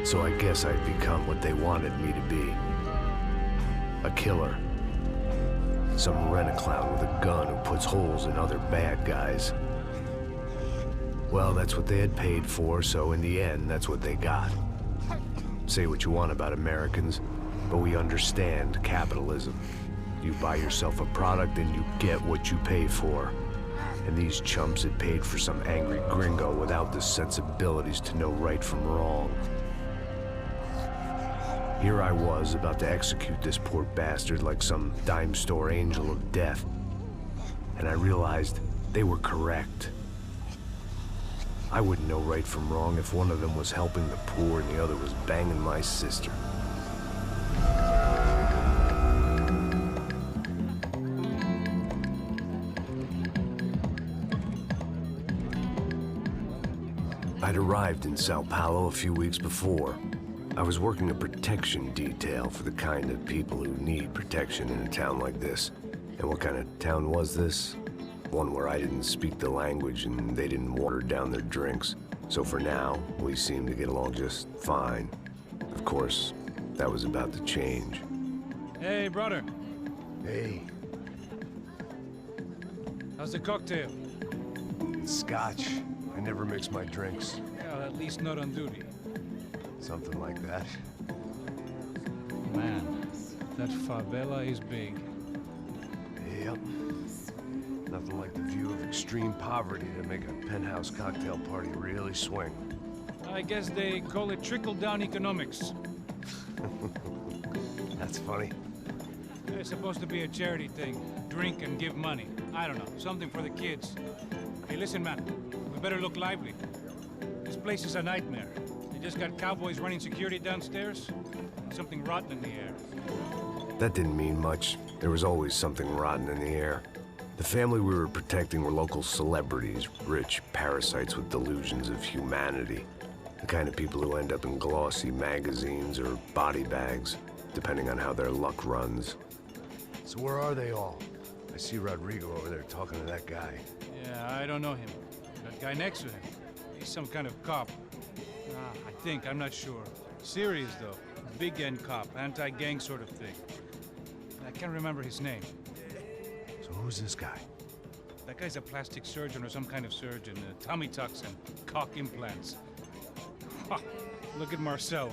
So I guess I'd become what they wanted me to be. A killer. Some rent-a-clown with a gun who puts holes in other bad guys. Well, that's what they had paid for, so in the end, that's what they got. Say what you want about Americans, but we understand capitalism. You buy yourself a product and you get what you pay for. And these chumps had paid for some angry gringo without the sensibilities to know right from wrong. Here I was, about to execute this poor bastard like some dime store angel of death. And I realized they were correct. I wouldn't know right from wrong if one of them was helping the poor and the other was banging my sister. I'd arrived in São Paulo a few weeks before. I was working a protection detail for the kind of people who need protection in a town like this. And what kind of town was this? One where I didn't speak the language and they didn't water down their drinks. So for now, we seemed to get along just fine. Of course, that was about to change. Hey, brother. Hey. How's the cocktail? It's scotch. I never mix my drinks. Well, at least not on duty. Something like that. Man, that favela is big. Yep. Nothing like the view of extreme poverty to make a penthouse cocktail party really swing. I guess they call it trickle-down economics. That's funny. It's supposed to be a charity thing. Drink and give money. I don't know, something for the kids. Hey, listen, man. We better look lively. This place is a nightmare. They just got cowboys running security downstairs. Something rotten in the air. That didn't mean much. There was always something rotten in the air. The family we were protecting were local celebrities, rich parasites with delusions of humanity. The kind of people who end up in glossy magazines or body bags, depending on how their luck runs. So where are they all? I see Rodrigo over there talking to that guy. Yeah, I don't know him. That guy next to him. He's some kind of cop. I think, I'm not sure. Serious, though. Big-end cop, anti-gang sort of thing. I can't remember his name. So who's this guy? That guy's a plastic surgeon or some kind of surgeon. Tummy tucks and cock implants. Ha! Look at Marcel.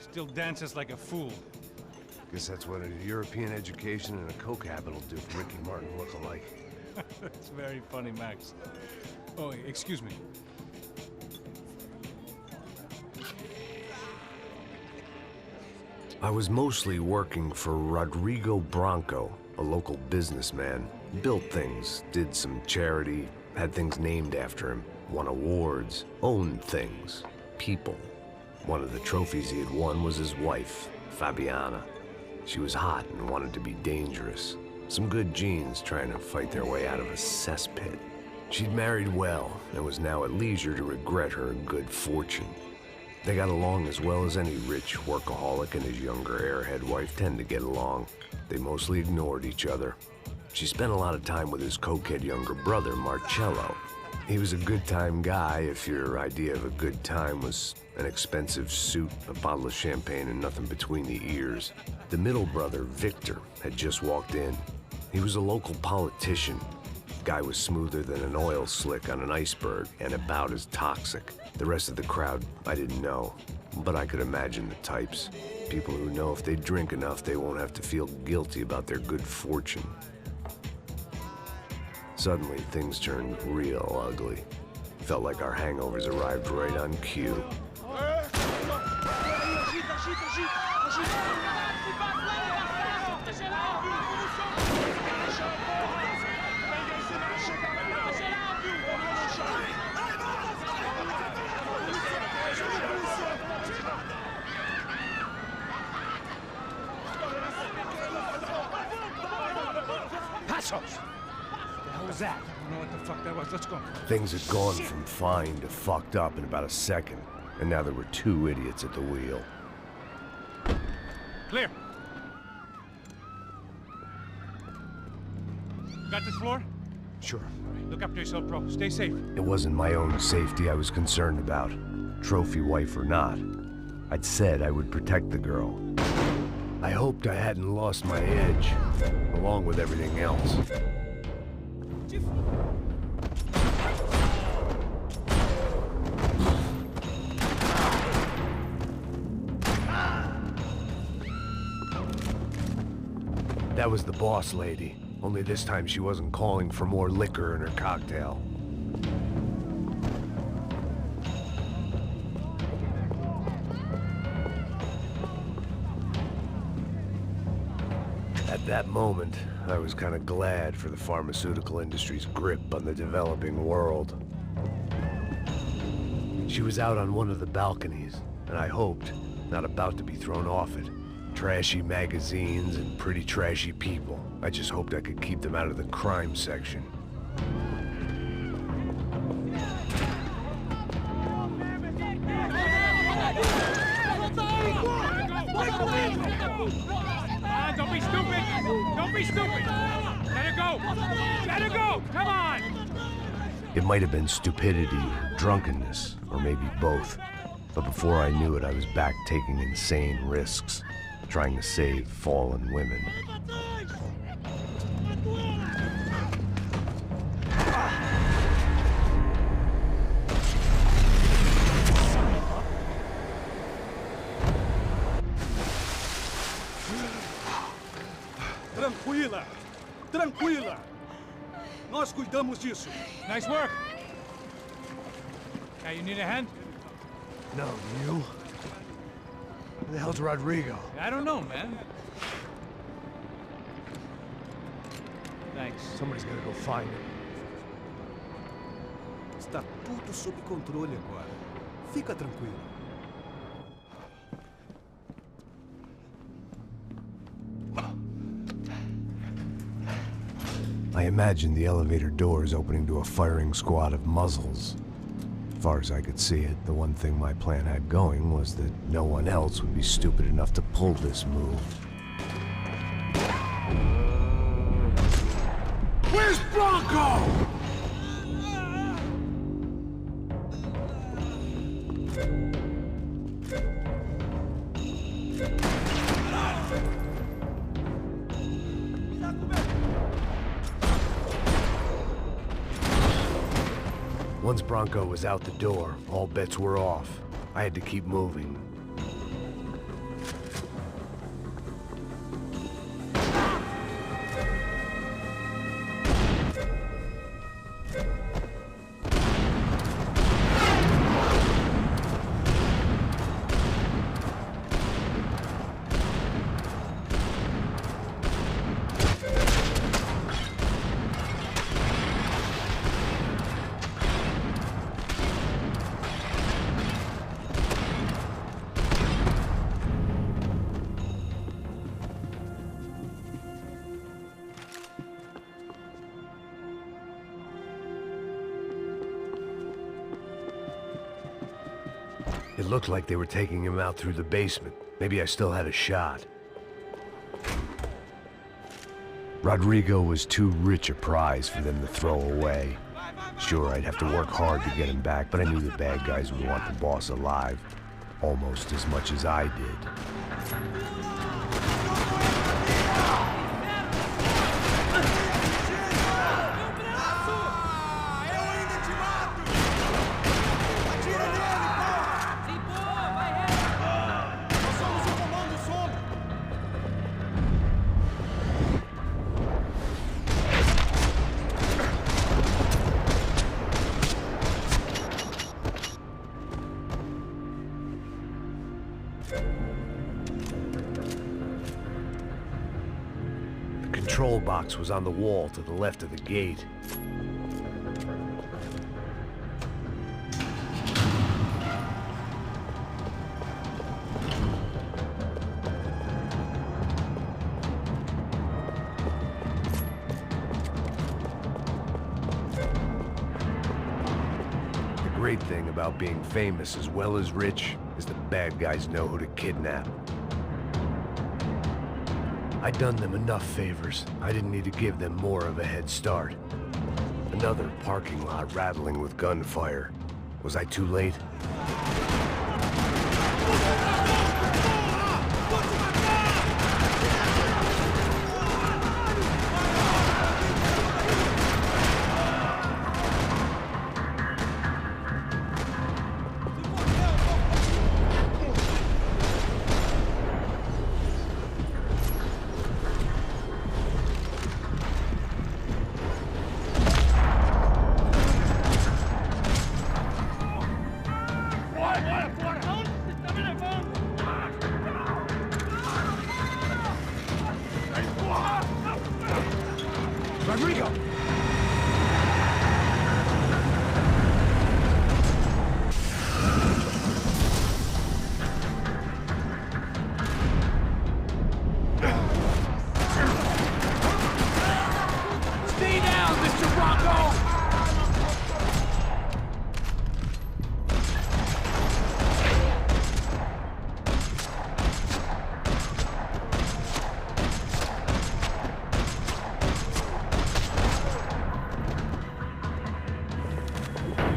Still dances like a fool. Guess that's what a European education and a coke habit will do for Ricky Martin look-alike. That's very funny, Max. Oh, excuse me. I was mostly working for Rodrigo Branco, a local businessman. Built things, did some charity, had things named after him, won awards, owned things, people. One of the trophies he had won was his wife, Fabiana. She was hot and wanted to be dangerous. Some good genes trying to fight their way out of a cesspit. She'd married well and was now at leisure to regret her good fortune. They got along as well as any rich workaholic and his younger airhead wife tend to get along. They mostly ignored each other. She spent a lot of time with his cokehead younger brother, Marcello. He was a good-time guy if your idea of a good time was an expensive suit, a bottle of champagne, and nothing between the ears. The middle brother, Victor, had just walked in. He was a local politician. Guy was smoother than an oil slick on an iceberg and about as toxic. The rest of the crowd, I didn't know, but I could imagine the types. People who know if they drink enough, they won't have to feel guilty about their good fortune. Suddenly, things turned real ugly. Felt like our hangovers arrived right on cue. That? I don't know what the fuck that was. Let's go. Things had gone from fine to fucked up in about a second, and now there were two idiots at the wheel. Clear. Got this floor? Sure. Look after yourself, bro. Stay safe. It wasn't my own safety I was concerned about, trophy wife or not. I'd said I would protect the girl. I hoped I hadn't lost my edge, along with everything else. That was the boss lady, only this time she wasn't calling for more liquor in her cocktail. At that moment, I was kind of glad for the pharmaceutical industry's grip on the developing world. She was out on one of the balconies, and I hoped, not about to be thrown off it. Trashy magazines and pretty trashy people. I just hoped I could keep them out of the crime section. Don't be stupid! Don't be stupid! Let her go! Let her go! Come on! It might have been stupidity or drunkenness, or maybe both. But before I knew it, I was back taking insane risks, trying to save fallen women. Tranquila! Tranquila! Nós cuidamos disso. Nice work! Hey, you need a hand? No, you? Where the hell's Rodrigo? I don't know, man. Thanks. Somebody's gotta go find him. Está tudo sob controle agora. Fica tranquilo. I imagined the elevator doors opening to a firing squad of muzzles. As far as I could see it, the one thing my plan had going was that no one else would be stupid enough to pull this move. Where's Bronco? Once Bronco was out the door, all bets were off. I had to keep moving. It looked like they were taking him out through the basement. Maybe I still had a shot. Rodrigo was too rich a prize for them to throw away. Sure, I'd have to work hard to get him back, but I knew the bad guys would want the boss alive almost as much as I did. The control box was on the wall to the left of the gate. The great thing about being famous as well as rich is the bad guys know who to kidnap. I'd done them enough favors. I didn't need to give them more of a head start. Another parking lot rattling with gunfire. Was I too late? Rodrigo! Stay down, Mr. Bronco!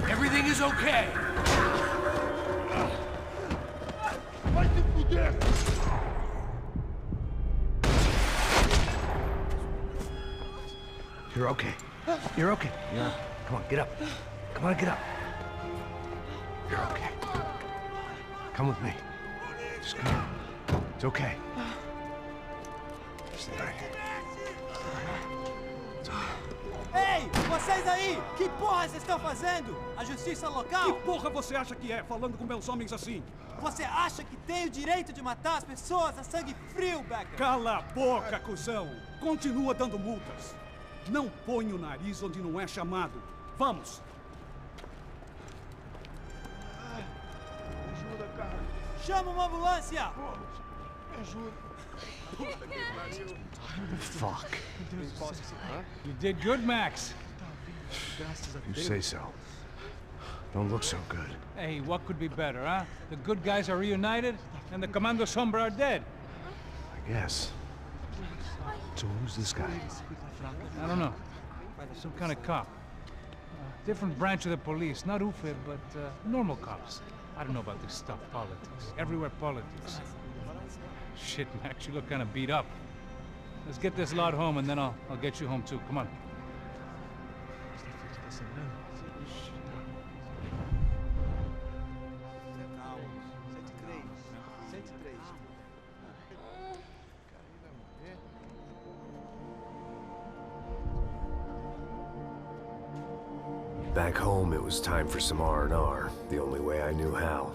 Everything is okay. You're okay. You're okay. Yeah. Come on, get up. Come on, get up. You're okay. Come with me. Just come. It's okay. Stay right here. It's okay. Ei, vocês aí! Que porra vocês estão fazendo? A justiça local? Que porra você acha que é, falando com meus homens assim? Você acha que tem o direito de matar as pessoas a sangue frio, Becker? Cala a boca, cuzão! Continua dando multas. Não põe o nariz onde não é chamado. Vamos! Me ajuda, cara. Chama uma ambulância! Me ajuda. Fuck. You did good, Max. You say so. Don't look so good. Hey, what could be better, huh? The good guys are reunited, and the Commando Sombra are dead. I guess. So who's this guy? I don't know. Some kind of cop. Different branch of the police. Not UFE, but normal cops. I don't know about this stuff. Politics. Everywhere politics. Shit, Max, you look kind of beat up. Let's get this lot home, and then I'll get you home too. Come on. Back home, it was time for some R&R, the only way I knew how.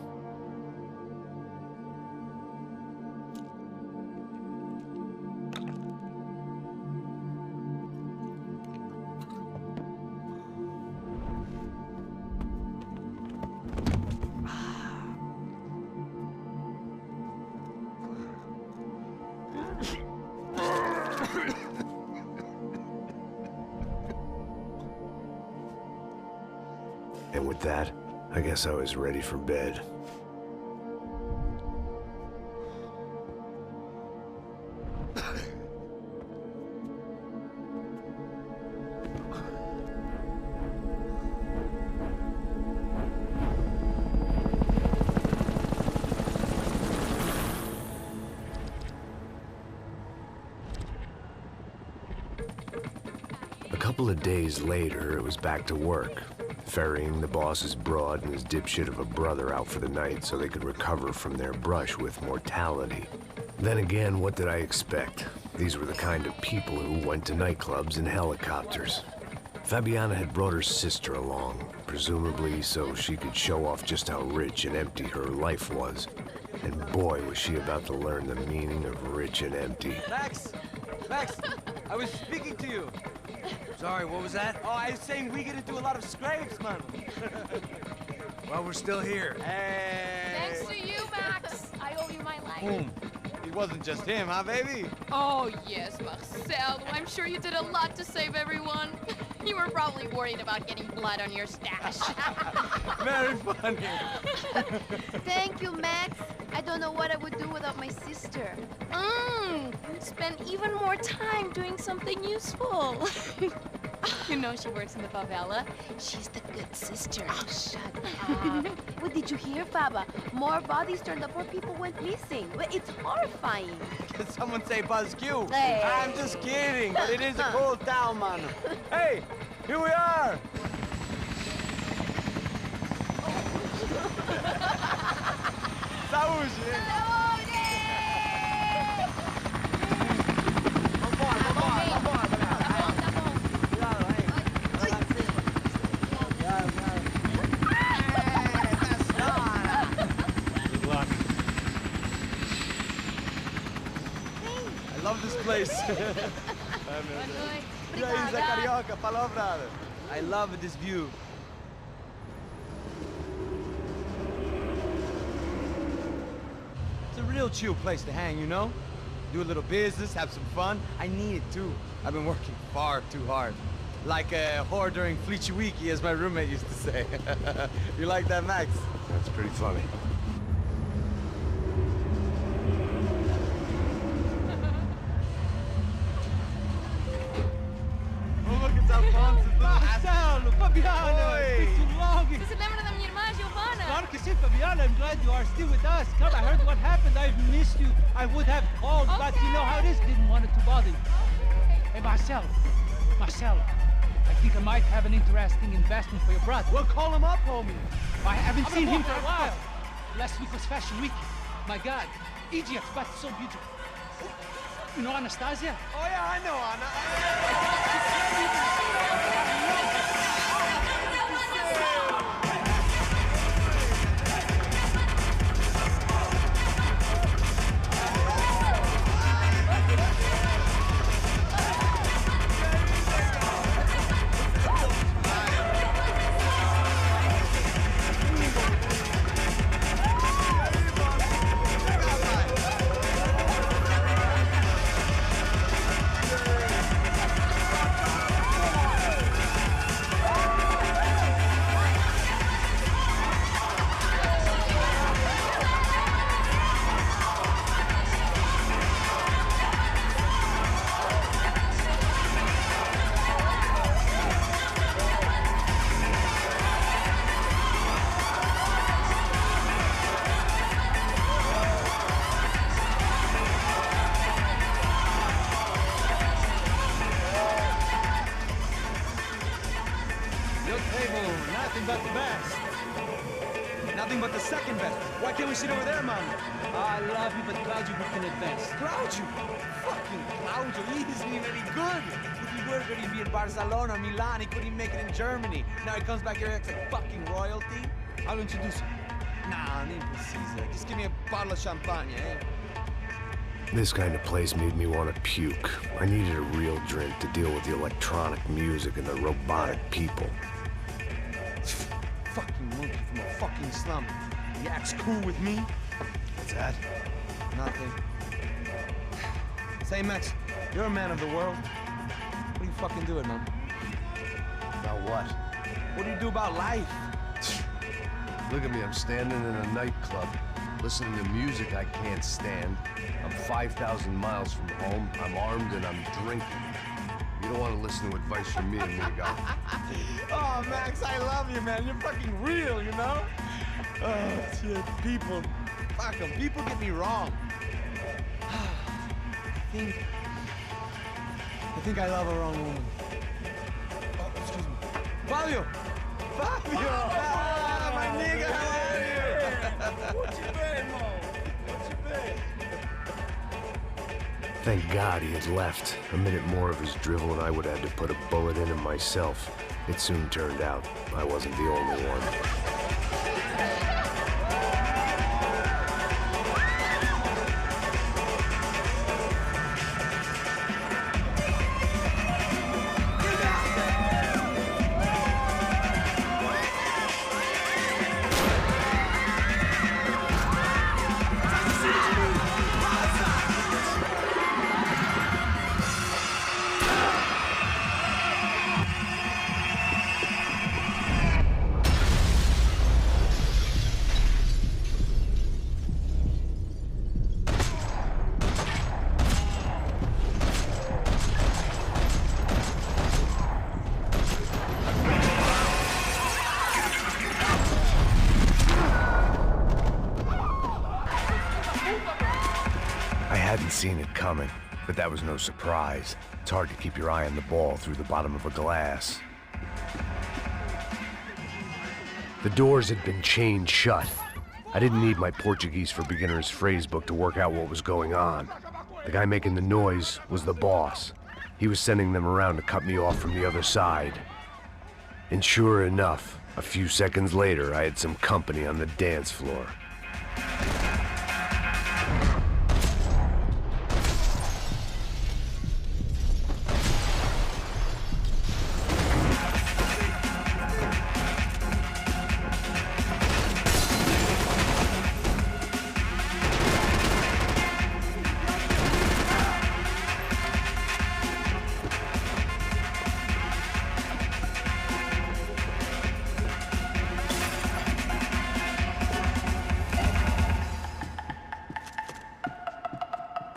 And with that, I guess I was ready for bed. A couple of days later, it was back to work. Ferrying the boss's broad and his dipshit of a brother out for the night so they could recover from their brush with mortality. Then again, what did I expect? These were the kind of people who went to nightclubs in helicopters. Fabiana had brought her sister along, presumably so she could show off just how rich and empty her life was. And boy, was she about to learn the meaning of rich and empty. Max! Max! I was speaking to you! Sorry, what was that? Oh, I was saying we gotta do a lot of scrapes, man. Well, we're still here. Hey! Thanks to you, Max. I owe you my life. Boom. It wasn't just him, huh, baby? Oh, yes, Marcel. I'm sure you did a lot to save everyone. You were probably worried about getting blood on your stash. Very funny. Thank you, Max. I don't know what I would do without my sister. Spend even more time doing something useful. You know she works in the favela. She's the good sister. Oh, shut up. What did you hear, Faba? More bodies turned up where people went missing. It's horrifying. Did someone say Buzz Q? Hey. I'm just kidding, but it is a cool town, man. Hey, here we are. Saúde! Good luck. I love this place. Boa noite. Raíza carioca, palavra. I love this view. It's a real chill place to hang, you know? Do a little business, have some fun. I need it too. I've been working far too hard. Like a whore during Fleechy Weeky, as my roommate used to say. You like that, Max? That's pretty funny. Oh, look, it's Alfonso's little Marcelo, Fabiana, Oi. it's been too long. Você se lembra da minha irmã, Giovanna? Claro que sim, Fabiana. I'm glad you are still with us. Come, I heard what happened. I've missed you. I would have called, but you know how it is. Didn't want it to bother you. Hey, Marcelo, I think I might have an interesting investment for your brother. Well, call him up, homie. I haven't seen him for a while. Last week was Fashion Week. My God, Egypt, but so beautiful. You know Anastasia? Oh, yeah, I know, Anna. Your table, nothing but the best. Nothing but the second best. Why can't we sit over there, man? I love you, but Claudio booked in advance. Claudio! Fucking Claudio, he isn't even any good. If he were good, he'd be in Barcelona, Milan, he couldn't even make it in Germany. Now he comes back here and acts like fucking royalty. I'll introduce you. Nah, nem precisa. Just give me a bottle of champagne, eh? This kind of place made me want to puke. I needed a real drink to deal with the electronic music and the robotic people. Fucking monkey from a fucking slum. He acts cool with me. What's that? Nothing. Say, Max, you're a man of the world. What are you fucking doing, man? About what? What do you do about life? Look at me, I'm standing in a nightclub, listening to music I can't stand. I'm 5,000 miles from home, I'm armed and I'm drinking. You don't want to listen to advice from me, amigo. Oh, Max, I love you, man. You're fucking real, you know? Oh, shit. People. Fuck them. People get me wrong. I think I love a wrong woman. Oh, excuse me. Fabio! Fabio! Ah, my nigga, how are you? What you been, Mo? What you been? Thank God he had left. A minute more of his drivel and I would have had to put a bullet in him myself. It soon turned out I wasn't the only one. I hadn't seen it coming, but that was no surprise. It's hard to keep your eye on the ball through the bottom of a glass. The doors had been chained shut. I didn't need my Portuguese for Beginners phrase book to work out what was going on. The guy making the noise was the boss. He was sending them around to cut me off from the other side. And sure enough, a few seconds later, I had some company on the dance floor.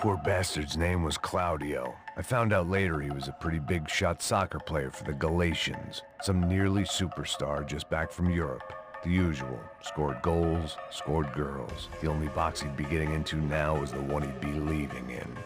Poor bastard's name was Claudio. I found out later he was a pretty big shot soccer player for the Galatians. Some nearly superstar just back from Europe. The usual. Scored goals, scored girls. The only box he'd be getting into now was the one he'd be leaving in.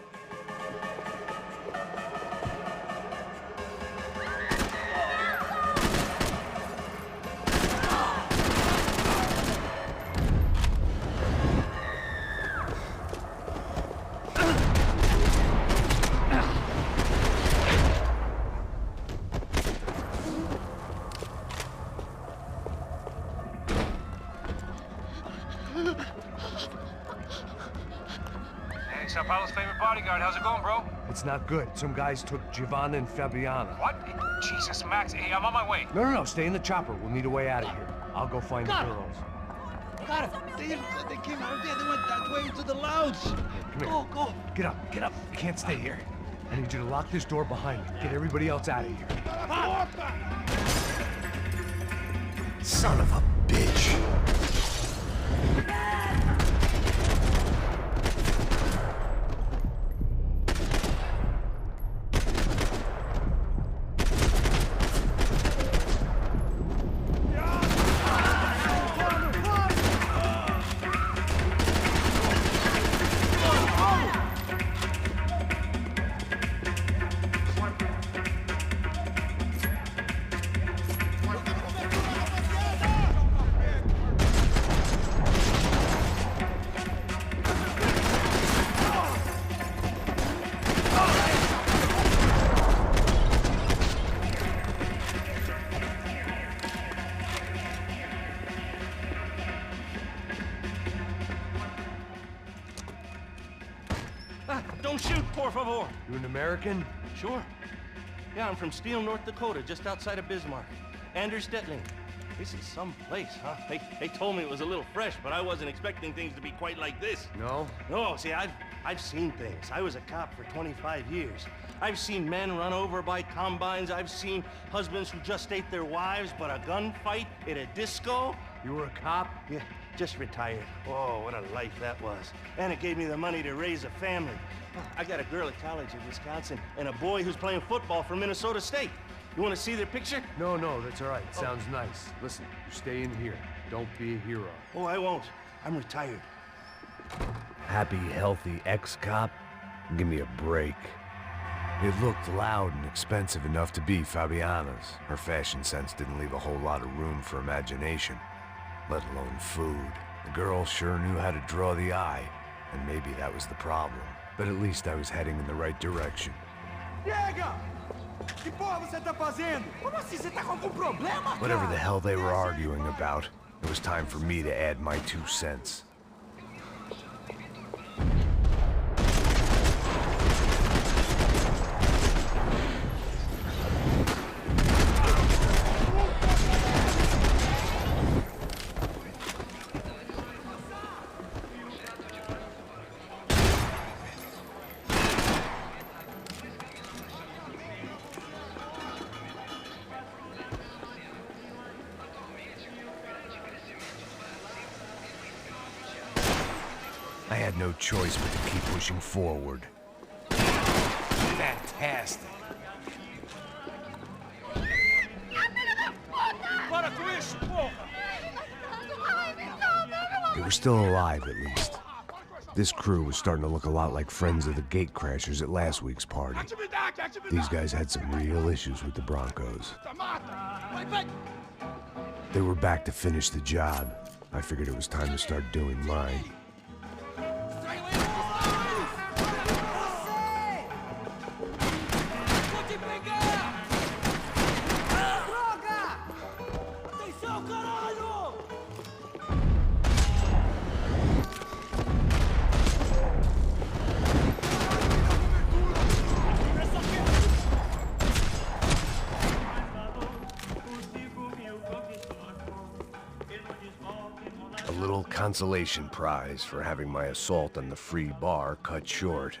São Paulo's favorite bodyguard. How's it going, bro? It's not good. Some guys took Giovanna and Fabiana. What? Jesus, Max. Hey, I'm on my way. No. Stay in the chopper. We'll need a way out of here. I'll go find the girls. Got it. They came out of there. They went that way into the lounge. Come here. Go. Get up. You can't stay here. I need you to lock this door behind me. Get everybody else out of here. Son of a bitch. Don't shoot, por favor. You an American? Sure. Yeah, I'm from Steele, North Dakota, just outside of Bismarck. Anders Stetling. This is some place, huh? They told me it was a little fresh, but I wasn't expecting things to be quite like this. No? No, see, I've seen things. I was a cop for 25 years. I've seen men run over by combines. I've seen husbands who just ate their wives, but a gunfight at a disco. You were a cop? Yeah, just retired. Oh, what a life that was. And it gave me the money to raise a family. I got a girl at college in Wisconsin and a boy who's playing football for Minnesota State. You want to see their picture? No, that's all right. Sounds nice. Listen, you stay in here. Don't be a hero. Oh, I won't. I'm retired. Happy, healthy ex-cop? Give me a break. It looked loud and expensive enough to be Fabiana's. Her fashion sense didn't leave a whole lot of room for imagination, let alone food. The girl sure knew how to draw the eye, and maybe that was the problem. But at least I was heading in the right direction. Chega! Que porra você tá fazendo? Como assim? Você tá com algum problema, cara? Whatever the hell they were arguing about, it was time for me to add my 2 cents. I had no choice but to keep pushing forward. Fantastic. They were still alive, at least. This crew was starting to look a lot like friends of the gatecrashers at last week's party. These guys had some real issues with the Broncos. They were back to finish the job. I figured it was time to start doing mine. A little consolation prize for having my assault on the free bar cut short.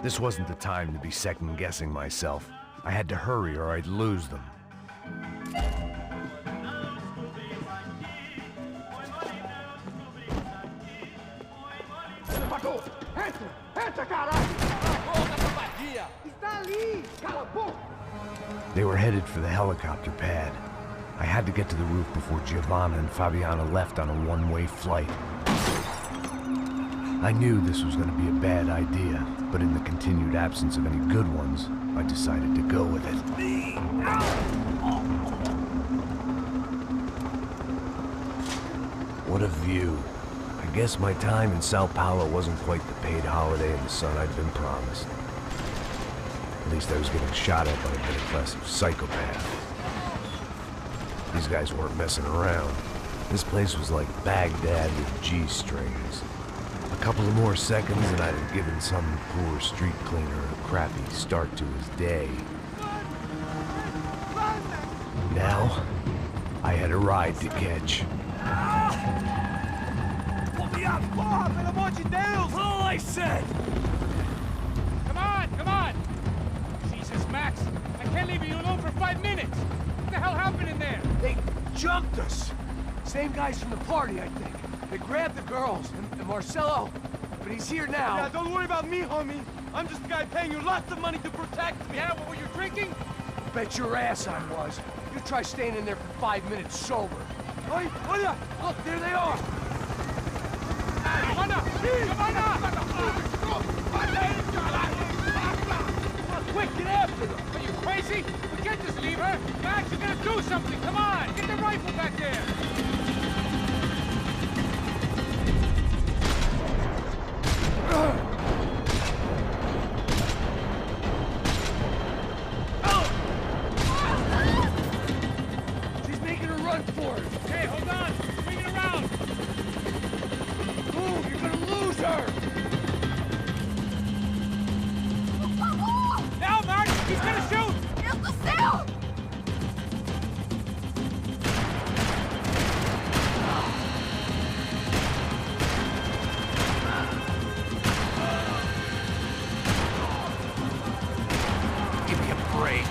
This wasn't the time to be second-guessing myself. I had to hurry or I'd lose them. They were headed for the helicopter pad. I had to get to the roof before Giovanna and Fabiana left on a one-way flight. I knew this was going to be a bad idea, but in the continued absence of any good ones, I decided to go with it. What a view. I guess my time in São Paulo wasn't quite the paid holiday in the sun I'd been promised. At least I was getting shot at by a middle-class psychopath. These guys weren't messing around. This place was like Baghdad with G-strings. A couple of more seconds and I'd have given some poor street cleaner a crappy start to his day. Now, I had a ride to catch. Pull me up! That's all I said! Come on, come on! Jesus, Max, I can't leave you alone for 5 minutes! What the hell happened in there? They jumped us! Same guys from the party, I think. They grabbed the girls, and Marcelo, but he's here now. Yeah, don't worry about me, homie. I'm just a guy paying you lots of money to protect me. Yeah, what were you drinking? Bet your ass I was. You try staying in there for 5 minutes sober. Oi, olha! Look, there they are! Giovanna! Giovanna! Quick, get after them! Are you crazy? We can't just leave her! Max, you gotta do something! Come on! Get the rifle back there! She's making a run for it! Hey, hold on! Swing it around! Move! You're gonna lose her! Now, Max! He's gonna shoot! Eu do céu! Give me a break.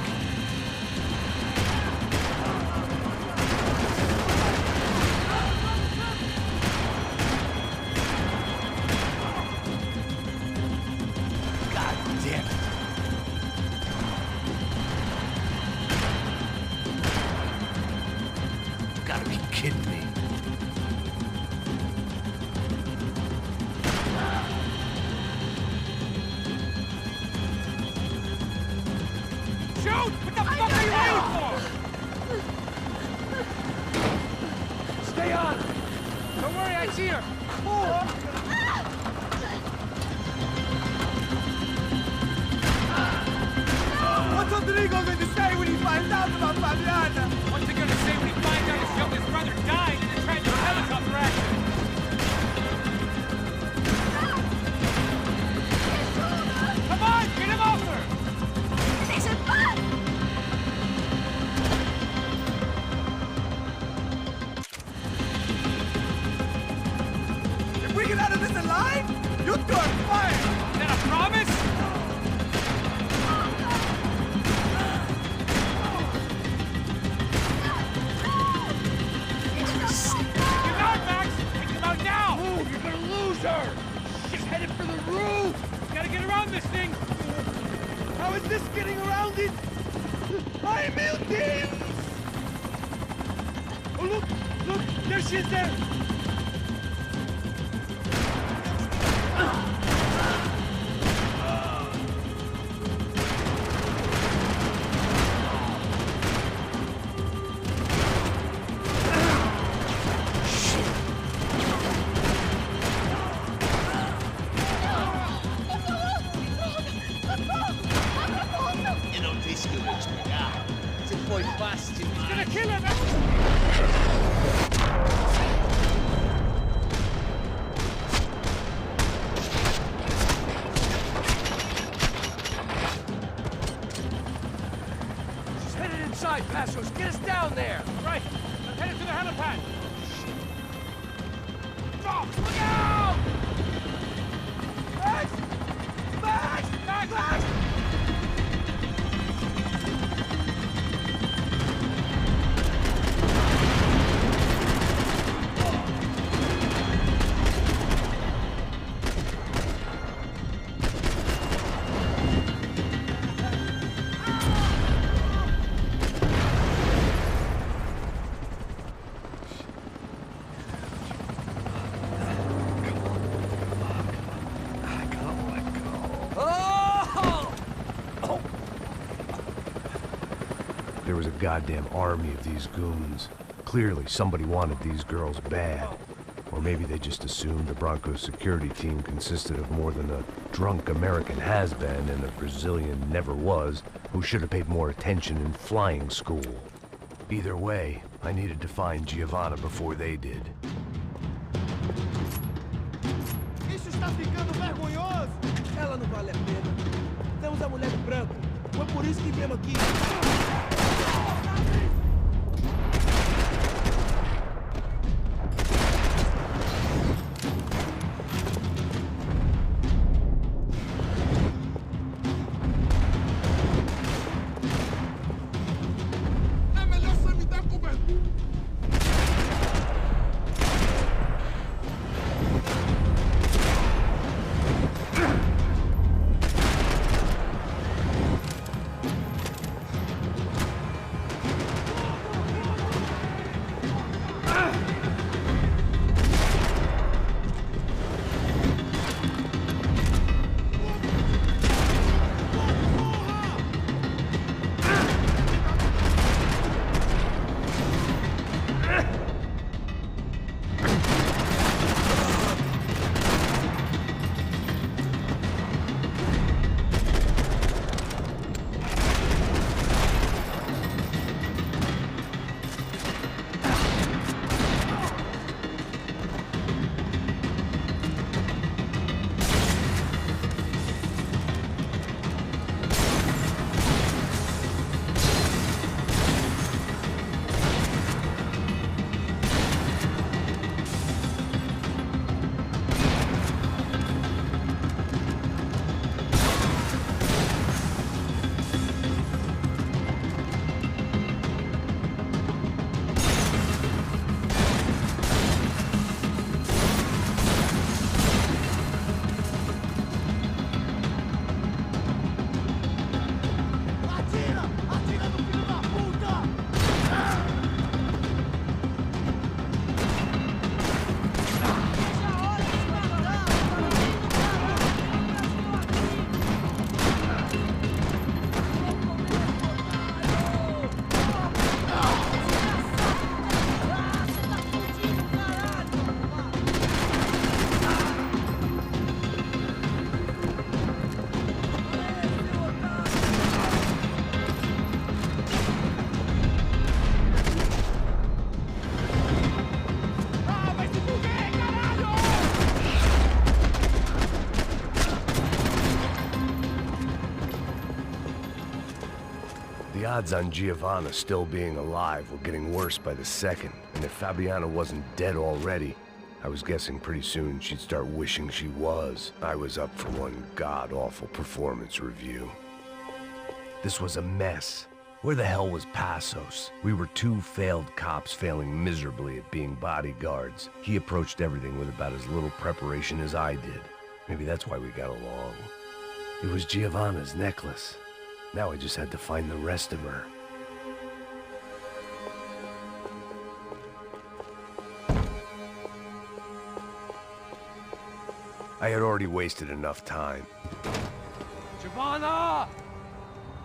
God damn it. You gotta be kidding me. Shoot! What the fuck are you waiting for? Stay on! Don't worry, I see her! What's Rodrigo going to say when he finds out about Fabiana? What's he gonna say when he finds out his youngest brother died in a tragic helicopter accident? Come on, get him off her! Deixa em paz! If we get out of this alive, you two are fired! Is that a promise? Get out, Max! Take him out now! Move! You're gonna lose her! She's headed for the roof! Gotta get around this thing! How is this getting around it? Ay, meu Deus! Oh, look! Look! There she is there! Eu não disse que eu vou te pegar. Você foi fácil demais. He's gonna kill her, Max! She's headed inside, Passos. Get us down there! Right, I'm headed to the helipad! Stop! Look out! Max! Max! Max! Max! there was a goddamn army of these goons. Clearly, somebody wanted these girls bad. Or maybe they just assumed the Broncos security team consisted of more than a drunk American has-been and a Brazilian never-was who should have paid more attention in flying school. Either way, I needed to find Giovanna before they did. Isso está ficando vergonhoso! Ela não vale a pena. Temos a mulher de branco. Foi por isso que viemos aqui. The odds on Giovanna still being alive were getting worse by the second, and if Fabiana wasn't dead already, I was guessing pretty soon she'd start wishing she was. I was up for one god-awful performance review. This was a mess. Where the hell was Passos? We were two failed cops failing miserably at being bodyguards. He approached everything with about as little preparation as I did. Maybe that's why we got along. It was Giovanna's necklace. Now I just had to find the rest of her. I had already wasted enough time. Giovanna!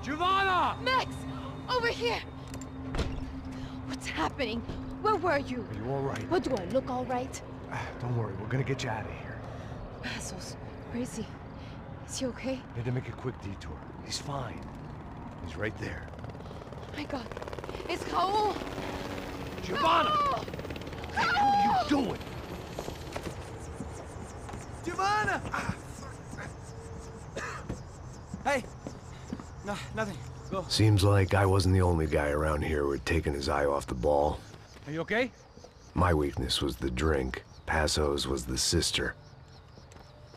Giovanna! Max! Over here! What's happening? Where were you? Are you all right? What, do I look all right? Don't worry, we're gonna get you out of here. Passos, where is he? Is he okay? Had to make a quick detour. He's fine. He's right there. Oh my God. It's Raul! Giovanna! Raul! What the hell are you doing? Giovanna! Hey! No, nothing. Go. Seems like I wasn't the only guy around here who had taken his eye off the ball. Are you okay? My weakness was the drink. Passos was the sister.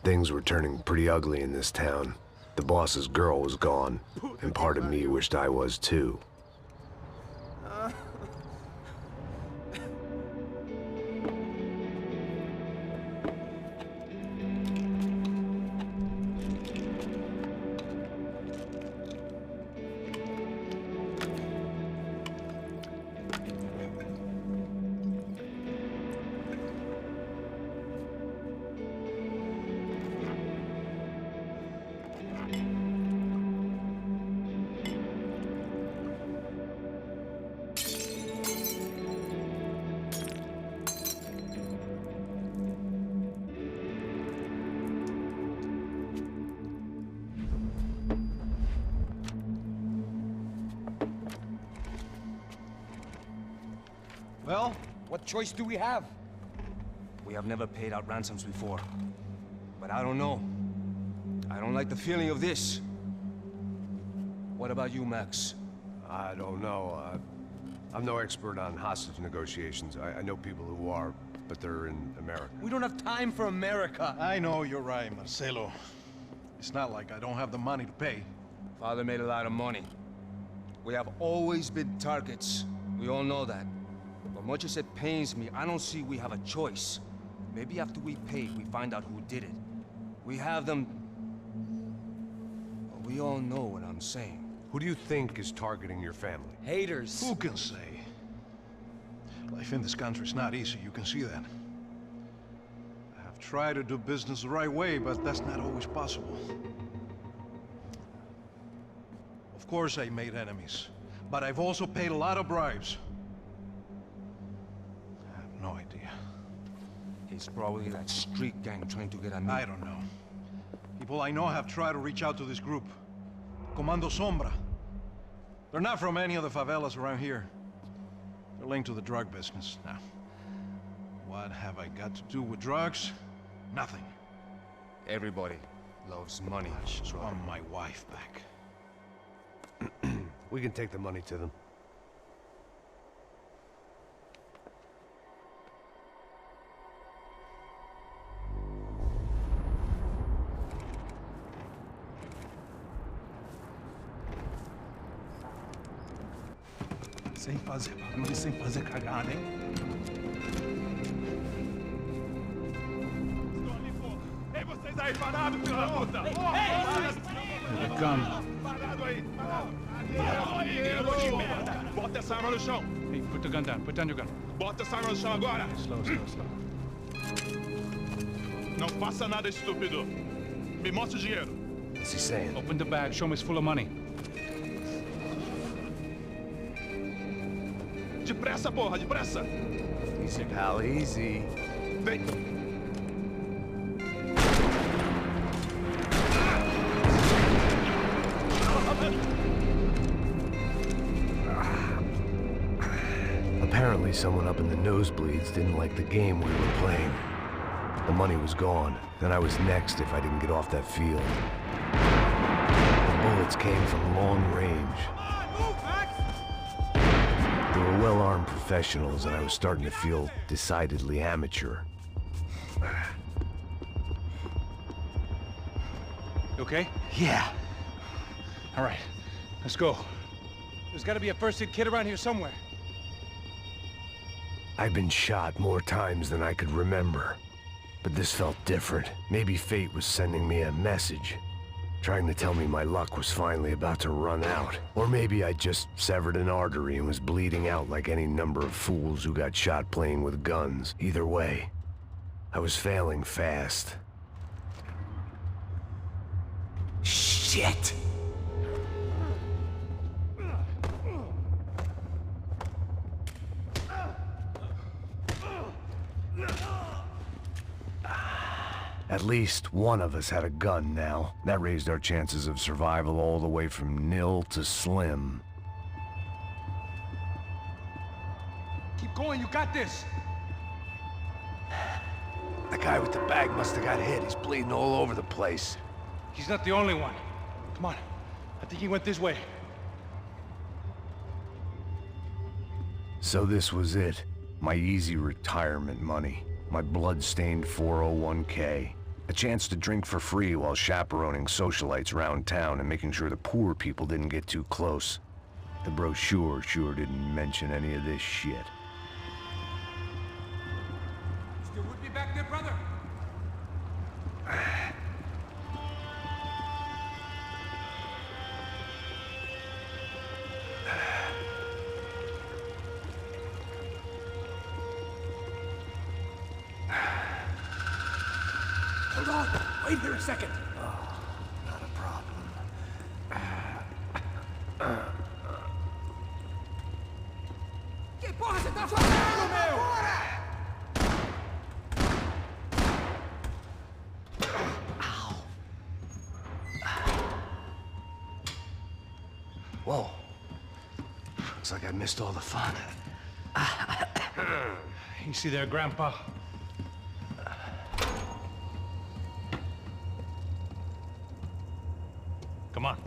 Things were turning pretty ugly in this town. The boss's girl was gone, and part of me wished I was too. Well, what choice do we have? We have never paid out ransoms before. But I don't know. I don't like the feeling of this. What about you, Max? I don't know. I'm no expert on hostage negotiations. I know people who are, but they're in America. We don't have time for America. I know you're right, Marcelo. It's not like I don't have the money to pay. Father made a lot of money. We have always been targets. We all know that. But much as it pains me, I don't see we have a choice. Maybe after we pay, we find out who did it. We have them... Well, we all know what I'm saying. Who do you think is targeting your family? Haters. Who can say? Life in this country is not easy, you can see that. I have tried to do business the right way, but that's not always possible. Of course I made enemies, but I've also paid a lot of bribes. I have no idea. It's probably that street gang trying to get at me. I don't know. People I know have tried to reach out to this group. Comando Sombra. They're not from any of the favelas around here. They're linked to the drug business. Now, what have I got to do with drugs? Nothing. Everybody loves money. I just want my wife back. We can take the money to them. Sem fazer barulho, sem fazer cagada, hein? Ei, vocês aí parados, filho da puta! The gun. Parado aí, parado! Bota essa arma no chão! Hey, put the gun down. Put down your gun. Bota essa arma no chão agora! Slow. Não faça nada, estúpido! Me mostre o dinheiro! What's he saying? Open the bag. Show me it's full of money. Depressa, porra, depressa! Easy, pal, easy. Vem! Apparently someone up in the nosebleeds didn't like the game we were playing. The money was gone, then I was next if I didn't get off that field. The bullets came from long range. They were well-armed professionals, and I was starting to feel decidedly amateur. You okay? Yeah. All right. Let's go. There's got to be a first-aid kit around here somewhere. I've been shot more times than I could remember. But this felt different. Maybe fate was sending me a message. Trying to tell me my luck was finally about to run out. Or maybe I just severed an artery and was bleeding out like any number of fools who got shot playing with guns. Either way, I was failing fast. Shit! At least one of us had a gun now. That raised our chances of survival all the way from nil to slim. Keep going. You got this. The guy with the bag must have got hit. He's bleeding all over the place. He's not the only one. Come on. I think he went this way. So this was it. My easy retirement money. My blood-stained 401k. A chance to drink for free while chaperoning socialites around town and making sure the poor people didn't get too close. The brochure sure didn't mention any of this shit. Still with me back there, brother? Hold on! Wait here a second! Oh, not a problem. Que porra você tá fazendo, meu? Whoa. Looks like I missed all the fun. Easy there, Grandpa. Come on.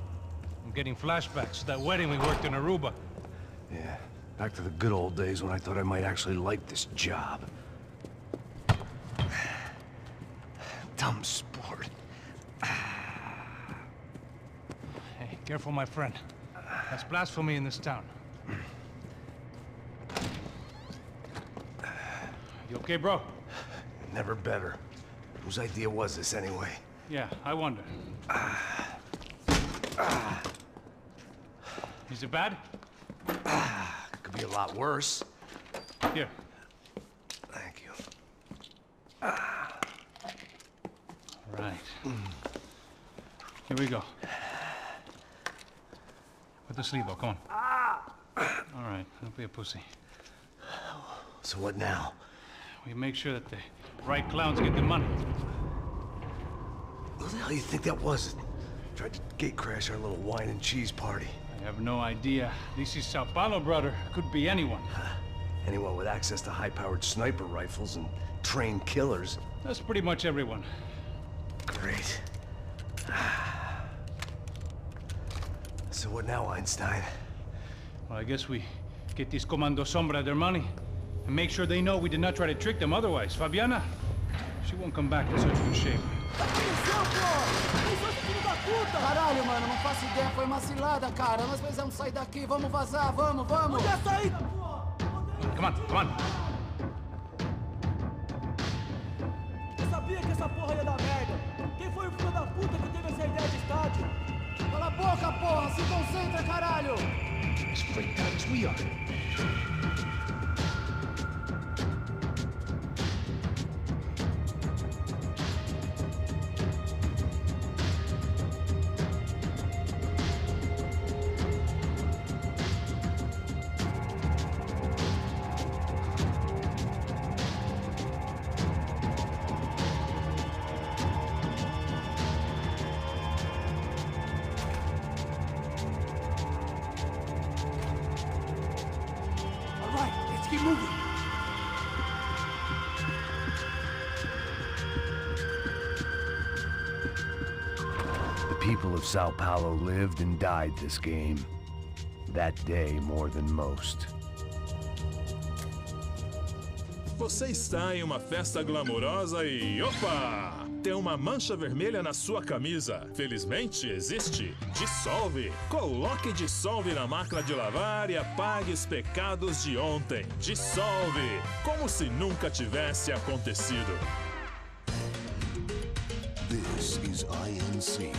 I'm getting flashbacks to that wedding we worked in Aruba. Yeah, back to the good old days when I thought I might actually like this job. Dumb sport. Hey, careful, my friend. That's blasphemy in this town. You okay, bro? Never better. Whose idea was this, anyway? Yeah, I wonder. Is it bad? Could be a lot worse. Here. Thank you. Right. Here we go. Put the sleeve up, come on. All right, don't be a pussy. So what now? We make sure that the right clowns get the money. Who the hell do you think that was? Tried to gate crash our little wine and cheese party. I have no idea. This is São Paulo, brother. Could be anyone. Anyone with access to high-powered sniper rifles and trained killers. That's pretty much everyone. Great. So what now, Einstein? Well, I guess we get these Comando Sombra their money and make sure they know we did not try to trick them otherwise. Fabiana, she won't come back in such good shape. Caralho, mano, não faço ideia, foi uma cilada, cara. Nós precisamos sair daqui, vamos vazar, vamos! Onde é a saída, porra? Come on, come on. Eu sabia que essa porra ia dar merda. Quem foi o filho da puta que teve essa ideia de estádio? Cala a boca, porra! Se concentra, caralho! As freaked out as we are. Keep moving. The people of São Paulo lived and died this game. That day more than most. Você está em uma festa glamourosa e... opa! Tem uma mancha vermelha na sua camisa. Felizmente existe Dissolve. Coloque Dissolve na máquina de lavar e apague os pecados de ontem. Dissolve, como se nunca tivesse acontecido. This is INC.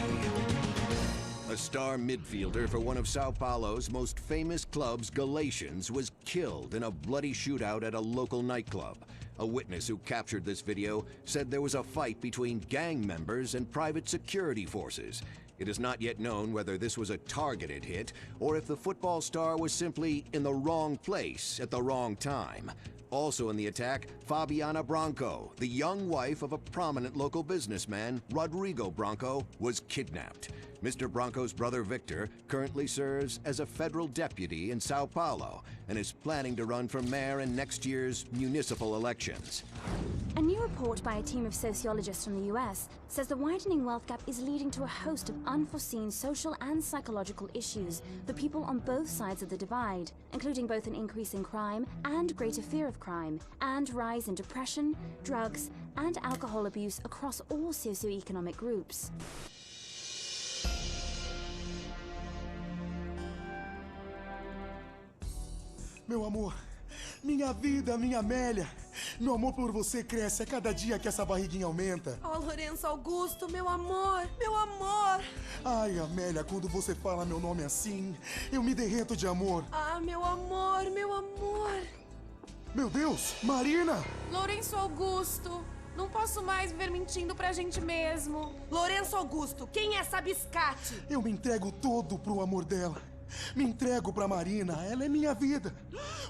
A star midfielder for one of São Paulo's most famous clubs, Galatians, was killed in a bloody shootout at a local nightclub. A witness who captured this video said there was a fight between gang members and private security forces. It is not yet known whether this was a targeted hit or if the football star was simply in the wrong place at the wrong time. Also in the attack, Fabiana Branco, the young wife of a prominent local businessman, Rodrigo Branco, was kidnapped. Mr. Branco's brother Victor currently serves as a federal deputy in São Paulo and is planning to run for mayor in next year's municipal elections. A new report by a team of sociologists from the US says the widening wealth gap is leading to a host of unforeseen social and psychological issues for people on both sides of the divide, including both an increase in crime and greater fear of crime, and rise in depression, drugs, and alcohol abuse across all socioeconomic groups. Meu amor, minha vida, minha Amélia. Meu amor por você cresce a cada dia que essa barriguinha aumenta. Oh, Lourenço Augusto, meu amor, meu amor. Ai, Amélia, quando você fala meu nome assim, eu me derreto de amor. Ah, meu amor, meu amor. Meu Deus, Marina! Lourenço Augusto, não posso mais viver mentindo pra gente mesmo. Lourenço Augusto, quem é essa biscate? Eu me entrego todo pro amor dela. Me entrego pra Marina, ela é minha vida.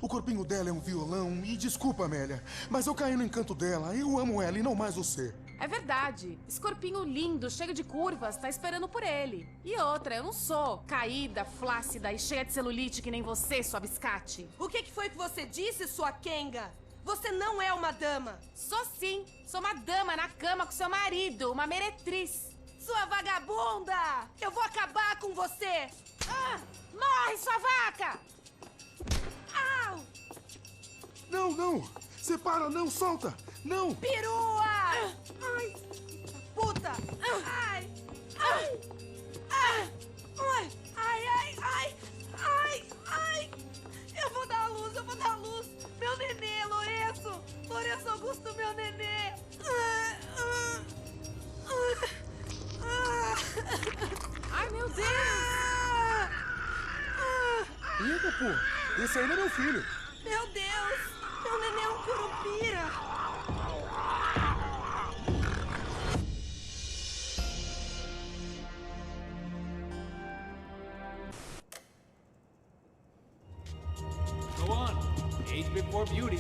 O corpinho dela é um violão e desculpa, Amélia, mas eu caí no encanto dela. Eu amo ela e não mais você. É verdade. Esse corpinho lindo, cheio de curvas, tá esperando por ele. E outra, eu não sou caída, flácida e cheia de celulite que nem você, sua biscate. O que foi que você disse, sua quenga? Você não é uma dama. Sou sim. Sou uma dama na cama com seu marido, uma meretriz. Sua vagabunda! Eu vou acabar com você! Ah, morre, sua vaca! Au! Não, não! Separa, não, solta! Não! Perua! Ai! Puta! Ai! Ai! Ai! Ai! Ai! Ai! Ai! Ai! Eu vou dar a luz, eu vou dar a luz! Meu nenê, Lourenço! Lourenço Augusto, meu nenê! Ai, meu Deus! Eita, pô! Esse aí não é meu filho! Meu Deus! Meu nenê é um curupira! Go on. Age before beauty.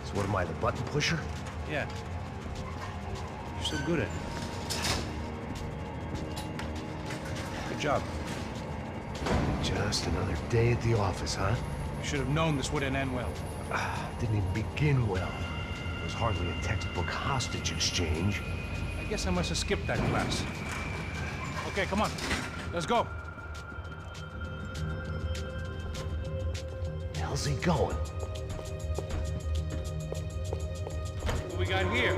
So what am I, the button pusher? Yeah. You're so good at it. Good job. Just another day at the office, huh? You should have known this wouldn't end well. Didn't even begin well. It was hardly a textbook hostage exchange. I guess I must have skipped that class. Okay, come on. Let's go. The hell's he going? What we got here?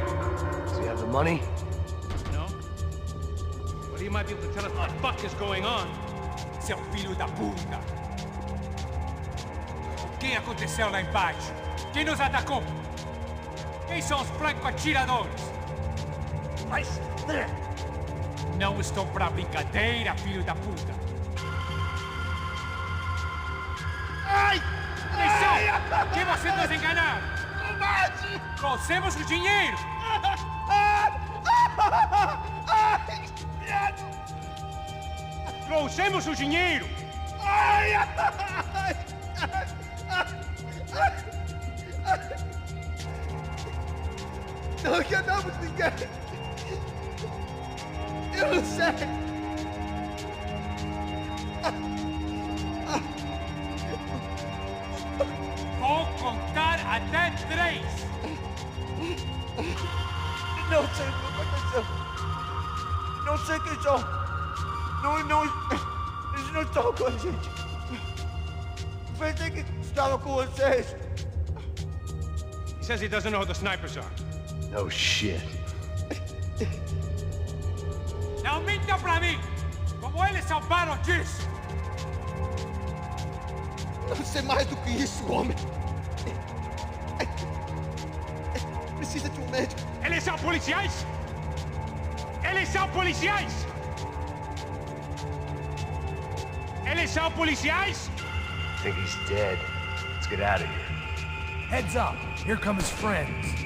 Does he have the money? No? Well, he might be able to tell us what the fuck is going on. Seu filho da puta! O que aconteceu lá embaixo? Quem nos atacou? Quem são os franco-atiradores? Mas... Não estou pra brincadeira, filho da puta! Ai! Atenção! Que você nos enganaram! Trouxemos o dinheiro! Trouxemos o dinheiro! Não enganamos ninguém! Eu não sei! Vou contar até 3! Não sei o que aconteceu! Não sei quem são! Eles não estão com a gente! Pensei que estava com vocês! He says he doesn't know who the snipers are. No shit. Não minta pra mim! Como eles salvaram disso? Não sei mais do que isso, homem! Precisa de um médico! Eles são policiais? Eles são policiais? Eles são policiais? I think he's dead. Let's get out of here. Heads up. Here come his friends.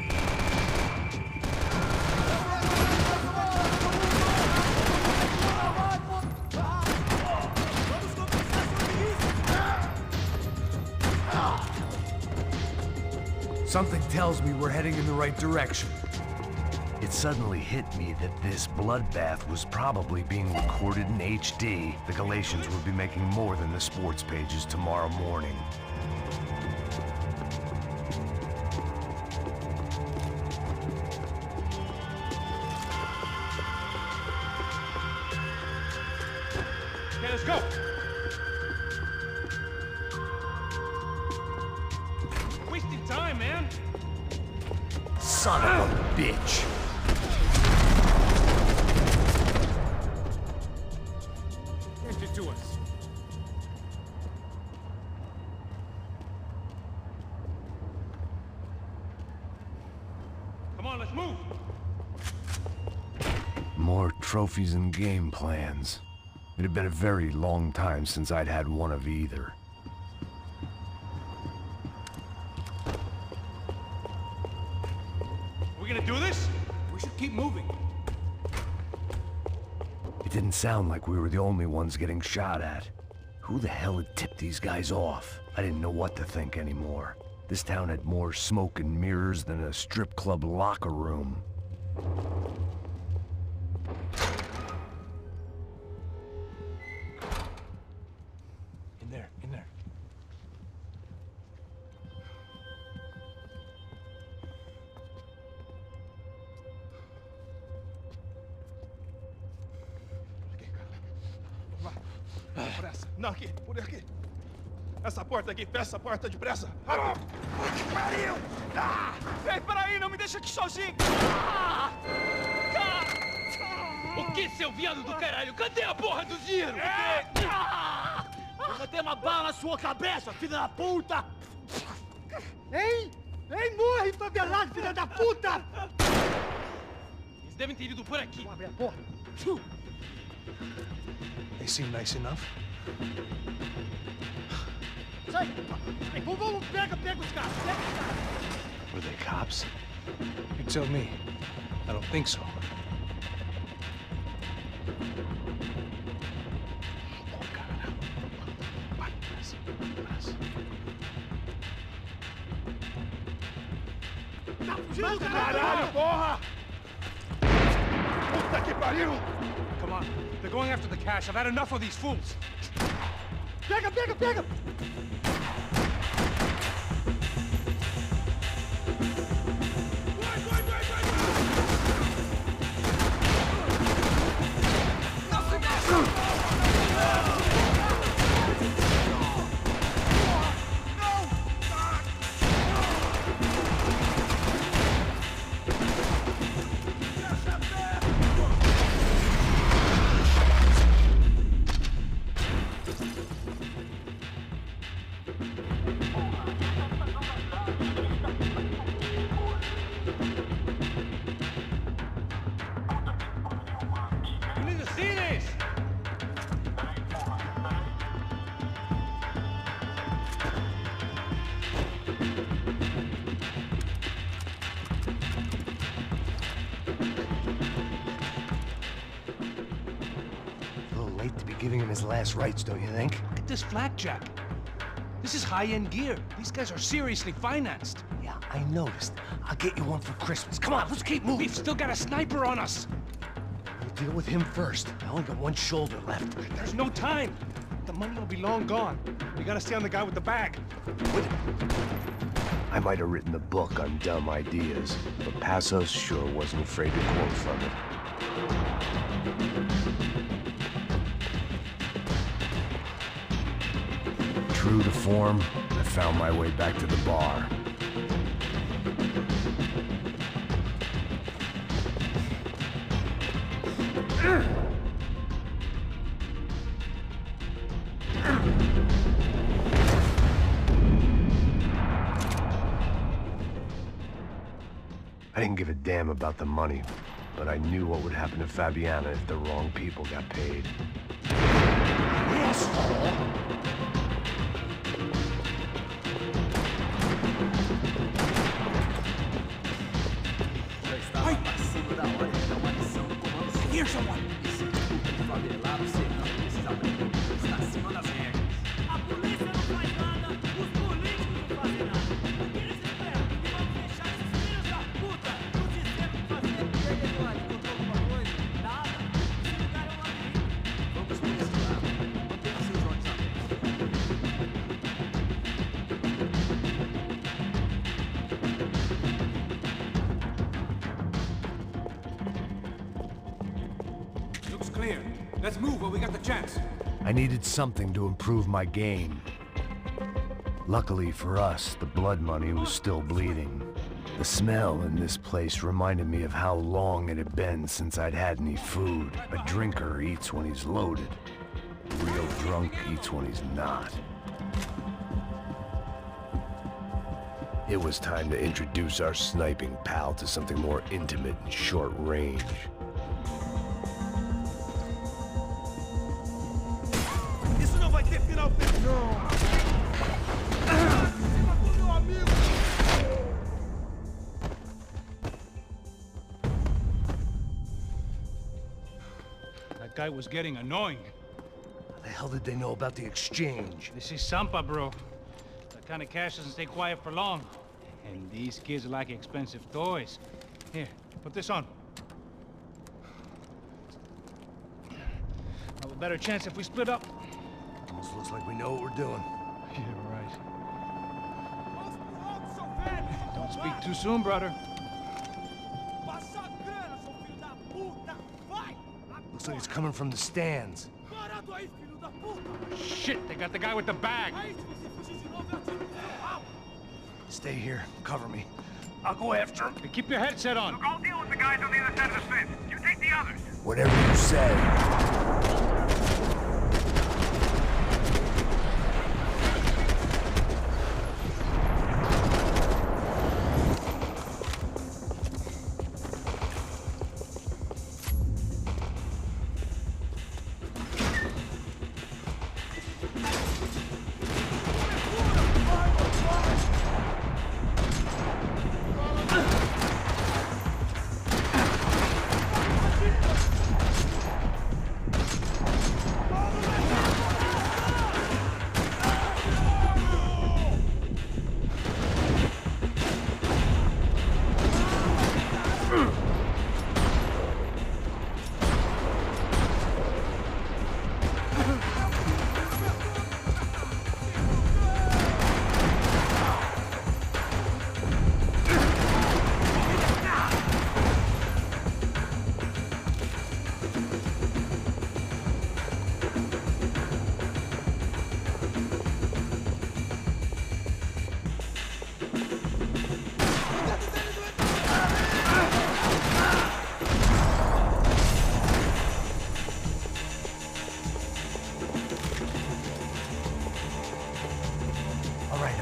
Something tells me we're heading in the right direction. It suddenly hit me that this bloodbath was probably being recorded in HD. The Galatians would be making more than the sports pages tomorrow morning. Okay, let's go! Wasting time, man! Son of a bitch! Sent it to us. Come on, let's move! More trophies and game plans. It had been a very long time since I'd had one of either. Are we gonna do this? We should keep moving. It didn't sound like we were the only ones getting shot at. Who the hell had tipped these guys off? I didn't know what to think anymore. This town had more smoke and mirrors than a strip club locker room. Depressa. Não, aqui, por aqui. Essa porta aqui, fecha essa porta depressa. Rápido. Que pariu! Ei, peraí, não me deixa aqui sozinho. O que, seu viado do caralho? Cadê a porra do dinheiro? Eu vou ter uma bala na sua cabeça, filha da puta! Ei! Ei, morre, favelado, filha da puta! Eles devem ter ido por aqui. Vamos abrir a porta. They seem nice enough. Sai! Vamos, pega os caras, pega os caras! Were they cops? You tell me. I don't think so. Caralho, porra! Puta que pariu! Come on. They're going after the cash. I've had enough of these fools. Pega, pega, pega! Giving him his last rites, don't you think? Look at this flakjack. This is high-end gear. These guys are seriously financed. Yeah, I noticed. I'll get you one for Christmas. Come on, let's keep moving. We've still got a sniper on us. We'll deal with him first. I only got one shoulder left. There's no time. The money will be long gone. We gotta stay on the guy with the bag. I might have written the book on dumb ideas, but Passos sure wasn't afraid to quote from it. True to form, I found my way back to the bar. I didn't give a damn about the money, but I knew what would happen to Fabiana if the wrong people got paid. Here's someone! Clear. Let's move while we got the chance. I needed something to improve my game. Luckily for us, the blood money was still bleeding. The smell in this place reminded me of how long it had been since I'd had any food. A drinker eats when he's loaded. A real drunk eats when he's not. It was time to introduce our sniping pal to something more intimate and short range. Isso não vai ter final feliz, não! Meu amigo! That guy was getting annoying. How the hell did they know about the exchange? This is Sampa, bro. That kind of cash doesn't stay quiet for long. And these kids like expensive toys. Here, put this on. Have a better chance if we split up. Almost looks like we know what we're doing. Yeah, right. Don't speak too soon, brother. Looks like it's coming from the stands. Parado aí, filho da Shit, they got the guy with the bag. Stay here. Cover me. I'll go after him. Hey, keep your headset on. Look, I'll deal with the guys on the other side of the fence. You take the others. Whatever you say.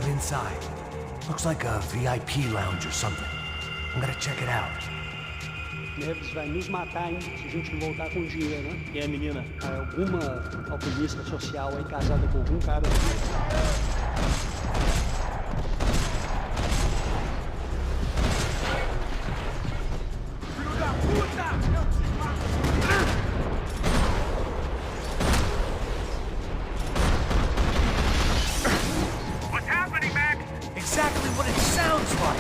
Inside. Looks like a VIP lounge or something. I'm gonna check it out. Neves vai nos matar, hein? Se a gente não voltar com dinheiro, né? E a menina? Alguma alpinista social aí casada com algum cara. Filho da puta! Eu te mato! Exactly what it sounds like!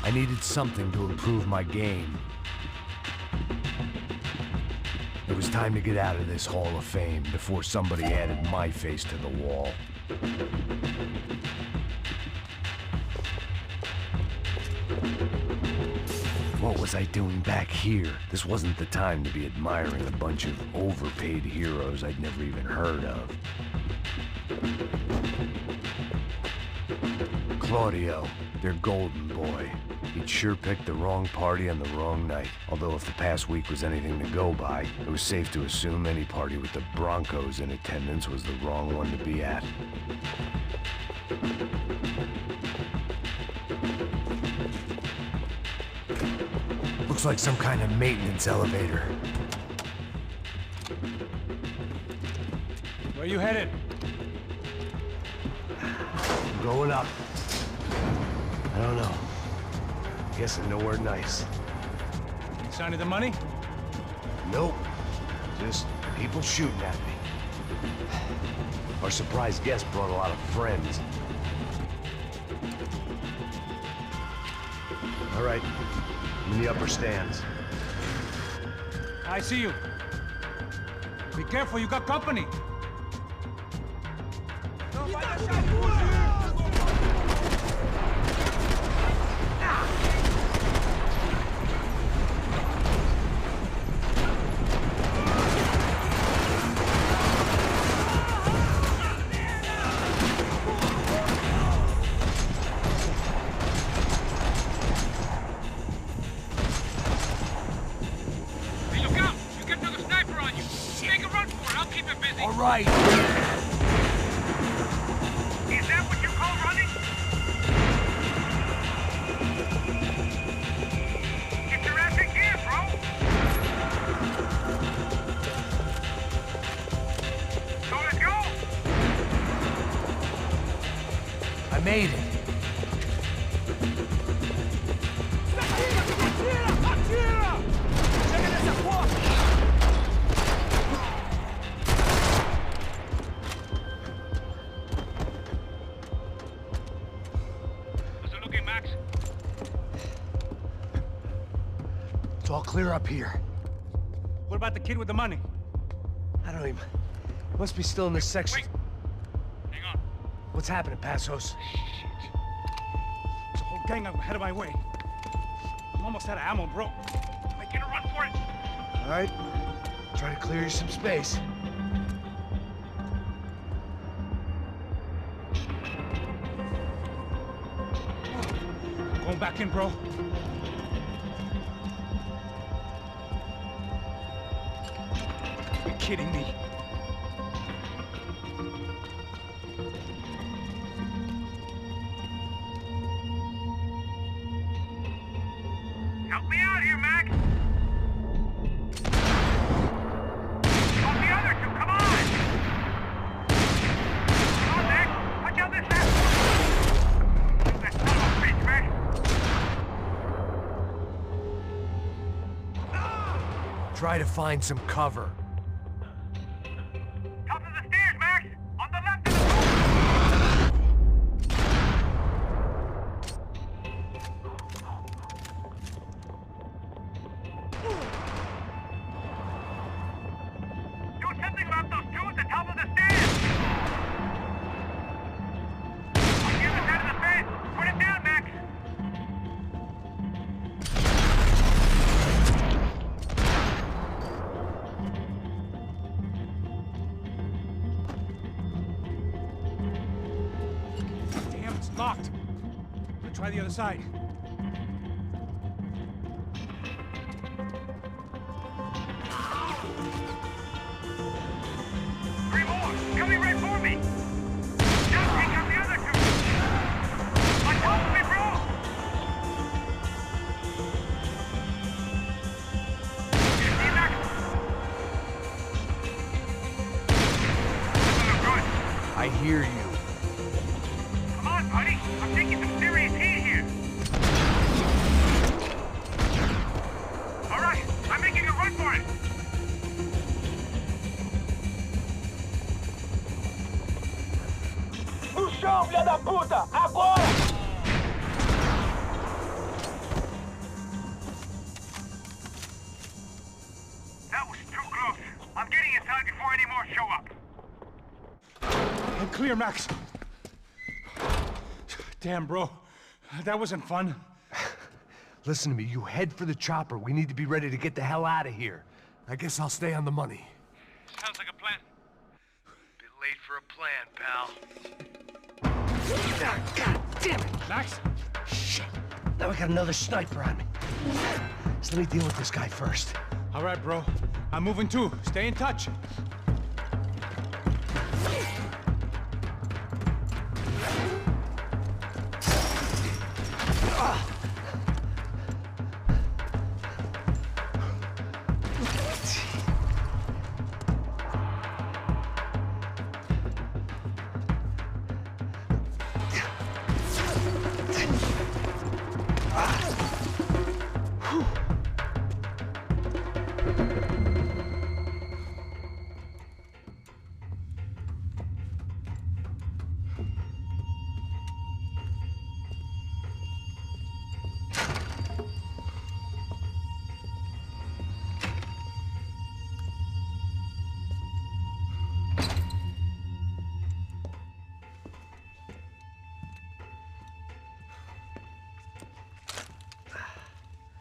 I needed something to improve my game. It was time to get out of this Hall of Fame before somebody added my face to the wall. What was I doing back here? This wasn't the time to be admiring a bunch of overpaid heroes I'd never even heard of. Claudio, their golden boy. He'd sure picked the wrong party on the wrong night. Although if the past week was anything to go by, it was safe to assume any party with the Broncos in attendance was the wrong one to be at. Looks like some kind of maintenance elevator. Where you headed? I'm going up. I don't know. Guessing nowhere nice. Any sign of the money? Nope. Just people shooting at me. Our surprise guest brought a lot of friends. All right. I'm in the upper stands. I see you. Be careful, you got company. Right. Is that what you call running? Get your ass in gear, bro! all clear up here. What about the kid with the money? I don't even... Must be still in this section. Wait. Hang on. What's happening, Passos? There's a whole gang ahead of my way. I'm almost out of ammo, bro. Making a run for it. All right. Try to clear you some space. Going back in, bro. You're kidding me. Help me out here, Mac! Help the other two, come on! Come on, Mac! Watch out this asshole! That son of a bitch, Mac! Try to find some cover. Top of the stairs, Max! On the left of the Do something about those two at the top of the stairs! On the other side of the fence! Put it down, Max! Damn, it's locked. Let's try the other side. Three more! Coming right for me! Now take out the other two! On top of me, bro! You see, Max? I hear you. Come on, buddy! I'm taking some serious heat here! Alright, I'm making a run for it! No chão, filha da puta! Agora! That was too close. I'm getting inside before any more show up. I'm clear, Max. Damn, bro. That wasn't fun. Listen to me, you head for the chopper. We need to be ready to get the hell out of here. I guess I'll stay on the money. Sounds like a plan. Bit late for a plan, pal. God damn it! Max? Shit. Now we got another sniper on me. So let me deal with this guy first. All right, bro. I'm moving too. Stay in touch.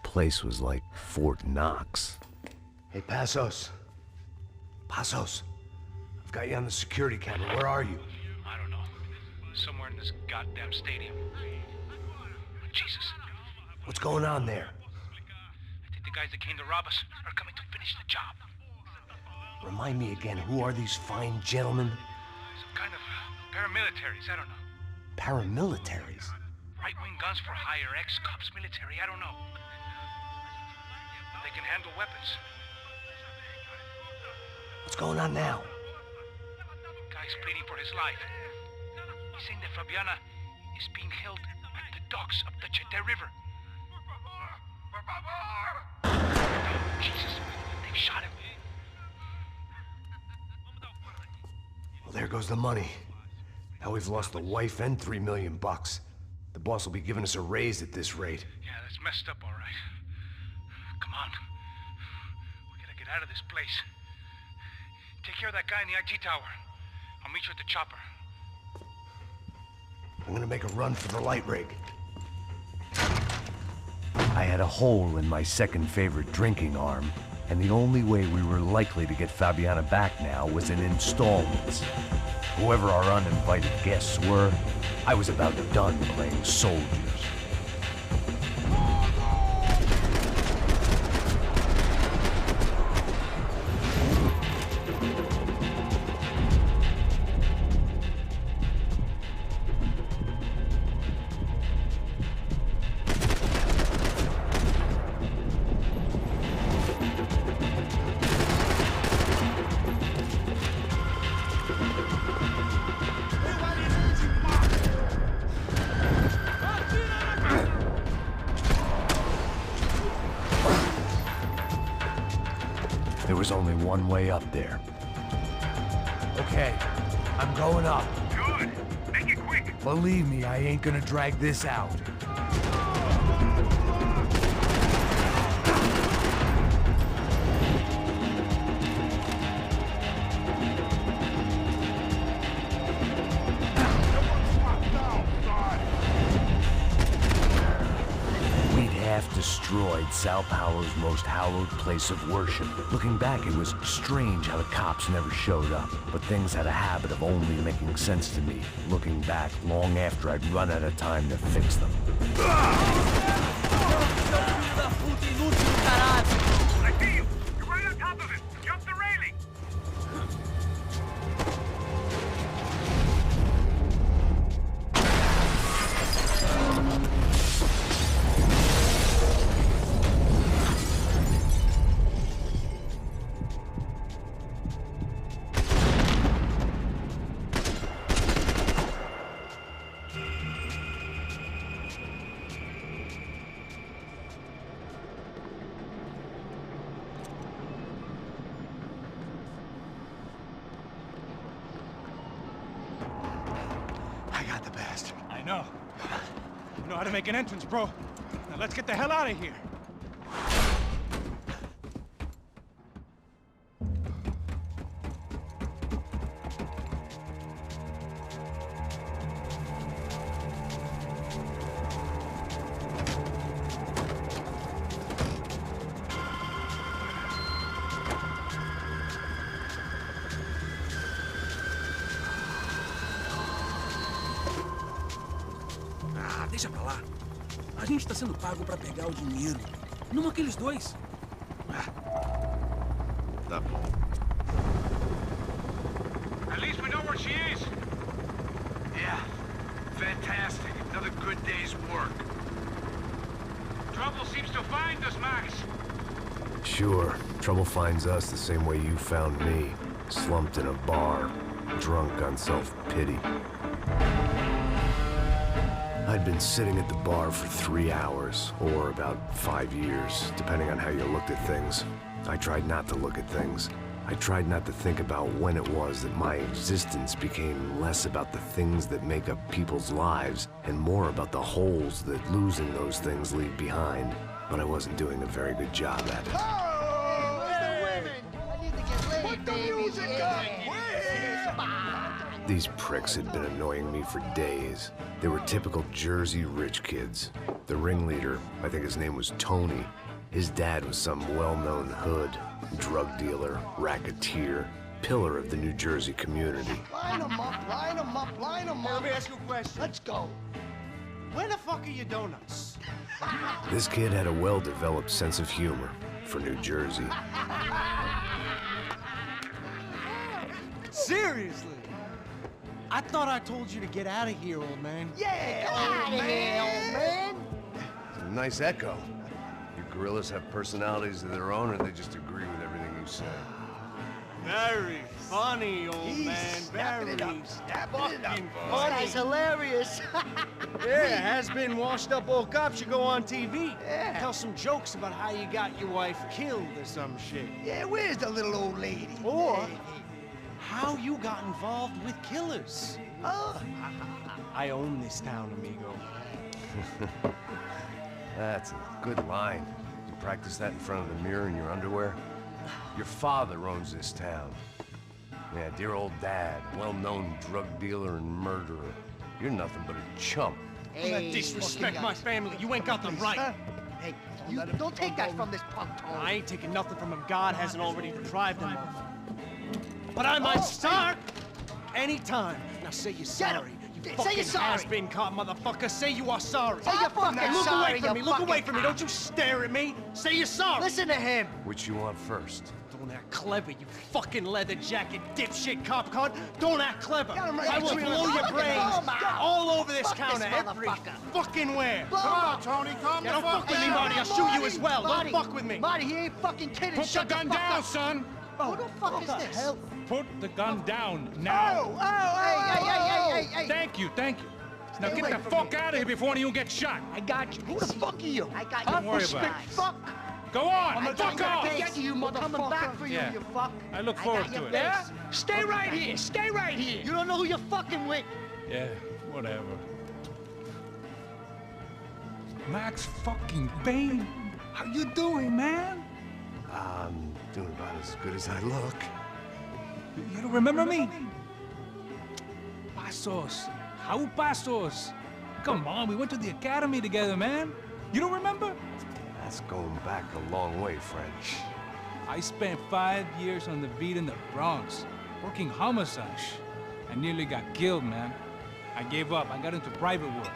Place was like Fort Knox. Hey, Passos. Passos. I've got you on the security camera. Where are you? I don't know. Somewhere in this goddamn stadium. Jesus. What's going on there? I think the guys that came to rob us are coming to finish the job. Remind me again, who are these fine gentlemen? Some kind of paramilitaries, I don't know. Paramilitaries? Right-wing guns for hire, ex-cops, military, I don't know. They can handle weapons. What's going on now? Guy's pleading for his life. He's saying that Fabiana is being held at the docks of the Chete River. Jesus, they've shot him. Well, there goes the money. Now we've lost the wife and $3 million. The boss will be giving us a raise at this rate. Yeah, that's messed up, all right. Come Come on. We gotta get out of this place. Take care of that guy in the IT tower. I'll meet you at the chopper. I'm gonna make a run for the light rig. I had a hole in my second favorite drinking arm, and the only way we were likely to get Fabiana back now was in installments. Whoever our uninvited guests were, I was about done playing soldiers. There was only one way up there. Okay, I'm going up. Good. Make it quick. Believe me, I ain't gonna drag this out. Destroyed Sao Paulo's most hallowed place of worship. Looking back, it was strange how the cops never showed up, but things had a habit of only making sense to me, looking back long after I'd run out of time to fix them. I see you! You're right on top of it! Jump the railing! I know. You know how to make an entrance, bro. Now let's get the hell out of here. Deixa pra lá. A gente tá sendo pago pra pegar o dinheiro. Não aqueles dois. Tá bom. At least we know where she is. Yeah. Fantastic. Another good day's work. Trouble seems to find us, Max. Sure. Trouble finds us the same way you found me. Slumped in a bar. Drunk on self-pity. I'd been sitting at the bar for 3 hours, or about 5 years, depending on how you looked at things. I tried not to look at things. I tried not to think about when it was that my existence became less about the things that make up people's lives, and more about the holes that losing those things leave behind. But I wasn't doing a very good job at it. These pricks had been annoying me for days. They were typical Jersey rich kids. The ringleader, I think his name was Tony. His dad was some well-known hood, drug dealer, racketeer, pillar of the New Jersey community. Line them up, line them up, line them up. Let me ask you a question. Let's go. Where the fuck are your donuts? This kid had a well-developed sense of humor for New Jersey. Seriously? I thought I told you to get out of here, old man. Yeah, old man. It's a nice echo. Your gorillas have personalities of their own, or they just agree with everything you say? Very funny, old man. Very fucking funny. This guy's hilarious. Yeah, has-been washed-up old cop should go on TV. Yeah. Tell some jokes about how you got your wife killed or some shit. Yeah, where's the little old lady? Or how you got involved with killers. Oh. I own this town, amigo. That's a good line. Practice that in front of the mirror in your underwear? Your father owns this town. Yeah, dear old dad, well-known drug dealer and murderer. You're nothing but a chump. Hey, disrespect my family. You ain't got the right. Huh? Hey, you don't take that from this punk, Tony. I ain't taking nothing from him. God hasn't already deprived him of. But I might start anytime. Now say you're sorry. You fucking has-been caught, motherfucker. Say you are sorry. Say you're fucking Look sorry, away from me. you Look away fucking from me. Don't you stare at me. Say you're sorry. Listen to him. Which you want first? Don't act clever, you fucking leather jacket dipshit cop cunt. Don't act clever. I will blow your brains all over this counter every fucking where. Come on, Tony, calm down. Don't fuck with me, Marty. I'll shoot you as well. Don't fuck with me. Marty, he ain't fucking kidding. Put the gun down, son! Who the fuck is this? Hell? Put the gun down now. Hey. Thank you. Now get the fuck out of here before one of you gets shot. I got you. Who the fuck are you? I got you. Don't worry about it. Fuck. Go on, I'm fuck off! Get you, motherfucker. Coming back for you, Yeah. you fuck. I look forward to it. Yeah? Stay right here. Stay right here. You don't know who you're fucking with. Yeah, whatever. Max fucking Payne, how you doing, man? I'm doing about as good as I look. You don't remember me? Pasos. How Pasos? Come on, we went to the academy together, man. You don't remember? That's going back a long way, French. I spent 5 years on the beat in the Bronx, working homicide. I nearly got killed, man. I gave up. I got into private work.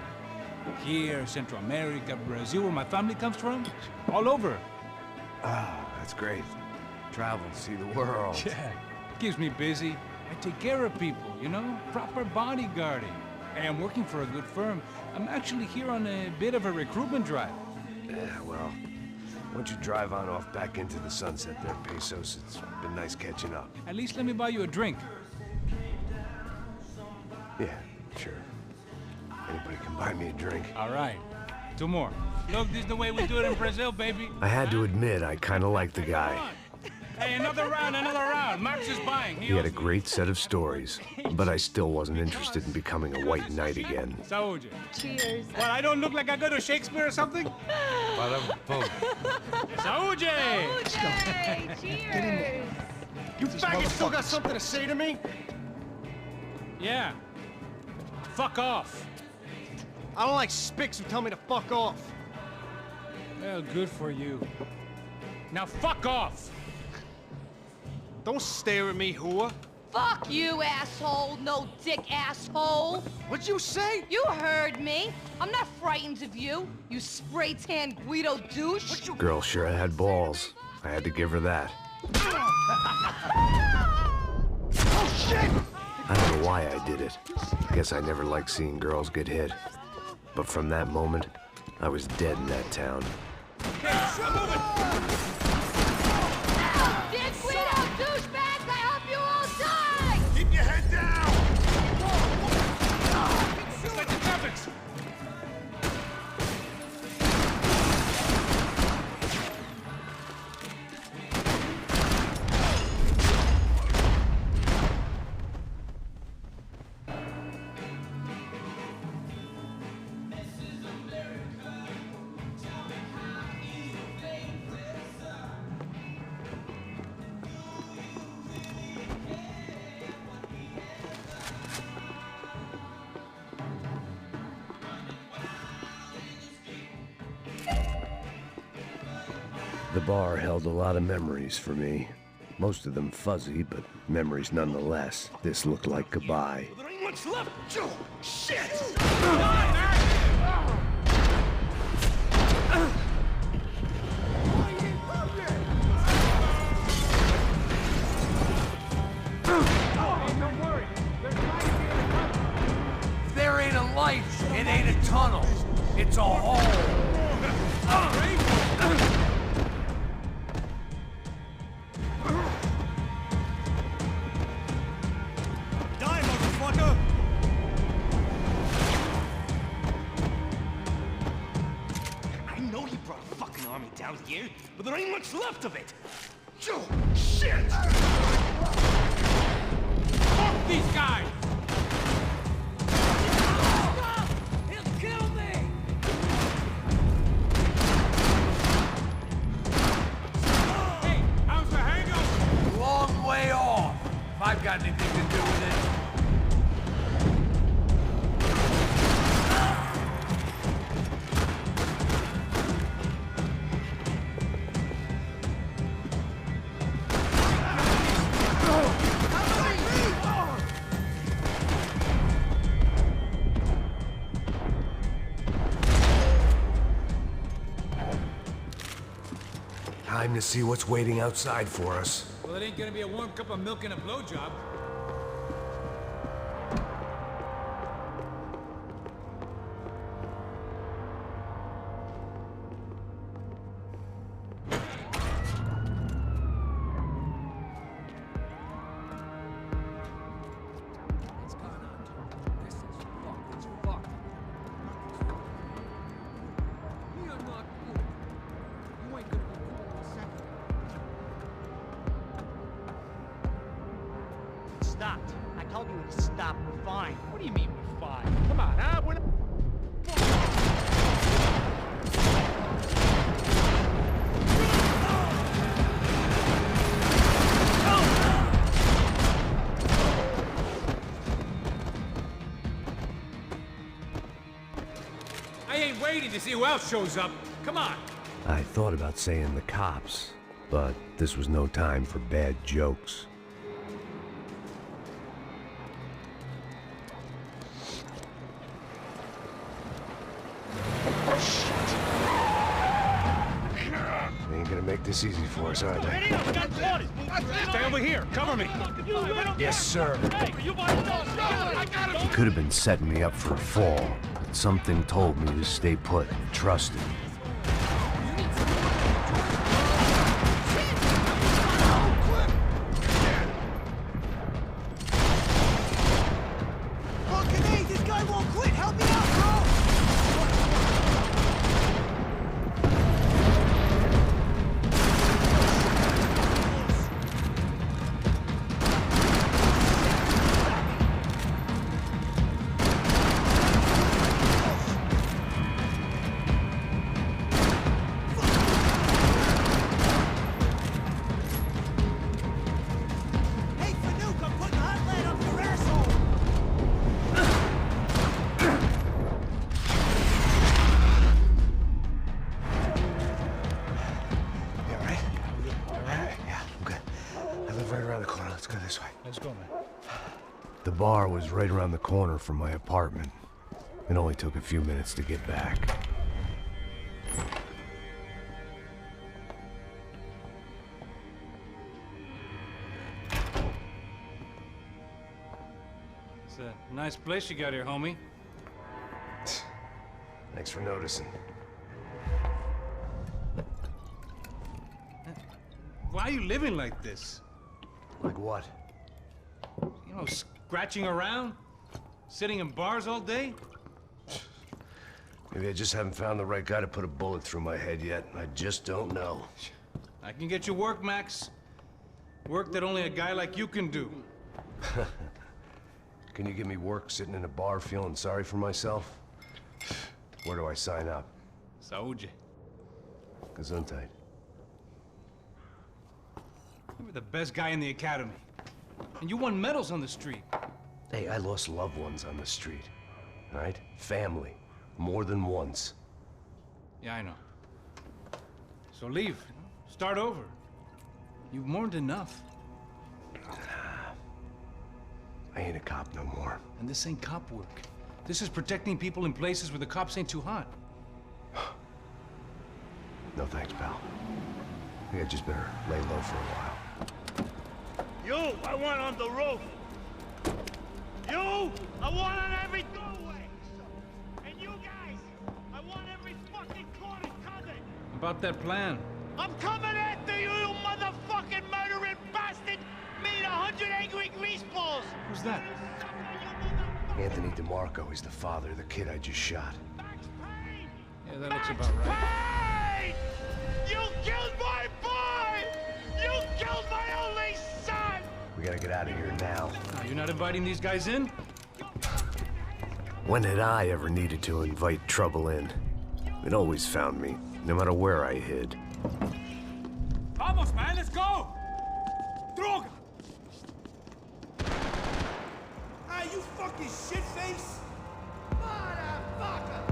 Here, Central America, Brazil, where my family comes from. All over. Ah, that's great. Travel, see the world. Yeah, keeps me busy. I take care of people, you know? Proper bodyguarding. Hey, I'm working for a good firm. I'm actually here on a bit of a recruitment drive. Yeah, well, why don't you drive on off back into the sunset there, Pesos? It's been nice catching up. At least let me buy you a drink. Yeah, sure. Anybody can buy me a drink. All right. 2 more. Look, this is the way we do it in Brazil, baby. I had to admit, I kind of liked the guy. Hey, another round. Max is buying. He had a great set of stories, but I still wasn't interested in becoming a white knight again. Saúde. Cheers. Well, I don't look like I go to Shakespeare or something? Saúde! Cheers. You faggot still got something to say to me? Yeah. Fuck off. I don't like spics who tell me to fuck off. Well, good for you. Now fuck off. Don't stare at me, whore. Fuck you, asshole. No dick asshole. What'd you say? You heard me. I'm not frightened of you, you spray-tan Guido douche. Girl sure had balls. I had to give her that. Oh, shit! I don't know why I did it. Guess I never liked seeing girls get hit. But from that moment, I was dead in that town. Dick Guido douchebags, I hope you all die! Keep your head down! It's like the traffic. The bar held a lot of memories for me. Most of them fuzzy, but memories nonetheless. This looked like goodbye. There ain't much left. Shit! There ain't a light, it ain't a tunnel. It's a hole. Die, motherfucker! I know he brought a fucking army down here, but there ain't much left of it. Shit! Fuck these guys! He'll kill me! got anything to do with it. Time to see what's waiting outside for us. Well, it ain't gonna be a warm cup of milk and a blowjob. Stopped. I told you to stop. We're fine. What do you mean we're fine? Come on, huh? We're not... I ain't waiting to see who else shows up. Come on. I thought about saying the cops, but this was no time for bad jokes. They ain't gonna make this easy for us, are they? Stay over here. Cover me. Yes, sir. He could have been setting me up for a fall, but something told me to stay put and trust him. This guy won't quit. Help me out, bro. Hey, Fanuc, I'm putting hot lead up your asshole. You all right? All right? Yeah, I'm good. I live right around the corner. Let's go this way. Let's go, man. The bar was right around the corner from my apartment. It only took a few minutes to get back. It's a nice place you got here, homie. Thanks for noticing. Why are you living like this? Like what? You know, scratching around? Sitting in bars all day? Maybe I just haven't found the right guy to put a bullet through my head yet. I just don't know. I can get you work, Max. Work that only a guy like you can do. Can you give me work sitting in a bar feeling sorry for myself? Where do I sign up? Saúde. Gesundheit. You were the best guy in the academy. And you won medals on the street. Hey, I lost loved ones on the street. All right? Family. More than once. Yeah, I know. So leave. Start over. You've mourned enough. I ain't a cop no more. And this ain't cop work. This is protecting people in places where the cops ain't too hot. No thanks, pal. I think I just better lay low for a while. You, I want on the roof. You, I want on every doorway. And you guys, I want every fucking corner covered. About that plan. I'm coming after you, you motherfucking murdering bastard! Meet 100 angry greaseballs! Who's that? Anthony DeMarco. He's the father of the kid I just shot. Yeah, that looks about right. Hey! You killed my boy! You killed my only son! We gotta get out of here now. You're not inviting these guys in? When had I ever needed to invite trouble in? It always found me, no matter where I hid. Vamos, man, let's go! Droga! Hey, you fucking shitface! Motherfucker!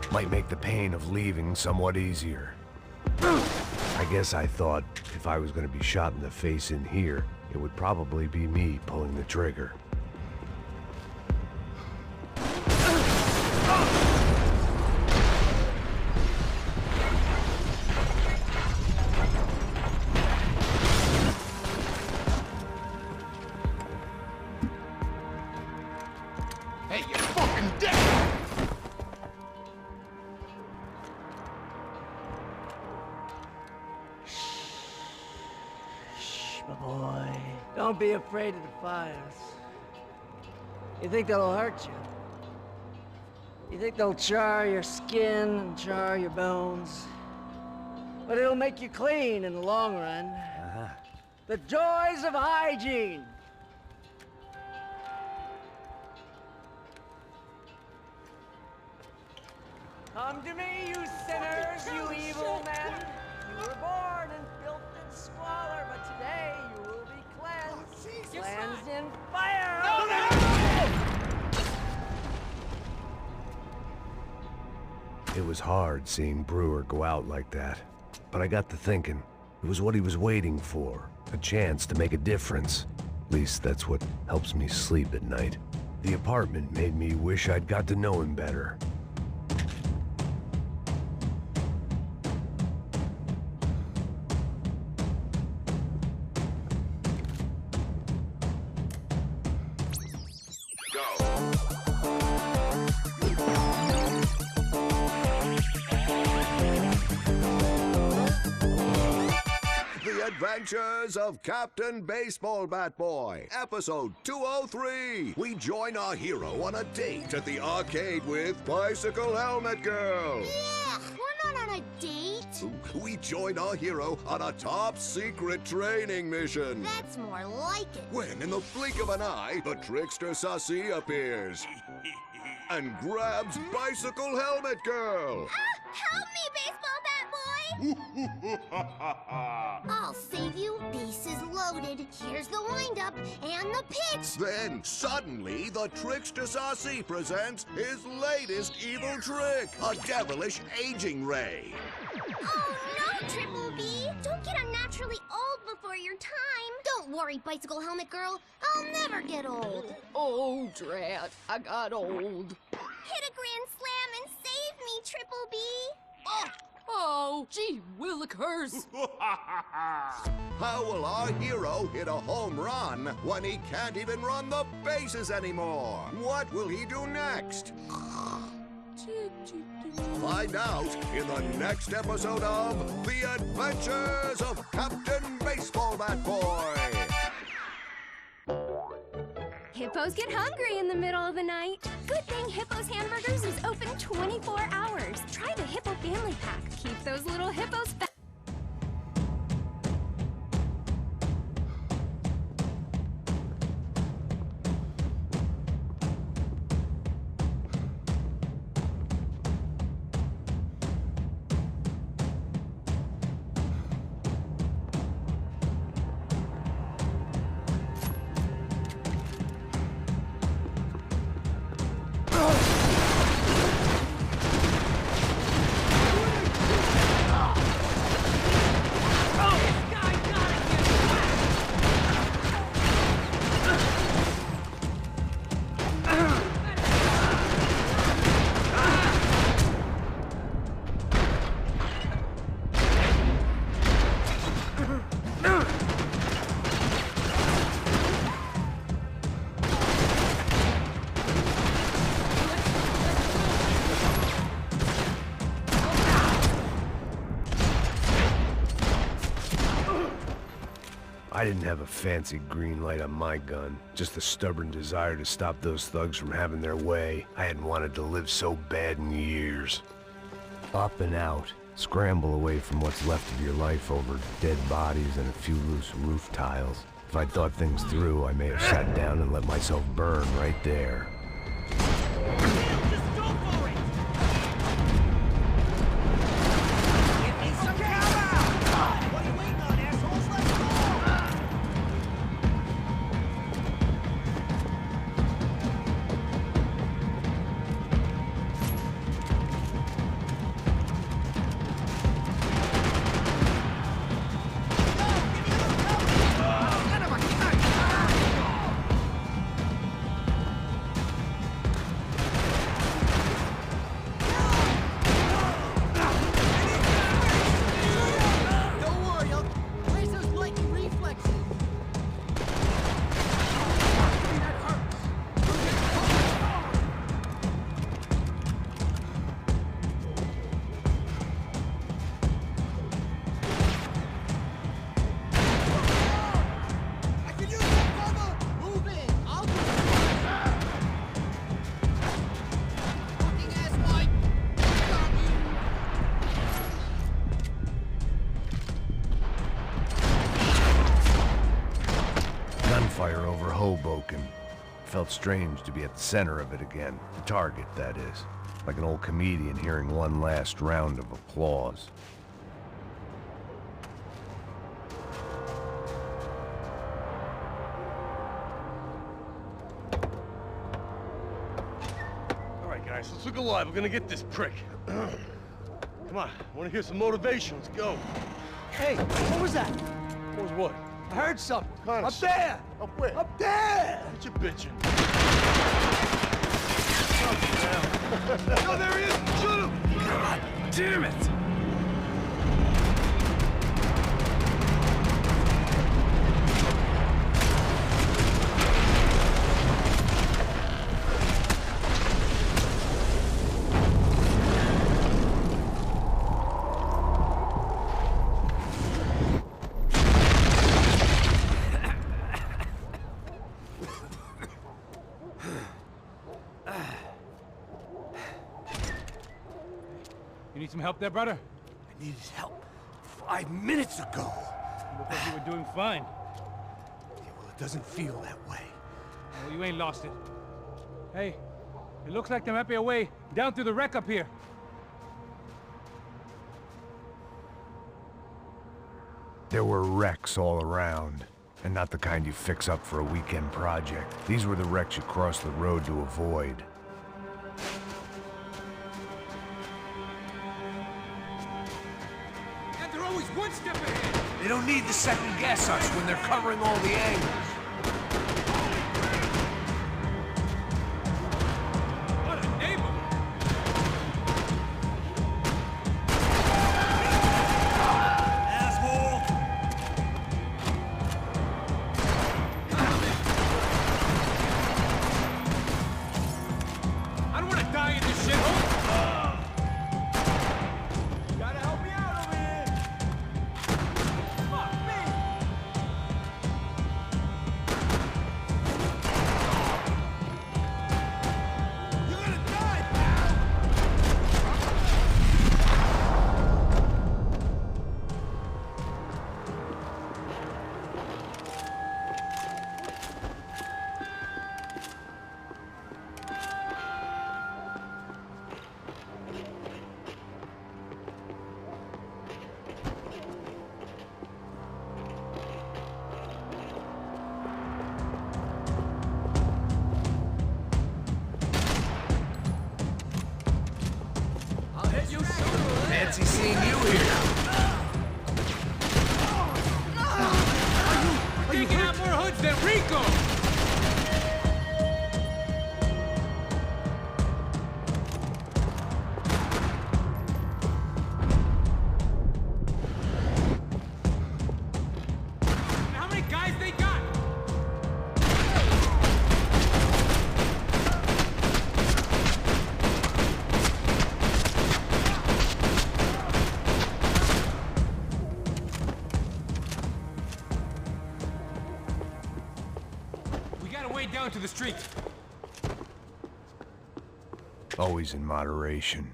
Might make the pain of leaving somewhat easier. I guess I thought if I was going to be shot in the face in here, it would probably be me pulling the trigger. Hey, you're fucking dead! My boy, don't be afraid of the fires. You think they'll hurt you? You think they'll char your skin and char your bones? But it'll make you clean in the long run. The joys of hygiene! Come to me, you sinners, you evil men! You were born in filth and squalor, but today you will be cleansed. Cleansed in fire! It was hard seeing Brewer go out like that, but I got to thinking, it was what he was waiting for, a chance to make a difference. At least that's what helps me sleep at night. The apartment made me wish I'd got to know him better. Adventures of Captain Baseball Bat Boy, episode 203. We join our hero on a date at the arcade with Bicycle Helmet Girl. Yeah, we're not on a date. We join our hero on a top secret training mission. That's more like it. When, in the blink of an eye, the trickster Sassy appears and grabs Bicycle Helmet Girl. Help me, Baseball Bat Boy! I'll save you. Bases loaded. Here's the windup and the pitch. Then, suddenly, the trickster Sassy presents his latest evil trick, a devilish aging ray. Oh, no, Triple B! Don't get unnaturally old before your time. Don't worry, Bicycle Helmet Girl. I'll never get old. Oh, drat. I got old. Hit a grand slam and save me, Triple B. Oh, gee willikers. How will our hero hit a home run when he can't even run the bases anymore? What will he do next? Find out in the next episode of The Adventures of Captain Baseball Bat Boy. Hippos get hungry in the middle of the night. Good thing Hippo's Hamburgers is open 24 hours. Try the Hippo Family Pack. Keep those little hippos fat. I didn't have a fancy green light on my gun, just the stubborn desire to stop those thugs from having their way. I hadn't wanted to live so bad in years. Up and out, Scramble away from what's left of your life over dead bodies and a few loose roof tiles. If I'd thought things through, I may have sat down and let myself burn right there. Gunfire over Hoboken. Felt strange to be at the center of it again. The target, that is. Like an old comedian hearing one last round of applause. Alright guys, let's look alive. We're gonna get this prick. Come on, I wanna hear some motivation. Let's go. Hey, what was that? What was what? I heard something. Kind Up there! Up where? Up there! What you bitching? Oh, there he is! Shoot him! God damn it! You need some help there, brother? I needed help 5 minutes ago. You look like you were doing fine. Yeah, well, it doesn't feel that way. Well, you ain't lost it. Hey, it looks like there might be a way down through the wreck up here. There were wrecks all around, and not the kind you fix up for a weekend project. These were the wrecks you cross the road to avoid. And they're always one step ahead. They don't need to second guess us when they're covering all the angles. What a neighbor! Asshole! I don't want to die in this shithole! Gotta help me out over here! Fuck me! You're gonna die, pal! I'll hit you sooner or later. Fancy seeing you here. We're taking out more hoods than Rico! How many guys they got? We got a way down to the street. Always in moderation.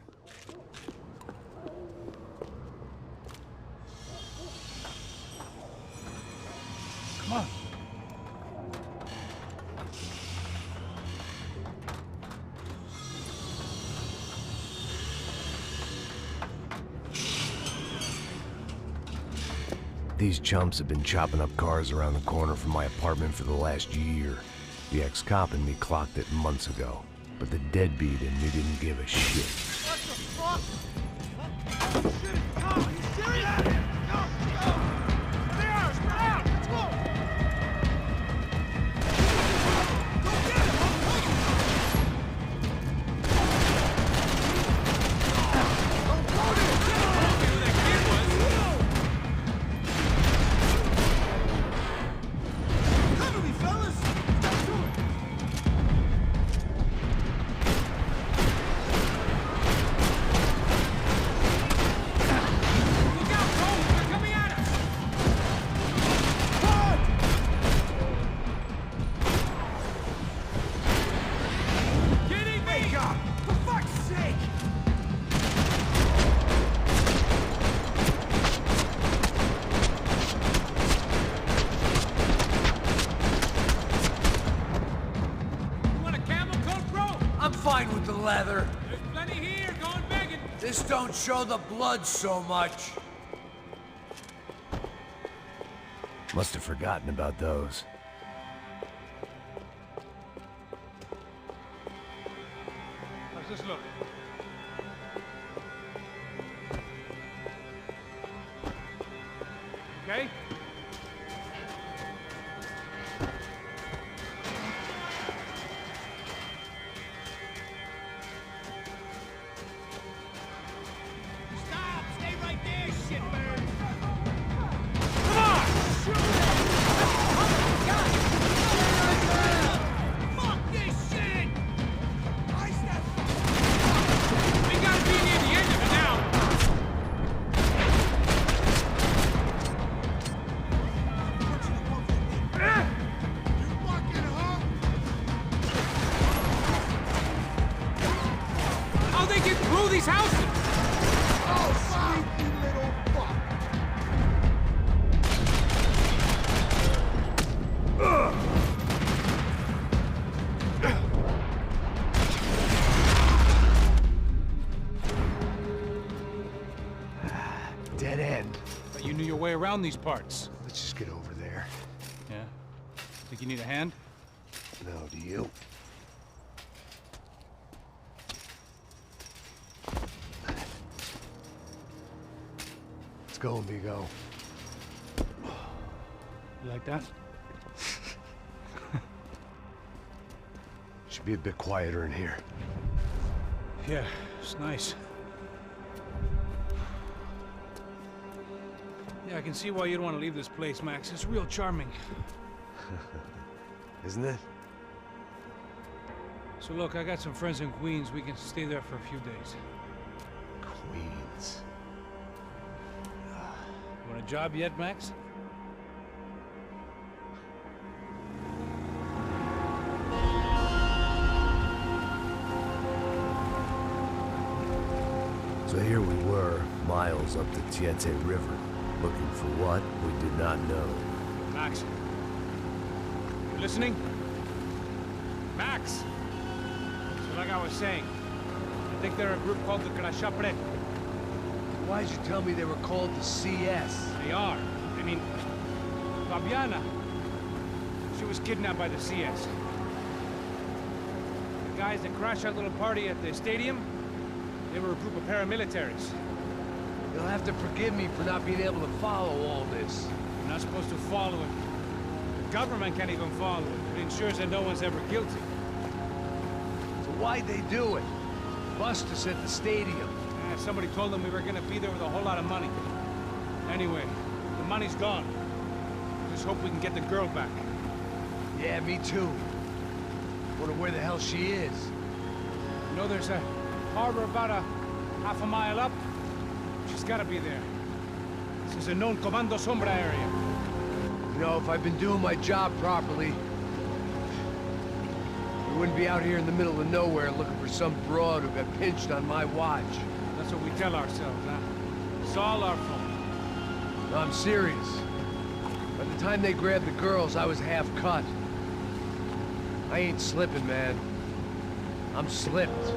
These chumps have been chopping up cars around the corner from my apartment for the last year. The ex-cop in me clocked it months ago, but the deadbeat in me didn't give a shit. What the fuck? Oh, shit, Tom, are you serious? Go! They are! Spread out! Let's go! Go get him! I'll pull you! Don't go there! Get him! I don't know who that kid was. Cover me, fellas! Let's do it! Fine with the leather. There's plenty here, going begging. This don't show the blood so much. Must have forgotten about those. How's this look? Okay? Dead end. But you knew your way around these parts. Let's just get over there. Yeah? Think you need a hand? No, do you? Let's go, amigo. You like that? Should be a bit quieter in here. Yeah, it's nice. Yeah, I can see why you don't want to leave this place, Max. It's real charming. Isn't it? So look, I got some friends in Queens. We can stay there for a few days. Queens. Want a job yet, Max? So here we were, miles up the Tietze River, looking for what we did not know. Max. You listening? Max! So like I was saying, I think they're a group called the Contractor. Why'd you tell me they were called the CS? They are. I mean, Fabiana. She was kidnapped by the CS. The guys that crashed that little party at the stadium, they were a group of paramilitaries. You'll have to forgive me for not being able to follow all this. You're not supposed to follow it. The government can't even follow it. It ensures that no one's ever guilty. So why'd they do it? Bust us at the stadium. Somebody told them we were gonna be there with a whole lot of money. Anyway, the money's gone. Just hope we can get the girl back. Yeah, me too. Wonder where the hell she is. You know there's a harbor about a half a mile up? She's gotta be there. This is a known Comando Sombra area. You know, if I've been doing my job properly, we wouldn't be out here in the middle of nowhere looking for some broad who got pinched on my watch. That's what we tell ourselves, huh? It's all our fault. No, I'm serious. By the time they grabbed the girls, I was half cut. I ain't slipping, man. I'm slipped.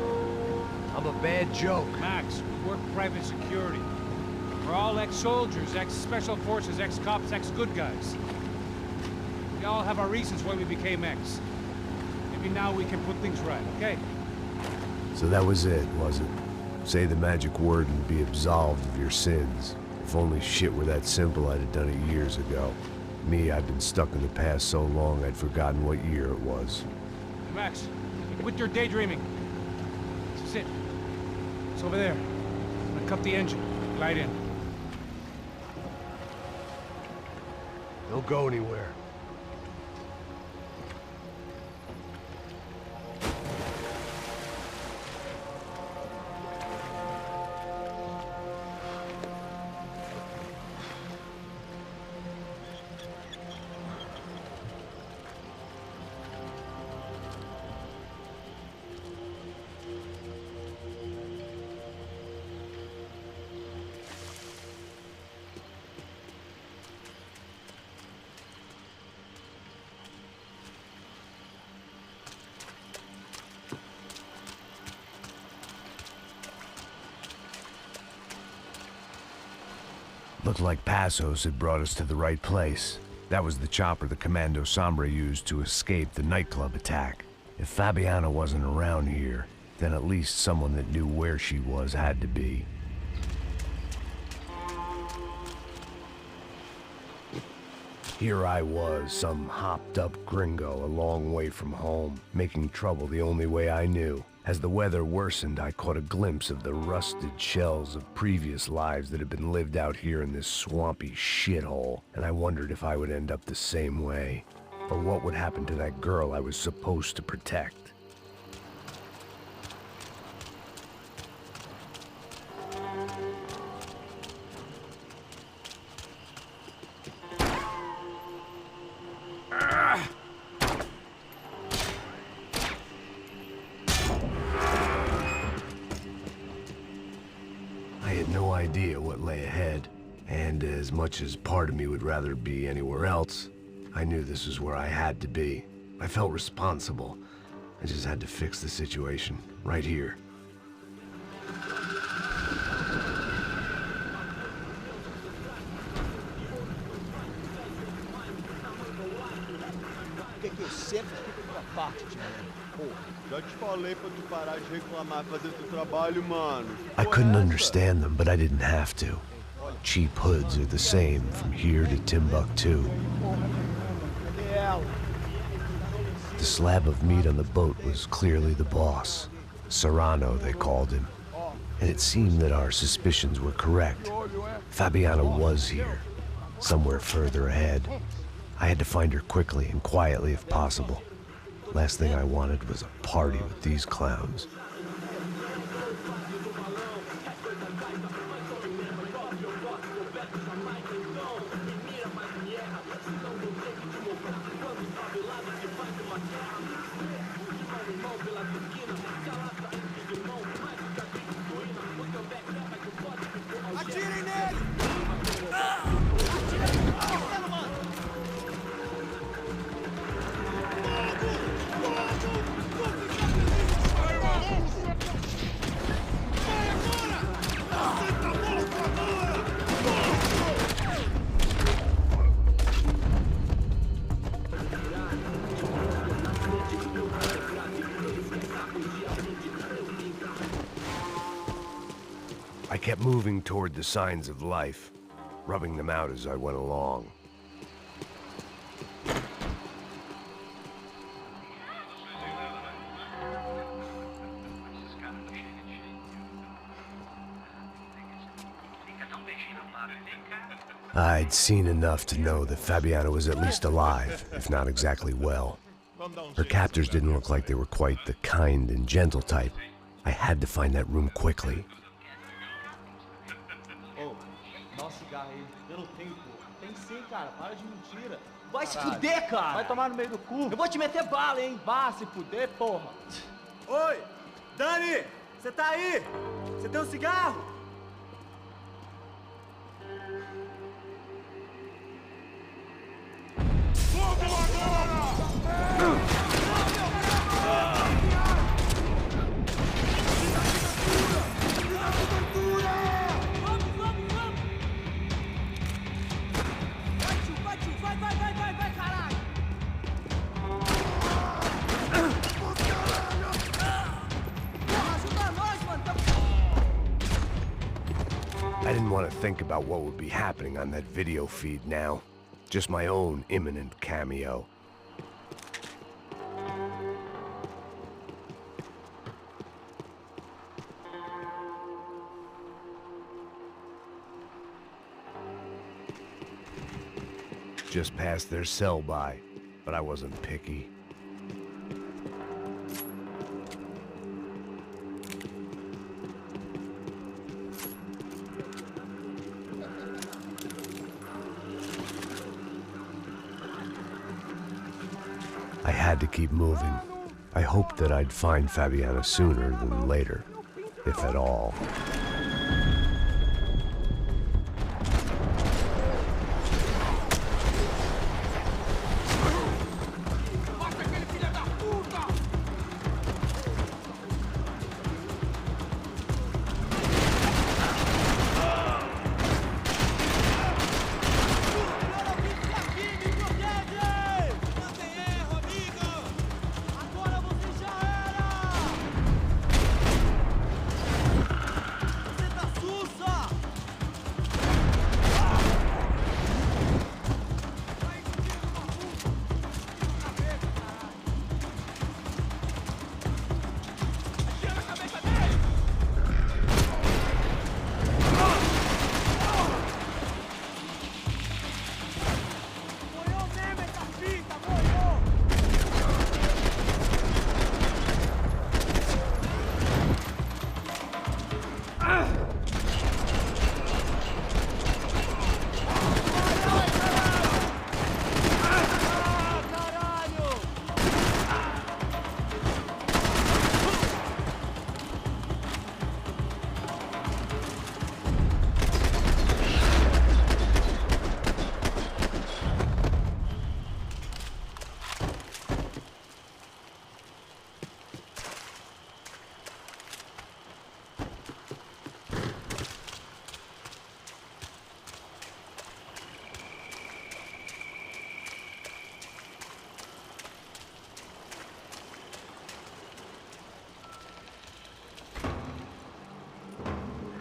I'm a bad joke. Max, we work private security. We're all ex-soldiers, ex-special forces, ex-cops, ex-good guys. We all have our reasons why we became ex. Maybe now we can put things right, okay? So that was it, was it? Say the magic word and be absolved of your sins. If only shit were that simple, I'd have done it years ago. Me, I've been stuck in the past so long I'd forgotten what year it was. Hey, Max, quit your daydreaming. Sit. It's over there. I'm gonna cut the engine. Glide in. Don't go anywhere. Looked like Passos had brought us to the right place. That was the chopper the Commando Sombra used to escape the nightclub attack. If Fabiana wasn't around here, then at least someone that knew where she was had to be. Here I was, some hopped-up gringo a long way from home, making trouble the only way I knew. As the weather worsened, I caught a glimpse of the rusted shells of previous lives that had been lived out here in this swampy shithole, and I wondered if I would end up the same way. Or what would happen to that girl I was supposed to protect. Idea what lay ahead, and as much as part of me would rather be anywhere else, I knew this was where I had to be. I felt responsible. I just had to fix the situation, right here. Que eu sempre fico pra parte de mim. Já te falei pra tu parar de reclamar, fazer teu trabalho, mano. I couldn't understand them, but I didn't have to. Cheap hoods are the same from here to Timbuktu. The slab of meat on the boat was clearly the boss. Serrano, they called him. And it seemed that our suspicions were correct. Fabiana was here, somewhere further ahead. I had to find her quickly and quietly if possible. Last thing I wanted was a party with these clowns. Atirem nele! I kept moving toward the signs of life, rubbing them out as I went along. I'd seen enough to know that Fabiana was at least alive, if not exactly well. Her captors didn't look like they were quite the kind and gentle type. I had to find that room quickly. Eu não tenho, pô. Tem sim, cara. Para de mentira. Vai se fuder, cara. Vai tomar no meio do cu. Eu vou te meter bala, hein. Vá se fuder, porra. Oi, Dani, você tá aí? Você tem um cigarro? Fogo agora! I didn't want to think about what would be happening on that video feed now. Just my own imminent cameo. Just passed their sell-by, but I wasn't picky. I had to keep moving. I hoped that I'd find Fabiana sooner than later, if at all.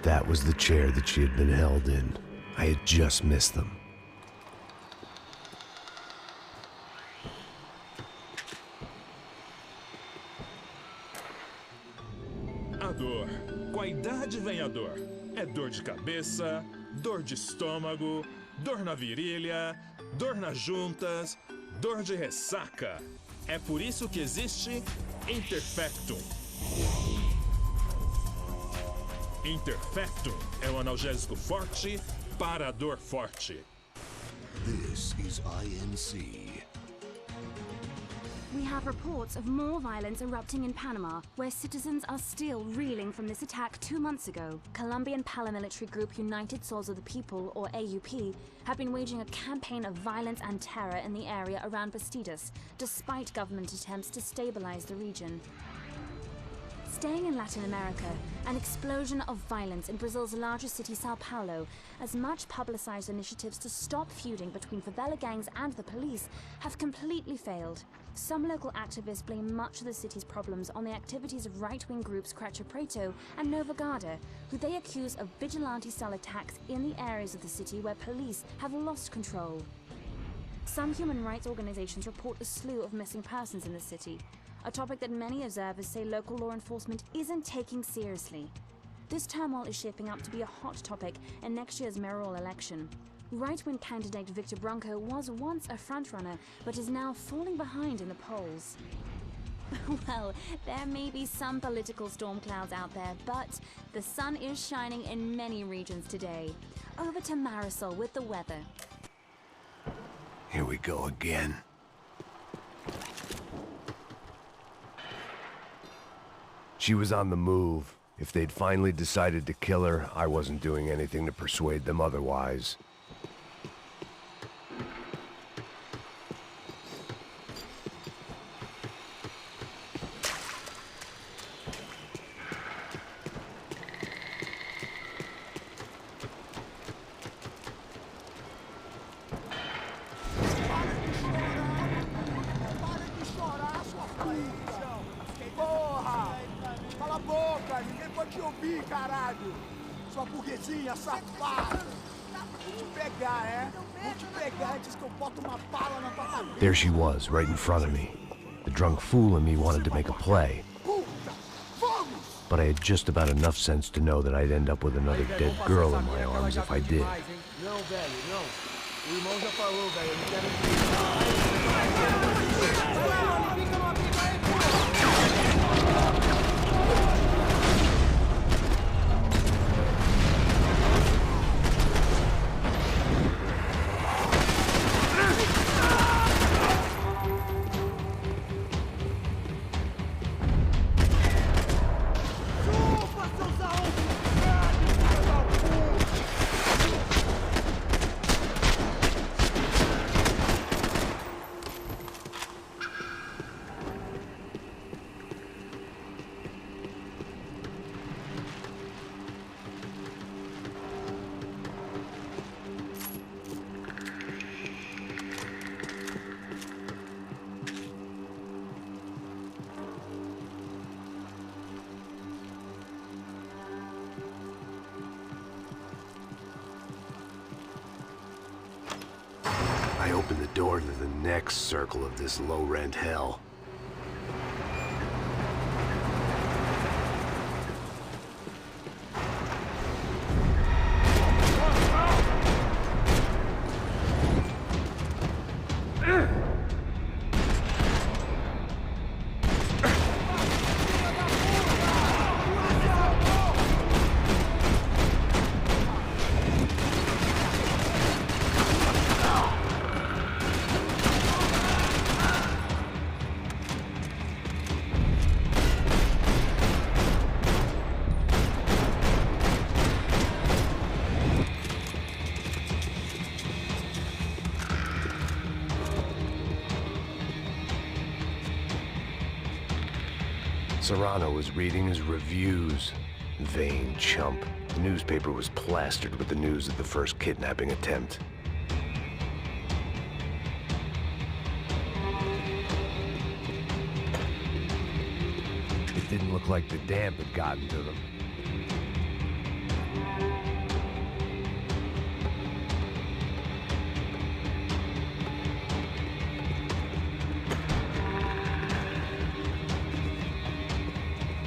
That was the chair that she had been held in. I had just missed them. A dor. Com a idade vem a dor. É dor de cabeça, dor de estômago, dor na virilha, dor nas juntas, dor de ressaca. É por isso que existe Interfectum. Interfectum é um analgésico forte para a dor forte. This is INC. We have reports of more violence erupting in Panama, where citizens are still reeling from this attack 2 months ago. Colombian paramilitary group United Souls of the People, or AUP, have been waging a campaign of violence and terror in the area around Bastidas, despite government attempts to stabilize the region. Staying in Latin America, an explosion of violence in Brazil's largest city, São Paulo, as much publicized initiatives to stop feuding between favela gangs and the police have completely failed. Some local activists blame much of the city's problems on the activities of right-wing groups Creche Preto and Nova Garda, who they accuse of vigilante-style attacks in the areas of the city where police have lost control. Some human rights organizations report a slew of missing persons in the city, a topic that many observers say local law enforcement isn't taking seriously. This turmoil is shaping up to be a hot topic in next year's mayoral election. Right-wing candidate Victor Branco was once a frontrunner, but is now falling behind in the polls. Well, there may be some political storm clouds out there, but the sun is shining in many regions today. Over to Marisol with the weather. Here we go again. She was on the move. If they'd finally decided to kill her, I wasn't doing anything to persuade them otherwise. sua burguesinha, safada! Vou te pegar, é? Vou te pegar antes que eu boto uma bala na tua cabeça. There she was, right in front of me. The drunk fool in me wanted to make a play. But I had just about enough sense to know that I'd end up with another dead girl in my arms if I did. Não, velho, não. O irmão já falou, velho. Eu I opened the door to the next circle of this low-rent hell. Serrano was reading his reviews. Vain chump. The newspaper was plastered with the news of the first kidnapping attempt. It didn't look like the damp had gotten to them.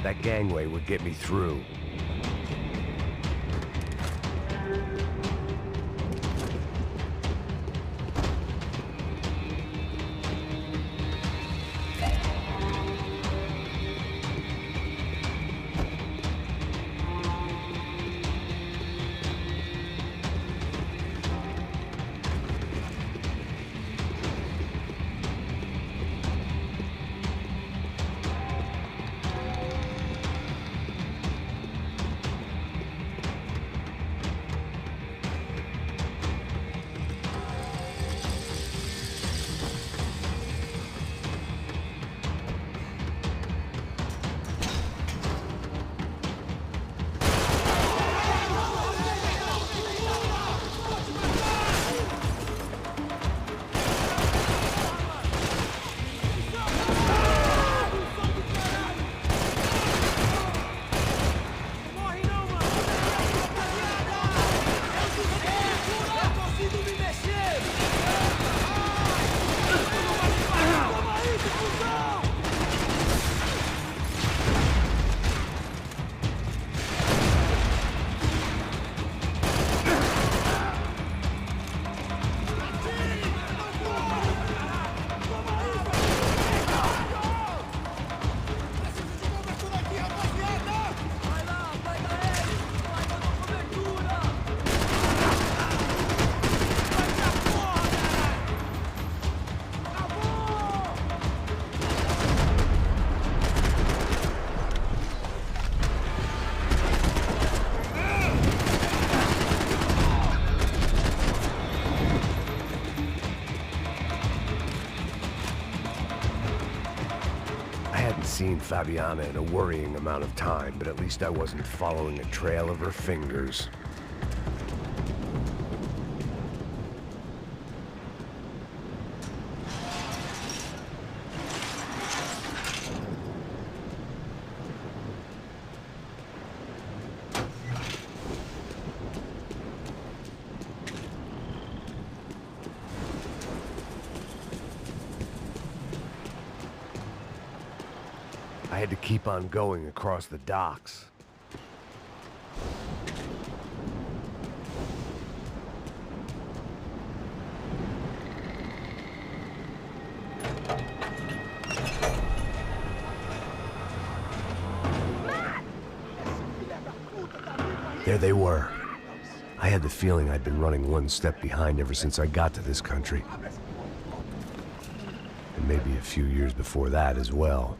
That gangway would get me through. Seen Fabiana in a worrying amount of time, but at least I wasn't following a trail of her fingers. had to keep on going across the docks. There they were. I had the feeling I'd been running one step behind ever since I got to this country. And maybe a few years before that as well.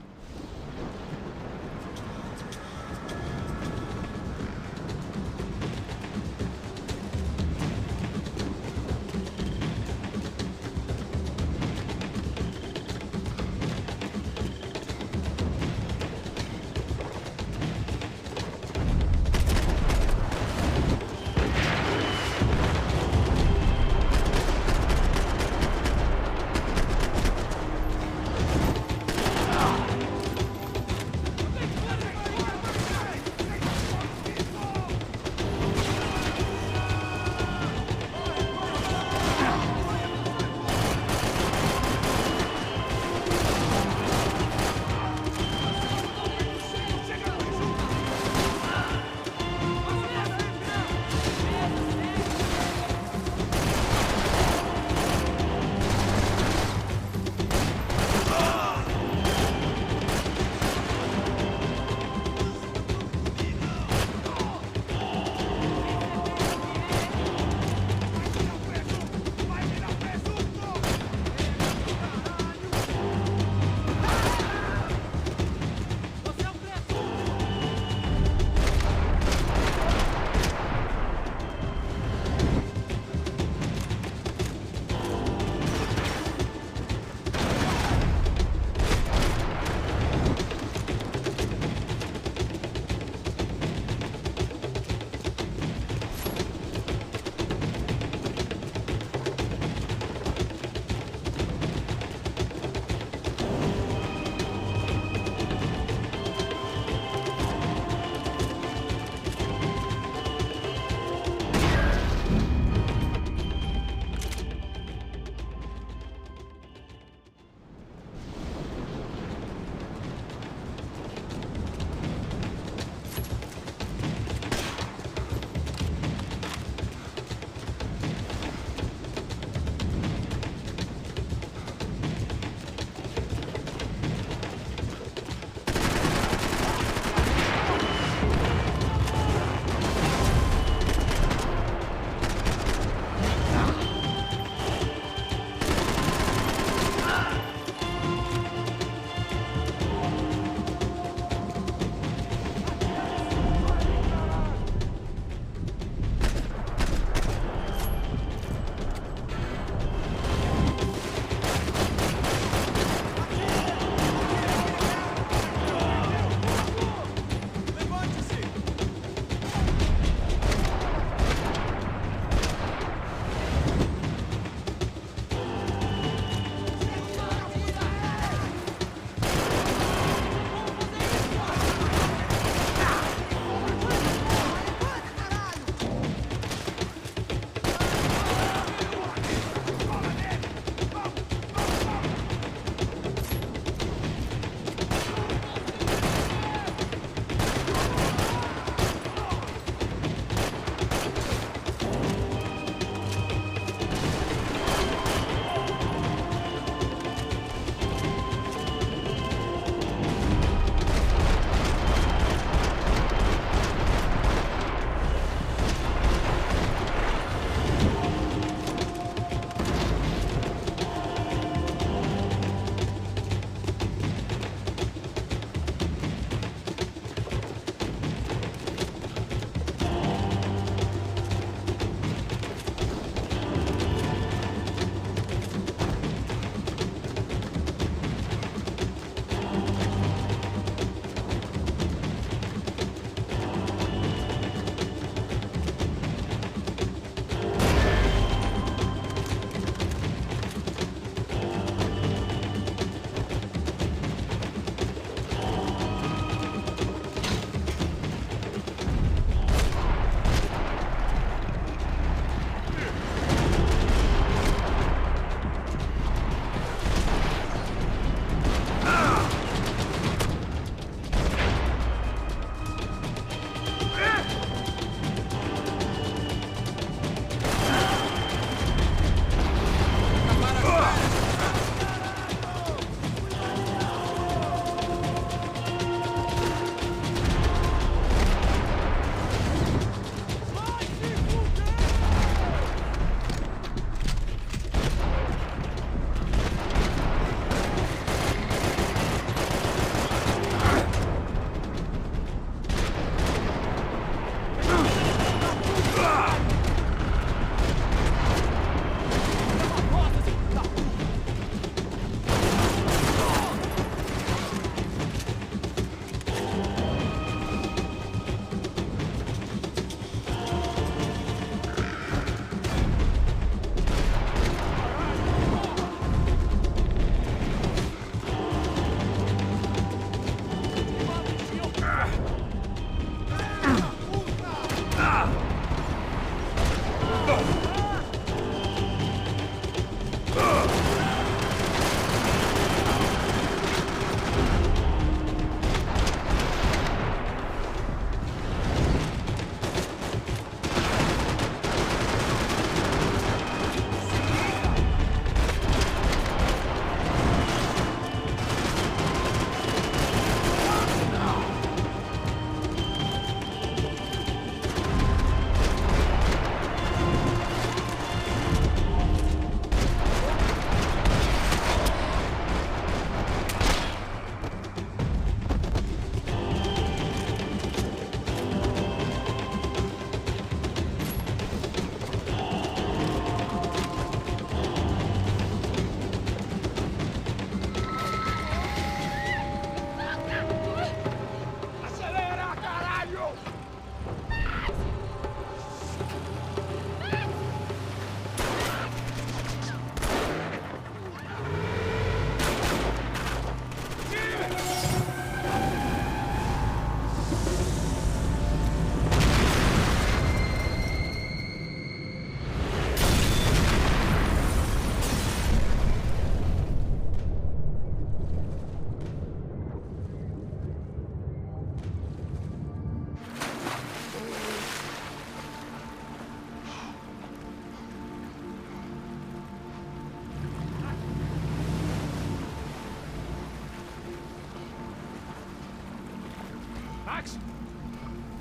Max?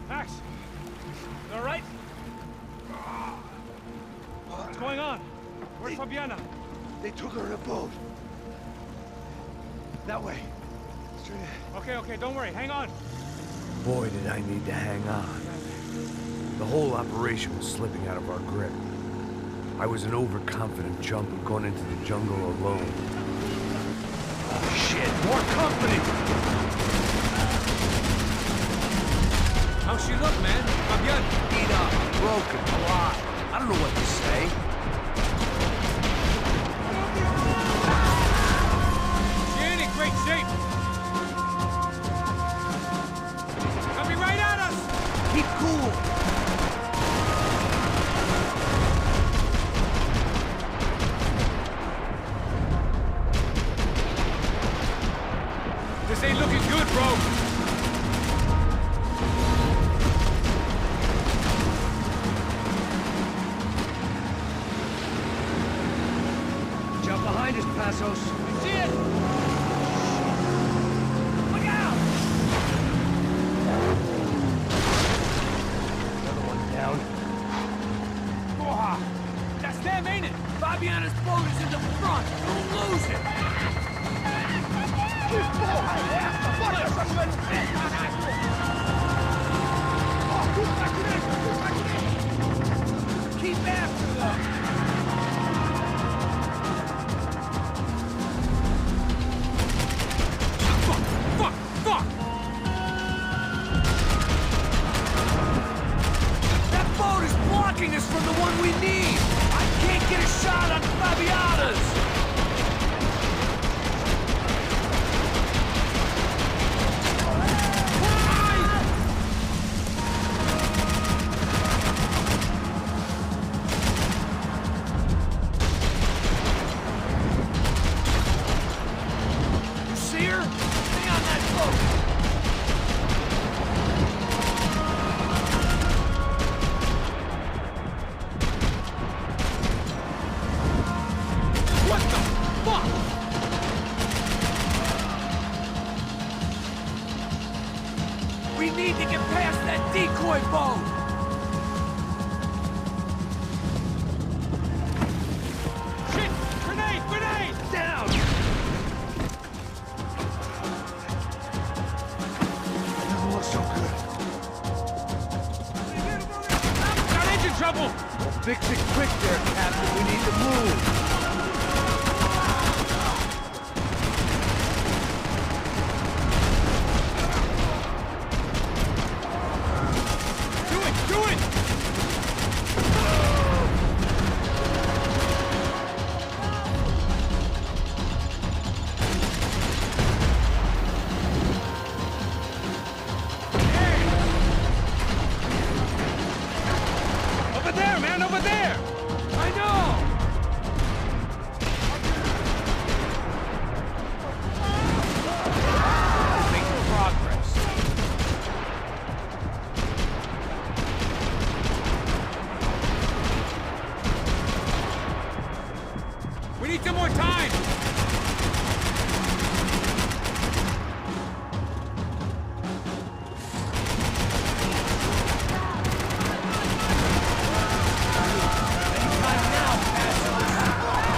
Max? You all right? What's going on? Where's Fabiana? They took her in a boat. That way. Straight ahead. Okay, don't worry. Hang on. Boy, did I need to hang on. The whole operation was slipping out of our grip. I was an overconfident chump who'd gone into the jungle alone. Oh, shit! More company! How's she look, man? Fabian? Beat up, broken, alive. I don't know what to say. She ain't in great shape. Coming right at us! Keep cool! This ain't looking good, bro. Jump behind us, Passos. I see it! Look out! Another one down. Oh, that's them, ain't it? Fabiana's boat is in the front. Don't lose it. Que porra é essa? Bora essa mulher no pé, caralho! Ó, tudo pra direita! Keep after them. Fuck! That boat is blocking us from the one we need. I can't get a shot on Fabiana's. We need to get past that decoy boat! Shit! Grenade! Down! Doesn't look so good. Got engine trouble! Well, fix it quick there, Captain. We need to move. Do it! Over there, man! Over there! I know! Making progress. We need some more time!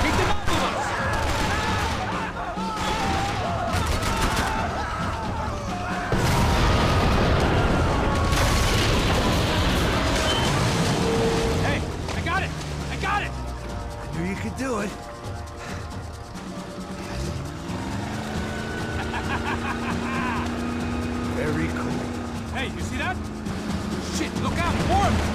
Keep them off of us! Hey, I got it! I knew you could do it. Very cool. Hey, you see that? Shit, look out! More of them!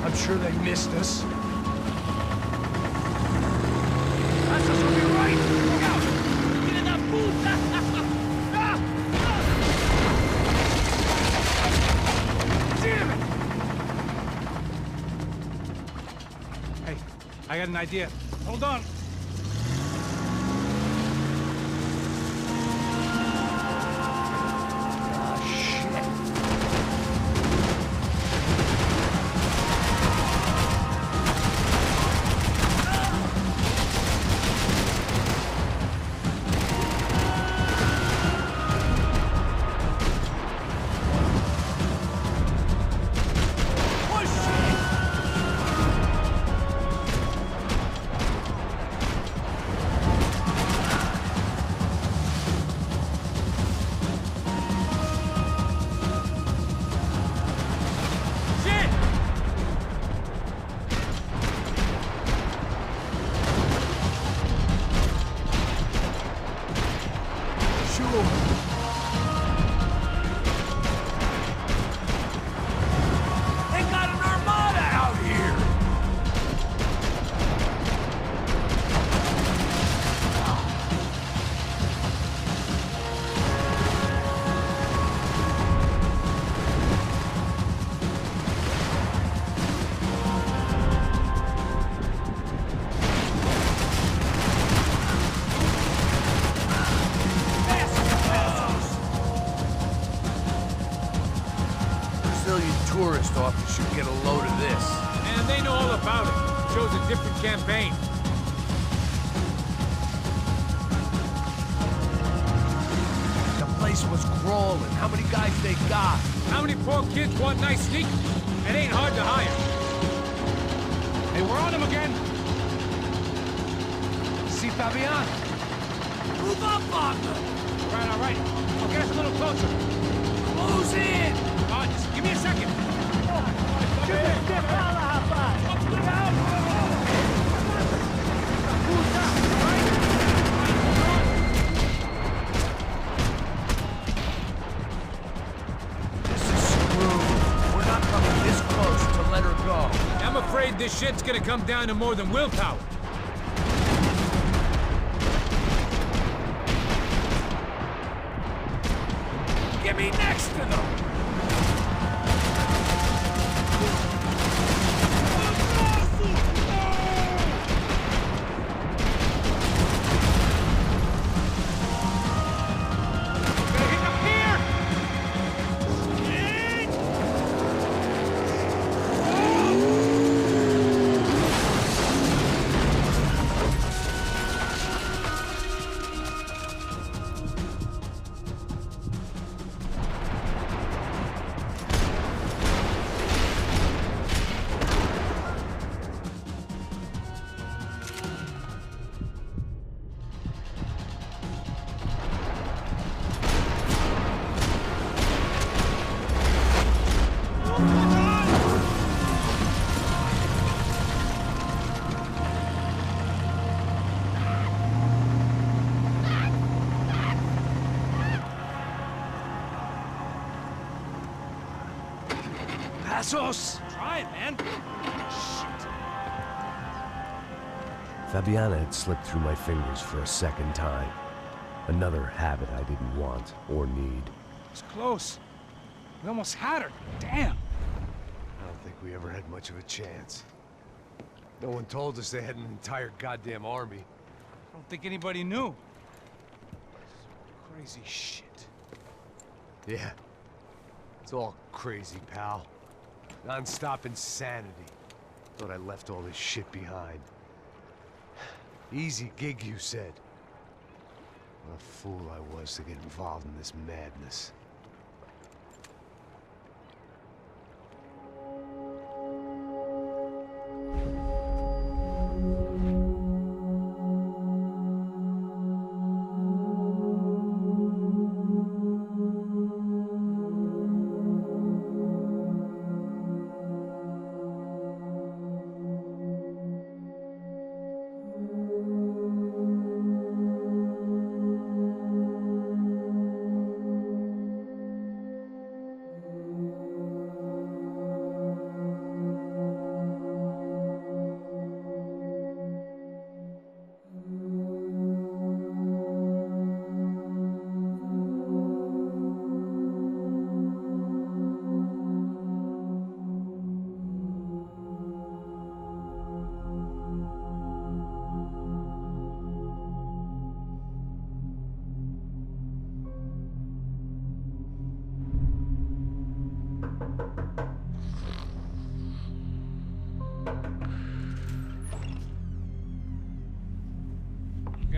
I'm sure they missed us. That's us on your right! Look out! Get in that booth! Damn it! Hey, I got an idea. Hold on. They got an armada out here! Brazilian tourist office should get a load of this. And they know all about it. Shows a different campaign. The place was crawling. How many guys they got? How many poor kids want nice sneakers? It ain't hard to hire. Hey, we're on them again. See, Fabian? Move up, partner! All right. I'll get us a little closer. Close in! Just give me a second. This is screwed. We're not coming this close to let her go. I'm afraid this shit's gonna come down to more than willpower. Get me next to them! Passos! Try it, man. Fabiana had slipped through my fingers for a second time. Another habit I didn't want or need. It's close. We almost had her. Damn. I don't think we ever had much of a chance. No one told us they had an entire goddamn army. I don't think anybody knew. Crazy shit. Yeah. It's all crazy, pal. Non-stop insanity. Thought I left all this shit behind. Easy gig, you said. What a fool I was to get involved in this madness.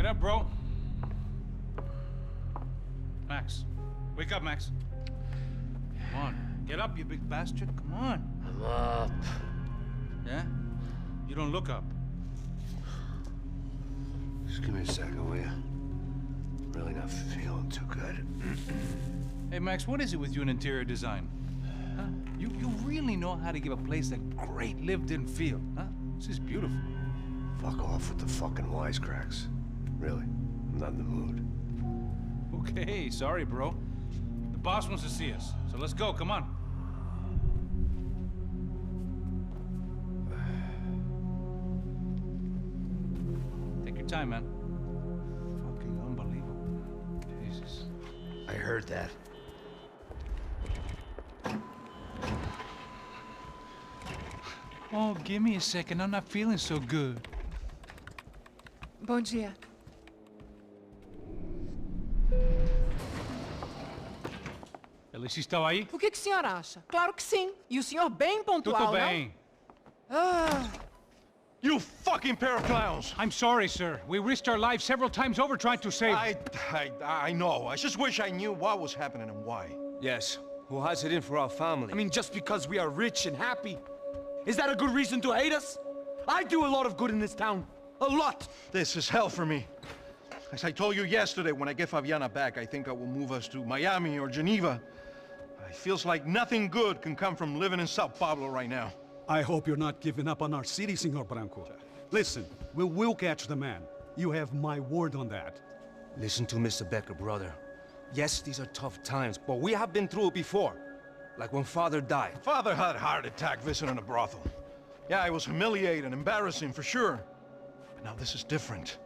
Get up, bro. Max. Wake up, Max. Come on. Get up, you big bastard. Come on. I'm up. Yeah? You don't look up. Just give me a second, will you? Really not feeling too good. Hey, Max, what is it with you and interior design? Huh? You really know how to give a place a great lived-in feel, huh? This is beautiful. Fuck off with the fucking wisecracks. Really, I'm not in the mood. Okay, sorry, bro. The boss wants to see us, so let's go, come on. Take your time, man. Fucking unbelievable. Jesus. I heard that. Oh, give me a second. I'm not feeling so good. Bom dia. Alice estava aí? O que o senhor acha? Claro que sim. E o senhor bem pontual, Tudo bem. não? Ah. You fucking pair of clowns! I'm sorry, sir. We risked our lives several times over trying to save... I know. I just wish I knew what was happening and why. Yes. Who has it in for our family? I mean, just because we are rich and happy, is that a good reason to hate us? I do a lot of good in this town. A lot! This is hell for me. As I told you yesterday, when I get Fabiana back, I think I will move us to Miami or Geneva. It feels like nothing good can come from living in São Paulo right now. I hope you're not giving up on our city, Senor Branco. Listen, we will catch the man. You have my word on that. Listen to Mr. Becker, brother. Yes, these are tough times, but we have been through it before. Like when Father died. Father had a heart attack visiting a brothel. Yeah, it was humiliating, embarrassing, for sure. But now this is different.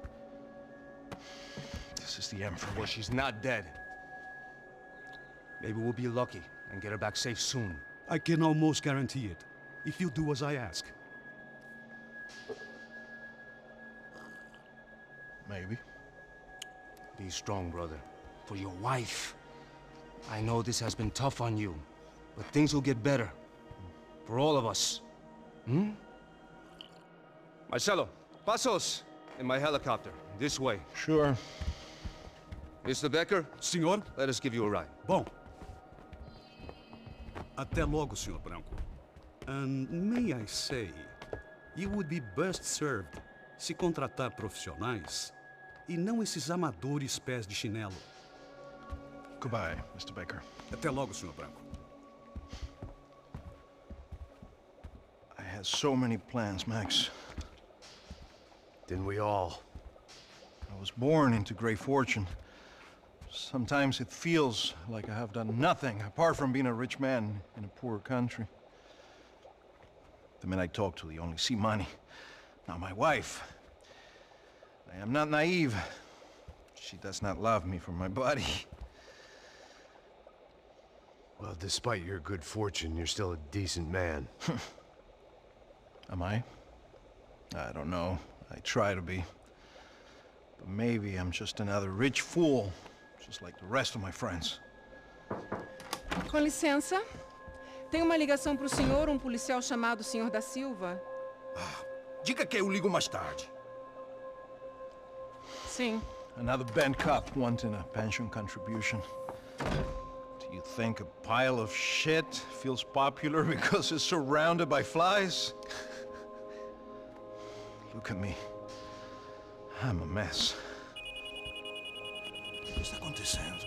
This is the end for me. Well, she's not dead. Maybe we'll be lucky and get her back safe soon. I can almost guarantee it, if you do as I ask. Maybe. Be strong, brother. For your wife. I know this has been tough on you, but things will get better. For all of us. Hmm? Marcelo, pasos in my helicopter. This way. Sure. Mr. Becker? Senhor? Let us give you a ride. Bom. Até logo, Senhor Branco. And may I say, you would be best served se contratar profissionais e não esses amadores pés de chinelo. Goodbye, Mr. Baker. Até logo, Senhor Branco. I had so many plans, Max. Didn't we all? I was born into great fortune. Sometimes it feels like I have done nothing apart from being a rich man in a poor country. The men I talk to, they only see money. Now my wife, I am not naive. She does not love me for my body. Well, despite your good fortune, you're still a decent man. Am I? I don't know. I try to be. But maybe I'm just another rich fool, just like the rest of my friends. Com licença. Tem uma ligação pro senhor, policial chamado Sr. da Silva. Diga que eu ligo mais tarde. Sim. Another bent cop wanting a pension contribution. Do you think a pile of shit feels popular because it's surrounded by flies? Look at me. I'm a mess. O que está acontecendo?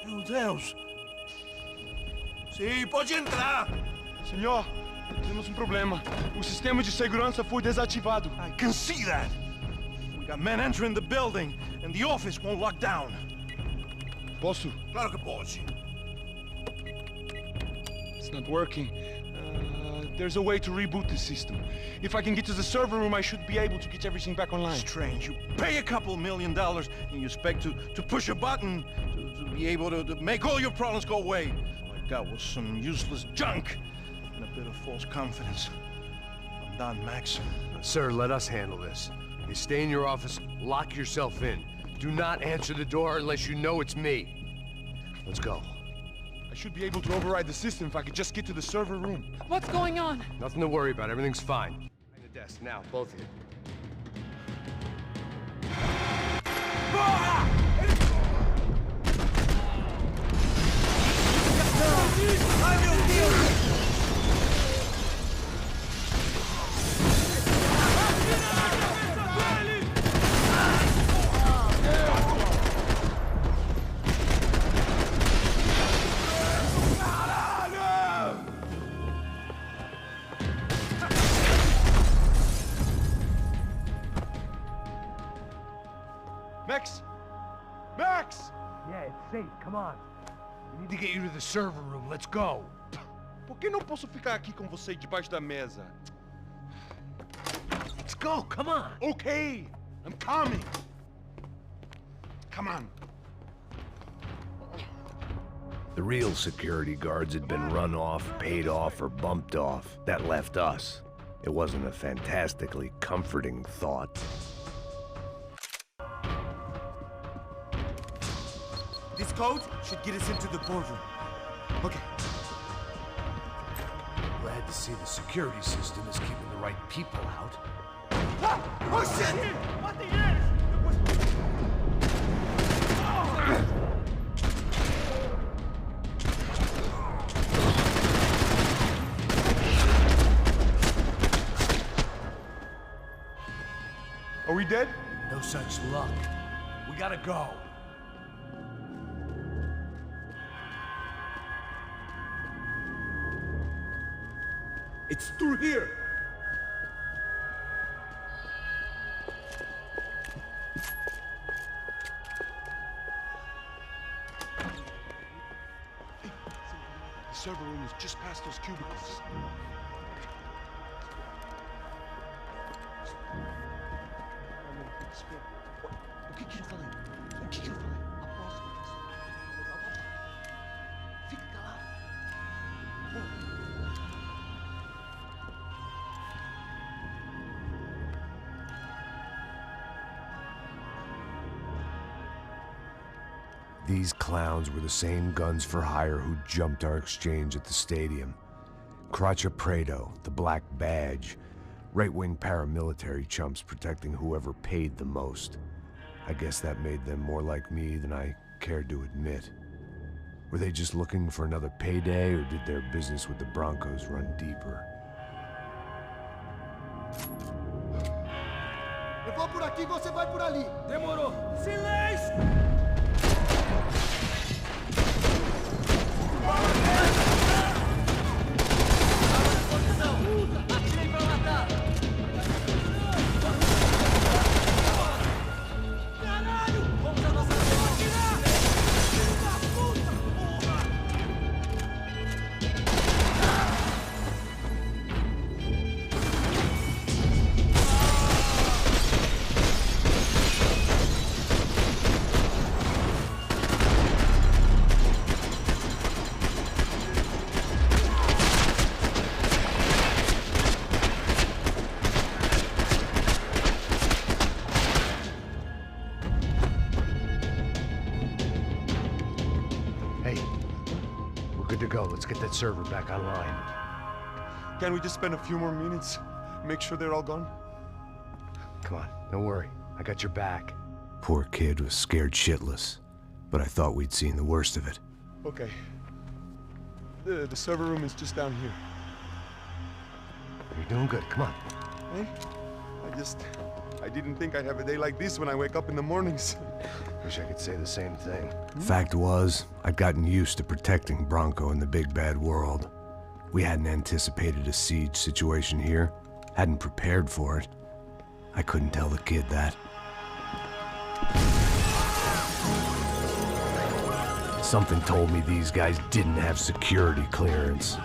Meu Deus! Sim, pode entrar! Senhor, temos problema. O sistema de segurança foi desativado. I can see that. We got men entering the building, and the office won't lock down. Posso? Claro que pode. It's not working. There's a way to reboot the system. If I can get to the server room, I should be able to get everything back online. Strange. You pay a couple $1 million, and you expect to push a button to be able to make all your problems go away. All I got was some useless junk and a bit of false confidence. I'm done, Max. Sir, let us handle this. You stay in your office, lock yourself in. Do not answer the door unless you know it's me. Let's go. I should be able to override the system if I could just get to the server room. What's going on? Nothing to worry about. Everything's fine. Behind the desk now, both of you. Max! Max! Yeah, it's safe. Come on. We need to get you to the server room. Let's go. Por que não posso ficar aqui com você debaixo da mesa? Let's go. Come on. Okay, I'm coming. Come on. The real security guards had been run off, paid off, or bumped off. That left us. It wasn't a fantastically comforting thought. This code should get us into the boardroom. Okay. Glad to see the security system is keeping the right people out. Ah! Oh shit! What the hell? Are we dead? No such luck. We gotta go. It's through here. The server room is just past those cubicles. O que eu falei? O que eu falei? A próxima vez. Fica calado. These clowns were the same guns for hire who jumped our exchange at the stadium. Crotcha Prado, the Black Badge, right-wing paramilitary chumps protecting whoever paid the most. I guess that made them more like me than I cared to admit. Were they just looking for another payday, or did their business with the Broncos run deeper? Eu vou por aqui, você vai por ali. Demorou. Silêncio! Atirem pra matar! Caralho! Vamos à nossa sorte! Filho da puta! Porra! Good to go. Let's get that server back online. Can we just spend a few more minutes? Make sure they're all gone? Come on, don't worry. I got your back. Poor kid was scared shitless, but I thought we'd seen the worst of it. Okay. The server room is just down here. You're doing good. Come on. Hey? I didn't think I'd have a day like this when I wake up in the mornings. Wish I could say the same thing. Fact was, I'd gotten used to protecting Bronco in the big bad world. We hadn't anticipated a siege situation here, hadn't prepared for it. I couldn't tell the kid that. Something told me these guys didn't have security clearance.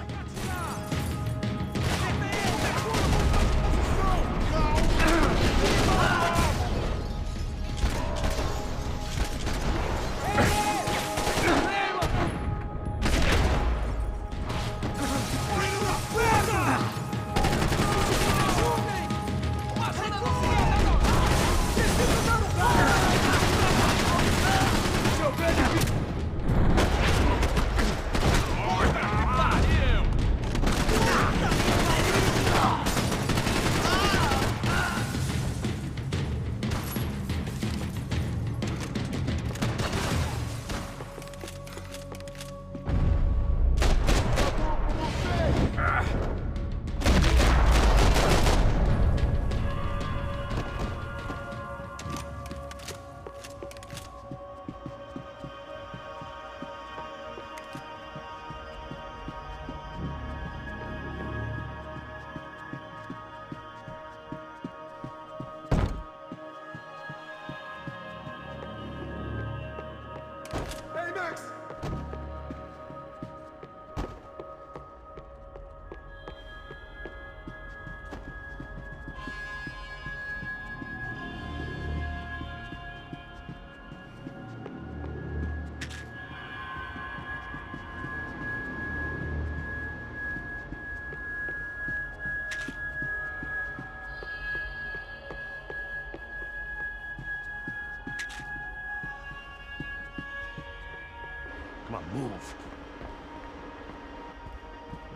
Move.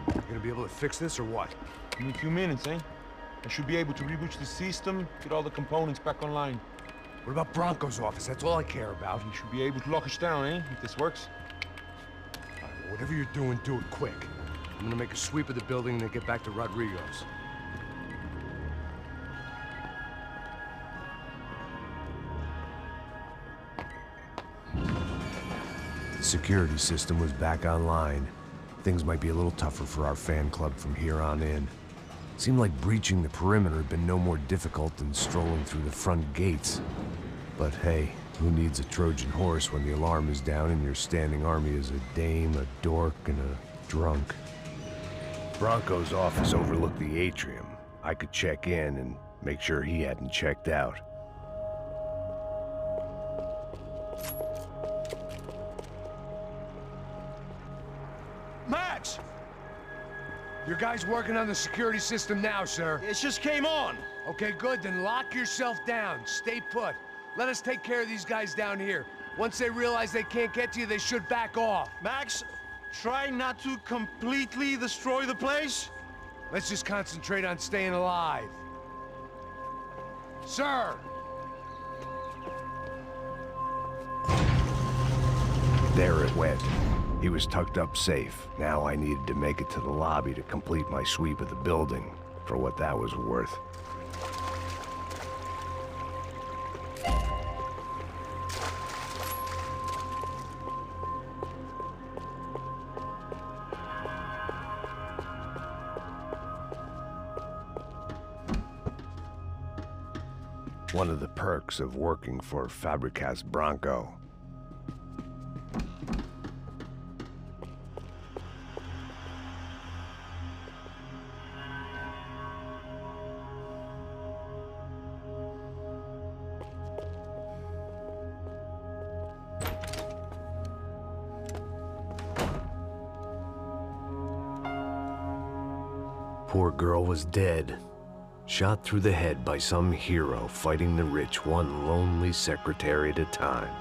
You gonna be able to fix this or what? In a few minutes, eh? I should be able to reboot the system, get all the components back online. What about Bronco's office? That's all I care about. You should be able to lock us down, eh? If this works. All right, well, whatever you're doing, do it quick. I'm gonna make a sweep of the building and then get back to Rodrigo's. The security system was back online. Things might be a little tougher for our fan club from here on in. Seemed like breaching the perimeter had been no more difficult than strolling through the front gates. But hey, who needs a Trojan horse when the alarm is down and your standing army is a dame, a dork, and a drunk? Bronco's office overlooked the atrium. I could check in and make sure he hadn't checked out. Max! Your guy's working on the security system now, sir. It just came on. Okay, good. Then lock yourself down. Stay put. Let us take care of these guys down here. Once they realize they can't get to you, they should back off. Max, try not to completely destroy the place. Let's just concentrate on staying alive. Sir! There it went. He was tucked up safe. Now I needed to make it to the lobby to complete my sweep of the building, for what that was worth. One of the perks of working for Fabricas Bronco. Poor girl was dead. Shot through the head by some hero fighting the rich one lonely secretary at a time.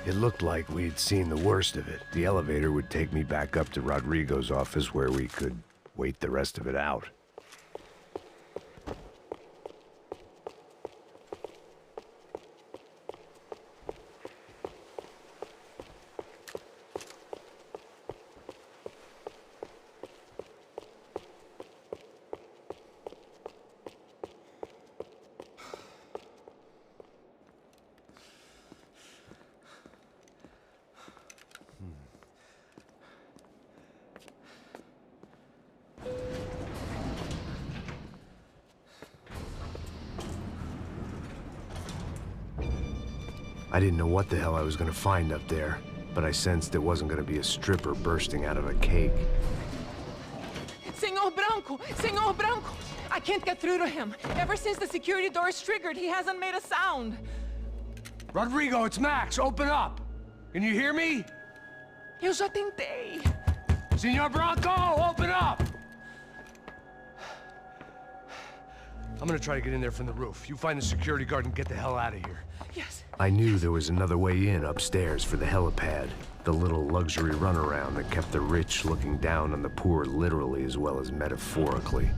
It looked like we'd seen the worst of it. The elevator would take me back up to Rodrigo's office where we could wait the rest of it out. I didn't know what the hell I was gonna find up there, but I sensed it wasn't gonna be a stripper bursting out of a cake. Senor Branco! Senor Branco! I can't get through to him. Ever since the security door is triggered, he hasn't made a sound. Rodrigo, it's Max! Open up! Can you hear me? Eu já tentei. Senor Branco, open up! I'm gonna try to get in there from the roof. You find the security guard and get the hell out of here. Yes. I knew there was another way in upstairs for the helipad. The little luxury runaround that kept the rich looking down on the poor literally as well as metaphorically.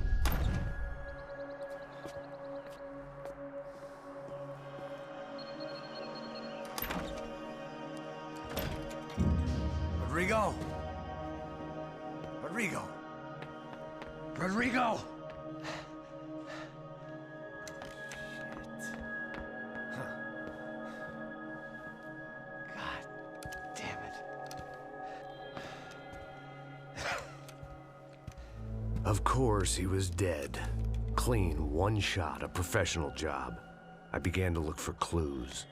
Rodrigo! Rodrigo! Rodrigo! Of course, he was dead. Clean, one shot, a professional job. I began to look for clues.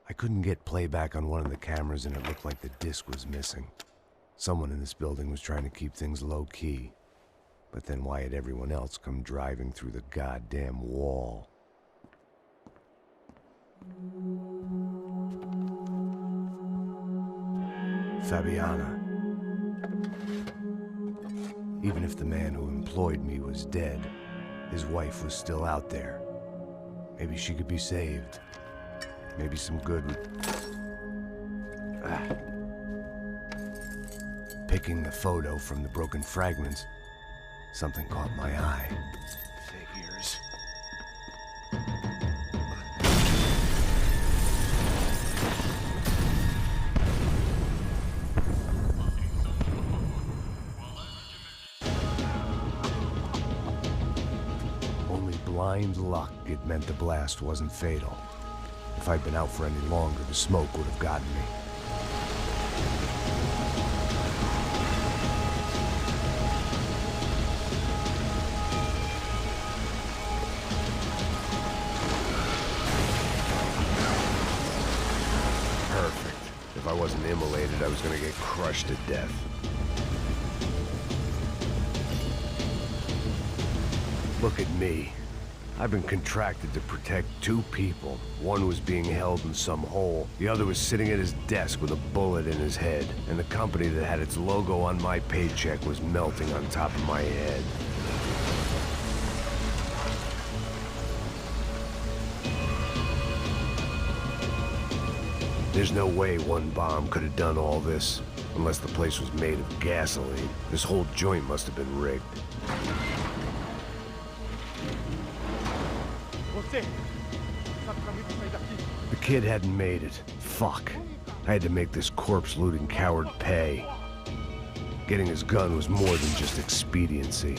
I couldn't get playback on one of the cameras and it looked like the disc was missing. Someone in this building was trying to keep things low-key. But then why had everyone else come driving through the goddamn wall? Fabiana. Even if the man who employed me was dead, his wife was still out there. Maybe she could be saved. Maybe some good would... Picking the photo from the broken fragments, something caught my eye. Figures. Only blind luck it meant the blast wasn't fatal. If I'd been out for any longer, the smoke would have gotten me. If I wasn't immolated, I was gonna get crushed to death. Look at me. I've been contracted to protect two people. One was being held in some hole. The other was sitting at his desk with a bullet in his head. And the company that had its logo on my paycheck was melting on top of my head. There's no way one bomb could have done all this, unless the place was made of gasoline. This whole joint must have been rigged. The kid hadn't made it. Fuck. I had to make this corpse-looting coward pay. Getting his gun was more than just expediency.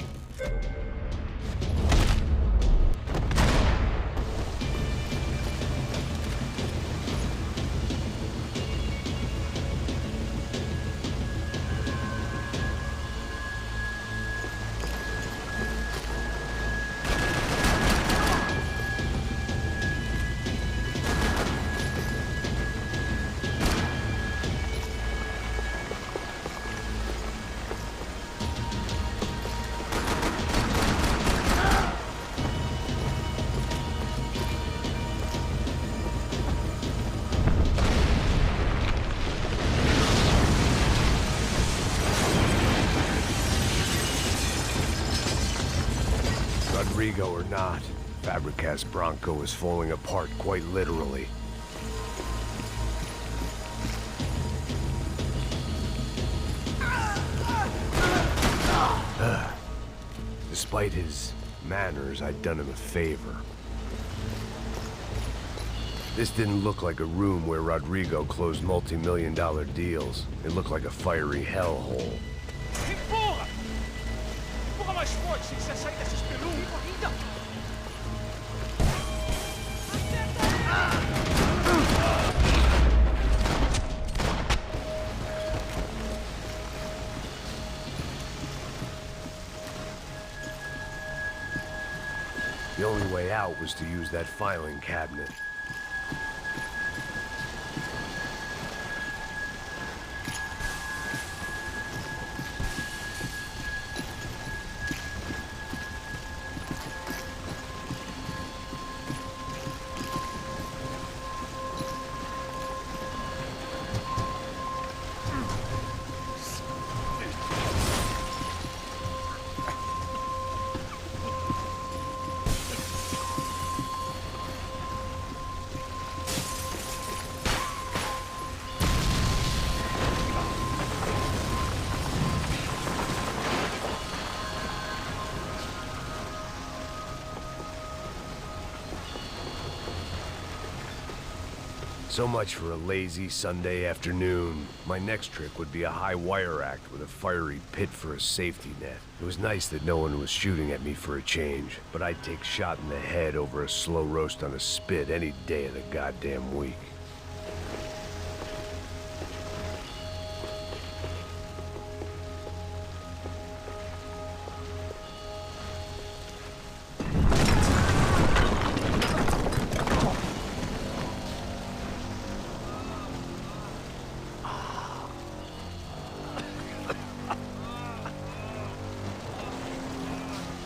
Rodrigo or not, Fabregas Bronco is falling apart quite literally. Despite his manners, I'd done him a favor. This didn't look like a room where Rodrigo closed multi-million-dollar deals. It looked like a fiery hellhole. Empurra! Empurra mais forte, sem você sair dessa espelunca. Corrida! The only way out was to use that filing cabinet. So much for a lazy Sunday afternoon. My next trick would be a high wire act with a fiery pit for a safety net. It was nice that no one was shooting at me for a change, but I'd take shot in the head over a slow roast on a spit any day of the goddamn week.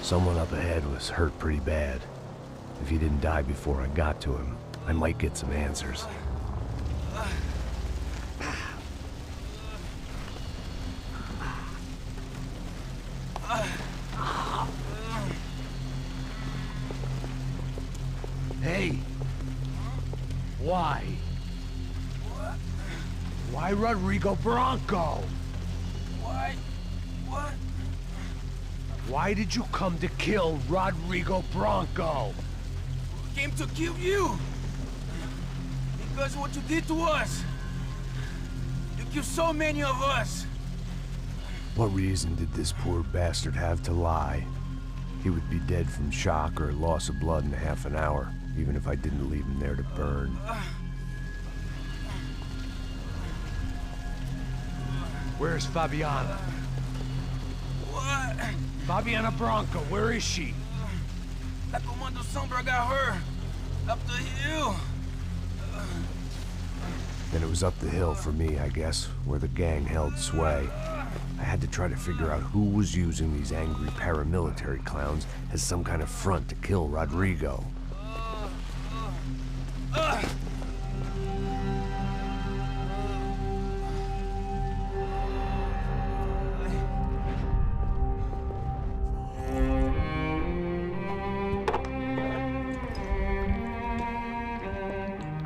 Someone up ahead was hurt pretty bad. If he didn't die before I got to him, I might get some answers. Hey! Why? Why Rodrigo Bronco? Why? What? Why did you come to kill Rodrigo Bronco? Came to kill you! Because of what you did to us! You killed so many of us! What reason did this poor bastard have to lie? He would be dead from shock or loss of blood in half an hour, even if I didn't leave him there to burn. Where's Fabiana? What? Fabiana Bronco, where is she? La Comando Sombra got her. Up the hill. Then it was up the hill for me, I guess, where the gang held sway. I had to try to figure out who was using these angry paramilitary clowns as some kind of front to kill Rodrigo.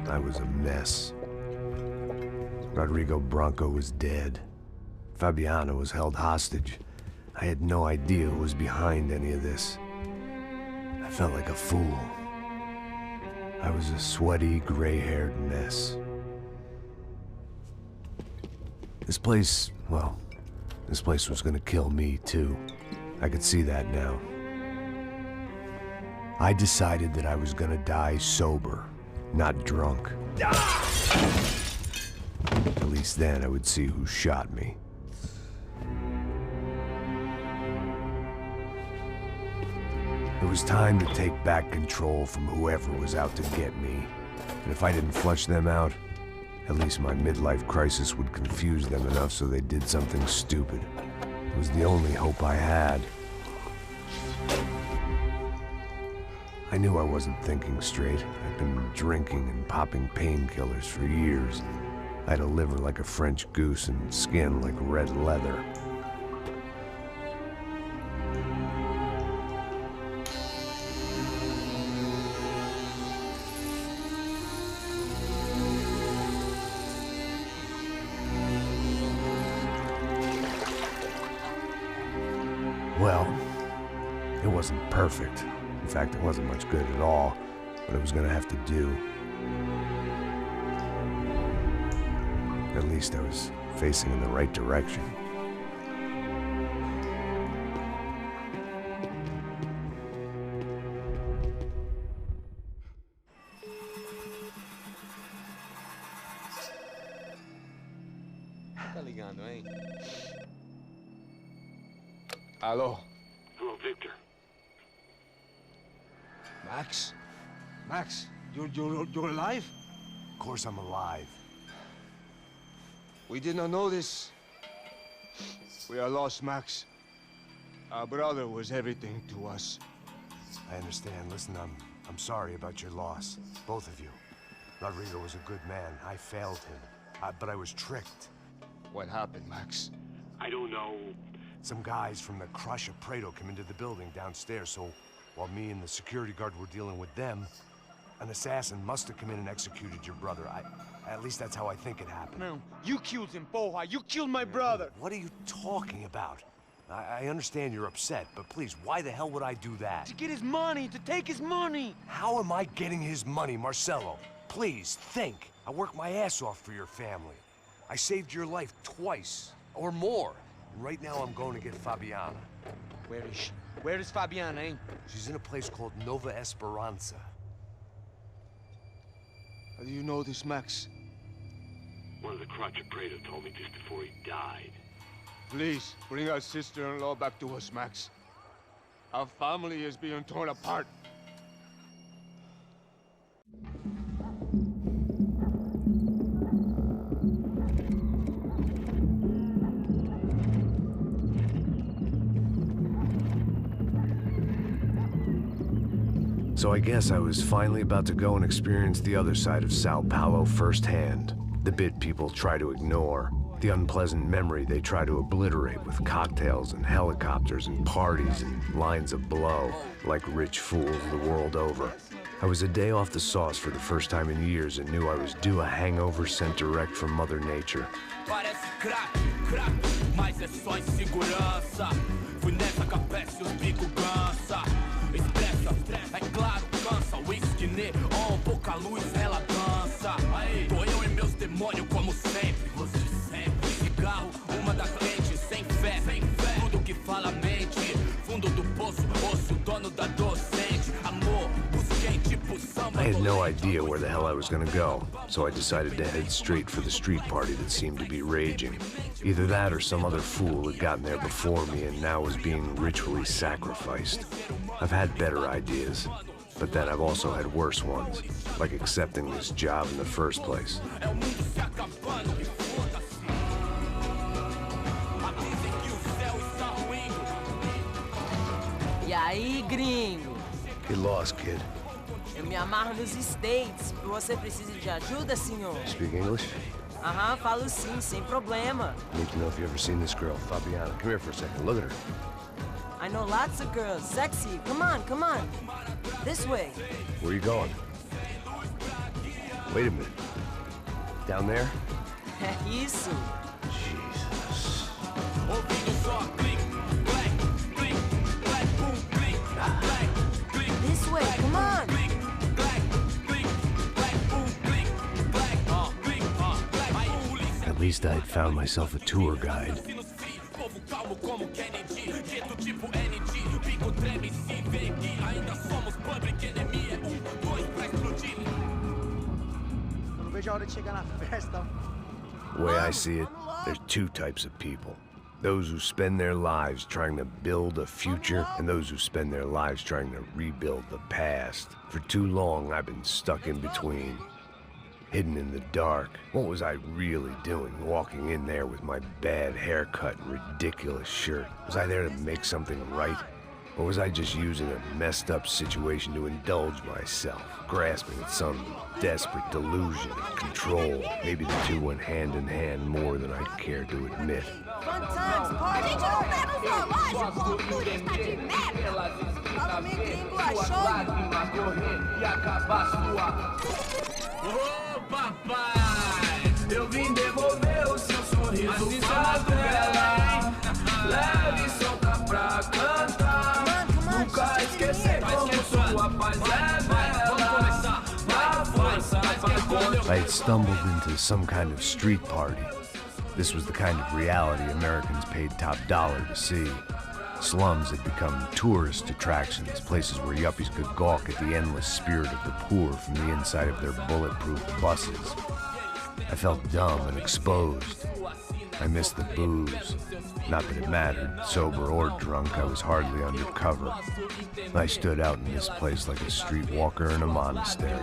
I was a mess. Rodrigo Bronco was dead. Fabiana was held hostage. I had no idea who was behind any of this. I felt like a fool. I was a sweaty, gray-haired mess. This place, well, this place was gonna kill me too. I could see that now. I decided that I was gonna die sober, not drunk. At least then I would see who shot me. It was time to take back control from whoever was out to get me. And if I didn't flush them out, at least my midlife crisis would confuse them enough so they did something stupid. It was the only hope I had. I knew I wasn't thinking straight. I'd been drinking and popping painkillers for years. I had a liver like a French goose and skin like red leather. Well, it wasn't perfect. In fact, it wasn't much good at all, but it was gonna have to do. At least I was facing in the right direction. Tá ligando, hein? Alô? Hello, Victor. Max? Max, you're alive? Of course I'm alive. We did not know this. We are lost, Max. Our brother was everything to us. I understand. Listen, I'm sorry about your loss. Both of you. Rodrigo was a good man. I failed him. But I was tricked. What happened, Max? I don't know. Some guys from the Crush of Prado came into the building downstairs, so while me and the security guard were dealing with them, an assassin must have come in and executed your brother. At least that's how I think it happened. No, you killed him, Porra. You killed my brother. What are you talking about? I understand you're upset, but please, why the hell would I do that? To get his money, to take his money. How am I getting his money, Marcelo? Please, think. I worked my ass off for your family. I saved your life twice, or more. Right now I'm going to get Fabiana. Where is she? Where is Fabiana, eh? She's in a place called Nova Esperanza. How do you know this, Max? One of the contractor told me just before he died. Please, bring our sister-in-law back to us, Max. Our family is being torn apart. So I guess I was finally about to go and experience the other side of Sao Paulo firsthand. The bit people try to ignore. The unpleasant memory they try to obliterate with cocktails and helicopters and parties and lines of blow, like rich fools the world over. I was a day off the sauce for the first time in years and knew I was due a hangover sent direct from Mother Nature. Parece crack, mas é só insegurança. Fui nessa capete, os bico cansa. Expressa, é claro, cansa. Whisky neon, pouca luz, ela dança. Tô eu e meus demônios como sempre. Você sempre. Cigarro, uma da frente, sem fé. Tudo que fala mente. Fundo do poço, osso, dono da docente. Amor, busquei tipo samba. I had no idea where the hell I was gonna go, so I decided to head straight for the street party that seemed to be raging. Either that or some other fool had gotten there before me and now was being ritually sacrificed. I've had better ideas, but then I've also had worse ones, like accepting this job in the first place. E aí, gringo? Get lost, kid. Eu me amarro nos States. Você precisa de ajuda, senhor? Speak English? Aham, falo sim, sem problema. I need to know if you've ever seen this girl, Fabiana. Come here for a second. Look at her. I know lots of girls. Sexy. Come on, come on. This way. Where are you going? Wait a minute. Down there? Isso. Jesus. This way, come on. At least I'd found myself a tour guide. The way I see it, there's two types of people. Those who spend their lives trying to build a future, and those who spend their lives trying to rebuild the past. For too long, I've been stuck in between. Hidden in the dark. What was I really doing, walking in there with my bad haircut and ridiculous shirt? Was I there to make something right? Or was I just using a messed up situation to indulge myself, grasping at some desperate delusion of control? Maybe the two went hand in hand more than I'd care to admit. Fun times, party. Gente, não leva zoológico. Tudo está de merda. Fala, meu gringo, Ô, papai, eu vim devolver o seu sorriso bela. Leve e solta pra cantar. Nunca esquecer como sua paz é bela. Na força, I had stumbled into some kind of street party. This was the kind of reality Americans paid top dollar to see. Slums had become tourist attractions, places where yuppies could gawk at the endless spirit of the poor from the inside of their bulletproof buses. I felt dumb and exposed. I missed the booze. Not that it mattered, sober or drunk, I was hardly undercover. I stood out in this place like a streetwalker in a monastery.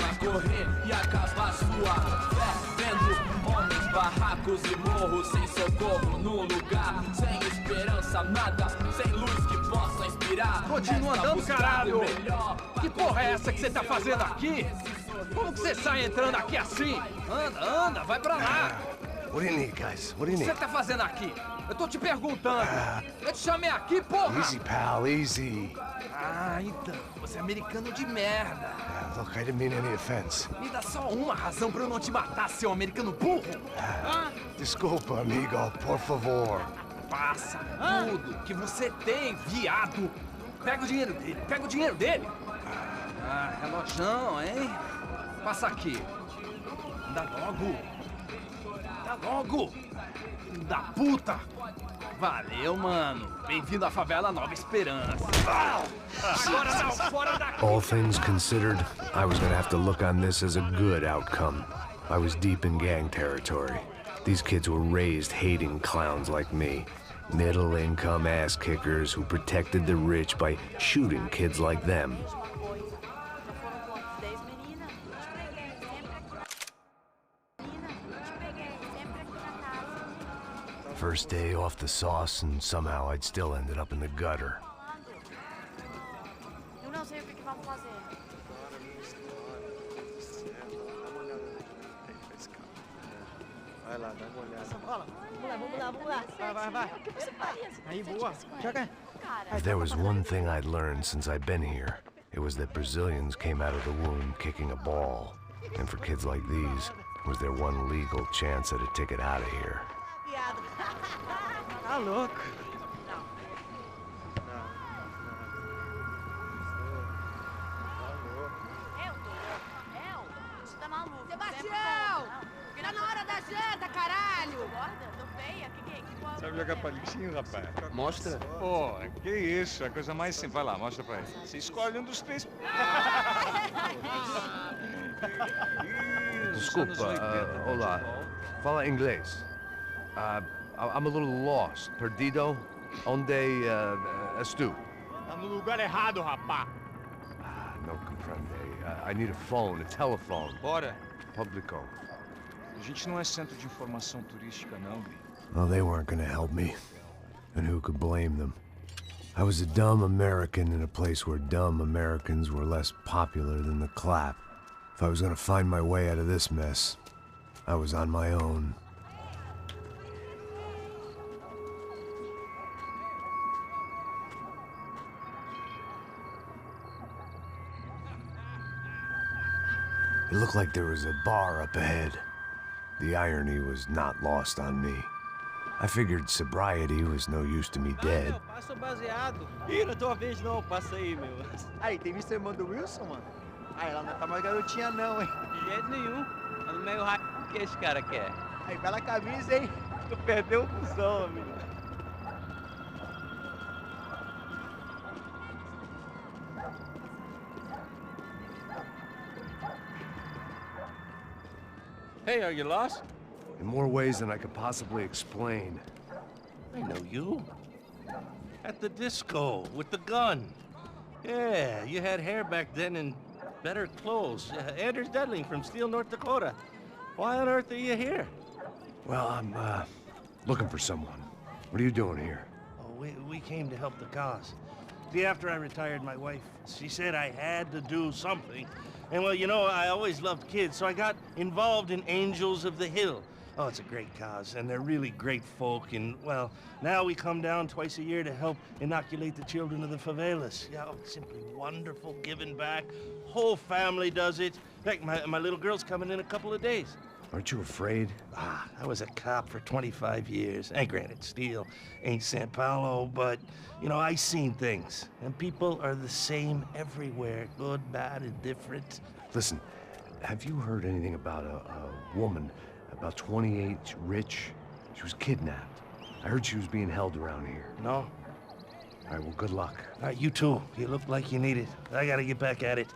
Barracos e morros sem socorro no lugar, sem esperança, nada, sem luz que possa inspirar. Continua andando, caralho! Que porra é essa que você tá fazendo aqui? Como que você sai entrando aqui assim? Anda, vai pra lá! What do you need, guys? What do you O que need? você tá fazendo aqui? Eu tô te perguntando. Eu te chamei aqui, porra! Easy, pal, easy. Ah, então, você é americano de merda. Look, I didn't mean any offense. Me dá só uma razão pra eu não te matar, seu americano burro. Desculpa, amigo, por favor. Passa tudo que você tem, viado. Pega o dinheiro dele, Ah, relojão, hein? Passa aqui. Dá logo! Dá logo! Filho da puta! Valeu, mano. Bem-vindo à favela Nova Esperança. Agora não, fora daqui! All things considered, I was gonna have to look on this as a good outcome. I was deep in gang territory. These kids were raised hating clowns like me. Middle-income ass-kickers who protected the rich by shooting kids like them. First day off the sauce, and somehow I'd still ended up in the gutter. Eu não sei o que vamos fazer. Vai lá, dá uma olhada. Bola, vamos lá. Vai. O que você faria se Aí, boa. Joga. If there was one thing I'd learned since I'd been here, it was that Brazilians came out of the womb kicking a ball. And for kids like these, was their one legal chance at a ticket out of here. Tá louco. Você tá maluco? Sebastião! Tá na hora da janta, caralho! Tô feia? Que Sabe jogar palitinho, rapaz? Mostra. Pô, que isso, a coisa mais simples. Vai lá, mostra pra ele. Você escolhe um dos três. Desculpa, olá. Fala inglês. I'm a little lost. Perdido? Onde estou? Tá no lugar errado, rapá. Não compreende. I need a phone, a telephone. Bora. Publico. A gente não é centro de informação turística, não, Gui. Well, they weren't gonna help me. And who could blame them? I was a dumb American in a place where dumb Americans were less popular than the clap. If I was gonna find my way out of this mess, I was on my own. It looked like there was a bar up ahead. The irony was not lost on me. I figured sobriety was no use to me dead. Meu, passa o baseado. Ih, não é tua vez não, passa aí, meu. Aí, tem visto a irmã do Wilson, mano? Ah, ela não tá mais garotinha não, hein? De jeito nenhum. Tá no meio raio. O que esse cara quer? Aí, bela camisa, hein? Tu perdeu o fusão, amigo. Hey, are you lost? In more ways than I could possibly explain. I know you. At the disco, with the gun. Yeah, you had hair back then and better clothes. Anders Dudling from Steele, North Dakota. Why on earth are you here? Well, I'm, looking for someone. What are you doing here? Oh, we came to help the cause. See, after I retired, my wife, she said I had to do something. And well, you know, I always loved kids, so I got involved in Angels of the Hill. Oh, it's a great cause, and they're really great folk, and, well, now we come down twice a year to help inoculate the children of the favelas. Yeah, oh, it's simply wonderful, giving back. Whole family does it. In fact, my little girl's coming in a couple of days. Aren't you afraid? I was a cop for 25 years. And granted, Steele ain't São Paulo, but, you know, I seen things. And people are the same everywhere, good, bad, indifferent. Listen, have you heard anything about a woman, about 28, rich? She was kidnapped. I heard she was being held around here. No? All right, well, good luck. All right, you too. You look like you need it. I gotta get back at it.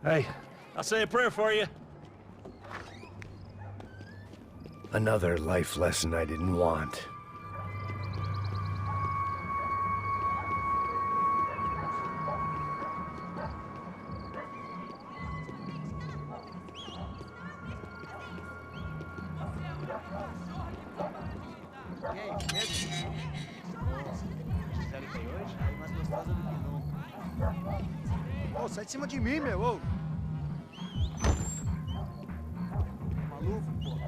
Hey, I'll say a prayer for you. Another life lesson I didn't want. Ô, sai de cima de mim, meu, ô! Maluco, pô.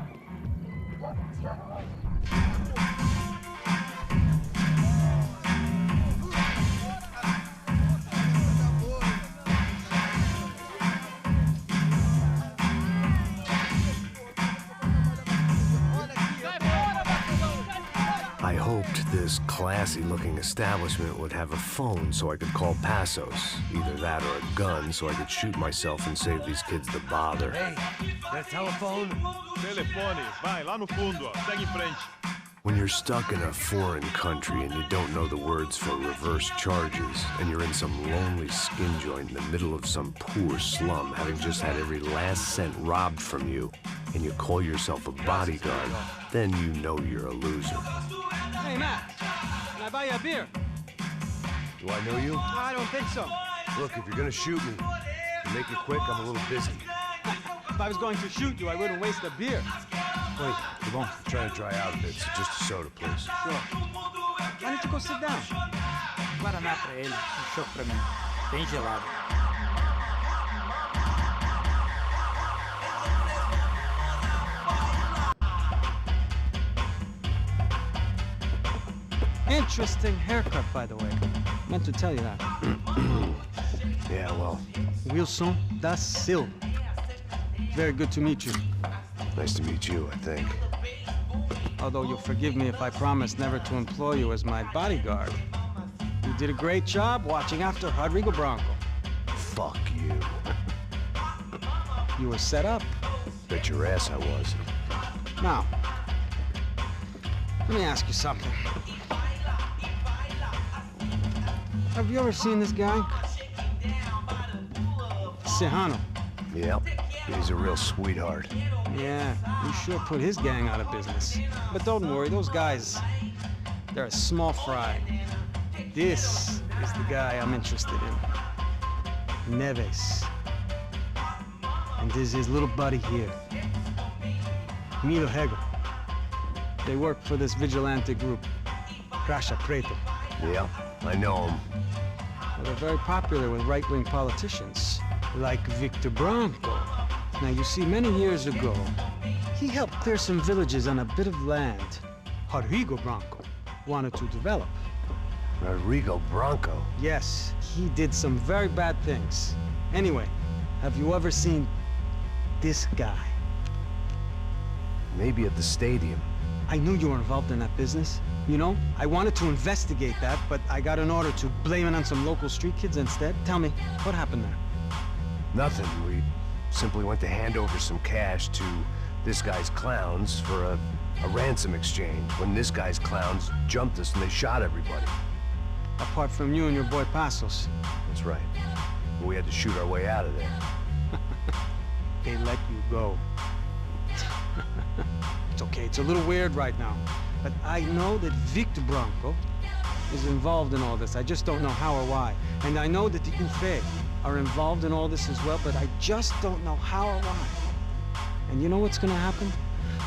I hoped this clown classy-looking establishment would have a phone so I could call Passos. Either that or a gun so I could shoot myself and save these kids the bother. Hey, that telephone? Telefone, vai, lá no fundo, ó. Segue em frente. When you're stuck in a foreign country and you don't know the words for reverse charges, and you're in some lonely skin joint in the middle of some poor slum, having just had every last cent robbed from you, and you call yourself a bodyguard, then you know you're a loser. Hey, Matt, can I buy you a beer? Do I know you? I don't think so. Look, if you're gonna shoot me, to make it quick, I'm a little busy. If I was going to shoot you, I wouldn't waste a beer. Wait, come on. I'm trying to dry out a bit, so just a soda, please. Sure. Why don't you go sit down? Guaraná pra ele, chopp pra mim. Bem gelado. Interesting haircut, by the way. Meant to tell you that. Yeah, well. Wilson da Silva. Very good to meet you. Nice to meet you, I think. Although you'll forgive me if I promise never to employ you as my bodyguard. You did a great job watching after Rodrigo Branco. Fuck you. You were set up. Bet your ass I was. Now, let me ask you something. Have you ever seen this guy? Serrano. Yep. He's a real sweetheart. Yeah, you sure put his gang out of business. But don't worry, those guys, they're a small fry. This is the guy I'm interested in. Neves. And this is his little buddy here. Milo Hegel. They work for this vigilante group, Crasha Preto. Yeah, I know him. Well, they're very popular with right-wing politicians, like Victor Branco. Now, you see, many years ago, he helped clear some villages on a bit of land Rodrigo Branco wanted to develop. Rodrigo Branco? Yes, he did some very bad things. Anyway, have you ever seen this guy? Maybe at the stadium. I knew you were involved in that business. You know, I wanted to investigate that, but I got an order to blame it on some local street kids instead. Tell me, what happened there? Nothing. We simply went to hand over some cash to this guy's clowns for a ransom exchange when this guy's clowns jumped us and they shot everybody. Apart from you and your boy Passos. That's right. We had to shoot our way out of there. They let you go. It's okay, it's a little weird right now. But I know that Victor Branco is involved in all this. I just don't know how or why. And I know that the UHD are involved in all this as well, but I just don't know how or why. And you know what's gonna happen?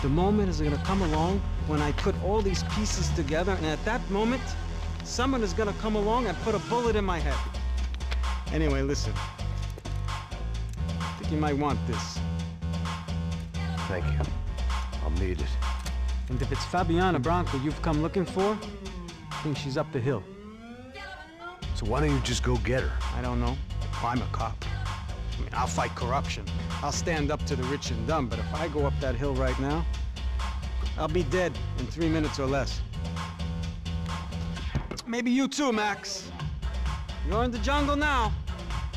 The moment is gonna come along when I put all these pieces together, and at that moment, someone is gonna come along and put a bullet in my head. Anyway, listen. I think you might want this. Thank you. I'll need it. And if it's Fabiana Branco you've come looking for, I think she's up the hill. So why don't you just go get her? I don't know. I'm a cop. I mean, I'll fight corruption. I'll stand up to the rich and dumb, but if I go up that hill right now, I'll be dead in 3 minutes or less. Maybe you too, Max. You're in the jungle now.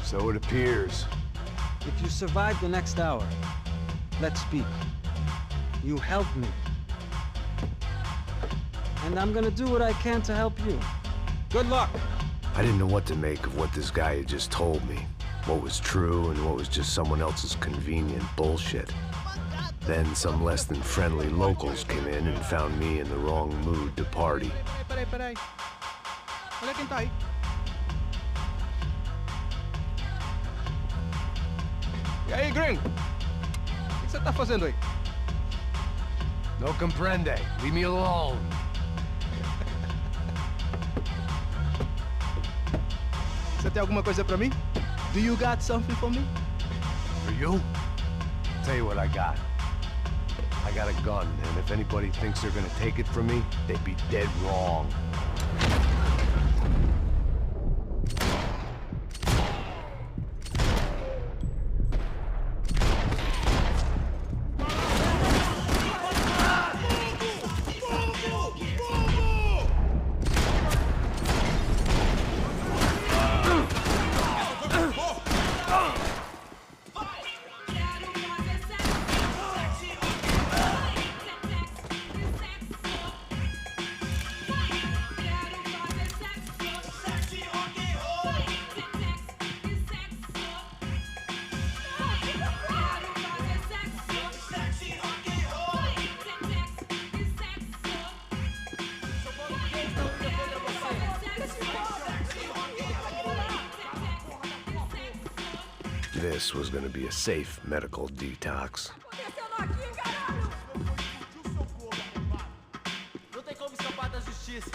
So it appears. If you survive the next hour, let's speak. You helped me. And I'm gonna do what I can to help you. Good luck. I didn't know what to make of what this guy had just told me. What was true and what was just someone else's convenient bullshit. Then some less than friendly locals came in and found me in the wrong mood to party. Peraí. Olha quem tá aí. E aí, gringo? O que você tá fazendo aí? No comprende. Leave me alone. Você tem alguma coisa pra mim? Do you got something for me? For you? Tell you what I got. I got a gun, and if anybody thinks they're gonna take it from me, they'd be dead wrong. this was gonna be a safe medical detox. Não tem como escapar da justiça.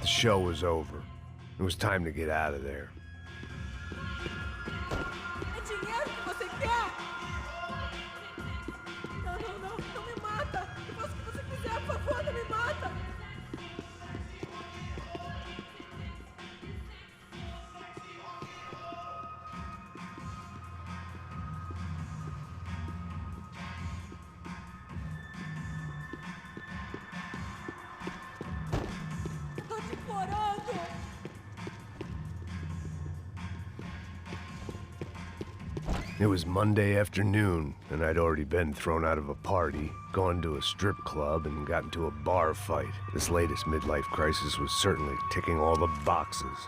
The show was over. It was time to get out of there. É dinheiro que você quer? Não me mata. Eu faço o que você quiser, por favor, não me mata. Tô te implorando. It was Monday afternoon, and I'd already been thrown out of a party, gone to a strip club, and got into a bar fight. This latest midlife crisis was certainly ticking all the boxes.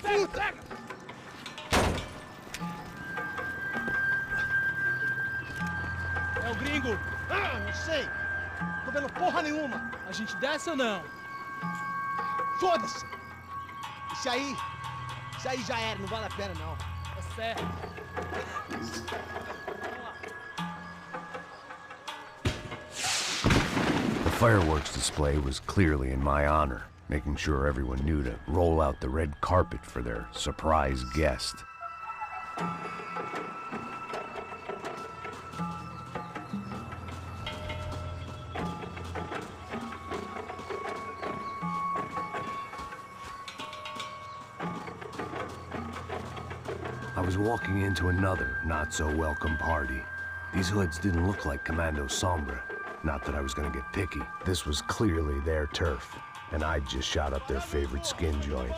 Pega! É o gringo! Ah, não sei! Tô vendo porra nenhuma! A gente desce ou não? Foda-se! Isso aí já era, não vale a pena não. Tá certo. The fireworks display was clearly in my honor, making sure everyone knew to roll out the red carpet for their surprise guest. I was walking into another not-so-welcome party. These hoods didn't look like Commando Sombra. Not that I was gonna get picky. This was clearly their turf, and I'd just shot up their favorite skin joint.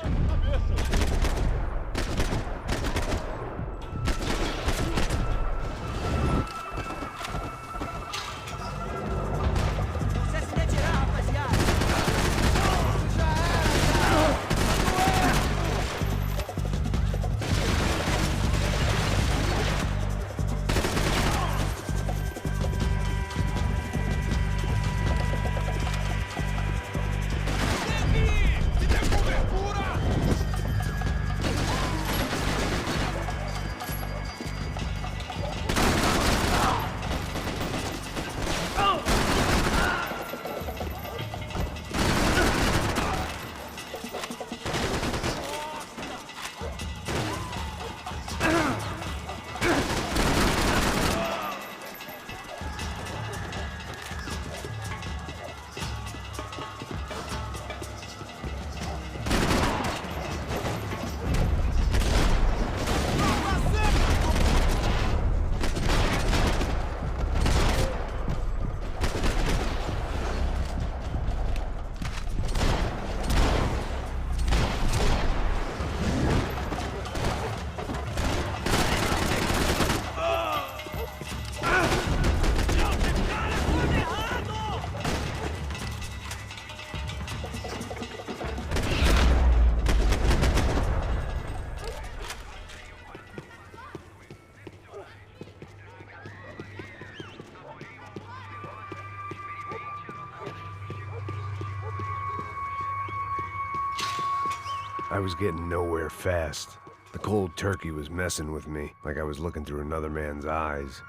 I was getting nowhere fast. The cold turkey was messing with me, like I was looking through another man's eyes.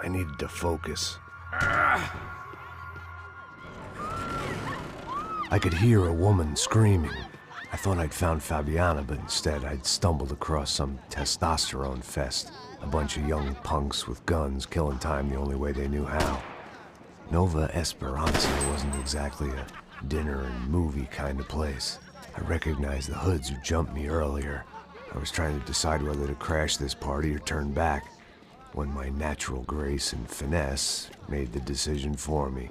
I needed to focus. I could hear a woman screaming. I thought I'd found Fabiana, but instead I'd stumbled across some testosterone fest. A bunch of young punks with guns killing time the only way they knew how. Nova Esperanza wasn't exactly a dinner and movie kind of place. I recognized the hoods who jumped me earlier. I was trying to decide whether to crash this party or turn back, when my natural grace and finesse made the decision for me.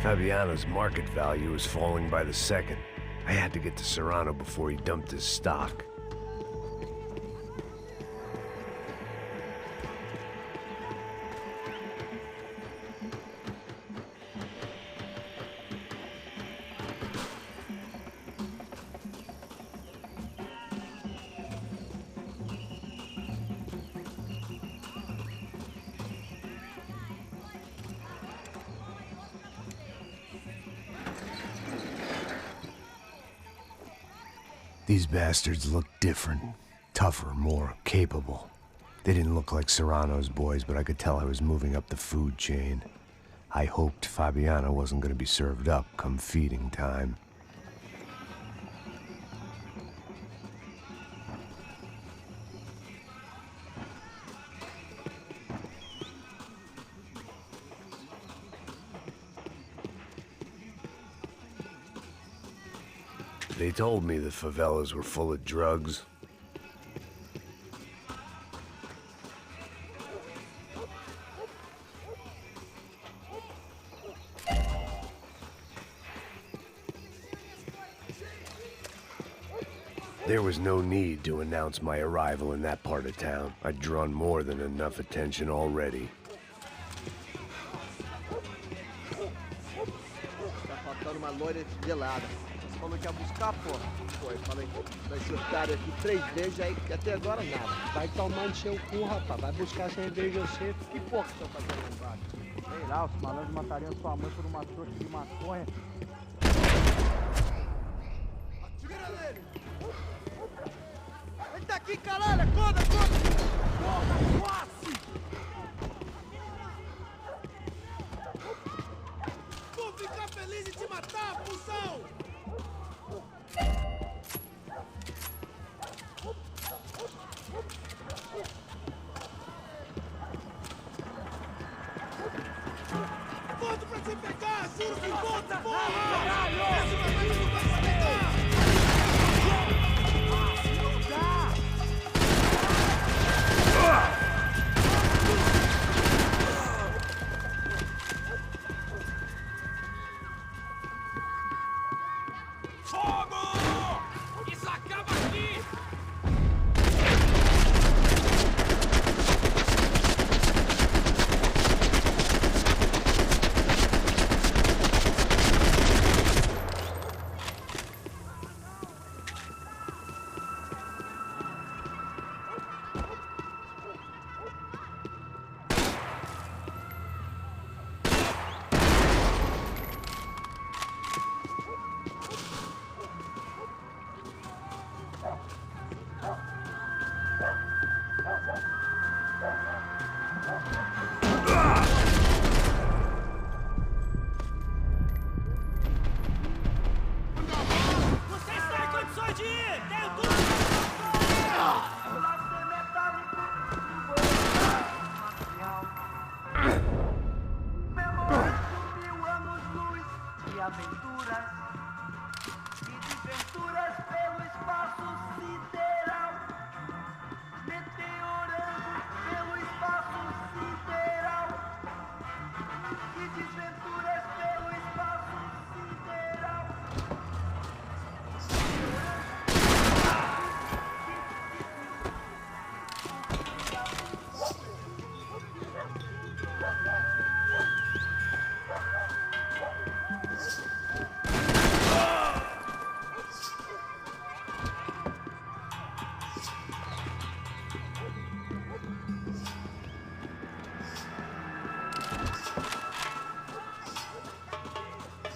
Fabiano's market value was falling by the second. I had to get to Serrano before he dumped his stock. These bastards looked different, tougher, more capable. They didn't look like Serrano's boys, but I could tell I was moving up the food chain. I hoped Fabiano wasn't going to be served up come feeding time. They told me the favelas were full of drugs. There was no need to announce my arrival in that part of town. I'd drawn more than enough attention already. Tá faltando uma loira gelada. Falou que ia buscar, porra. Pô, eu falei, vai ser otário aqui 3 vezes, aí até agora nada. Vai tomar no seu cu, rapaz. Vai buscar cerveja você. Que porra que estão fazendo lá embaixo? Sei lá, os malandros matariam sua mãe por uma trouxa de maconha. Atira nele! Ele tá aqui, caralho! Acorda, acorda! Porra, quase! Vou ficar feliz em te matar, cuzão! Volto pra te pegar, juro que volto, porra! Esse vai me vai te pegar! Não dá! Fogo! Isso acaba aqui!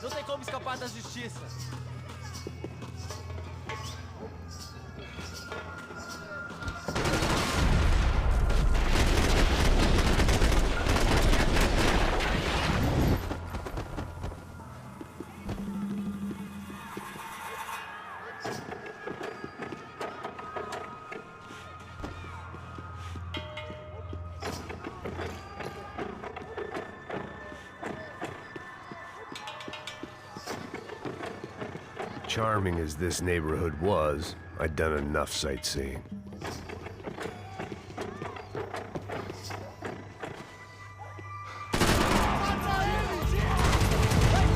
Não tem como escapar da justiça. Charming as this neighborhood was, I'd done enough sightseeing. Vai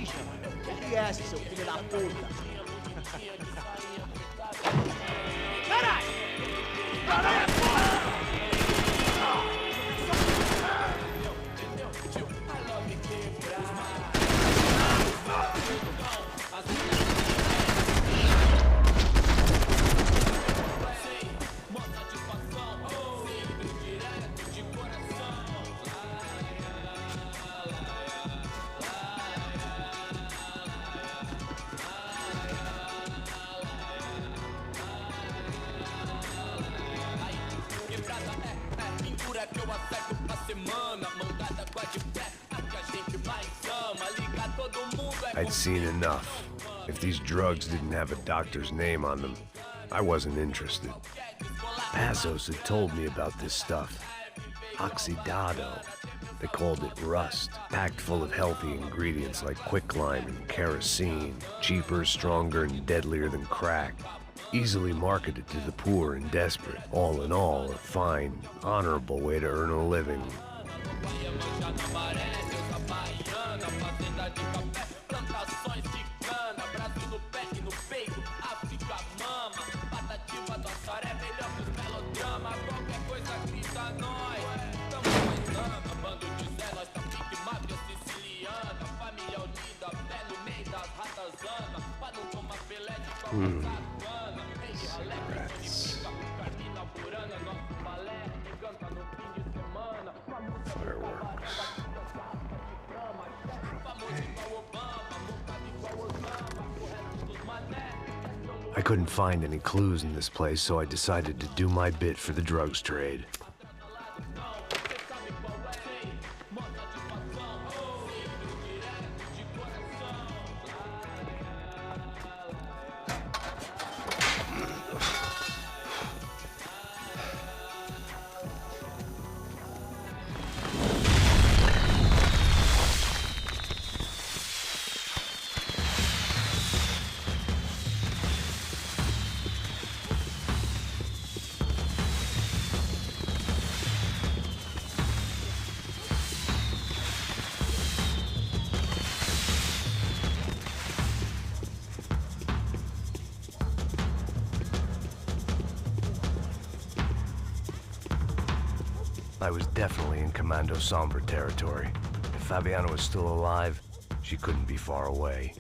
salsicha? Quiesce, seu filho da puta. Caralho! Caralho, porra! I'd seen enough. If these drugs didn't have a doctor's name on them, I wasn't interested. Pazos had told me about this stuff. Oxidado. They called it rust, packed full of healthy ingredients like quicklime and kerosene, cheaper, stronger, and deadlier than crack. Easily marketed to the poor and desperate. All in all, a fine, honorable way to earn a living. Cigarettes. Fireworks. I couldn't find any clues in this place, so I decided to do my bit for the drugs trade. I was definitely in Commando Sombra territory. If Fabiana was still alive, she couldn't be far away.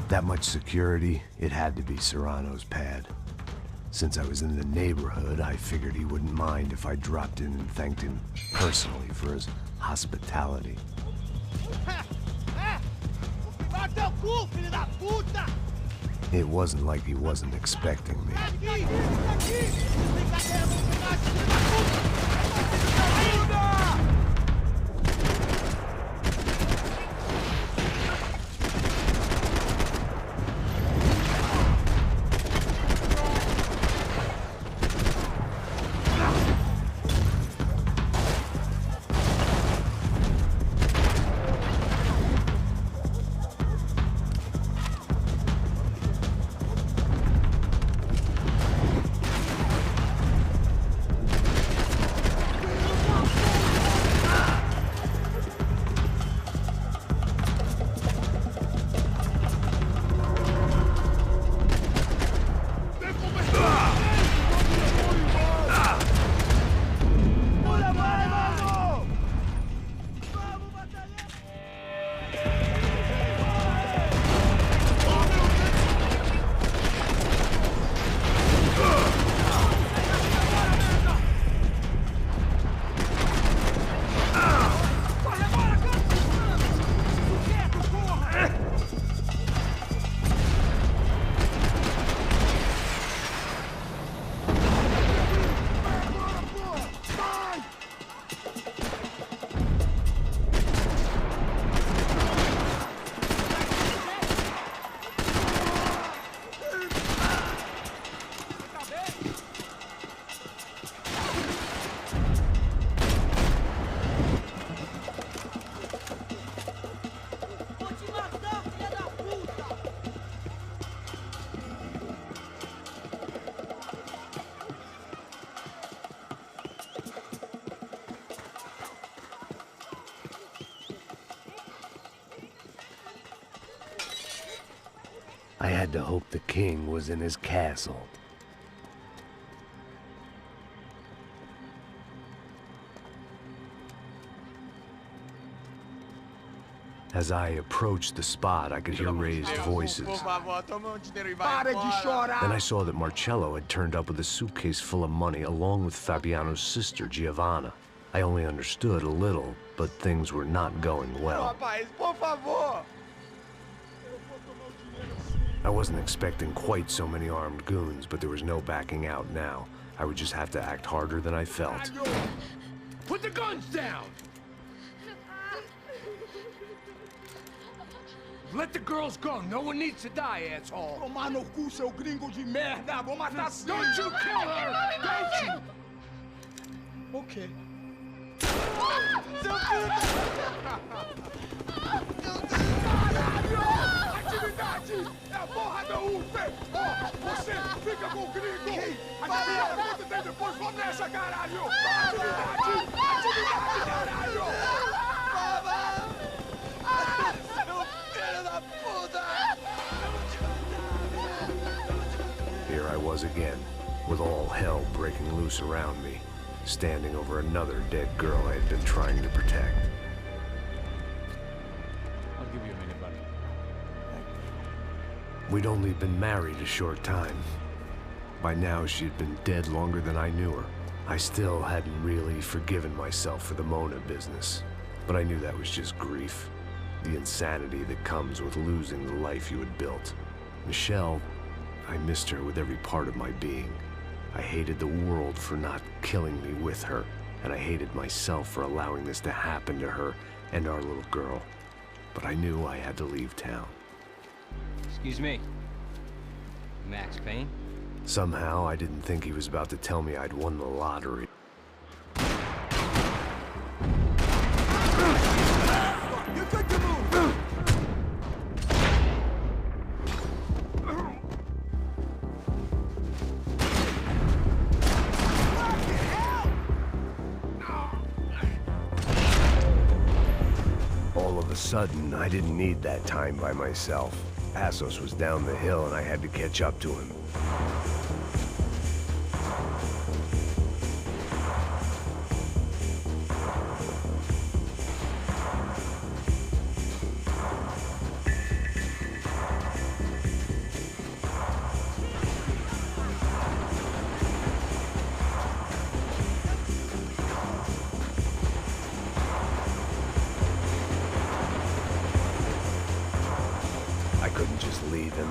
That much security, it had to be Serrano's pad. Since I was in the neighborhood, I figured he wouldn't mind if I dropped in and thanked him personally for his hospitality. It wasn't like he wasn't expecting me. I had to hope the king was in his castle. As I approached the spot, I could hear raised voices. Then I saw that Marcello had turned up with a suitcase full of money along with Fabiano's sister, Giovanna. I only understood a little, but things were not going well. I wasn't expecting quite so many armed goons, but there was no backing out now. I would just have to act harder than I felt. Put the guns down! Let the girls go. No one needs to die, asshole. Tomar no cu, seu gringo de merda. Vou matar. Don't you kill her! Don't you? Okay. Seu filho Caralho! Atividade! É a porra da UP! Você fica com o gringo! Atividade, quanto tem depois? Vamos nessa, caralho! Atividade! Atividade, caralho! Here I was again, with all hell breaking loose around me, standing over another dead girl I had been trying to protect. I'll give you a minute, buddy. We'd only been married a short time. By now, she had been dead longer than I knew her. I still hadn't really forgiven myself for the Mona business, but I knew that was just grief. The insanity that comes with losing the life you had built. Michelle, I missed her with every part of my being. I hated the world for not killing me with her, and I hated myself for allowing this to happen to her and our little girl. But I knew I had to leave town. Excuse me. Max Payne? Somehow, I didn't think he was about to tell me I'd won the lottery. All of a sudden, I didn't need that time by myself. Passos was down the hill and I had to catch up to him. I couldn't just leave him.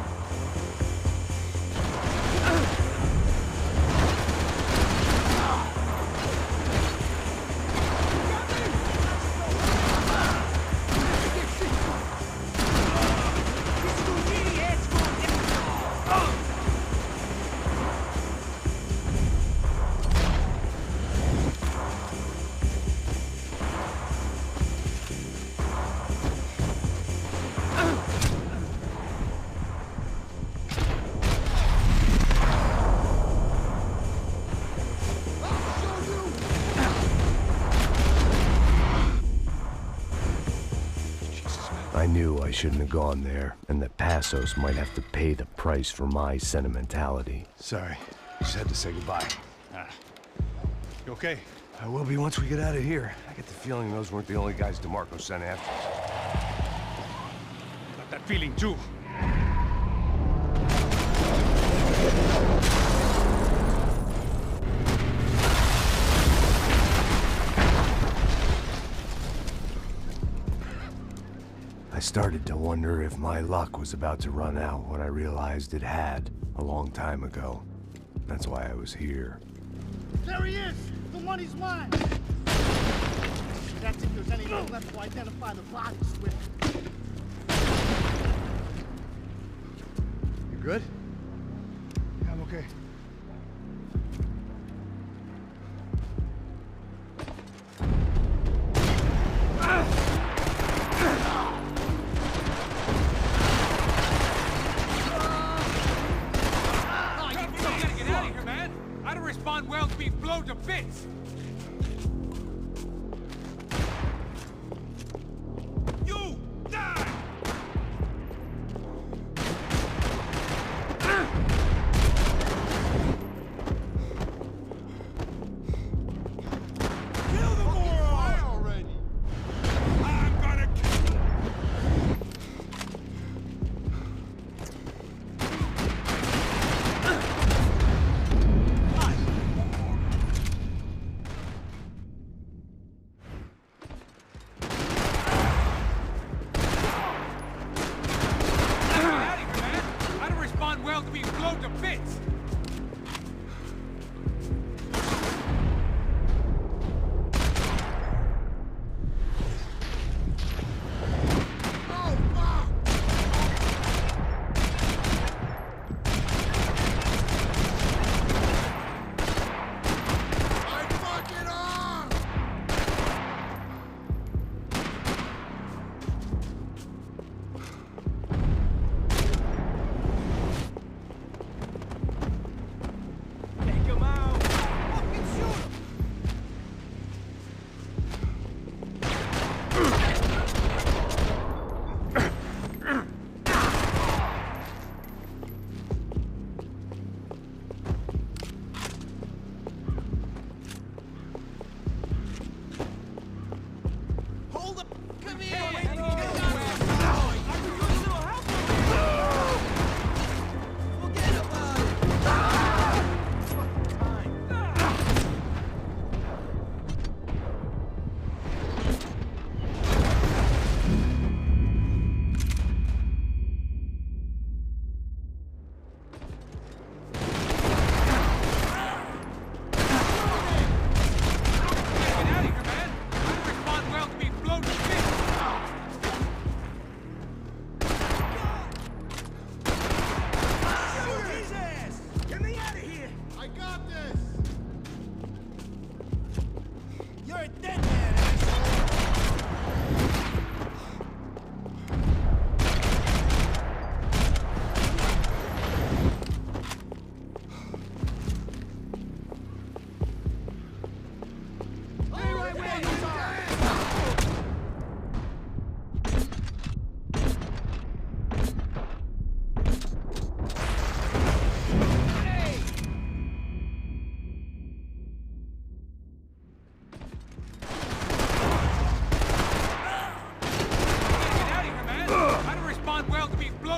I knew I shouldn't have gone there, and that Passos might have to pay the price for my sentimentality. Sorry, just had to say goodbye. You okay? I will be once we get out of here. I get the feeling those weren't the only guys DeMarco sent after us. Got that feeling too. I started to wonder if my luck was about to run out when I realized it had a long time ago. That's why I was here. There he is! The money's mine! That's if there's anything left to identify the bodies with. You good? Yeah, I'm okay. Respond well to being blown to bits! You die! blown to bits!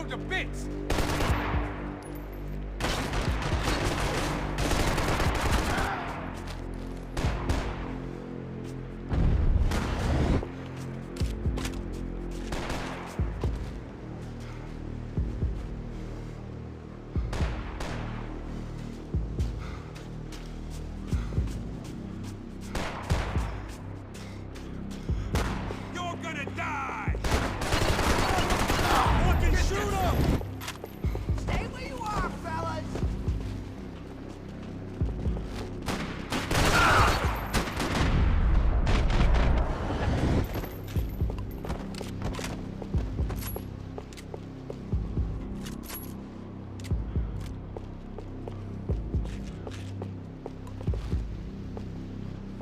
To bits! You're gonna die! Fucking shoot him! Stay where you are, fellas!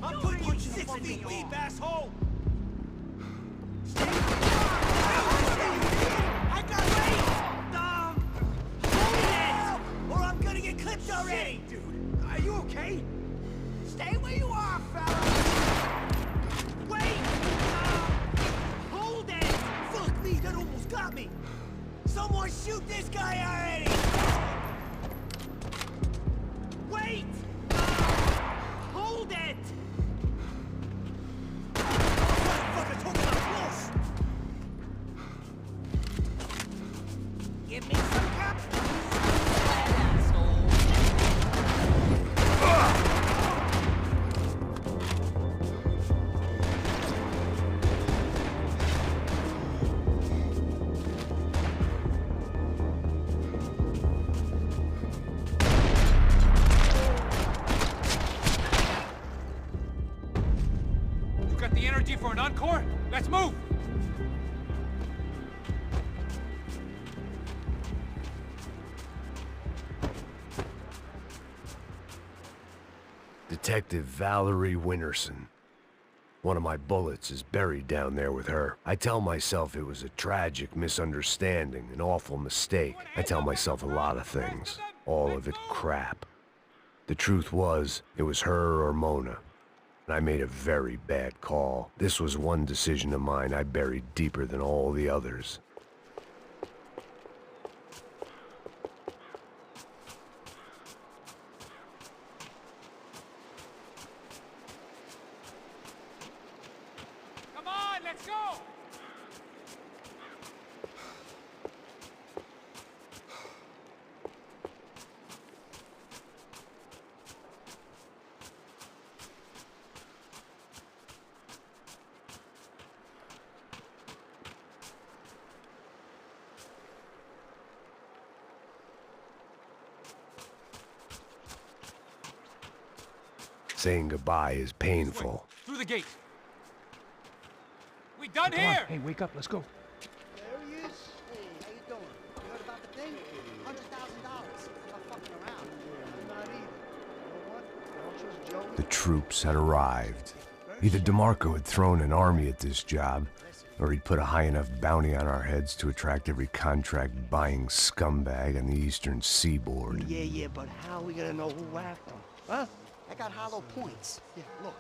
I'm putting you 6 feet deep, asshole! I got hold it! Or I'm gonna get clipped already! Dude, are you okay? Stay where you are, fellas! Wait! Hold it! Fuck me, that almost got me! Someone shoot this guy already! Wait! Hold it! Motherfucker, talking up close! Give me some cap! You got the energy for an encore? Let's move! Detective Valerie Winterson. One of my bullets is buried down there with her. I tell myself it was a tragic misunderstanding, an awful mistake. I tell myself a lot of things. All of it crap. The truth was, it was her or Mona. And I made a very bad call. This was one decision of mine I buried deeper than all the others. Come on, let's go! Saying goodbye is painful. Through the gate. We done Come here! on. Hey, wake up. Let's go. There he is. Hey, how you doing? You heard about the thing? $100,000. I'm not fucking around. I'm not either. You know what? I don't trust Joey. The troops had arrived. Either DeMarco had thrown an army at this job, or he'd put a high enough bounty on our heads to attract every contract-buying scumbag on the eastern seaboard. Yeah, but how are we gonna know who whacked him? Huh? I got hollow points. Yeah, look.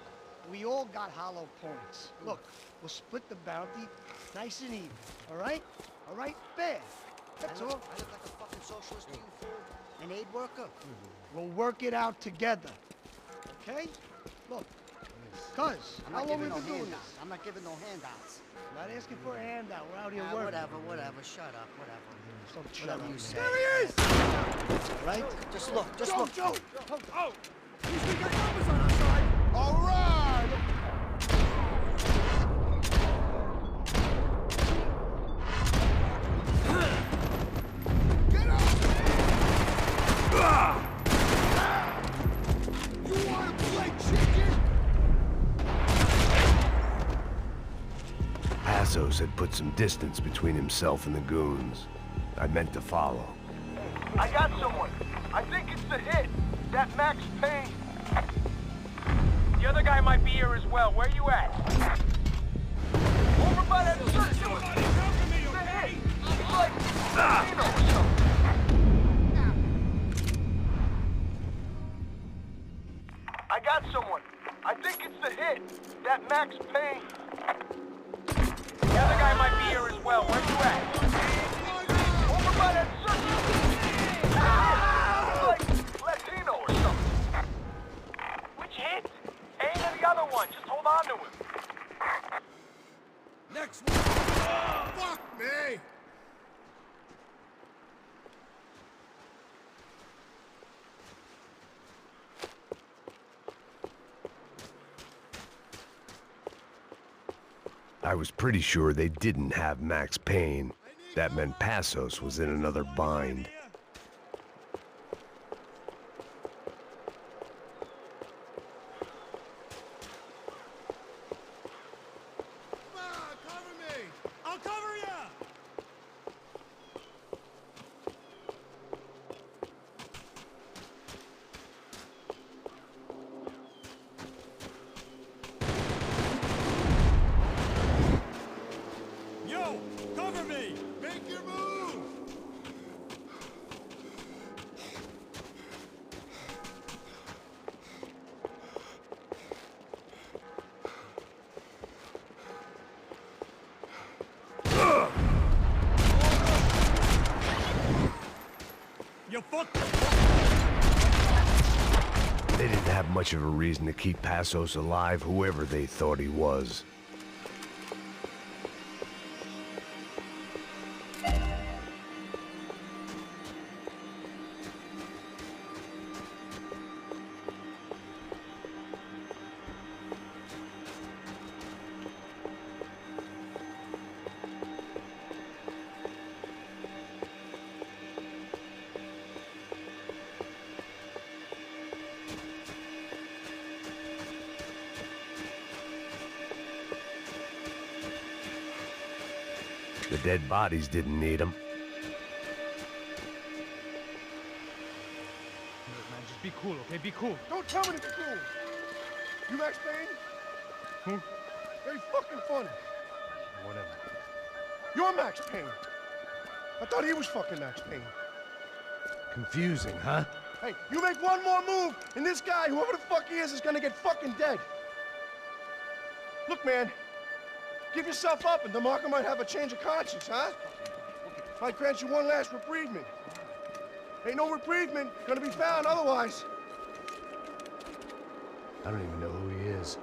We all got hollow points. Look, we'll split the bounty nice and even. All right? All right? Fair. That's all. I look like a fucking socialist to you, fool. An aid worker? We'll work it out together. Okay? Look. Cuz, how long we been doing this? I'm not giving no handouts. Not asking for a handout. We're out here working. Whatever. Shut up, whatever. Whatever you say. There he is! All right? Just look. Joe! Oh! We got numbers on our side! All right! Get up! You wanna play chicken? Passos had put some distance between himself and the goons. I meant to follow. I got someone. I think it's the hit. That Max Payne. The other guy might be here as well. Where you at? Over by that church. Somebody cover me, okay? He's like, you know or something. I got someone. I think it's the hit. That Max Payne. The other guy might be here as well. Where you at? Over by that church. Latino or something. Which hit? Ain't the other one. Just hold on to him. Next one. Oh, fuck me. I was pretty sure they didn't have Max Payne. That meant Passos was in another bind. They didn't have much of a reason to keep Passos alive, whoever they thought he was. The dead bodies didn't need him. Look, man, just be cool, okay? Be cool. Don't tell me to be cool. You Max Payne? Who? Very fucking funny. Whatever. You're Max Payne. I thought he was fucking Max Payne. Confusing, huh? Hey, you make one more move, and this guy, whoever the fuck he is gonna get fucking dead. Look, man. Give yourself up, and DeMarco might have a change of conscience, huh? Might grant you one last reprievement. Ain't no reprievement gonna be found otherwise. I don't even know who he is.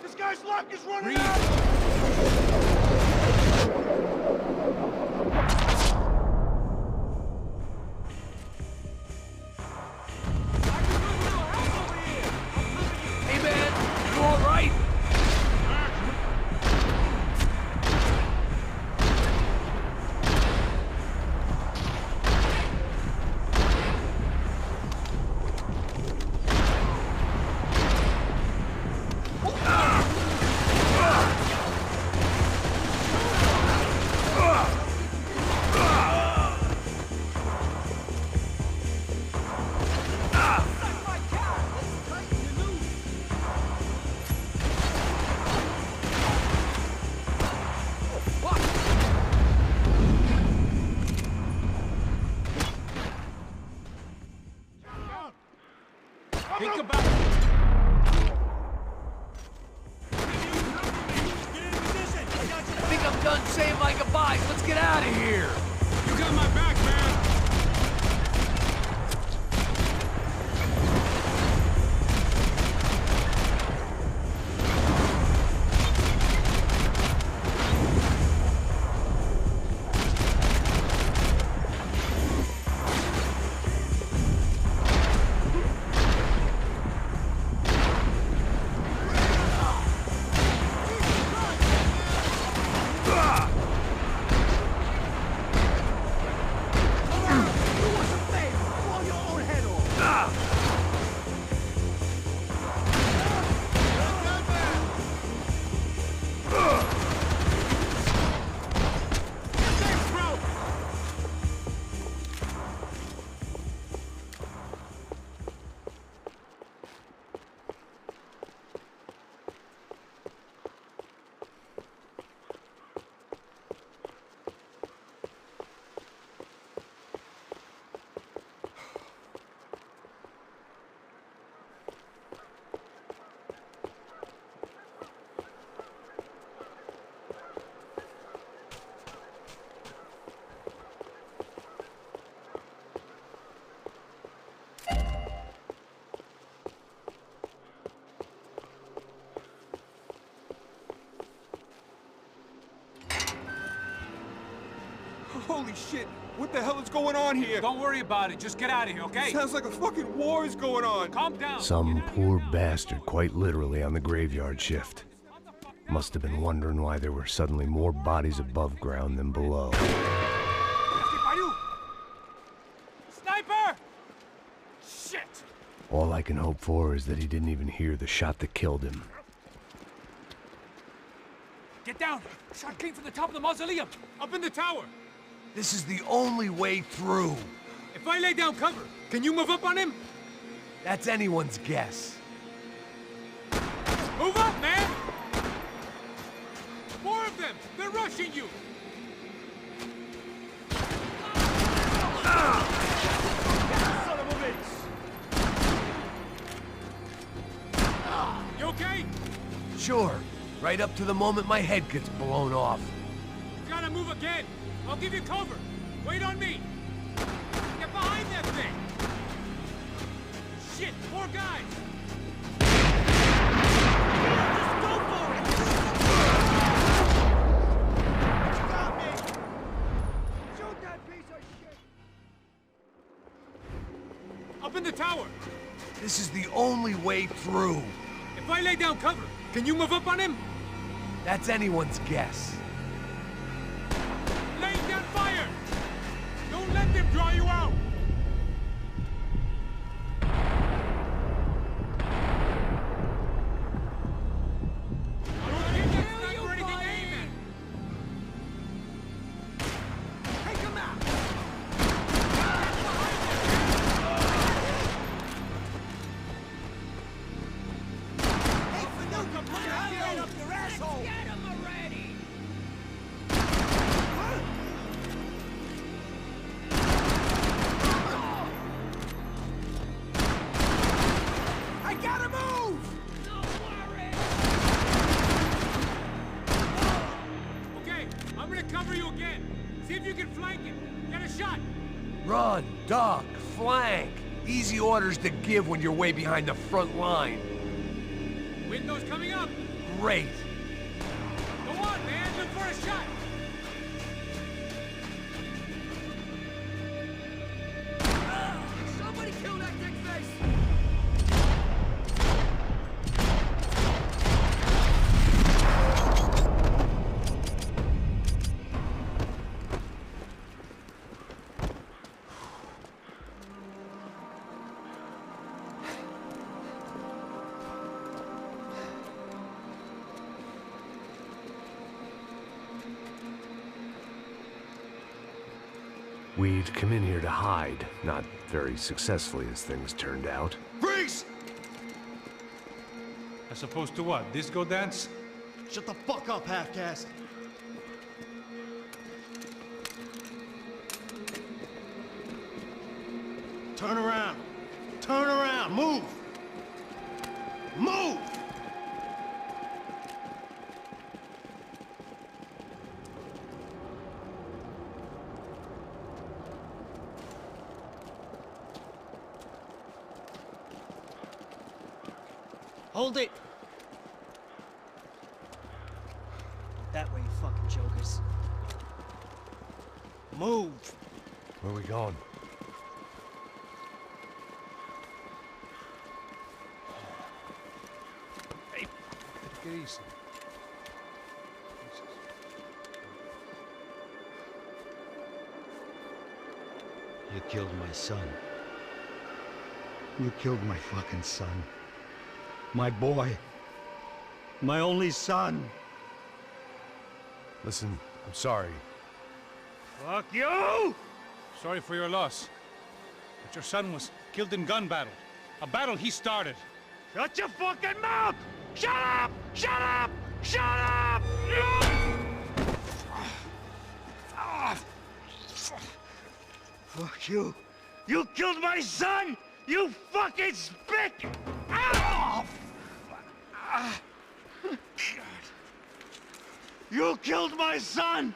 This guy's luck is running out! Hey man, you all right? Think about it. I think I'm done saying my goodbyes. Let's get out of here. You got my back, man. Holy shit! What the hell is going on here? Don't worry about it. Just get out of here, okay? Sounds like a fucking war is going on. Calm down. Some poor bastard, quite literally, on the graveyard shift. Must have been wondering why there were suddenly more bodies above ground than below. Sniper! Shit! All I can hope for is that he didn't even hear the shot that killed him. Get down! Shot came from the top of the mausoleum! Up in the tower! This is the only way through. If I lay down cover, can you move up on him? That's anyone's guess. Move up, man! More of them! They're rushing you! Son of a bitch! You okay? Sure. Right up to the moment my head gets blown off. You gotta move again! I'll give you cover! Wait on me! Get behind that thing! Shit! More guys! Just go for it! Stop me! Shoot that piece of shit! Up in the tower! This is the only way through. If I lay down cover, can you move up on him? That's anyone's guess. Laying down fire! Don't let them draw you out! Run, duck, flank. Easy orders to give when you're way behind the front line. Windows coming up! Great. Go on, man! Look for a shot! Somebody kill that dick face! We'd come in here to hide, not very successfully as things turned out. Freeze! As opposed to what? Disco dance? Shut the fuck up, half-caste. Turn around. Turn around. Move. Hold it! That way, you fucking jokers. Move! Where are we going? Hey, take it easy. You killed my son. You killed my fucking son. My boy. My only son. Listen, I'm sorry. Fuck you! Sorry for your loss. But your son was killed in gun battle. A battle he started. Shut your fucking mouth! Shut up! Shut up! Shut up! Fuck you! You killed my son! You fucking spick! Ah! You killed my son!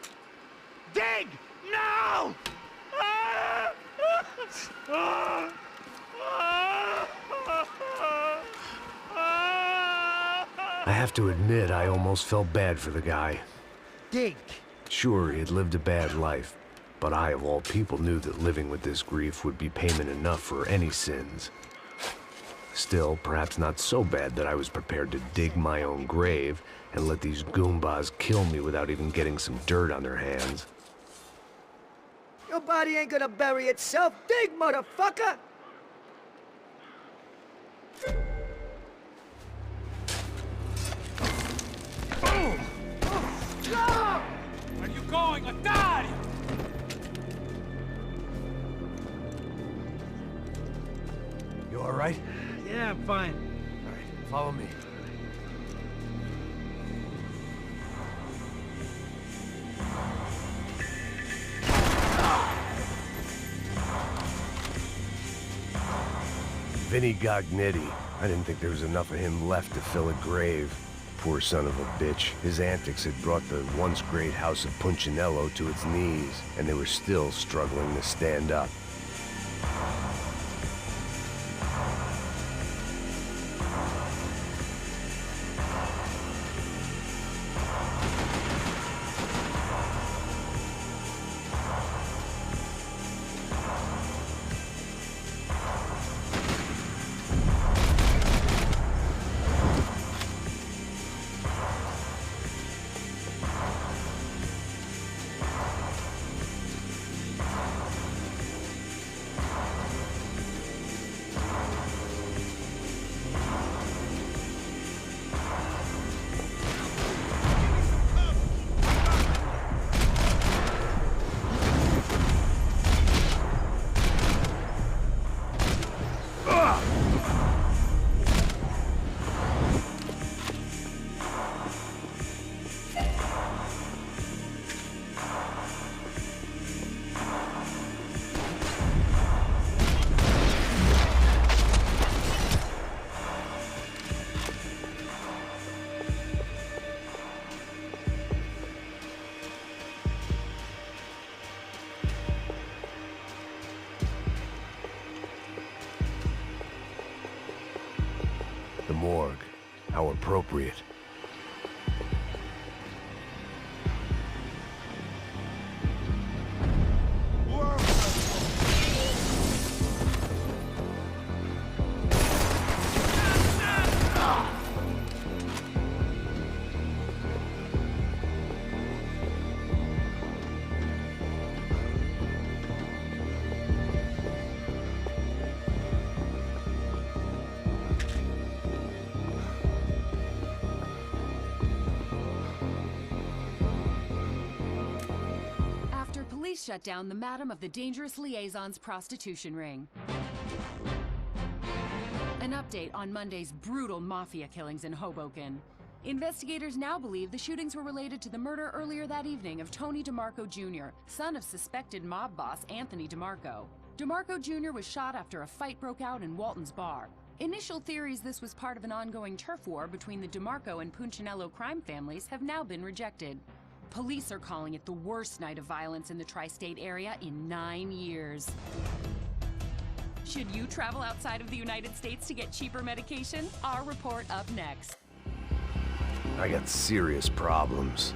Dig! Now! I have to admit, I almost felt bad for the guy. Dig! Sure, he had lived a bad life, but I, of all people, knew that living with this grief would be payment enough for any sins. Still, perhaps not so bad that I was prepared to dig my own grave and let these goombas kill me without even getting some dirt on their hands. Your body ain't gonna bury itself. Dig, motherfucker! Boom! Where are you going? Otario! You all right? Yeah, I'm fine. All right, follow me. Vinny Gognitti. I didn't think there was enough of him left to fill a grave. Poor son of a bitch. His antics had brought the once great house of Punchinello to its knees, and they were still struggling to stand up. The morgue. How appropriate. Shut down the Madam of the Dangerous Liaison's prostitution ring. An update on Monday's brutal mafia killings in Hoboken. Investigators now believe the shootings were related to the murder earlier that evening of Tony DeMarco Jr., son of suspected mob boss Anthony DeMarco. DeMarco Jr. was shot after a fight broke out in Walton's bar. Initial theories this was part of an ongoing turf war between the DeMarco and Punchinello crime families have now been rejected. Police are calling it the worst night of violence in the tri-state area in 9 years. Should you travel outside of the United States to get cheaper medication? Our report up next. I got serious problems.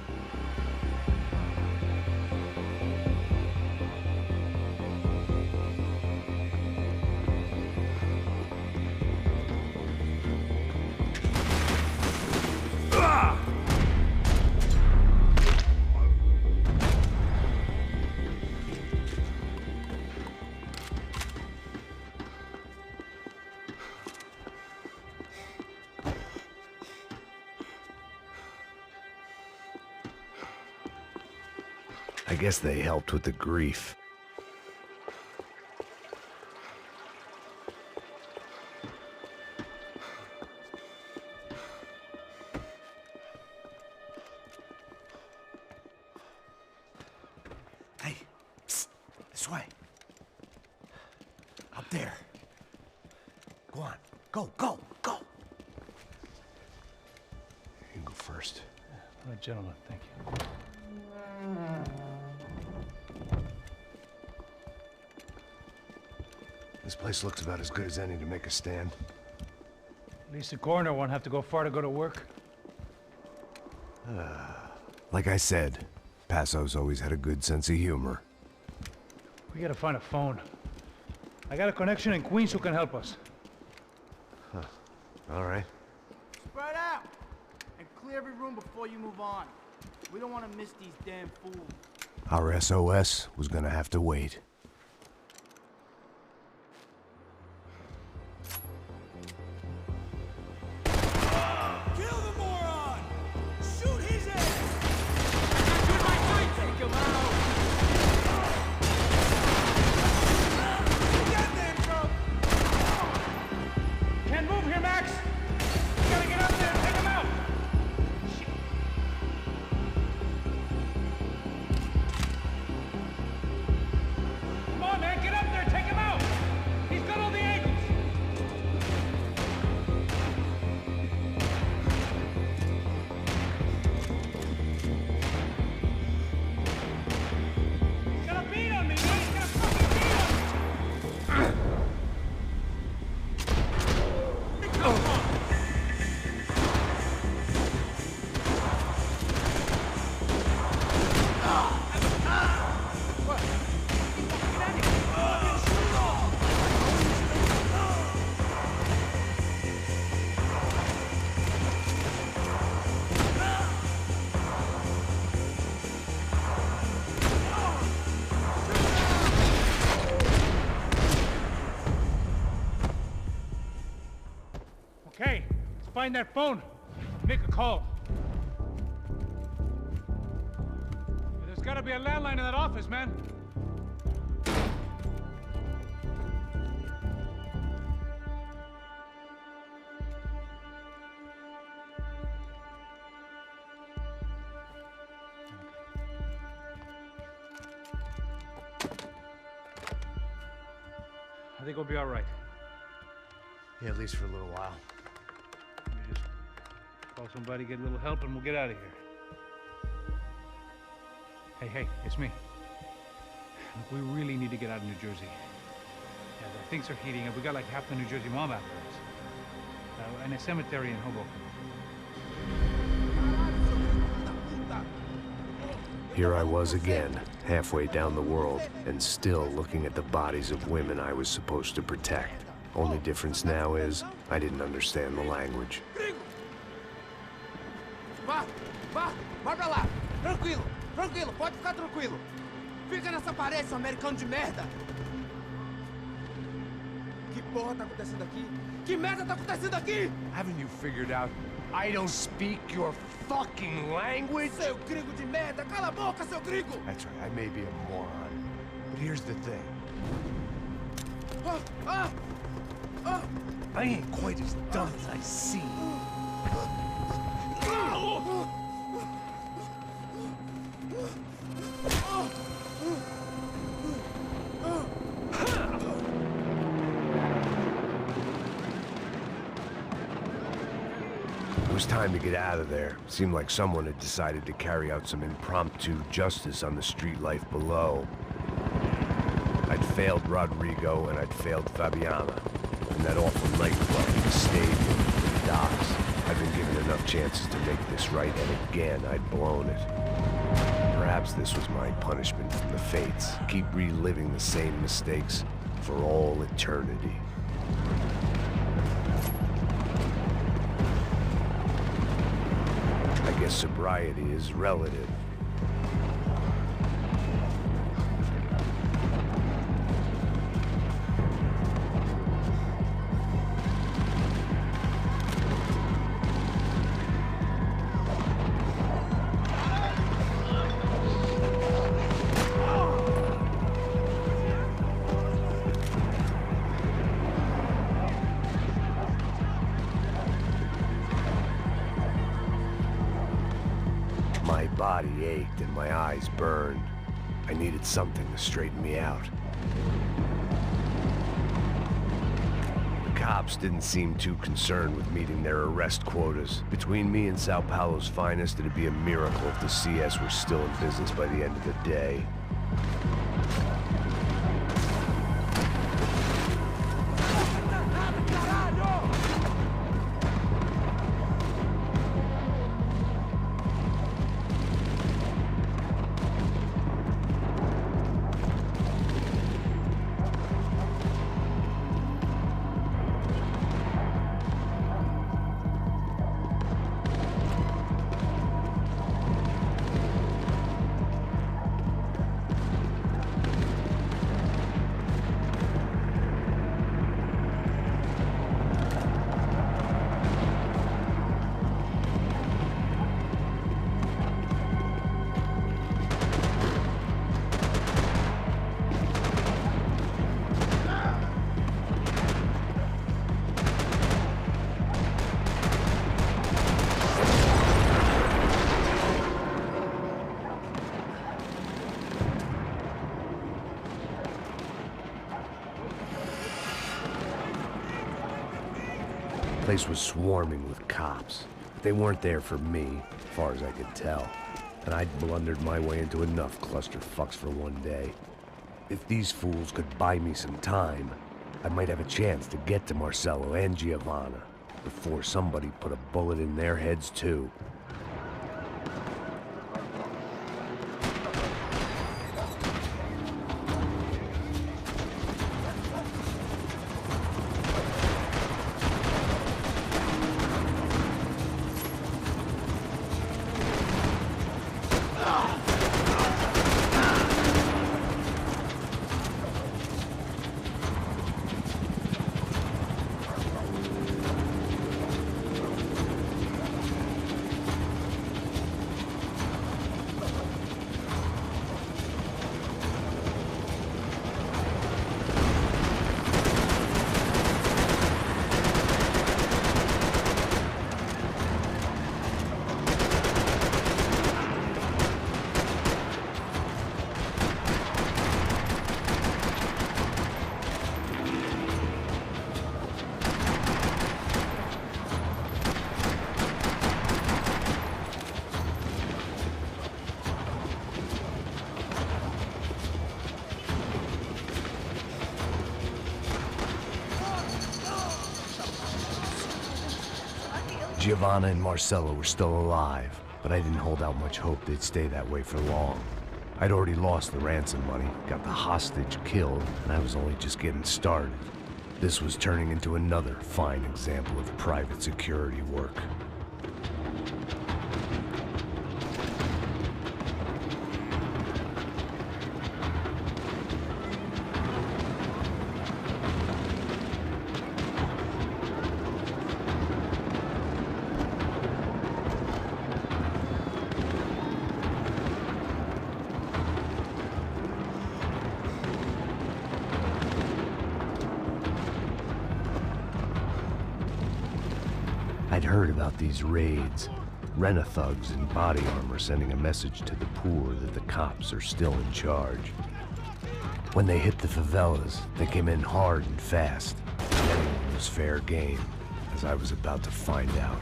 I guess they helped with the grief. Hey, psst, this way. Up there. Go on, go, go, go. You can go first. Oh, gentlemen, thank you. This place looks about as good as any to make a stand. At least the coroner won't have to go far to go to work. Like I said, Passo's always had a good sense of humor. We gotta find a phone. I got a connection in Queens who can help us. Huh. All right. Spread out! And clear every room before you move on. We don't want to miss these damn fools. Our SOS was gonna have to wait. Kill the moron! Shoot his ass! Take him out! Get them, bro! Can't move here, Max! You gotta get up there and take him out! Shit. Come on, man, get up there, take him out! He's got all the angles! He's got a beat on me, man! He's got a fucking beat on me! Okay, let's find that phone. Make a call. There's gotta be a landline in that office, man. I think we'll be all right. Yeah, at least for a little while. Let me just call somebody, get a little help, and we'll get out of here. Hey, it's me. Look, we really need to get out of New Jersey. Yeah, things are heating up. We got like half the New Jersey mob after us. And a cemetery in Hoboken. Here I was again, halfway down the world, and still looking at the bodies of women I was supposed to protect. Only difference now is, I didn't understand the language. Vai pra lá! Tranquilo, pode ficar tranquilo. Fica nessa parede, seu americano de merda! Que porra tá acontecendo aqui? Que merda tá acontecendo aqui? Haven't you figured out I don't speak your fucking language? Seu gringo de merda! Cala a boca, seu gringo! That's right, I may be a moron, but here's the thing. I ain't quite as dumb as I seem. It was time to get out of there. Seemed like someone had decided to carry out some impromptu justice on the street life below. I'd failed Rodrigo and I'd failed Fabiana. In that awful nightclub, the stadium, the docks. I'd been given enough chances to make this right, and again, I'd blown it. Perhaps this was my punishment from the fates. Keep reliving the same mistakes for all eternity. I guess sobriety is relative. My body ached and my eyes burned. I needed something to straighten me out. The cops didn't seem too concerned with meeting their arrest quotas. Between me and Sao Paulo's finest, it'd be a miracle if the CS were still in business by the end of the day. The place was swarming with cops. But they weren't there for me, as far as I could tell. And I'd blundered my way into enough clusterfucks for one day. If these fools could buy me some time, I might have a chance to get to Marcelo and Giovanna before somebody put a bullet in their heads too. Giovanna and Marcelo were still alive, but I didn't hold out much hope they'd stay that way for long. I'd already lost the ransom money, got the hostage killed, and I was only just getting started. This was turning into another fine example of private security work. I'd heard about these raids. Rent-a-thugs in body armor sending a message to the poor that the cops are still in charge. When they hit the favelas, they came in hard and fast. Anyone was fair game, as I was about to find out.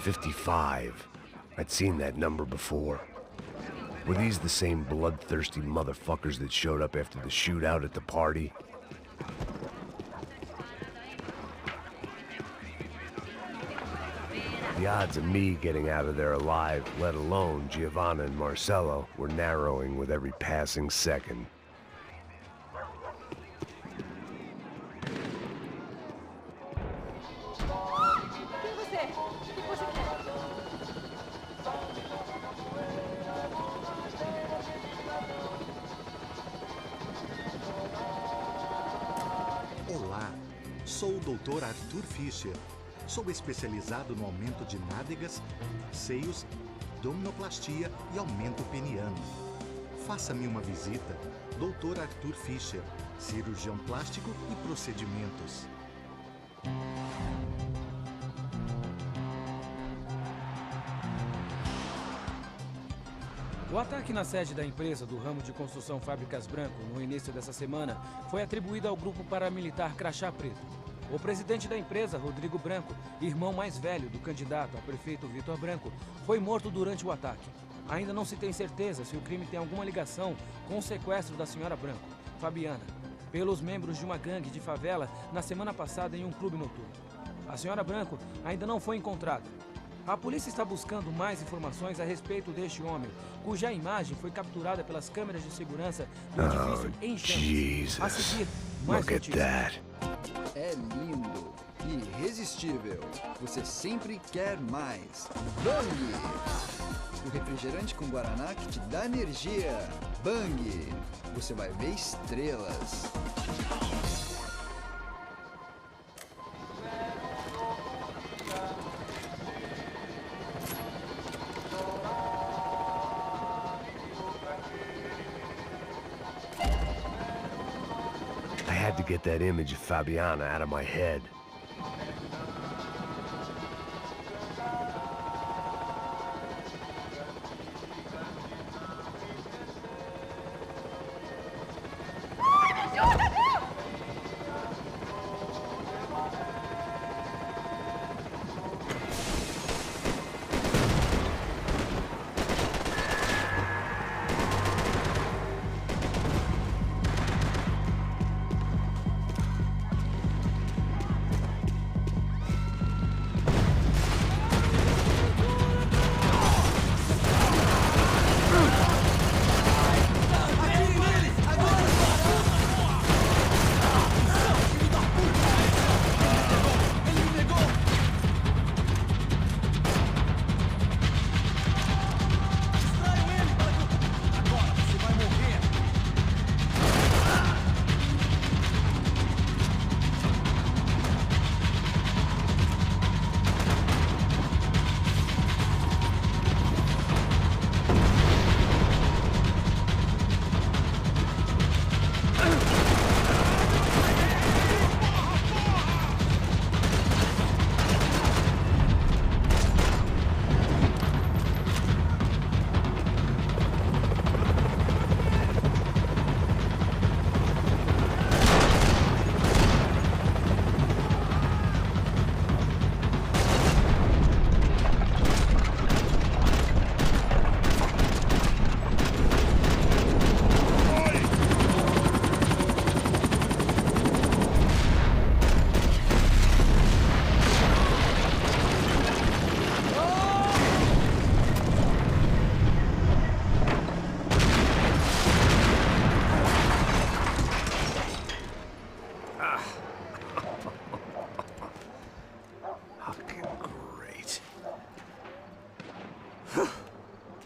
55. I'd seen that number before. Were these the same bloodthirsty motherfuckers that showed up after the shootout at the party? The odds of me getting out of there alive, let alone Giovanna and Marcello, were narrowing with every passing second. Olá, sou o Dr. Arthur Fischer. Sou especializado no aumento de nádegas, seios, abdominoplastia e aumento peniano. Faça-me uma visita. Dr. Arthur Fischer, cirurgião plástico e procedimentos. O ataque na sede da empresa do ramo de construção Fábricas Branco no início dessa semana foi atribuído ao grupo paramilitar Crachá Preto. O presidente da empresa, Rodrigo Branco, irmão mais velho do candidato a prefeito Vitor Branco, foi morto durante o ataque. Ainda não se tem certeza se o crime tem alguma ligação com o sequestro da senhora Branco, Fabiana, pelos membros de uma gangue de favela na semana passada em um clube noturno. A senhora Branco ainda não foi encontrada. A polícia está buscando mais informações a respeito deste homem, cuja imagem foi capturada pelas câmeras de segurança do edifício em chamas. A seguir, mais notícias. É lindo, irresistível. Você sempre quer mais. Bang! O refrigerante com guaraná que te dá energia. Bang! Você vai ver estrelas. I had to get that image of Fabiana out of my head.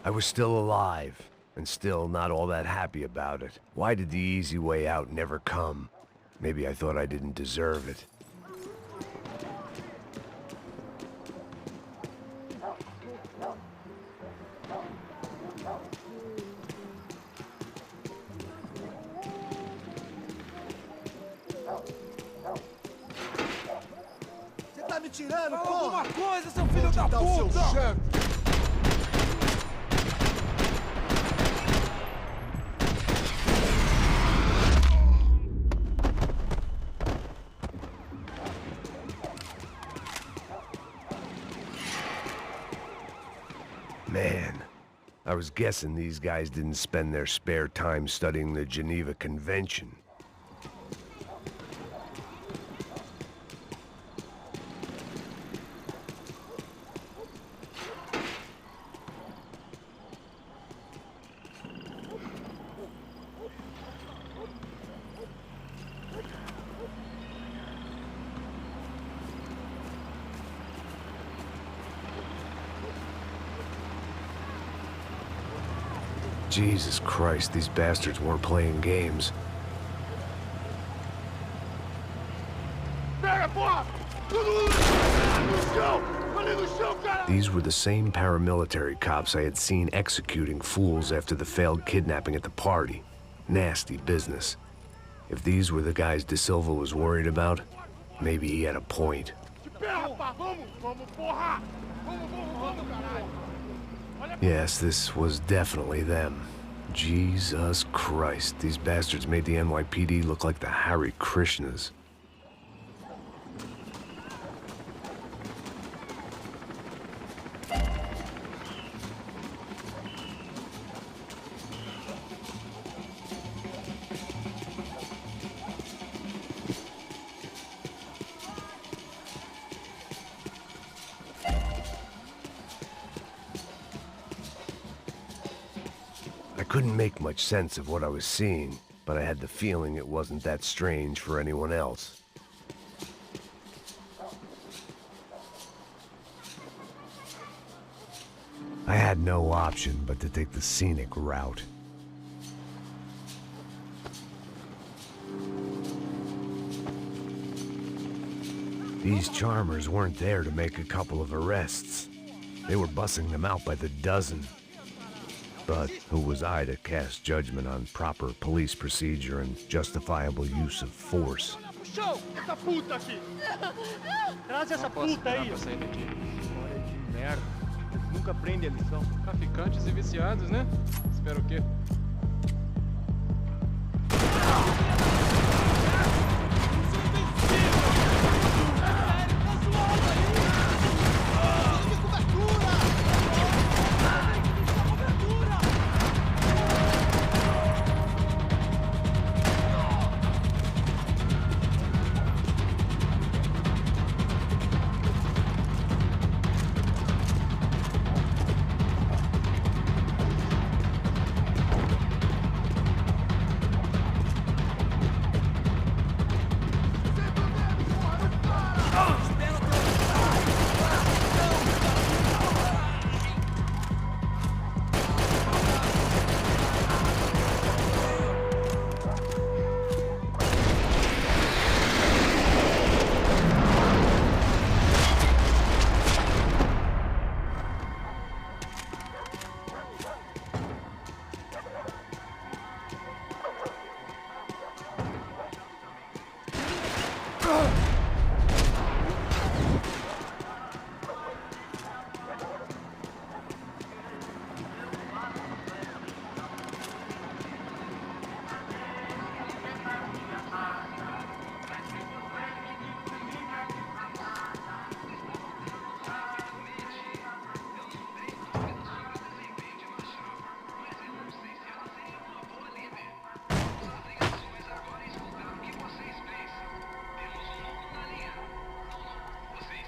I was still alive, and still not all that happy about it. Why did the easy way out never come? Maybe I thought I didn't deserve it. Você tá me tirando, Fala porra? alguma coisa, seu filho da puta! Vou te dar o seu chefe. Man, I was guessing these guys didn't spend their spare time studying the Geneva Convention. Jesus Christ, these bastards weren't playing games. These were the same paramilitary cops I had seen executing fools after the failed kidnapping at the party. Nasty business. If these were the guys De Silva was worried about, maybe he had a point. Yes, this was definitely them. Jesus Christ, these bastards made the NYPD look like the Hare Krishnas. I couldn't make much sense of what I was seeing, but I had the feeling it wasn't that strange for anyone else. I had no option but to take the scenic route. These charmers weren't there to make a couple of arrests. They were bussing them out by the dozen. But who was I to cast judgment on proper police procedure and justifiable use of force? Traz essa puta aí. História de merda. Nunca aprende a lição. Traficantes e viciados, né? Espero o quê?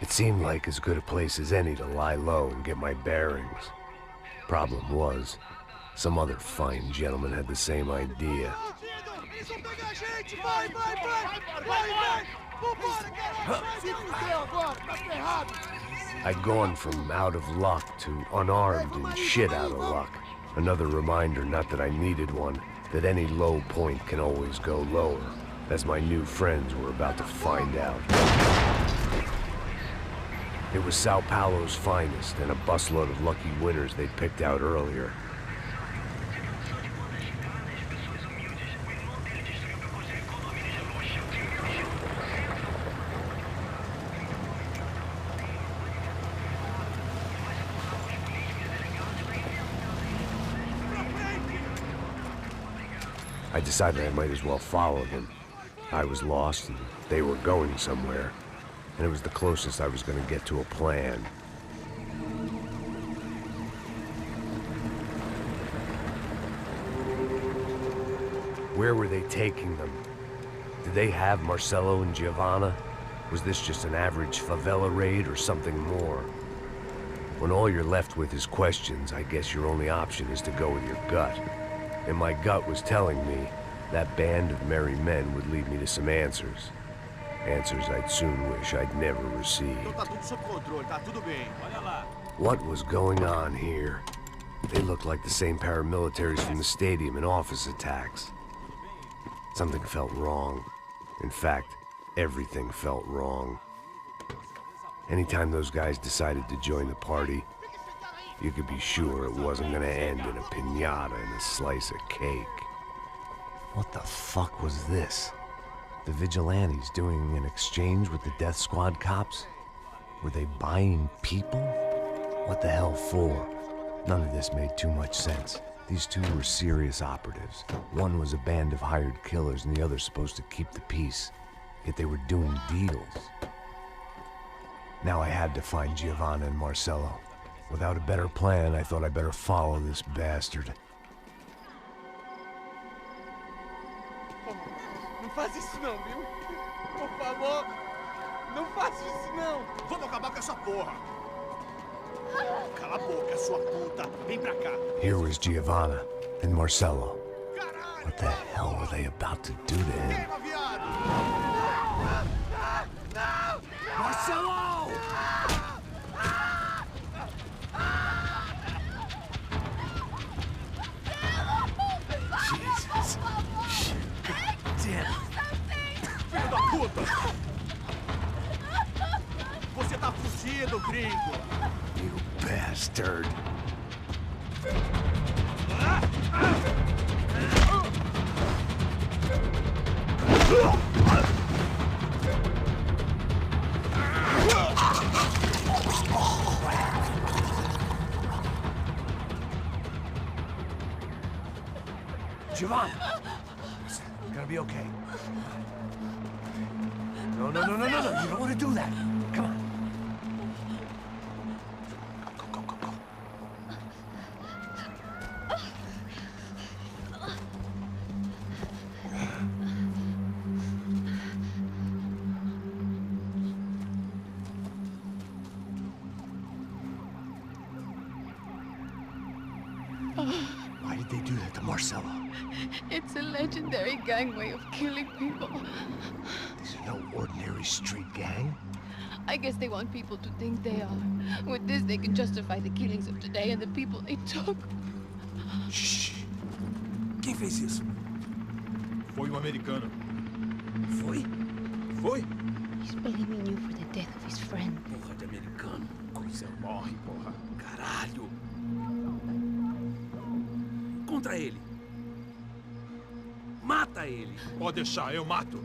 It seemed like as good a place as any to lie low and get my bearings. Problem was, some other fine gentleman had the same idea. I'd gone from out of luck to unarmed and shit out of luck. Another reminder, not that I needed one, that any low point can always go lower, as my new friends were about to find out. It was Sao Paulo's finest, and a busload of lucky winners they'd picked out earlier. I decided I might as well follow them. I was lost, and they were going somewhere. And it was the closest I was going to get to a plan. Where were they taking them? Did they have Marcelo and Giovanna? Was this just an average favela raid or something more? When all you're left with is questions, I guess your only option is to go with your gut. And my gut was telling me that band of merry men would lead me to some answers. Answers I'd soon wish I'd never received. What was going on here? They looked like the same paramilitaries from the stadium and office attacks. Something felt wrong. In fact, everything felt wrong. Anytime those guys decided to join the party, you could be sure it wasn't gonna end in a piñata and a slice of cake. What the fuck was this? The vigilantes doing an exchange with the death squad cops? Were they buying people? What the hell for? None of this made too much sense. These two were serious operatives. One was a band of hired killers and the other supposed to keep the peace. Yet they were doing deals. Now I had to find Giovanna and Marcelo. Without a better plan, I thought I'd better follow this bastard. Não faz isso não, viu? Por favor, não faça isso não. Vamos acabar com essa porra. Cala a boca, sua puta. Vem pra cá. Here was Giovanna and Marcelo. What the hell were they about to do to him? Marcelo! Jesus. Damn. Filho da puta! Você tá fugido, gringo! You bastard. Giovanna! Listen, you're gonna be okay. No. You don't want to do that. Come on. Go. Why did they do that to Marcelo? It's a legendary gang way of killing people. These are no ordinary street gang. I guess they want people to think they are. With this, they can justify the killings of today and the people they took. Shh. Quem fez isso? Foi um americano. Foi? Foi? He's blaming you for the death of his friend. Porra de americano. Coisa morre, porra. Caralho. Contra ele. Mata ele. Pode deixar, eu mato.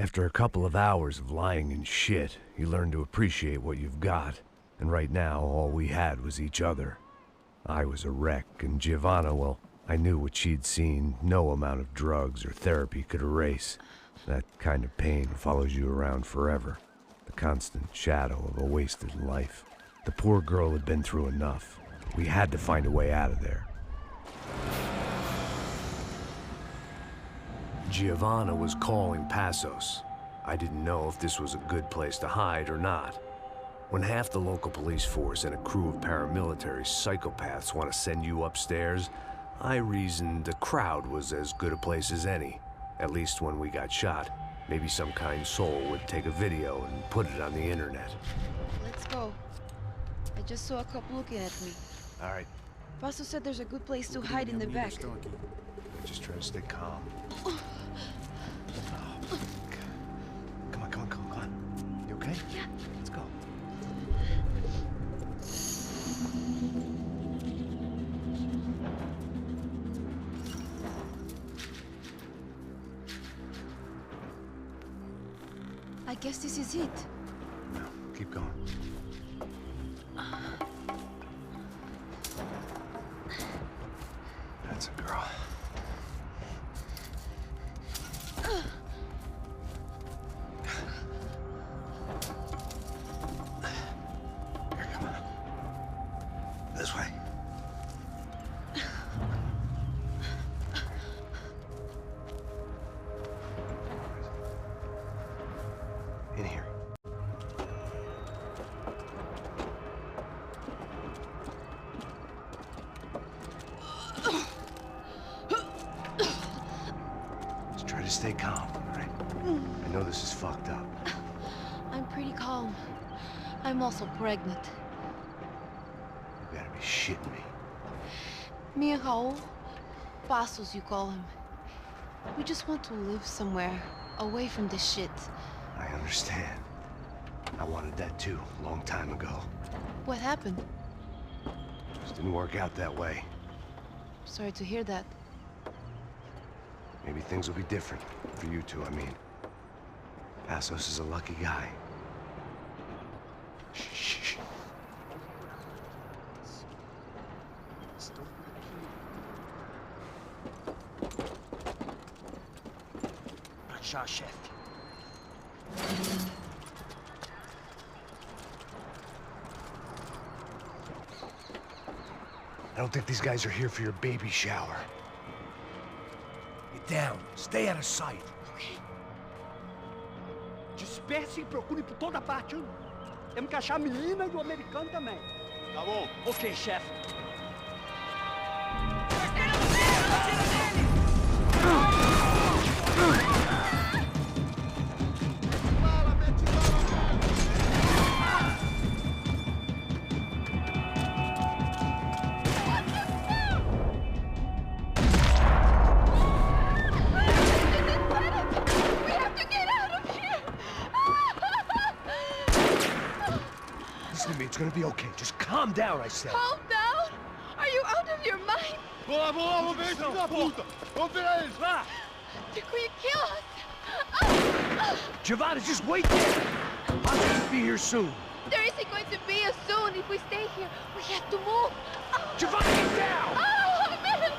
After a couple of hours of lying in shit, you learn to appreciate what you've got. And right now, all we had was each other. I was a wreck, and Giovanna, well, I knew what she'd seen no amount of drugs or therapy could erase. That kind of pain follows you around forever. The constant shadow of a wasted life. The poor girl had been through enough. We had to find a way out of there. Giovanna was calling Passos. I didn't know if this was a good place to hide or not. When half the local police force and a crew of paramilitary psychopaths want to send you upstairs, I reasoned the crowd was as good a place as any. At least when we got shot. Maybe some kind soul would take a video and put it on the internet. Let's go. I just saw a cop looking at me. All right. Paso said there's a good place to hide in the back. Just try to stay calm. Come on. You okay? Yeah. Let's go. I guess this is it. No, keep going. That's a girl. Here, come on. This way. In here. Just try to stay calm, all right? I know this is fucked up. I'm pretty calm. I'm also pregnant. You gotta be shitting me. Me and Raul, Passos you call him. We just want to live somewhere, away from this shit. I understand. I wanted that too, a long time ago. What happened? Just didn't work out that way. Sorry to hear that. Maybe things will be different. For you two, I mean. Passos is a lucky guy. Shh. Achar, chefe. I don't think these guys are here for your baby shower. Get down. Stay out of sight. Disperse e procure por toda parte. Temos que achar a menina e o americano também. Tá bom. Ok, chefe. Listen to me, it's gonna be okay. Just calm down, I said. Calm down? Are you out of your mind? Vamos ver esse filho da puta! Vamos virar eles, lá! They're going to kill us! Giovanni, just wait there! I'll just be here soon. There isn't going to be a soon if we stay here. We have to move. Giovanni, get down! Oh, man!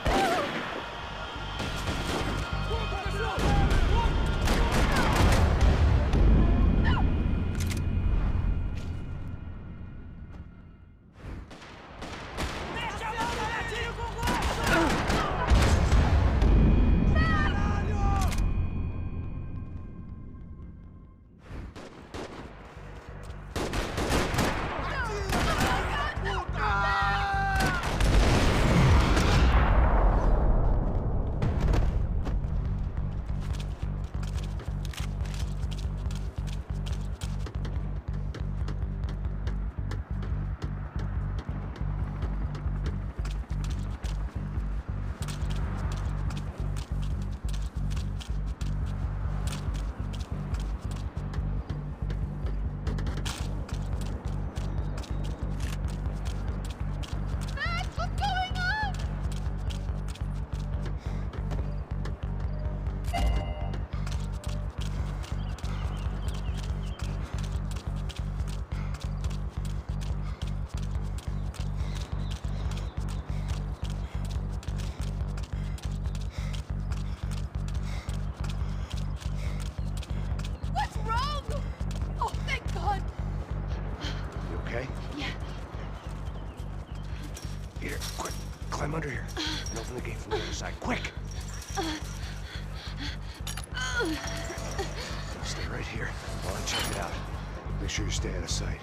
Climb under here and open the gate from the other side. Quick! Stay right here while I check it out. Make sure you stay out of sight.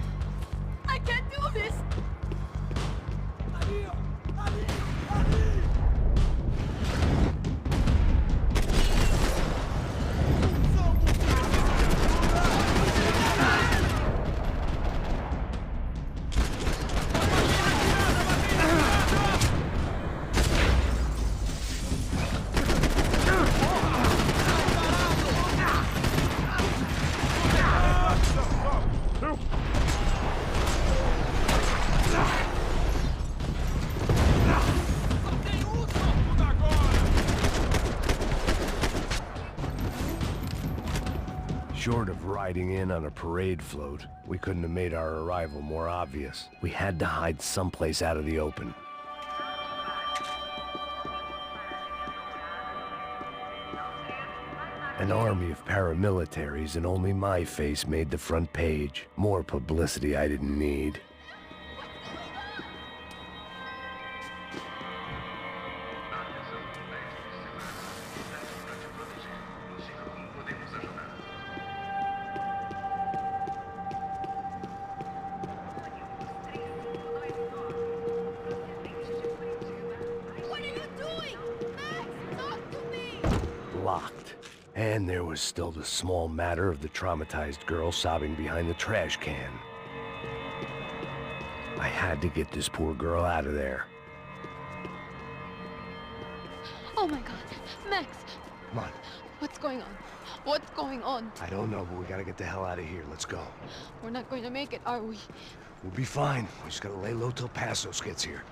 I can't do this! Short of riding in on a parade float, we couldn't have made our arrival more obvious. We had to hide someplace out of the open. An army of paramilitaries, and only my face made the front page. More publicity I didn't need. Locked. And there was still the small matter of the traumatized girl sobbing behind the trash can. I had to get this poor girl out of there. Oh my god. Max! Come on. What's going on? What's going on? I don't know, but we gotta get the hell out of here. Let's go. We're not going to make it, are we? We'll be fine. We just gotta lay low till Passos gets here.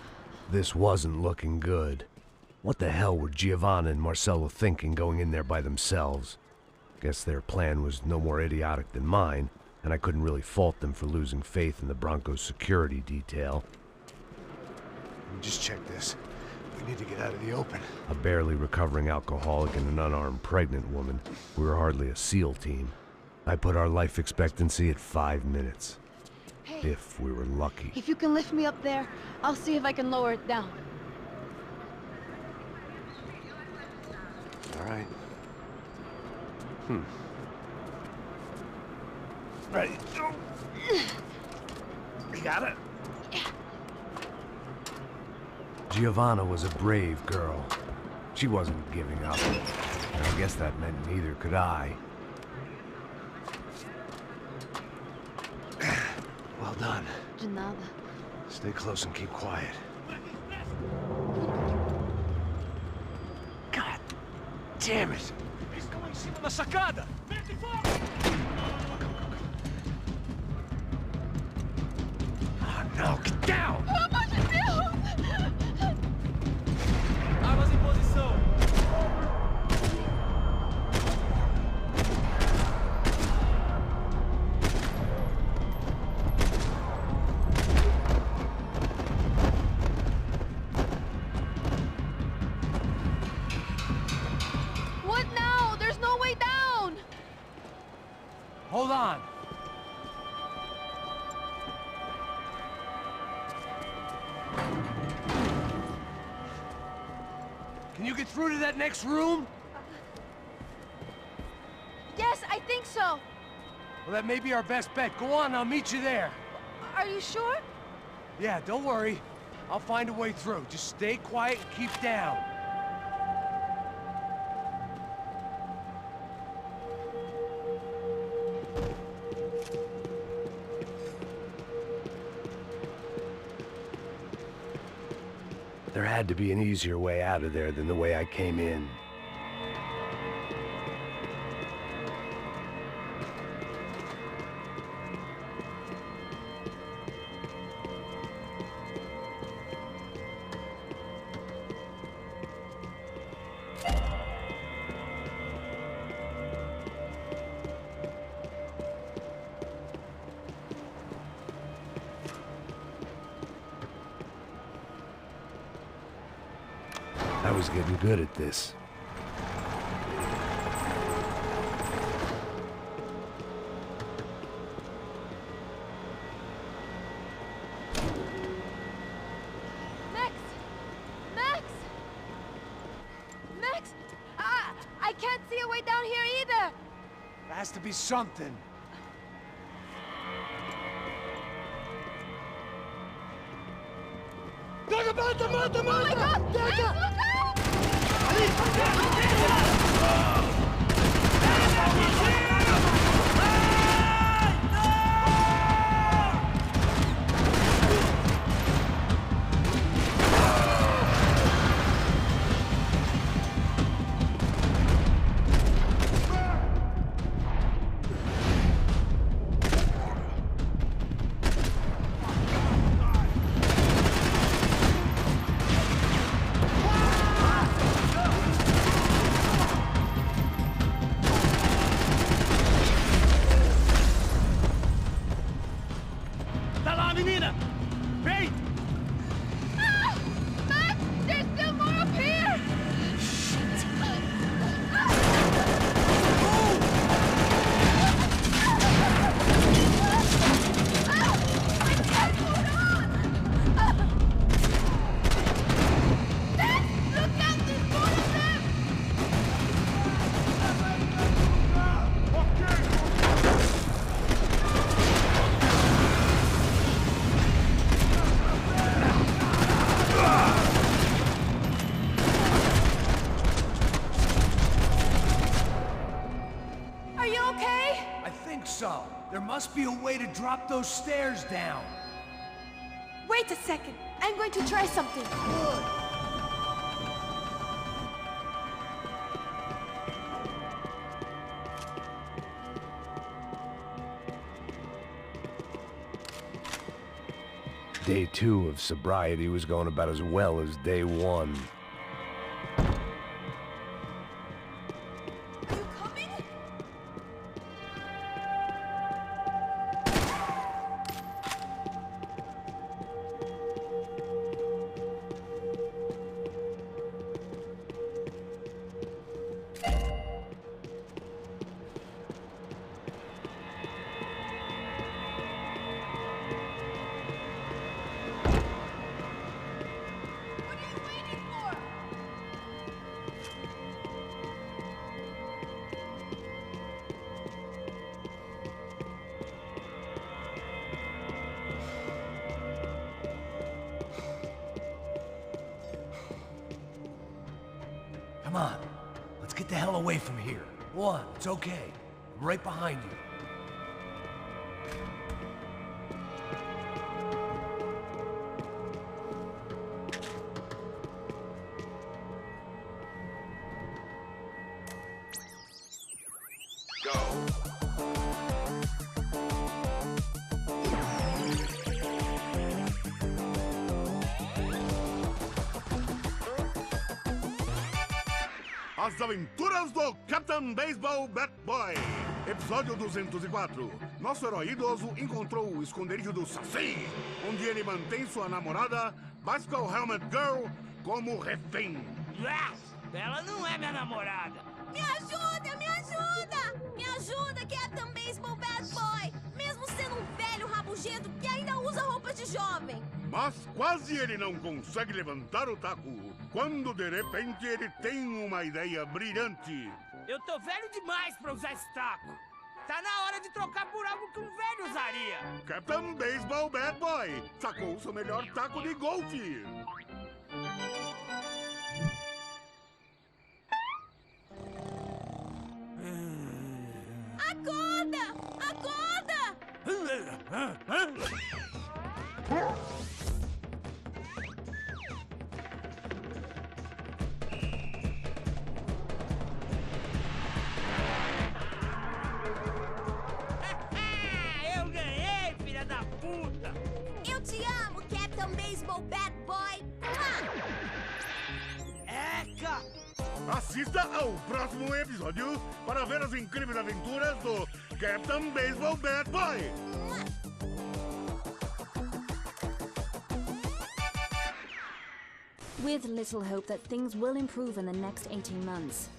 This wasn't looking good. What the hell were Giovanna and Marcello thinking going in there by themselves? Guess their plan was no more idiotic than mine, and I couldn't really fault them for losing faith in the Broncos security detail. Just check this. We need to get out of the open. A barely recovering alcoholic and an unarmed pregnant woman. We were hardly a SEAL team. I put our life expectancy at 5 minutes. Hey, if we were lucky. if you can lift me up there, I'll see if I can lower it down. All right. Ready? You got it? Giovanna was a brave girl. She wasn't giving up. And I guess that meant neither could I. Well done. De nada. Stay close and keep quiet. God damn it! Na sacada! Oh no, get down! Pelo amor de Deus! Armas em posição! What now? There's no way down! Hold on! Can you get through to that next room? Yes, I think so. Well, that may be our best bet. Go on, I'll meet you there. Are you sure? Yeah, don't worry. I'll find a way through. Just stay quiet and keep down. There had to be an easier way out of there than the way I came in. I was getting good at this. Max! Max! Max! I can't see a way down here either! There has to be something. Mata, mata, Oh my God! Max, look out! so. There must be a way to drop those stairs down. Wait a second. I'm going to try something. Day 2 of sobriety was going about as well as day 1. Come on, let's get the hell away from here. One, it's okay. I'm right behind you. As Aventuras do Captain Baseball Bat Boy. Episódio 204. Nosso herói idoso encontrou o esconderijo do Saci, onde ele mantém sua namorada, Bicycle Helmet Girl, como refém. Yes! Ela não é minha namorada. Me ajuda, me ajuda! Me ajuda, Captain Baseball Bad Boy! Mesmo sendo um velho rabugento que ainda usa roupas de jovem. Mas quase ele não consegue levantar o taco, quando de repente ele tem uma ideia brilhante. Eu tô velho demais pra usar esse taco. Tá na hora de trocar por algo que um velho usaria. Captain Baseball Bad Boy sacou seu melhor taco de golfe. Acorda! Acorda! Eu ganhei, filha da puta! Eu te amo, Captain Baseball Bad Boy! Eca! Assista ao próximo episódio para ver as incríveis aventuras do Captain Baseball Bad Boy. With little hope that things will improve in the next 18 months.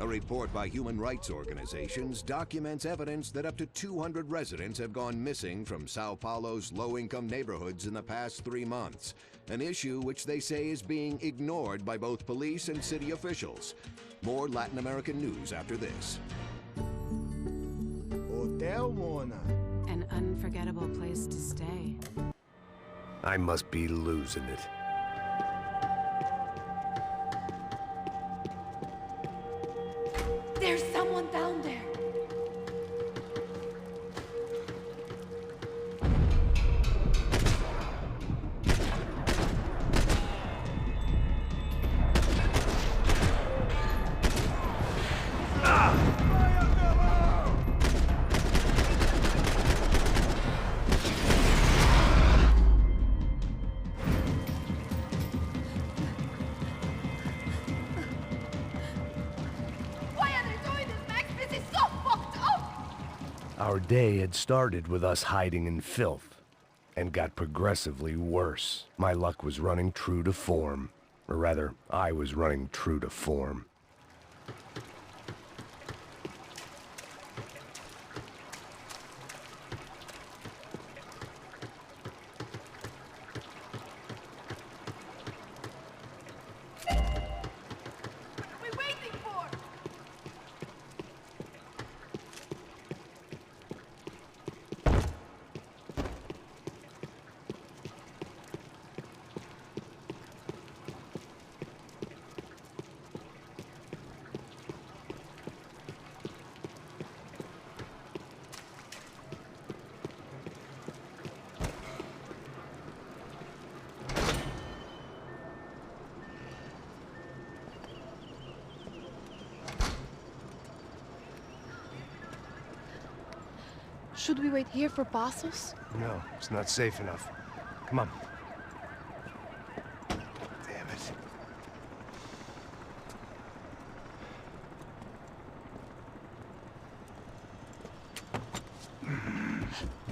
A report by human rights organizations documents evidence that up to 200 residents have gone missing from São Paulo's low-income neighborhoods in the past 3 months, an issue which they say is being ignored by both police and city officials. More Latin American news after this. Hotel Mona. An unforgettable place to stay. I must be losing it. There's someone down there! Our day had started with us hiding in filth, and got progressively worse. My luck was running true to form. Or rather, I was running true to form. Should we wait here for Passos? No, it's not safe enough. Come on. Damn it.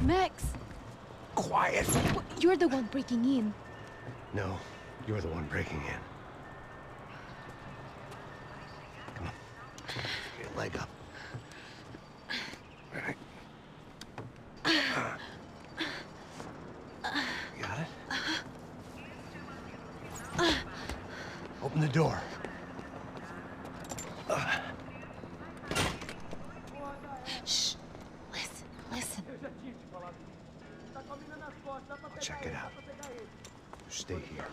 Max! Quiet! You're the one breaking in. No, you're the one breaking in. Come on. Get your leg up. All right. You got it? Open the door. Shh. Listen. Check it out. Stay here.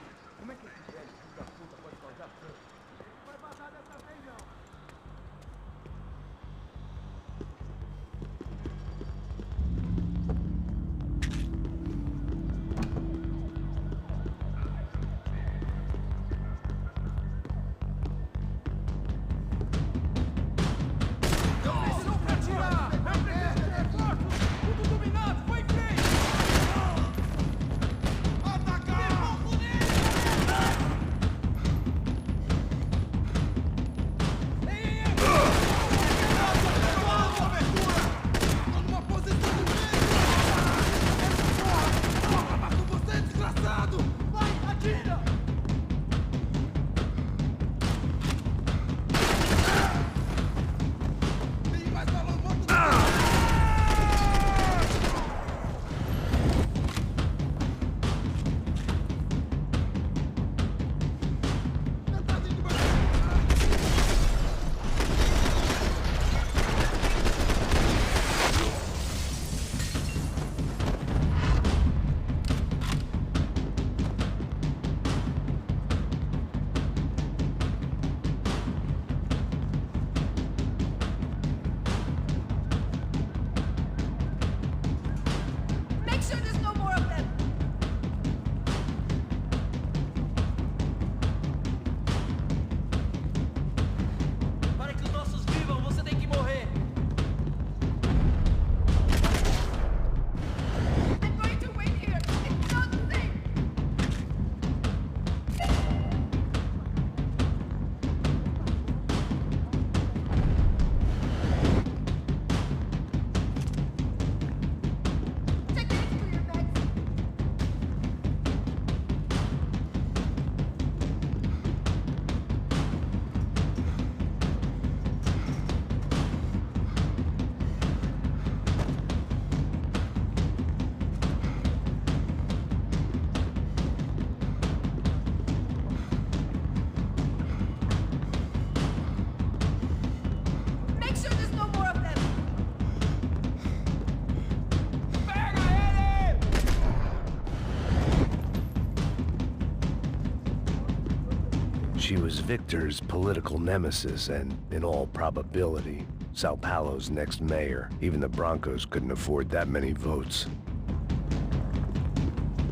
She was Victor's political nemesis and, in all probability, Sao Paulo's next mayor. Even the Broncos couldn't afford that many votes.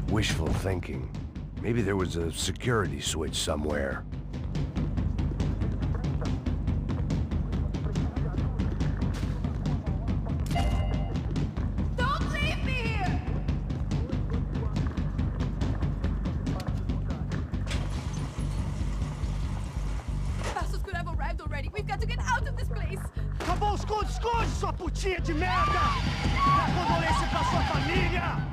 Wishful thinking. Maybe there was a security switch somewhere. Don't leave me here! Passos could have arrived already. We've got to get out of this place. Acabou, esconde, sua putinha de merda! Dá condolência pra sua família!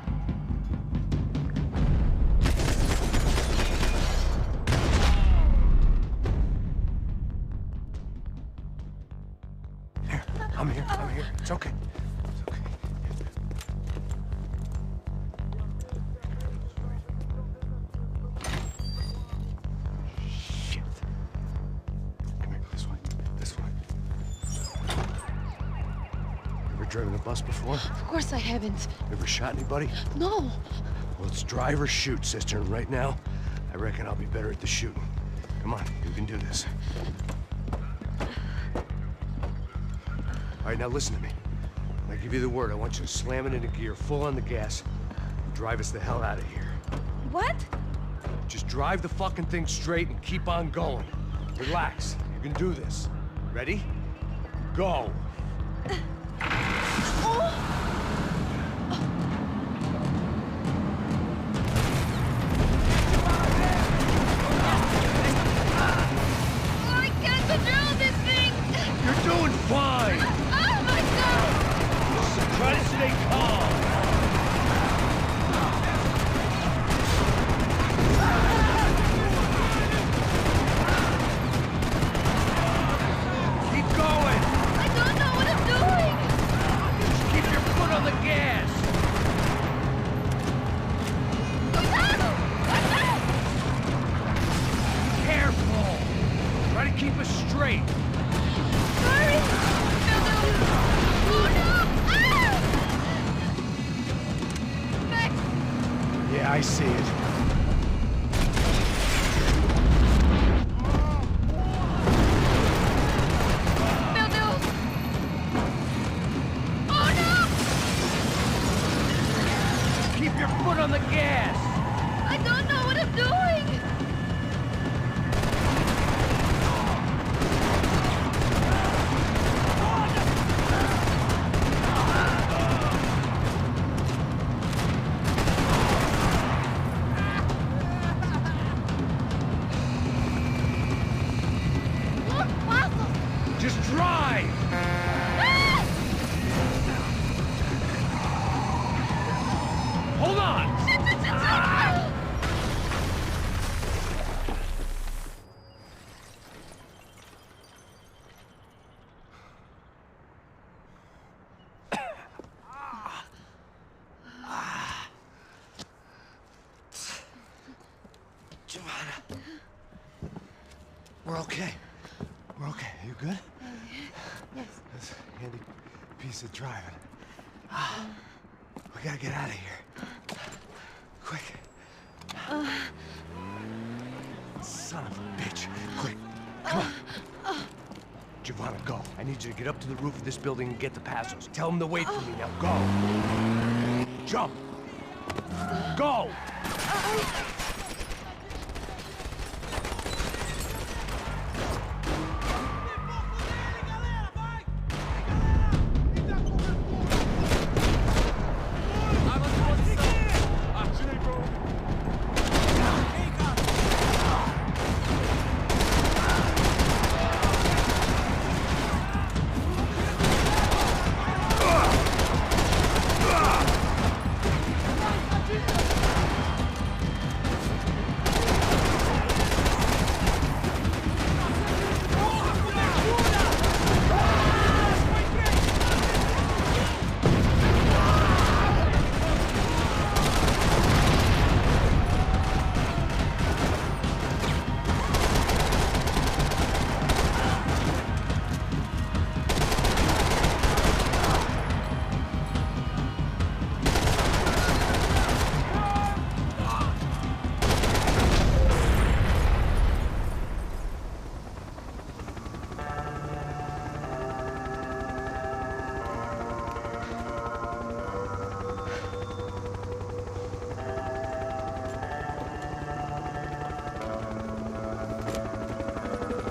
I'm here. It's okay. Shit. Come here, this way. Ever driven a bus before? Of course I haven't. Ever shot anybody? No. Well, it's drive or shoot, sister, and right now, I reckon I'll be better at the shooting. Come on, you can do this. All right, now listen to me. When I give you the word, I want you to slam it into gear, full on the gas, and drive us the hell out of here. What? Just drive the fucking thing straight and keep on going. Relax. You can do this. Ready? Go. Oh! they come! Keep going! I don't know what I'm doing! Just keep your foot on the gas! Careful! Try to keep us straight! Hurry! Oh no! Ah! Yeah, I see it. Keep your foot on the gas! I don't know what I'm doing! Look, Waffles! Just drive! Hold on! Giovanna. We're okay. We're okay. You good? Yes. That's a handy piece of driving. We gotta get out of here. Quick. Son of a bitch. Quick. Come on. Giovanna, go. I need you to get up to the roof of this building and get the Passos. Tell them to wait for me. Now go. Jump. Go!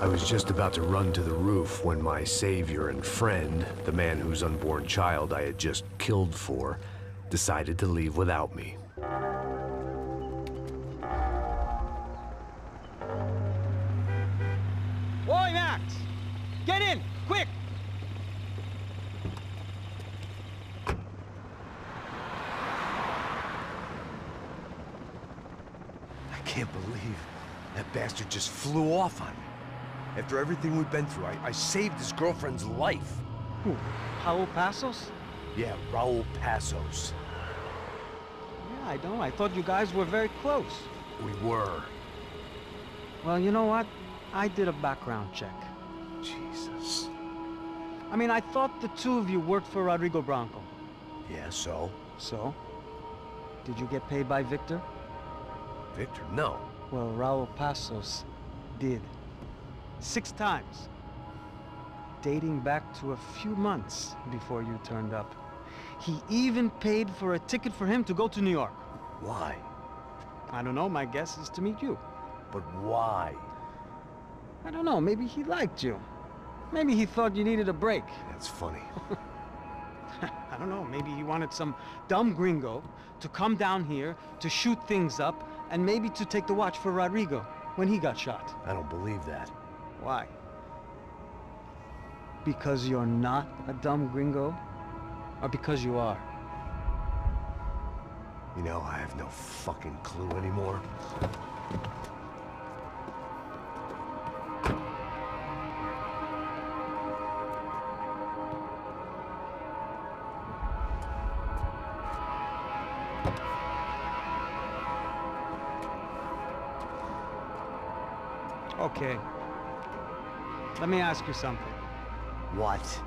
I was just about to run to the roof when my savior and friend, the man whose unborn child I had just killed for, decided to leave without me. Oi, Max! Get in! Quick! I can't believe that bastard just flew off on me. After everything we've been through, I saved his girlfriend's life. Who? Raul Passos? Yeah, Raul Passos. Yeah, I know. I thought you guys were very close. We were. Well, you know what? I did a background check. Jesus. I mean, I thought the two of you worked for Rodrigo Branco. Yeah, so? So? Did you get paid by Victor? Victor? No. Well, Raul Passos did. 6 times. Dating back to a few months before you turned up. He even paid for a ticket for him to go to New York. Why? I don't know, my guess is to meet you. But why? I don't know, maybe he liked you. Maybe he thought you needed a break. That's funny. I don't know, maybe he wanted some dumb gringo to come down here to shoot things up and maybe to take the watch for Rodrigo when he got shot. I don't believe that. Why? Because you're not a dumb gringo? Or because you are? You know, I have no fucking clue anymore. Okay. Let me ask you something. What?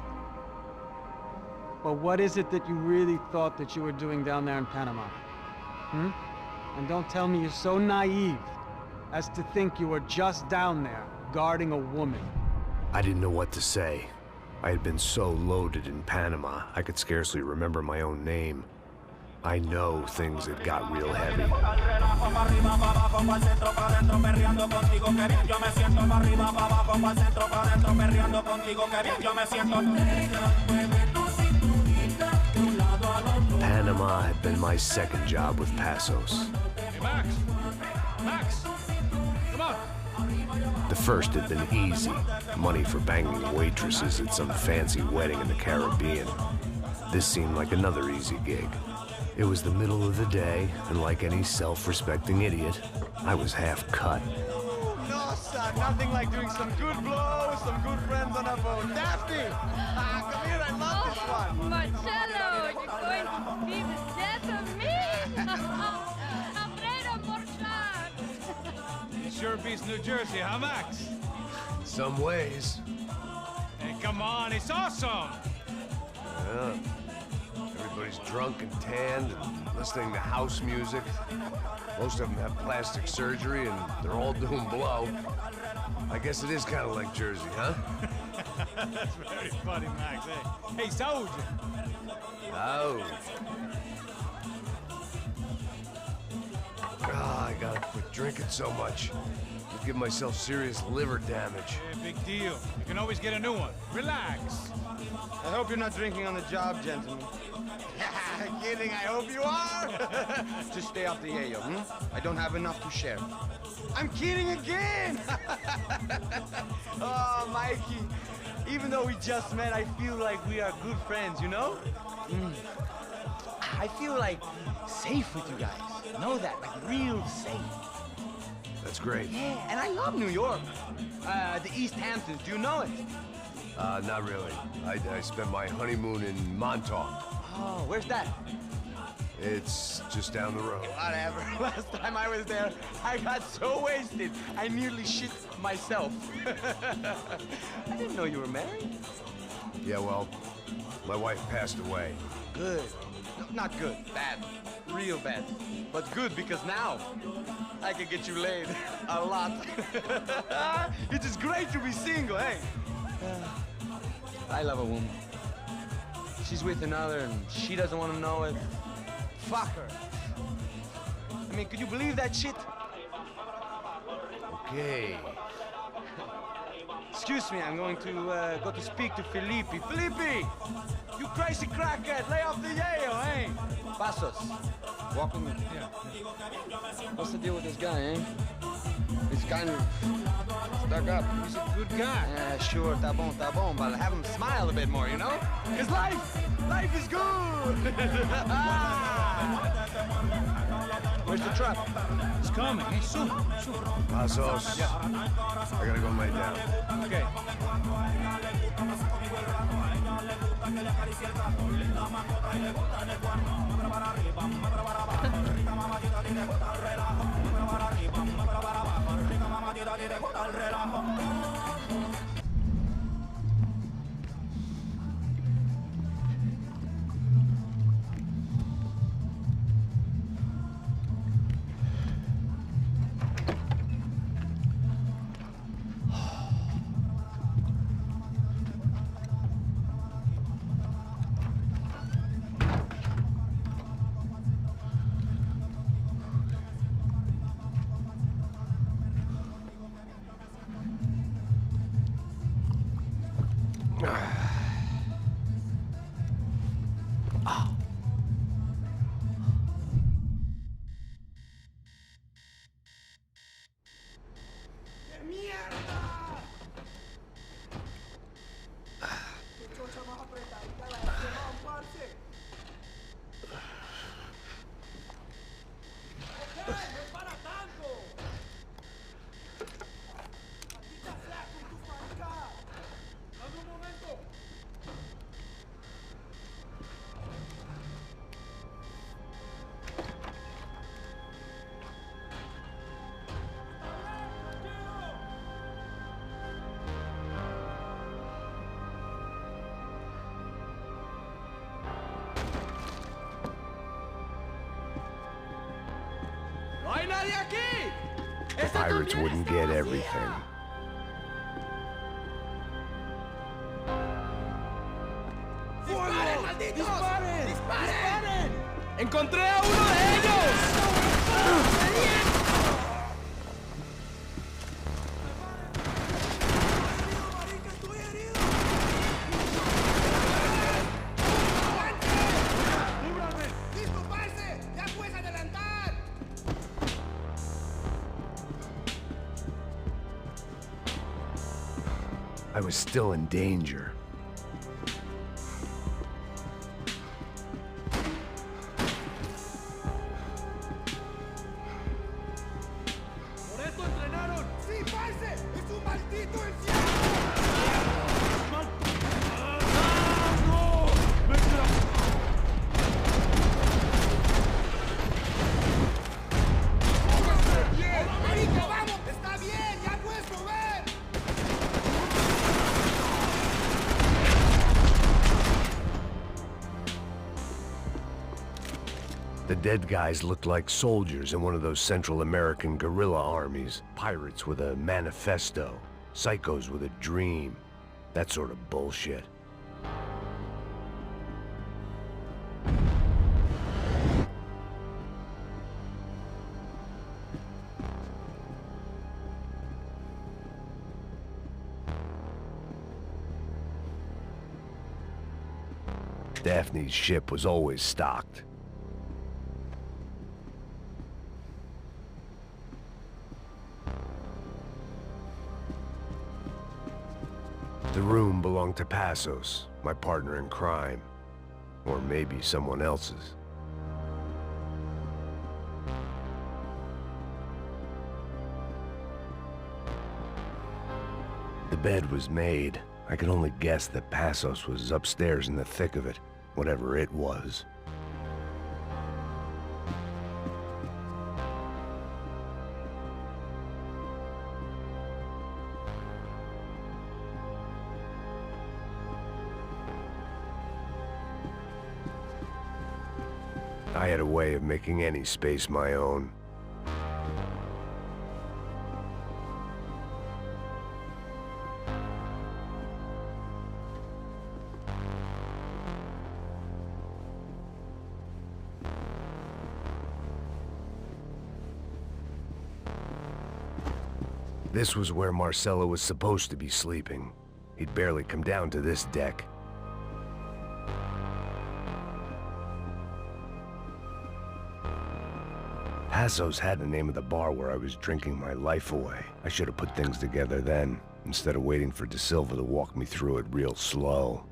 Well, what is it that you really thought that you were doing down there in Panama? Hmm? And don't tell me you're so naive as to think you were just down there guarding a woman. I didn't know what to say. I had been so loaded in Panama, I could scarcely remember my own name. I know things had got real heavy. Panama had been my second job with Passos. Hey, Max! Max! Come on! The first had been easy. Money for banging waitresses at some fancy wedding in the Caribbean. This seemed like another easy gig. It was the middle of the day, and like any self-respecting idiot, I was half cut. No, son, nothing like doing some good blows, some good friends on a boat. Daphne! Come here, I love this one. Marcello, you're going to be the death of me! Alfredo Morchan! Sure beats New Jersey, huh, Max? Some ways. Hey, come on, it's awesome! Yeah. Everybody's drunk and tanned and listening to house music. Most of them have plastic surgery and they're all doing blow. I guess it is kind of like Jersey, huh? That's very funny, Max. Hey, Saúde! Oh. I gotta quit drinking so much. I'll give myself serious liver damage. Yeah, big deal. You can always get a new one. Relax. I hope you're not drinking on the job, gentlemen. Kidding, I hope you are! Just stay off the yayo, hmm? I don't have enough to share. I'm kidding again! Oh, Mikey, even though we just met, I feel like we are good friends, you know? I feel like safe with you guys. Know that, like real safe. That's great. Yeah, and I love New York. The East Hamptons, do you know it? Not really. I spent my honeymoon in Montauk. Oh, where's that? It's just down the road. Whatever. Last time I was there, I got so wasted, I nearly shit myself. I didn't know you were married. Yeah, well, my wife passed away. Good. No, not good. Bad. Real bad. But good because now I can get you laid a lot. It is great to be single, hey? I love a woman. She's with another and she doesn't want to know it. Fuck her. I mean, could you believe that shit? Okay. Excuse me, I'm going to go to speak to Felipe. Felipe! You crazy crackhead! Lay off the yayo, hey? Passos, walk with me. Yeah. What's the deal with this guy, eh? He's kind of stuck up. He's a good guy. Yeah, sure, tá bom, but have him smile a bit more, you know? Because life is good! Where's the truck? It's coming. Hey, soon. Passos. Yeah. I gotta go lay down. Okay. The pirates wouldn't get everything. ¡Disparen, malditos! ¡Disparen! ¡Disparen! ¡Encontré a uno de ellos! I was still in danger. The dead guys looked like soldiers in one of those Central American guerrilla armies. Pirates with a manifesto. Psychos with a dream. That sort of bullshit. Daphne's ship was always stocked. The room belonged to Passos, my partner in crime. Or maybe someone else's. The bed was made. I could only guess that Passos was upstairs in the thick of it, whatever it was. I had a way of making any space my own. This was where Marcelo was supposed to be sleeping. He'd barely come down to this deck. Passos had the name of the bar where I was drinking my life away. I should have put things together then, instead of waiting for De Silva to walk me through it real slow.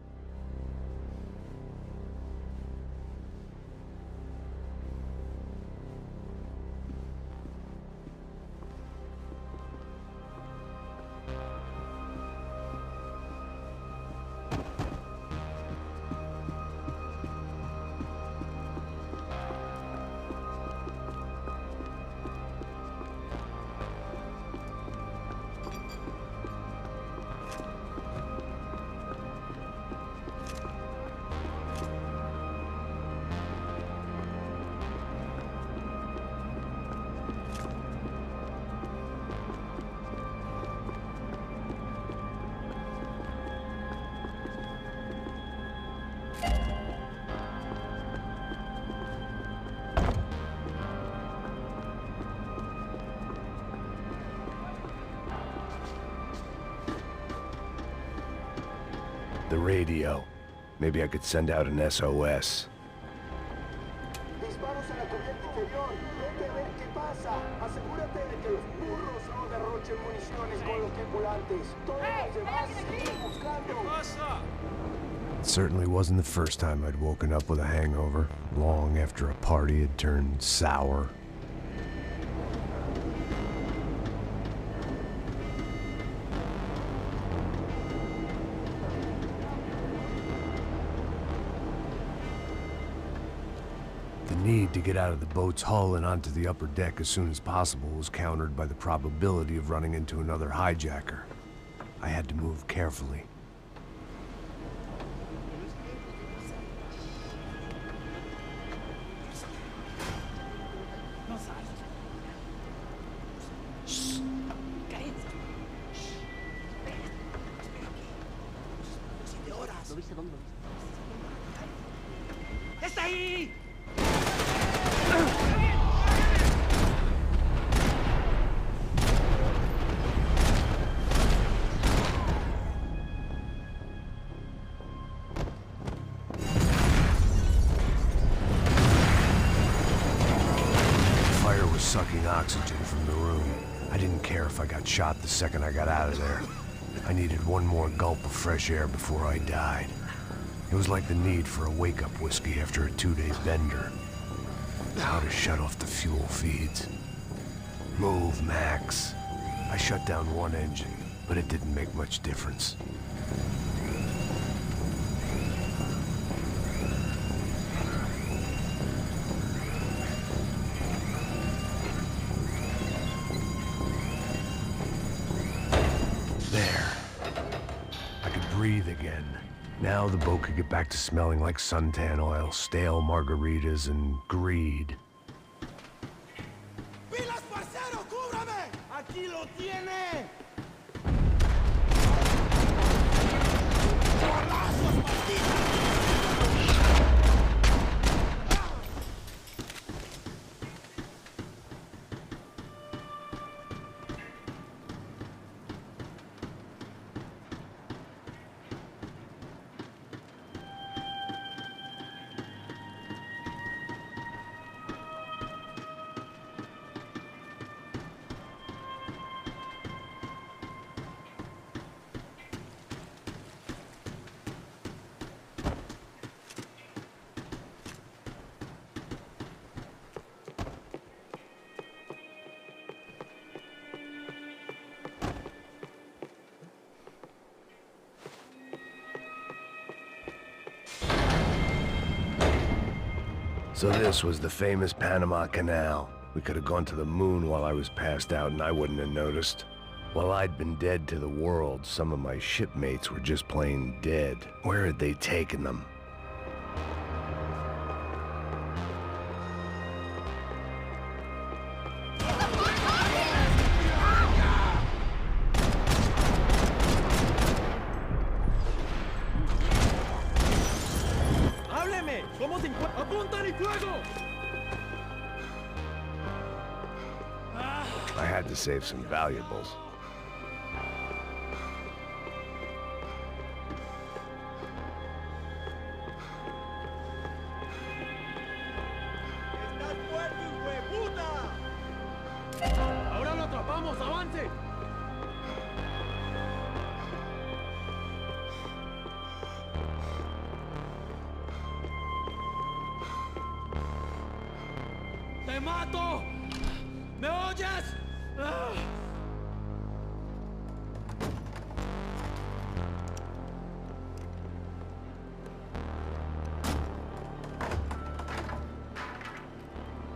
The radio. Maybe I could send out an SOS. Disparos en la cubierta inferior. Vete a ver qué pasa. Asegúrate de que los burros no derrochen municiones con los tripulantes. Todos los demás siguen buscando. It certainly wasn't the first time I'd woken up with a hangover, long after a party had turned sour. The need to get out of the boat's hull and onto the upper deck as soon as possible was countered by the probability of running into another hijacker. I had to move carefully. ¡Está ahí! Fire was sucking oxygen from the room. I didn't care if I got shot the second I got out of there. I needed one more gulp of fresh air before I died. It was like the need for a wake-up whiskey after a 2-day bender. How to shut off the fuel feeds. Move, Max. I shut down one engine, but it didn't make much difference. There. I could breathe again. Now the boat could get back to smelling like suntan oil, stale margaritas, and greed. ¡Pilas, parcero! ¡Cúbrame! ¡Aquí lo tiene! ¡Balazos, maldita! So this was the famous Panama Canal. We could have gone to the moon while I was passed out and I wouldn't have noticed. While I'd been dead to the world, some of my shipmates were just plain dead. Where had they taken them? I had to save some valuables. ¡Ahora lo atrapamos! ¡Avance! ¡Te mato! ¿Me oyes? ¡Ah!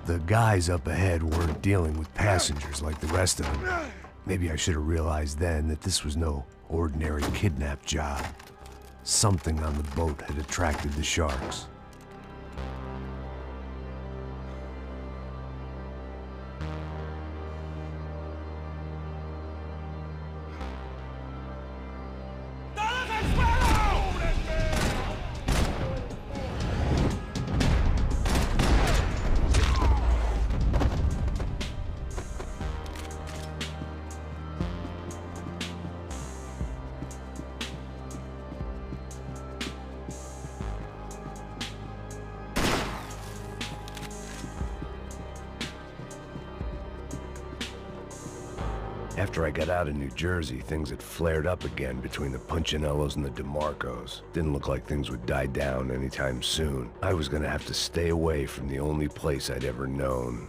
The guys up ahead weren't dealing with passengers like the rest of them. Maybe I should have realized then that this was no ordinary kidnap job. Something on the boat had attracted the sharks. After I got out of New Jersey, things had flared up again between the Punchinellos and the DeMarcos. Didn't look like things would die down anytime soon. I was gonna have to stay away from the only place I'd ever known.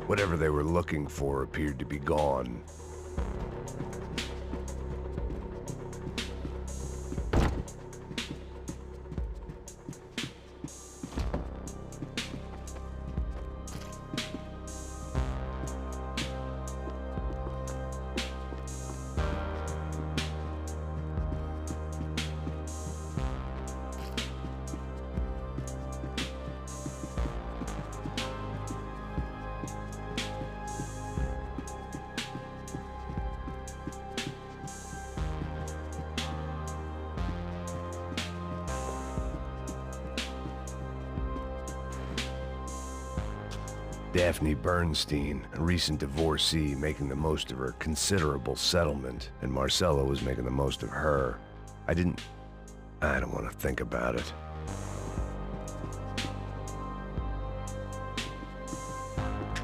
Whatever they were looking for appeared to be gone. Daphne Bernstein, a recent divorcee, making the most of her considerable settlement, and Marcella was making the most of her. I don't want to think about it.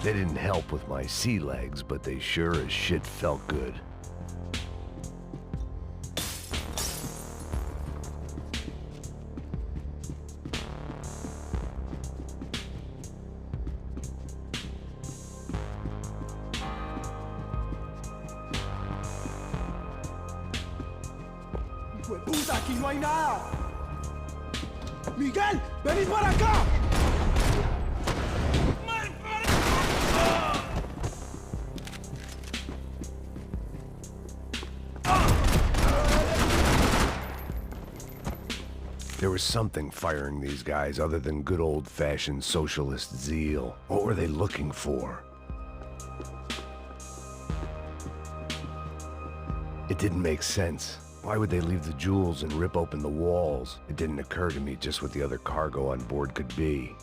They didn't help with my sea legs, but they sure as shit felt good. ¡Puta, aquí no hay nada! ¡Miguel, vení para acá! There was something firing these guys other than good old-fashioned socialist zeal. What were they looking for? It didn't make sense. Why would they leave the jewels and rip open the walls? It didn't occur to me just what the other cargo on board could be.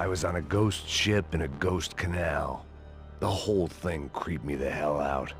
I was on a ghost ship in a ghost canal. The whole thing creeped me the hell out.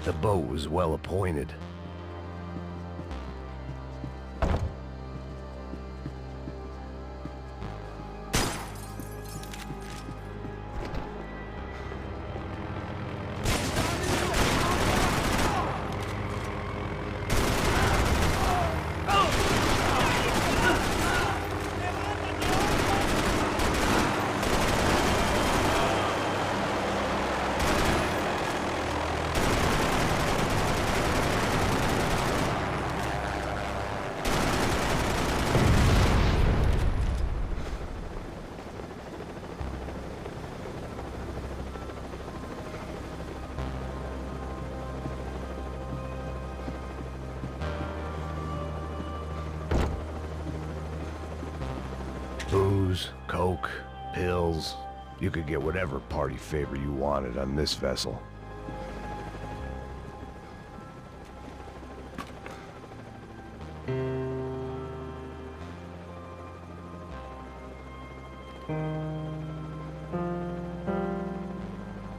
The boat was well appointed. Booze, coke, pills. You could get whatever party favor you wanted on this vessel.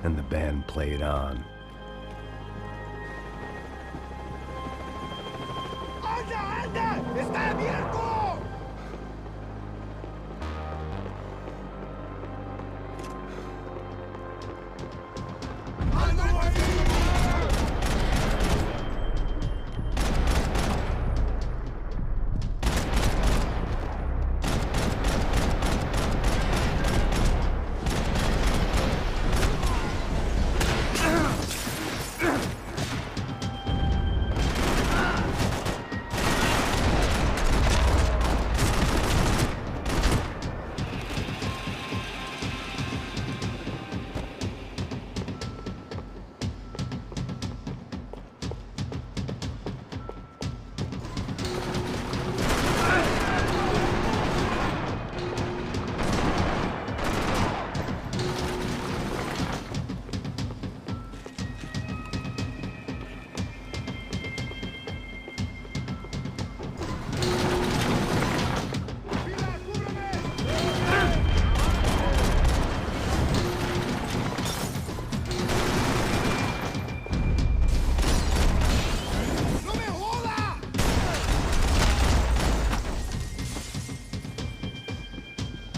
And the band played on. ¡Anda, anda! ¡Está abierto!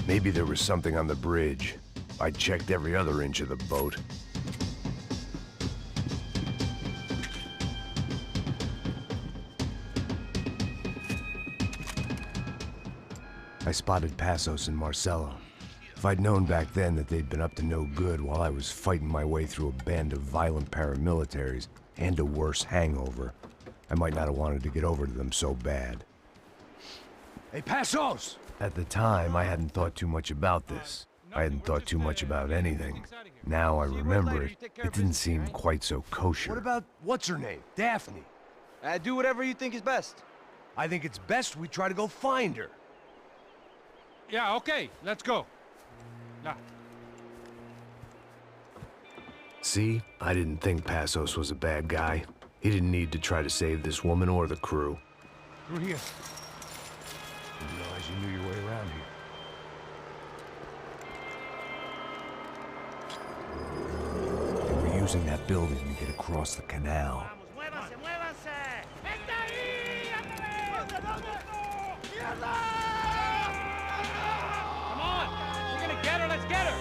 Maybe there was something on the bridge. I checked every other inch of the boat. I spotted Passos and Marcelo. If I'd known back then that they'd been up to no good while I was fighting my way through a band of violent paramilitaries and a worse hangover, I might not have wanted to get over to them so bad. Hey, Passos! At the time, I hadn't thought too much about this. I hadn't thought too much about anything. Now I remember it, it didn't seem quite so kosher. What about, what's her name? Daphne? Do whatever you think is best. I think it's best we try to go find her. Yeah, okay, let's go. Nah. See? I didn't think Passos was a bad guy. He didn't need to try to save this woman or the crew. Through here. Didn't realize you knew your way around here. They were using that building to get across the canal. Come on! We're gonna get her, let's get her!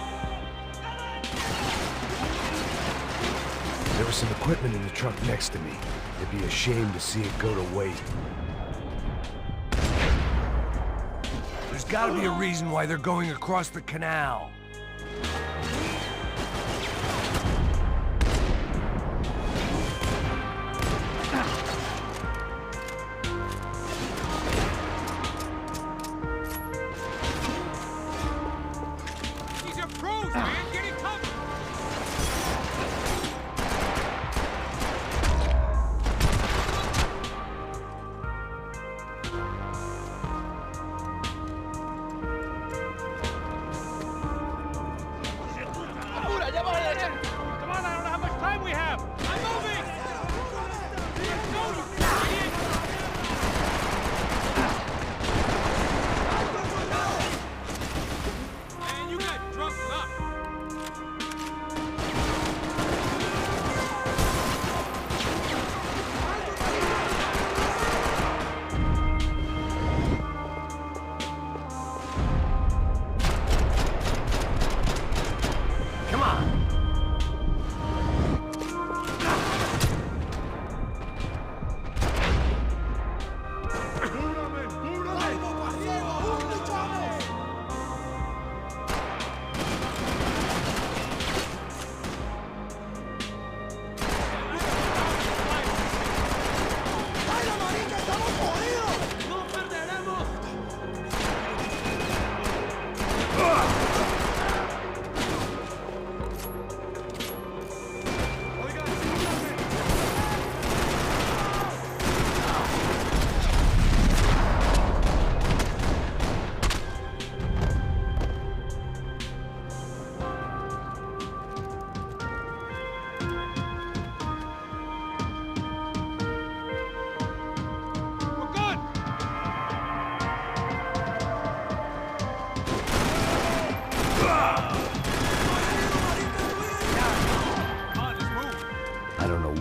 There was some equipment in the truck next to me. It'd be a shame to see it go to waste. There's gotta be a reason why they're going across the canal. These are pros, man! Get it covered! Come on, I don't know how much time we have! I'm moving! Man, you got drunk luck! Come on!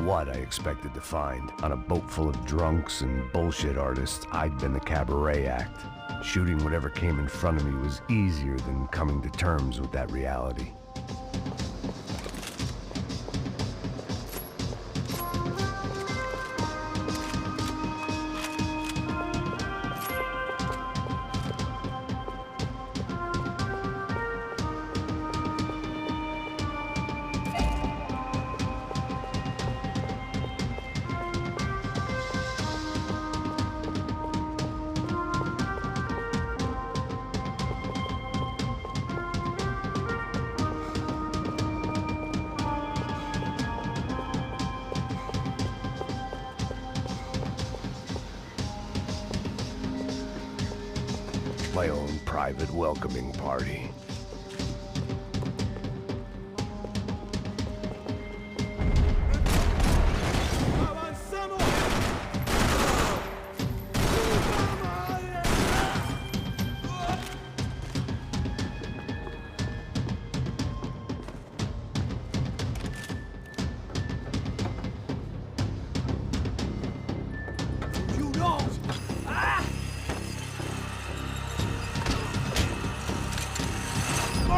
What I expected to find. On a boat full of drunks and bullshit artists, I'd been the cabaret act. Shooting whatever came in front of me was easier than coming to terms with that reality. My own private welcoming party.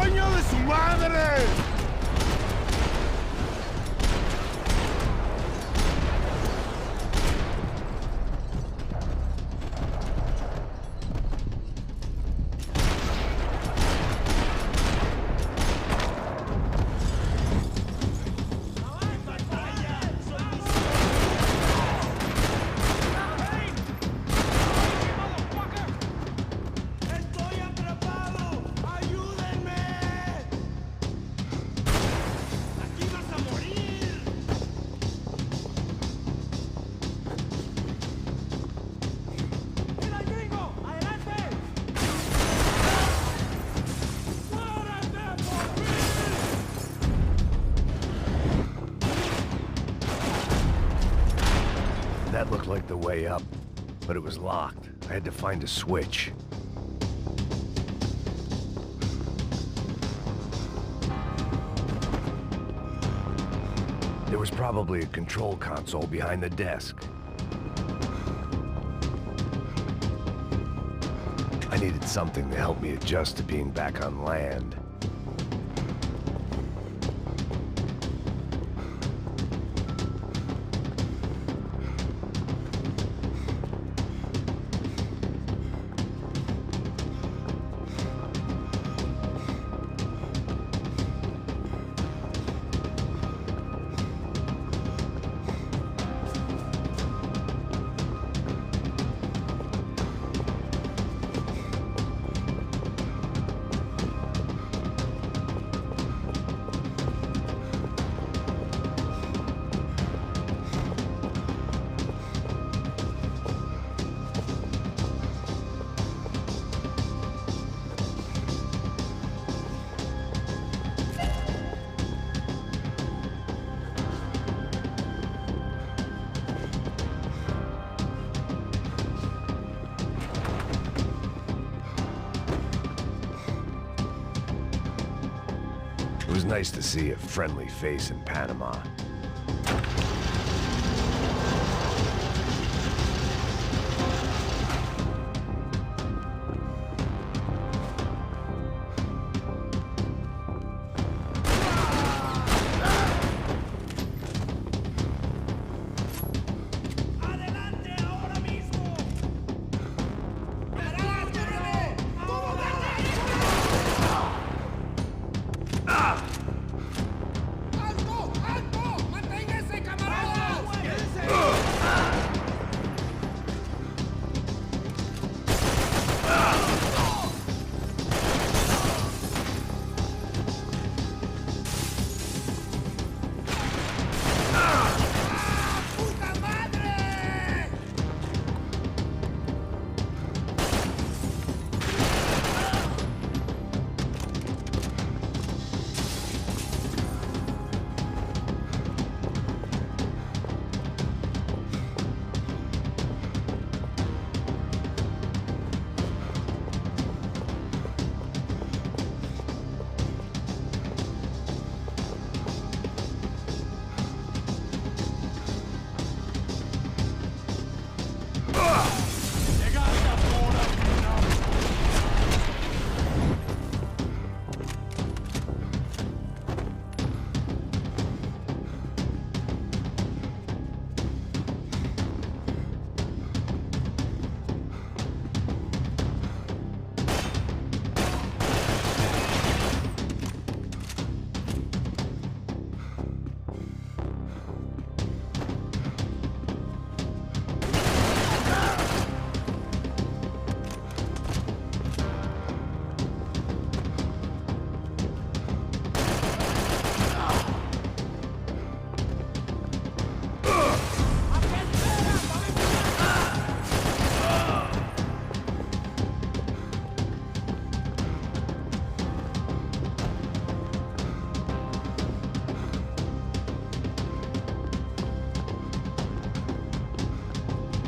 ¡Coño de su madre! That looked like the way up, but it was locked. I had to find a switch. There was probably a control console behind the desk. I needed something to help me adjust to being back on land. It was nice to see a friendly face in Panama.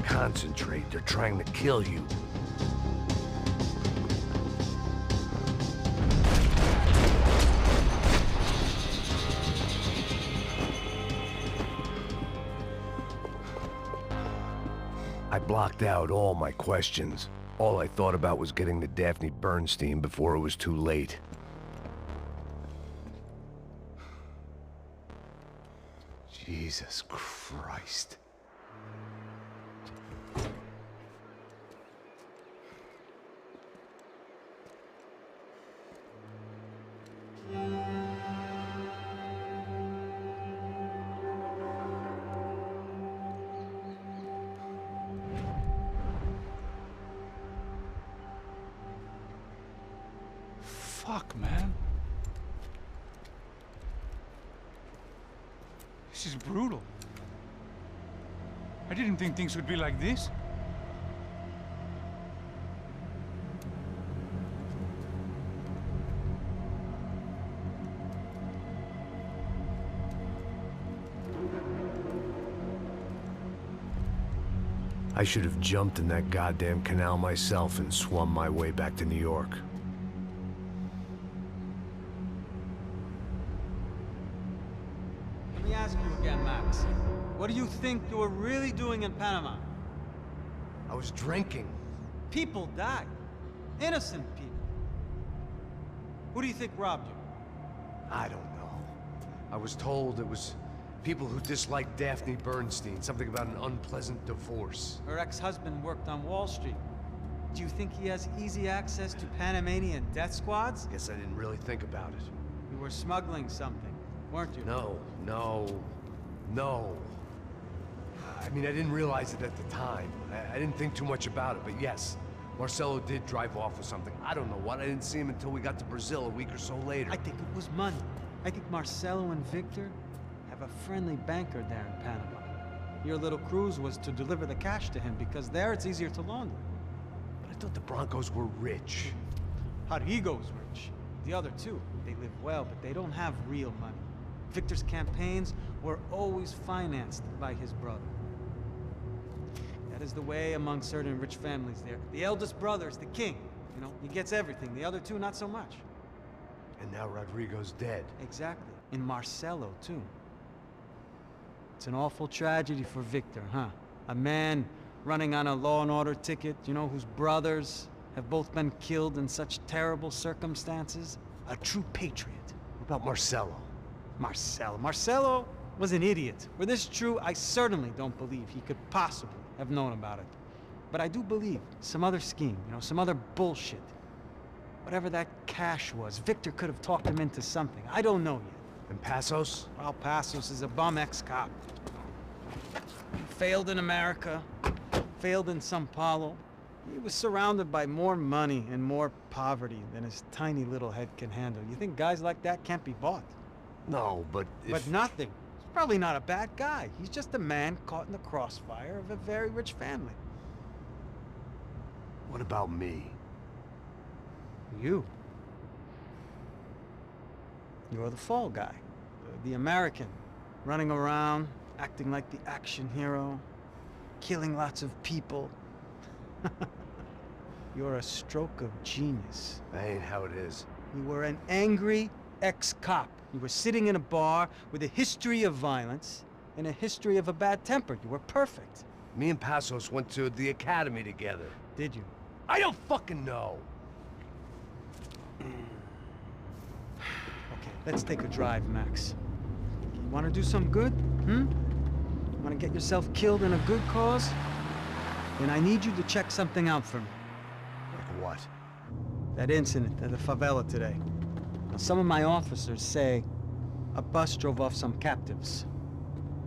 Concentrate, they're trying to kill you. I blocked out all my questions. All I thought about was getting to Daphne Bernstein before it was too late. Jesus Christ. Fuck, man. This is brutal. I didn't think things would be like this. I should have jumped in that goddamn canal myself and swum my way back to New York. Let me ask you again, Max. What do you think you were really doing in Panama? I was drinking. People died. Innocent people. Who do you think robbed you? I don't know. I was told it was people who disliked Daphne Bernstein, something about an unpleasant divorce. Her ex-husband worked on Wall Street. Do you think he has easy access to Panamanian death squads? Guess I didn't really think about it. You were smuggling something, weren't you? No. I mean, I didn't realize it at the time. I didn't think too much about it, but yes, Marcelo did drive off with something. I don't know what. I didn't see him until we got to Brazil a week or so later. I think it was money. I think Marcelo and Victor have a friendly banker there in Panama. Your little cruise was to deliver the cash to him because there it's easier to launder. But I thought the Broncos were rich. Rodrigo's rich. The other two, they live well, but they don't have real money. Victor's campaigns were always financed by his brother. That is the way among certain rich families there. The eldest brother is the king. You know, he gets everything. The other two, not so much. And now Rodrigo's dead. Exactly. And Marcelo, too. It's an awful tragedy for Victor, huh? A man running on a law and order ticket, you know, whose brothers have both been killed in such terrible circumstances. A true patriot. What about Marcelo? Marcelo was an idiot. Were this true, I certainly don't believe he could possibly have known about it. But I do believe some other scheme, you know, some other bullshit. Whatever that cash was, Victor could have talked him into something. I don't know yet. And Passos? Well, Passos is a bum ex-cop. He failed in America, failed in São Paulo. He was surrounded by more money and more poverty than his tiny little head can handle. You think guys like that can't be bought? No, but if... But nothing. He's probably not a bad guy. He's just a man caught in the crossfire of a very rich family. What about me? You. You're the fall guy. The American. Running around, acting like the action hero. Killing lots of people. You're a stroke of genius. That ain't how it is. You were an angry ex-cop. You were sitting in a bar with a history of violence and a history of a bad temper. You were perfect. Me and Passos went to the academy together. Did you? I don't fucking know. Okay, let's take a drive, Max. You want to do some good? Want to get yourself killed in a good cause? Then I need you to check something out for me. Like what? That incident at the favela today. Now, some of my officers say a bus drove off some captives.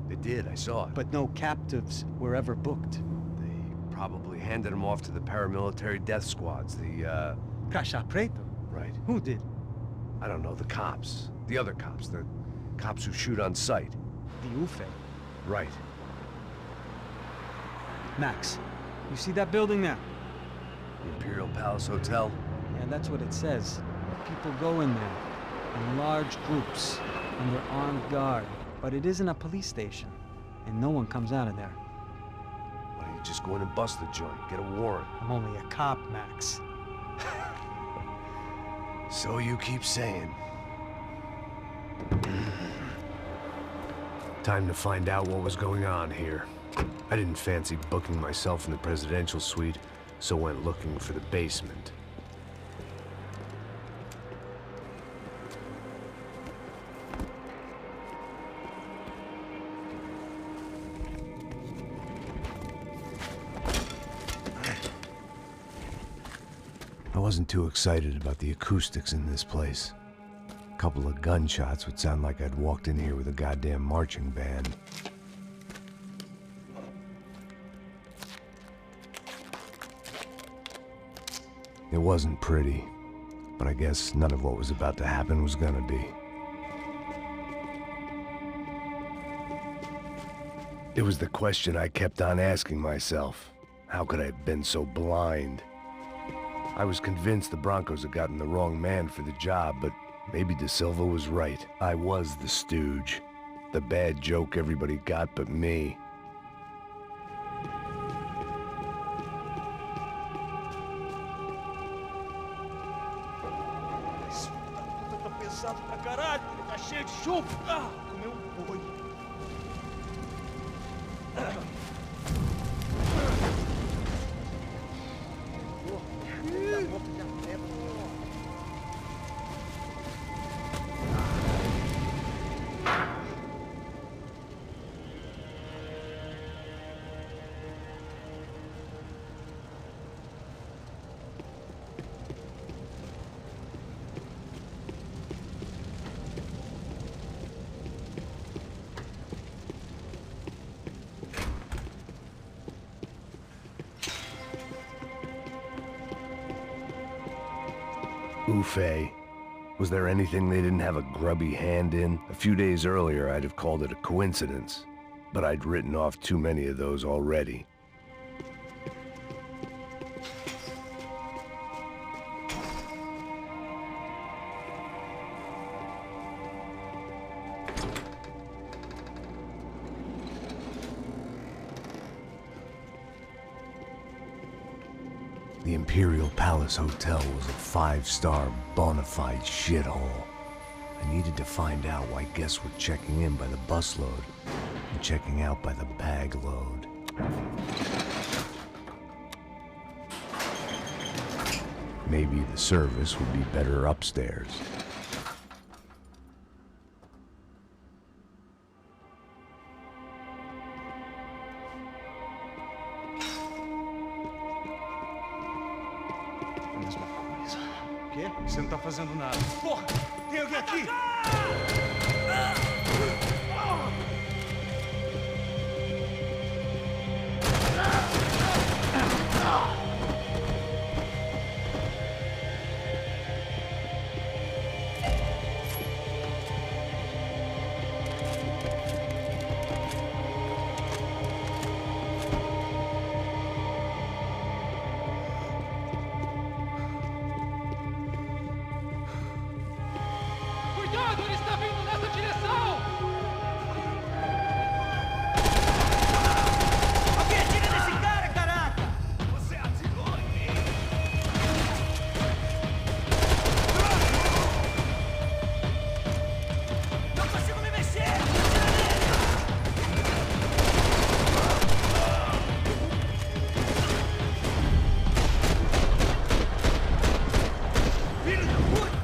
They did, I saw it. But no captives were ever booked. They probably handed them off to the paramilitary death squads, the, Crasha Preto? Right. Who did? I don't know, the cops. The other cops, the cops who shoot on sight. The UFE. Right. Max, you see that building there? The Imperial Palace Hotel? Yeah, that's what it says. People go in there in large groups under armed guard. But it isn't a police station, and no one comes out of there. Why don't you just go in and bust the joint, get a warrant? I'm only a cop, Max. So you keep saying. Time to find out what was going on here. I didn't fancy booking myself in the presidential suite, so went looking for the basement. I wasn't too excited about the acoustics in this place. A couple of gunshots would sound like I'd walked in here with a goddamn marching band. It wasn't pretty, but I guess none of what was about to happen was gonna be. It was the question I kept on asking myself. How could I have been so blind? I was convinced the Broncos had gotten the wrong man for the job, but maybe De Silva was right. I was the stooge. The bad joke everybody got but me. Tô pesado pra caralho, tá cheio de chumbo. Ah, comeu boi. Ufe. Was there anything they didn't have a grubby hand in? A few days earlier, I'd have called it a coincidence, but I'd written off too many of those already. The Imperial Palace Hotel was a five-star, bona fide shithole. I needed to find out why guests were checking in by the busload and checking out by the bag load. Maybe the service would be better upstairs. Você não tá fazendo nada. Porra! Tem alguém aqui? Cuidado, ele está vindo nessa direção! Alguém atira nesse cara, caraca! Você atirou em mim! Não consigo me mexer! Atira nele! Filho da puta!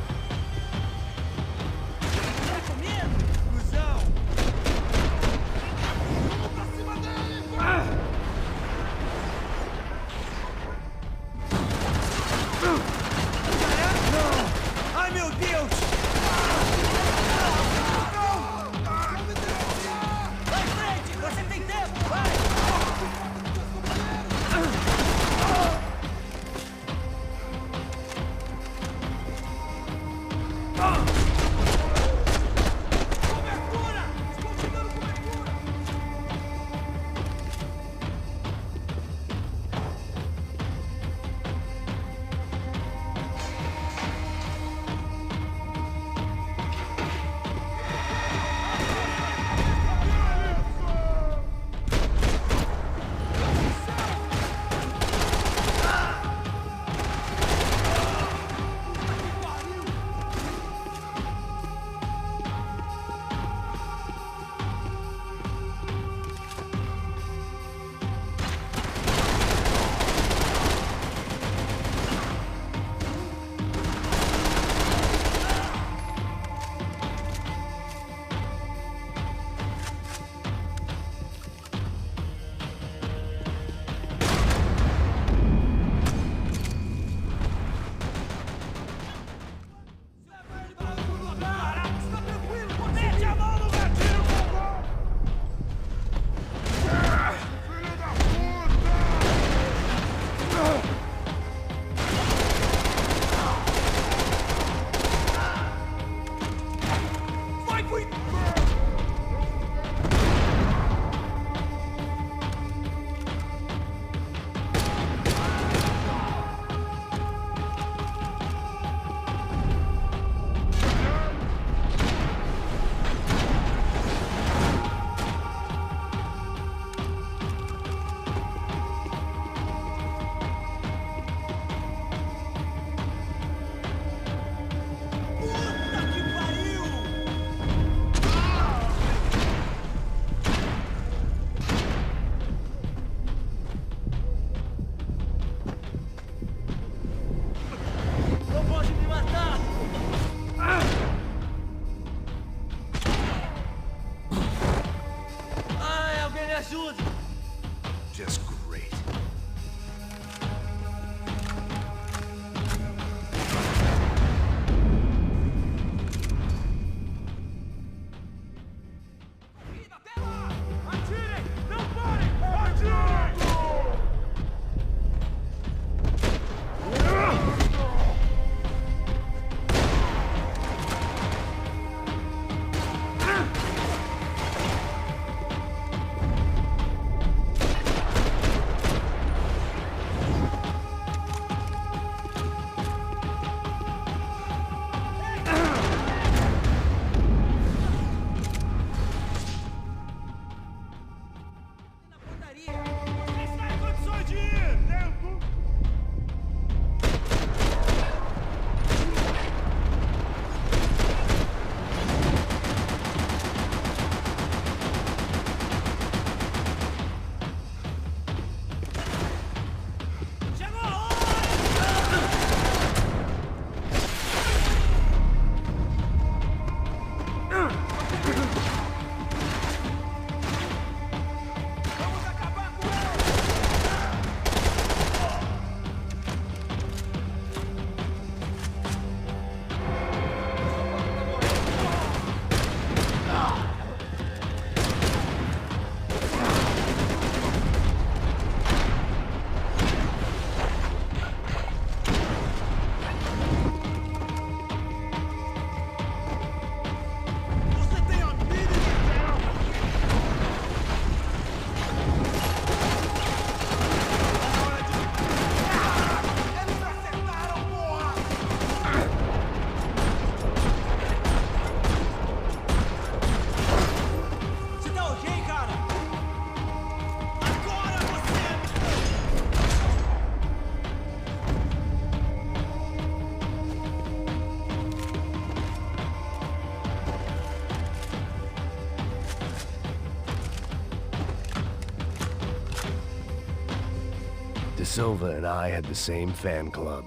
De Silva and I had the same fan club.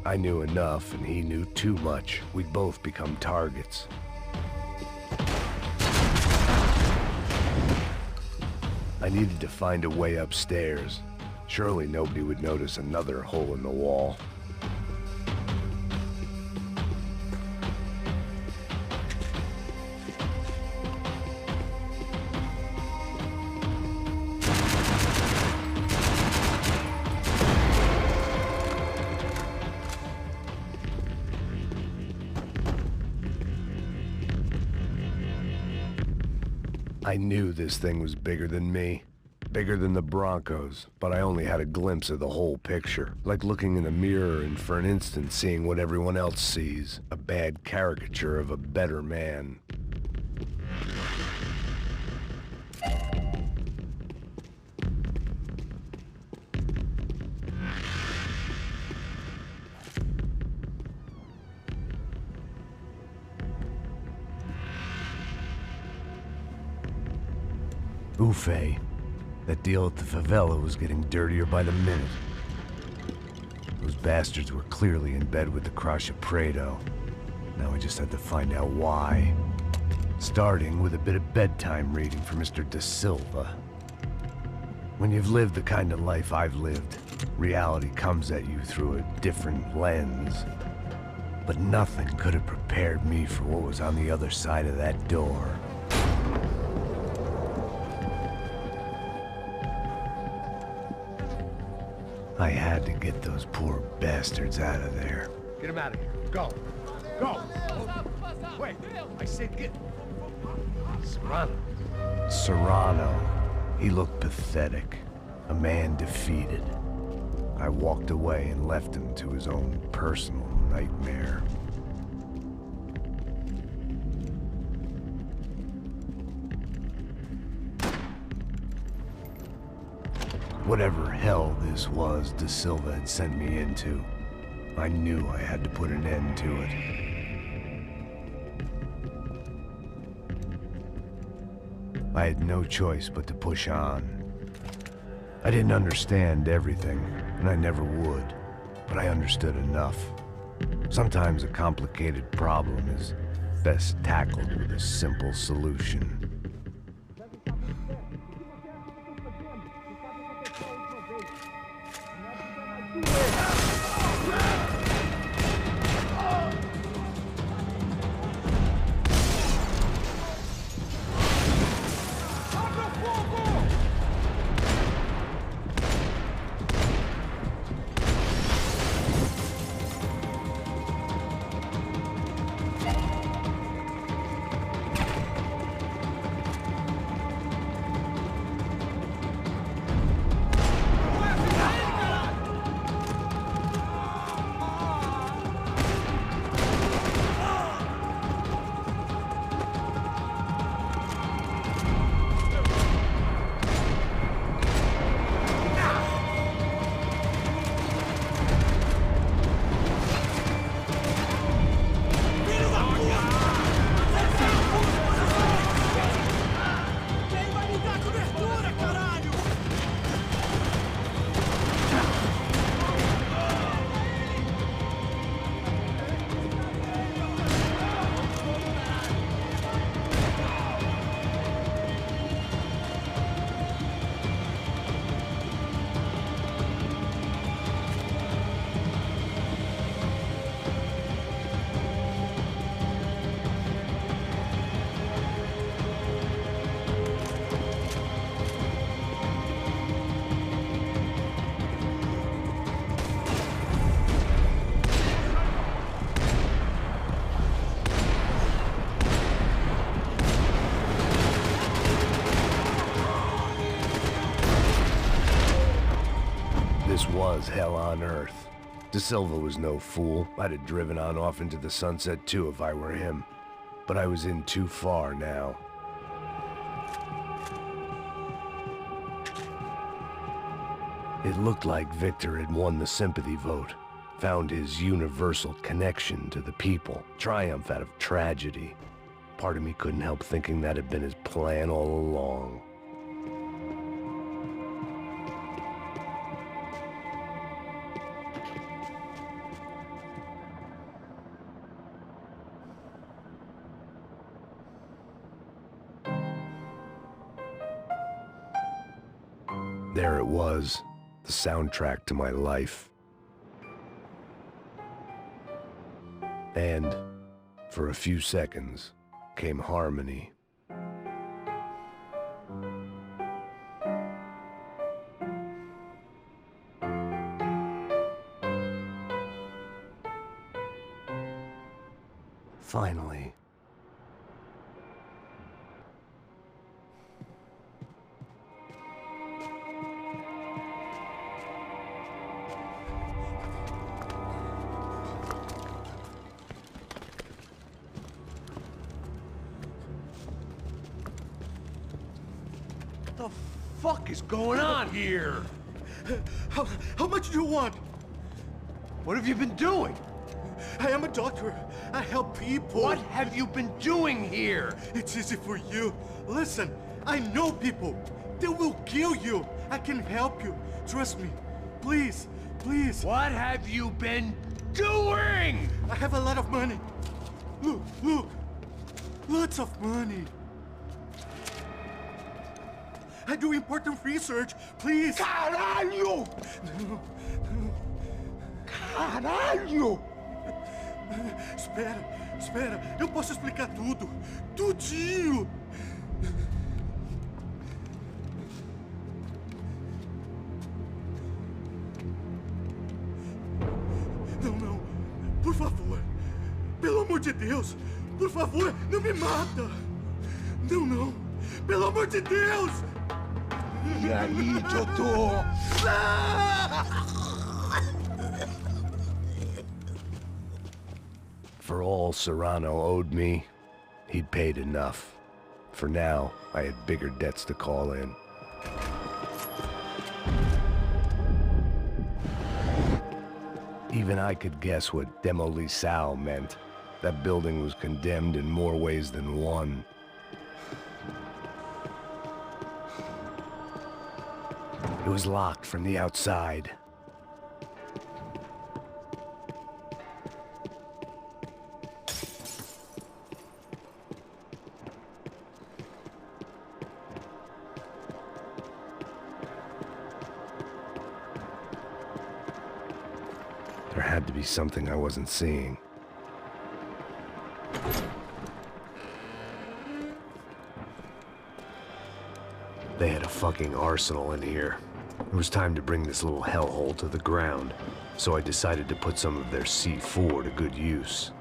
I knew enough and he knew too much. We'd both become targets. I needed to find a way upstairs. Surely nobody would notice another hole in the wall. I knew this thing was bigger than me. Bigger than the Broncos, but I only had a glimpse of the whole picture. Like looking in a mirror and for an instant seeing what everyone else sees. A bad caricature of a better man. Ufe. That deal at the favela was getting dirtier by the minute. Those bastards were clearly in bed with the Crusher Prado. Now I just had to find out why. Starting with a bit of bedtime reading for Mr. De Silva. When you've lived the kind of life I've lived, reality comes at you through a different lens. But nothing could have prepared me for what was on the other side of that door. I had to get those poor bastards out of there. Get him out of here. Go. Go. Wait. I said get... Serrano. Serrano. He looked pathetic. A man defeated. I walked away and left him to his own personal nightmare. Whatever hell this was De Silva had sent me into, I knew I had to put an end to it. I had no choice but to push on. I didn't understand everything, and I never would, but I understood enough. Sometimes a complicated problem is best tackled with a simple solution. Was hell on earth. De Silva was no fool. I'd have driven on off into the sunset too if I were him. But I was in too far now. It looked like Victor had won the sympathy vote, found his universal connection to the people, triumph out of tragedy. Part of me couldn't help thinking that had been his plan all along. There it was, the soundtrack to my life. And, for a few seconds, came harmony. Finally. What the fuck is going on here? How much do you want? What have you been doing? I am a doctor. I help people. What have you been doing here? It's easy for you. Listen, I know people. They will kill you. I can help you. Trust me. Please, please. What have you been doing? I have a lot of money. Look, look. Lots of money. I do important research. Please. Caralho! No. Caralho! Espera. Eu posso explicar tudo. Tudinho. Não. Por favor. Pelo amor de Deus. Por favor, não me mata. Não. Pelo amor de Deus. E aí, doutor? For all Serrano owed me, he'd paid enough. For now, I had bigger debts to call in. Even I could guess what Demolisal meant. That building was condemned in more ways than one. It was locked from the outside. There had to be something I wasn't seeing. They had a fucking arsenal in here. It was time to bring this little hellhole to the ground, so I decided to put some of their C4 to good use.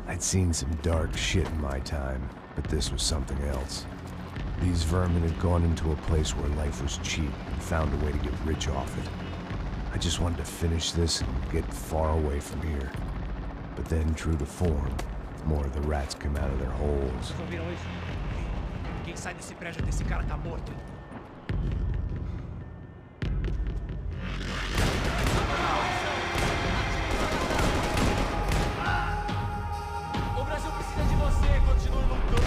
I'd seen some dark shit in my time, but this was something else. These vermin had gone into a place where life was cheap and found a way to get rich off it. I just wanted to finish this and get far away from here. But then, true to form, more of the rats came out of their holes. Vocês ouviram isso? Quem sai desse prédio desse cara tá morto. O Brasil precisa de você, continue lutando.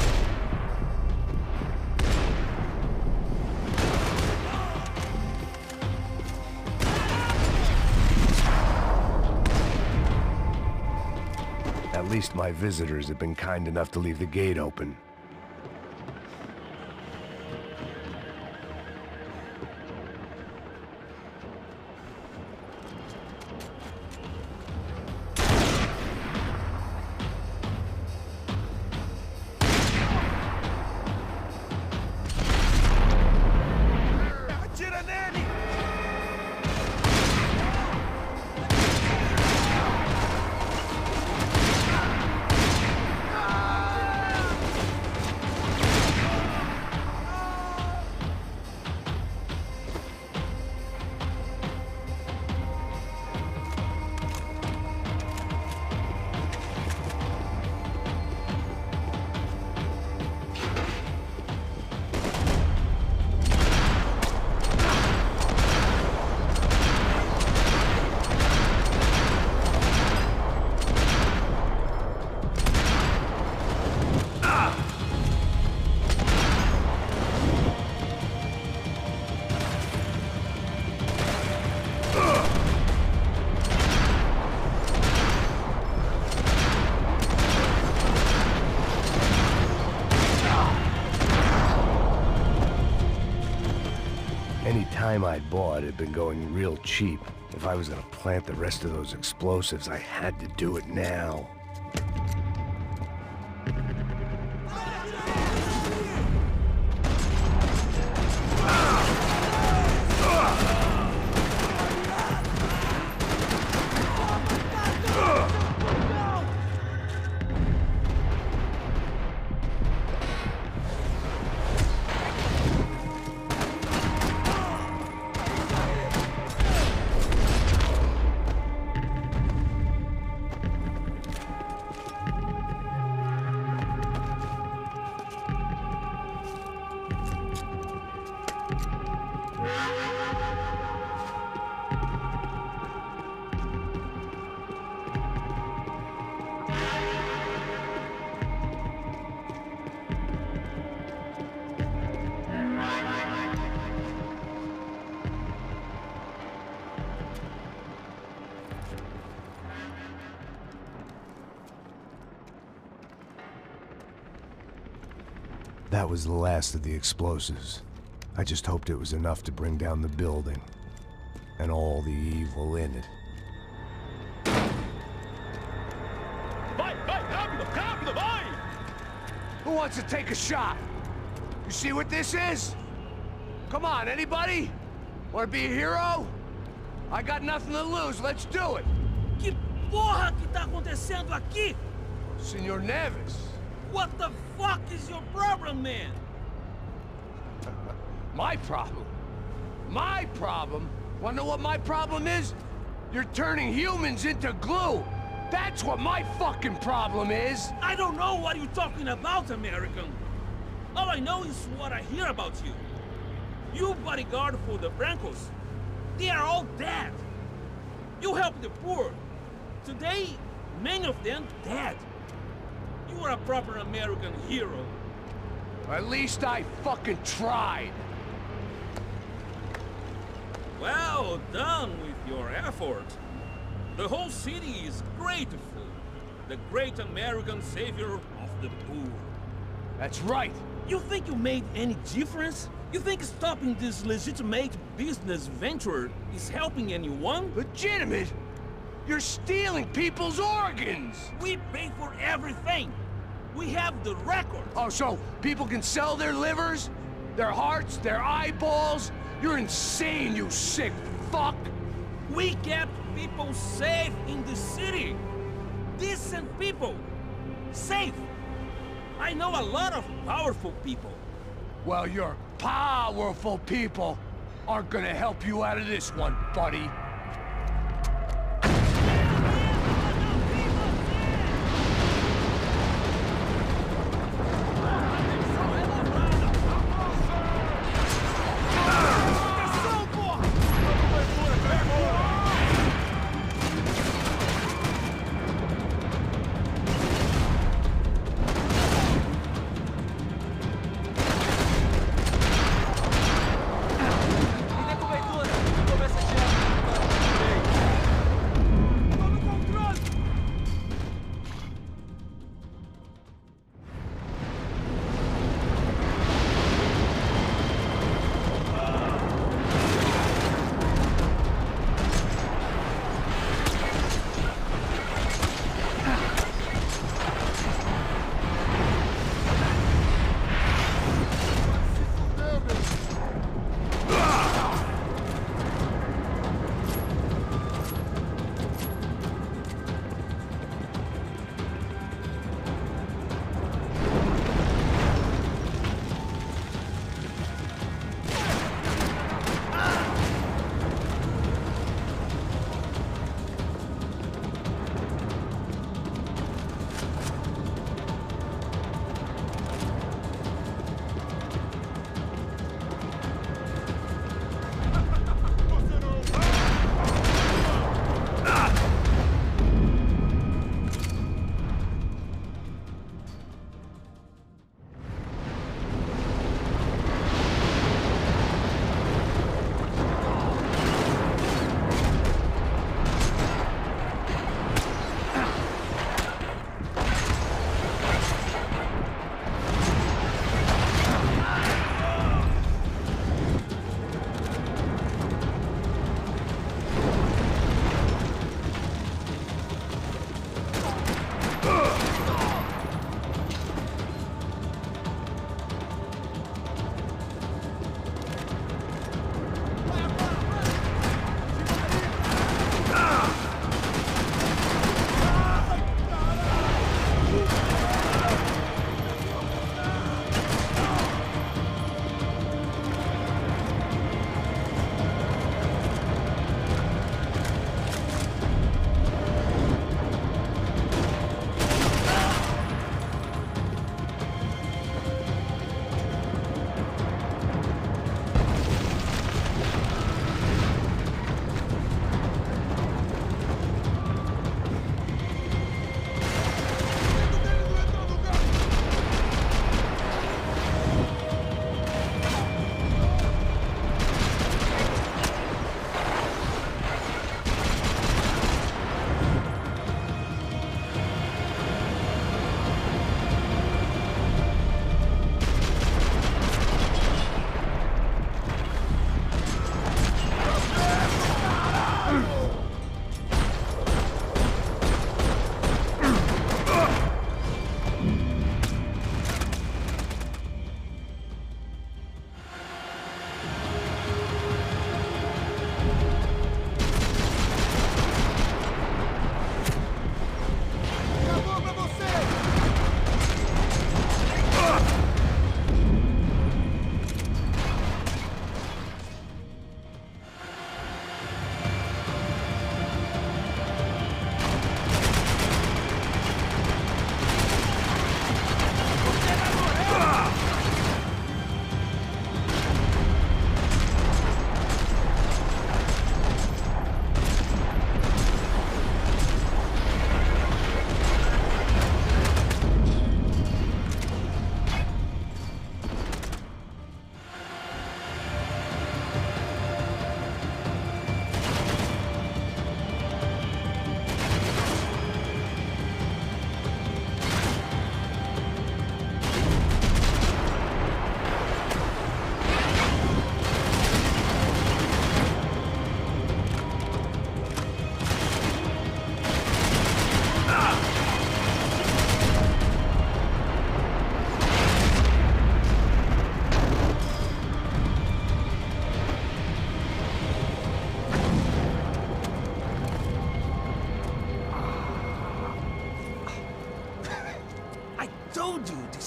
At least my visitors had been kind enough to leave the gate open. Atira nele! time I'd bought had been going real cheap. If I was gonna plant the rest of those explosives, I had to do it now. That was the last of the explosives. I just hoped it was enough to bring down the building. And all the evil in it. Vai, rápido, rápido, vai! Who wants to take a shot? You see what this is? Come on, anybody? Want to be a hero? I got nothing to lose, let's do it! Que porra que tá acontecendo aqui? Senor Neves. What the fuck is your problem, man? My problem? My problem? Wanna know what my problem is? You're turning humans into glue! That's what my fucking problem is! I don't know what you're talking about, American. All I know is what I hear about you. You bodyguard for the Brancos. They are all dead. You help the poor. Today, many of them dead. You are a proper American hero. At least I fucking tried. Well done with your effort. The whole city is grateful. The great American savior of the poor. That's right. You think you made any difference? You think stopping this legitimate business venture is helping anyone? Legitimate? You're stealing people's organs! We pay for everything! We have the record! Oh, so people can sell their livers? Their hearts? Their eyeballs? You're insane, you sick fuck! We kept people safe in the city! Decent people! Safe! I know a lot of powerful people. Well, your powerful people aren't gonna help you out of this one, buddy.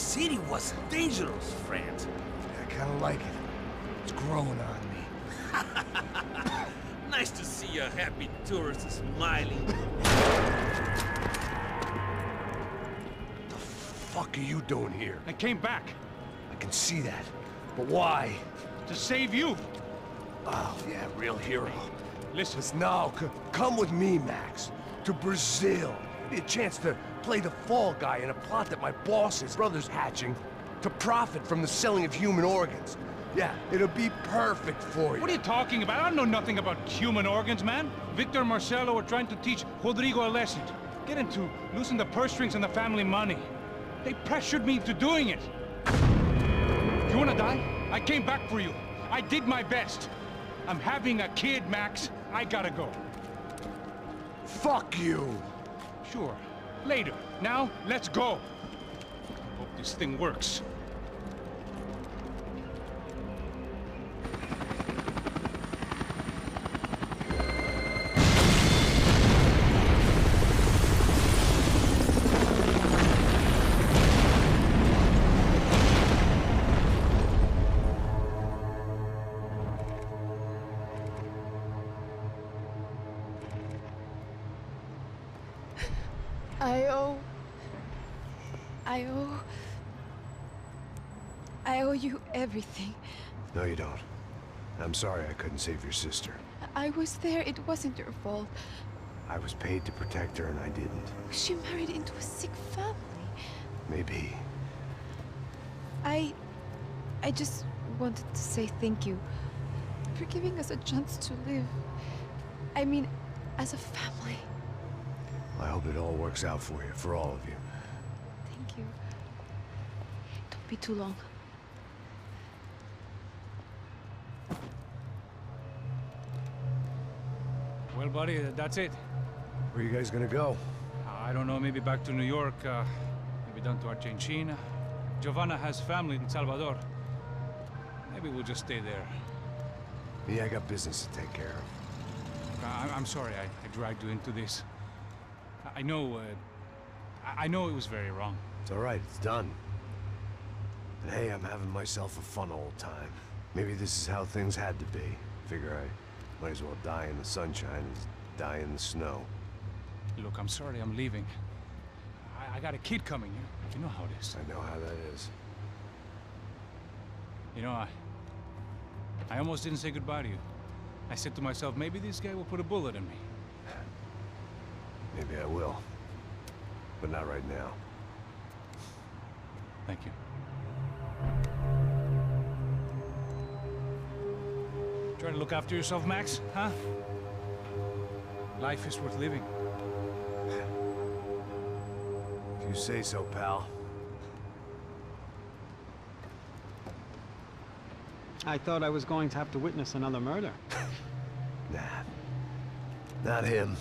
city was dangerous, friend. I kinda like it. It's growing on me. Nice to see a happy tourist smiling. The fuck are you doing here? I came back. I can see that. But why? To save you. Oh, yeah, real hero. Listen. Now, come with me, Max. To Brazil. Be a chance to play the fall guy in a plot that my boss's brother's hatching to profit from the selling of human organs. Yeah, it'll be perfect for you. What are you talking about? I don't know nothing about human organs, man. Victor and Marcelo were trying to teach Rodrigo a lesson. Get him to loosen the purse strings and the family money. They pressured me into doing it. You wanna die? I came back for you. I did my best. I'm having a kid, Max. I gotta go. Fuck you! Sure. Later. Now, let's go. Hope this thing works. I owe you everything. No, you don't. I'm sorry I couldn't save your sister. I was there. It wasn't your fault. I was paid to protect her and I didn't. She married into a sick family. Maybe. I just wanted to say thank you for giving us a chance to live. I mean, as a family. I hope it all works out for you, for all of you. Thank you. Don't be too long. Well, buddy, that's it. Where are you guys gonna go? I don't know, maybe back to New York, maybe down to Argentina. Giovanna has family in Salvador. Maybe we'll just stay there. Me, I got business to take care of. I'm sorry I dragged you into this. I know it was very wrong. It's all right, it's done. But hey, I'm having myself a fun old time. Maybe this is how things had to be. Figure I might as well die in the sunshine as die in the snow. Look, I'm sorry I'm leaving. I got a kid coming, you know how it is. I know how that is. You know, I almost didn't say goodbye to you. I said to myself, maybe this guy will put a bullet in me. Maybe I will. But not right now. Thank you. Try to look after yourself, Max, huh? Life is worth living. If you say so, pal. I thought I was going to have to witness another murder. Nah. Not him.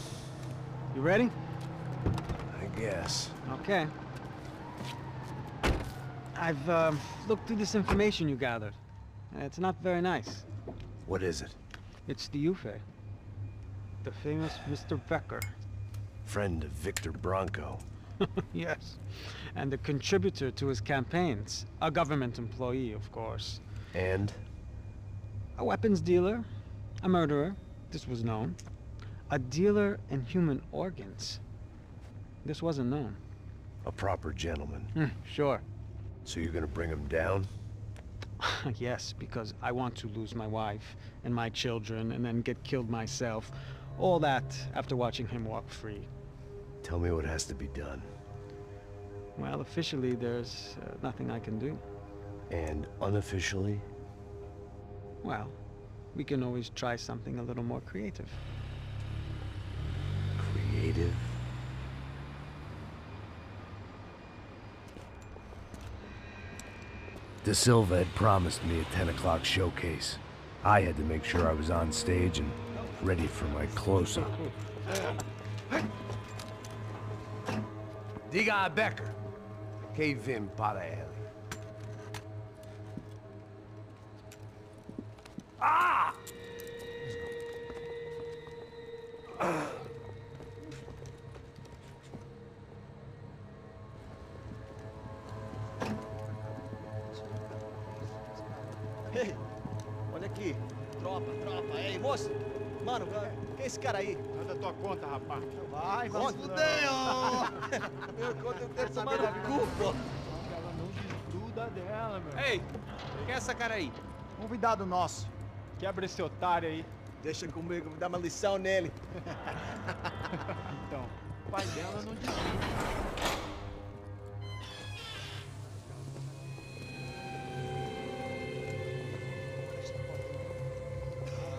You ready? I guess. Okay. I've looked through this information you gathered. It's not very nice. What is it? It's the UFE. The famous Mr. Becker. Friend of Victor Bronco. Yes. And a contributor to his campaigns. A government employee, of course. And? A weapons dealer. A murderer. This was known. A dealer in human organs. This wasn't known. A proper gentleman. Sure. So you're gonna bring him down? Yes, because I want to lose my wife and my children and then get killed myself. All that after watching him walk free. Tell me what has to be done. Well, officially there's nothing I can do. And unofficially? Well, we can always try something a little more creative. Creative? De Silva had promised me a 10 o'clock showcase. I had to make sure I was on stage and ready for my close-up. Diga a Becker. Que vim para ele. Ah! Tropa. Ei, moço. Mano, quem é esse cara aí? Manda tua conta, rapaz. Vai fudeu! Meu conta eu quero tomar no cu, pô. Ela não desgruda dela, meu. Ei, quem é essa cara aí? Convidado nosso. Quebra esse otário aí. Deixa comigo, vou dar uma lição nele. Então, o pai dela não desgruda.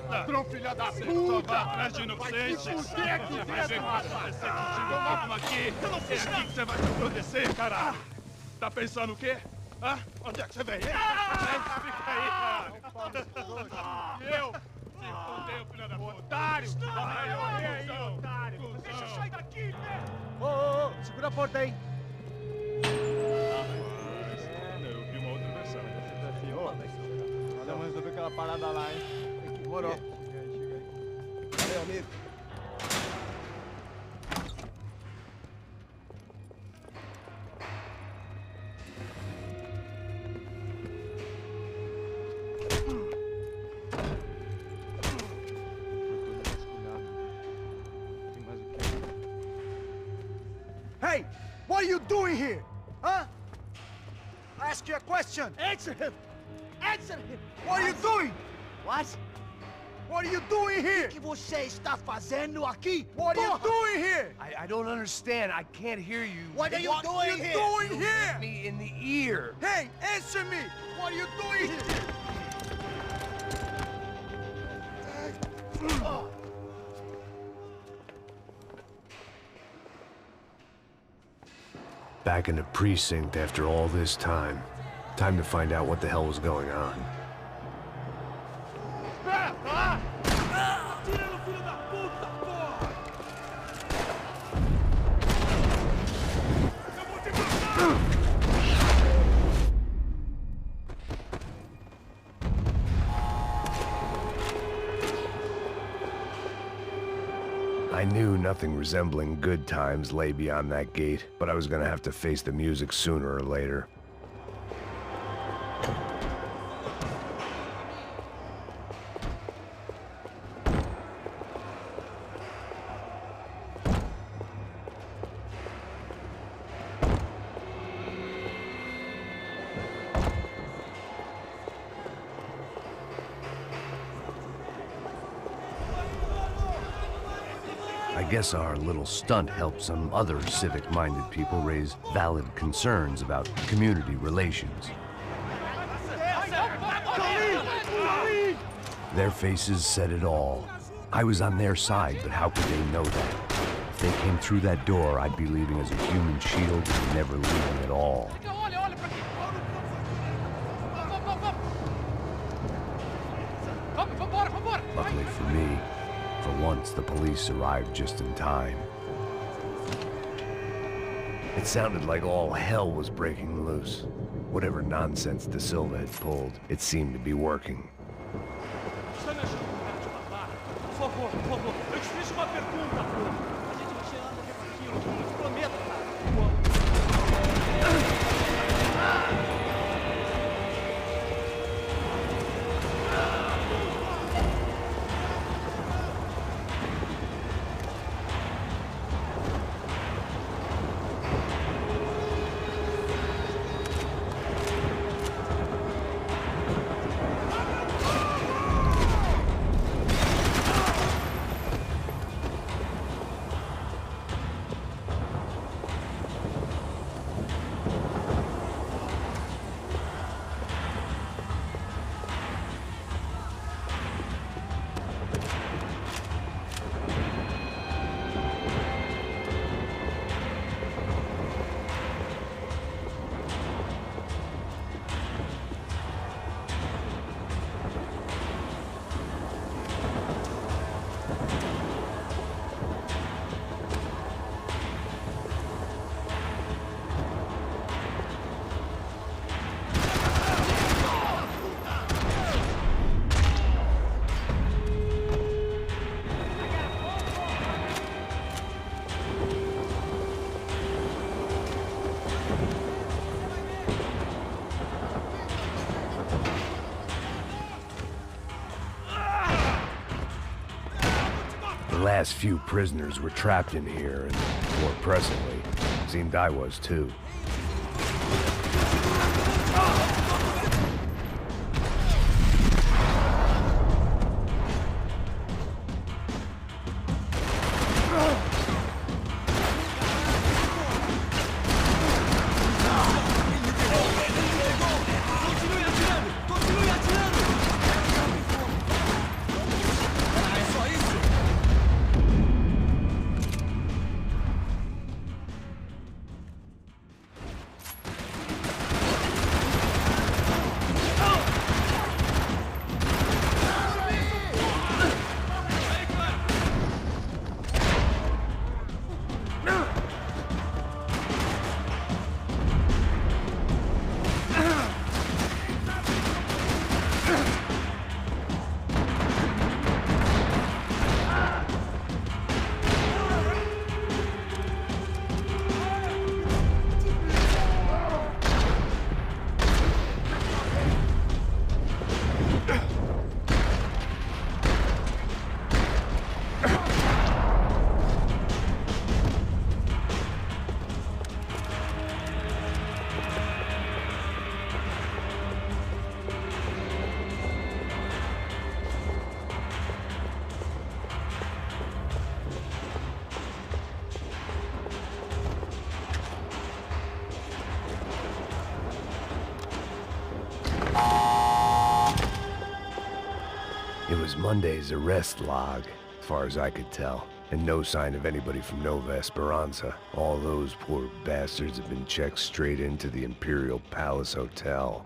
Ladrão, filha da puta! Vai atrás de inocente! Vai ver como vai acontecer contigo! Vamos aqui! Eu não fiz aqui que você vai se proteger, caralho! Tá pensando o quê? Hã? Onde é que você vem? Fica aí, cara! E eu? Se fodeu, filha da puta! Otário! Vai, aí, otário! Deixa eu sair daqui, né? Ô, segura a porta aí! Eu vi uma outra versão. Vamos resolver aquela parada lá, hein? Demorou. Chega aí. Valeu, amigo. Hey, what are you doing here? Huh? I ask you a question. Answer him. Answer him. What are you doing? What? What are you doing here? O que você está fazendo aqui? What are you doing here? I don't understand. I can't hear you. What are you doing here? Doing You here? hit me in the ear. Hey, answer me. What are you doing here? Back in the precinct after all this time. Time to find out what the hell was going on. I knew nothing resembling good times lay beyond that gate, but I was gonna have to face the music sooner or later. I guess our little stunt helped some other civic-minded people raise valid concerns about community relations. Their faces said it all. I was on their side, but how could they know that? If they came through that door, I'd be leaving as a human shield and never leaving at all. Luckily for me, for once, the police arrived just in time. It sounded like all hell was breaking loose. Whatever nonsense De Silva had pulled, it seemed to be working. Por favor, eu te fiz uma pergunta, pô. A gente não tinha nada a ver com aquilo. Eu te prometo, cara. last few prisoners were trapped in here, and more pressingly, seemed I was too. It was Monday's arrest log, as far as I could tell, and no sign of anybody from Nova Esperanza. All those poor bastards have been checked straight into the Imperial Palace Hotel.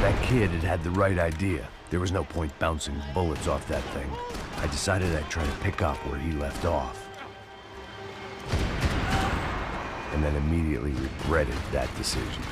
That kid had had the right idea. There was no point bouncing bullets off that thing. I decided I'd try to pick up where he left off. And then immediately regretted that decision.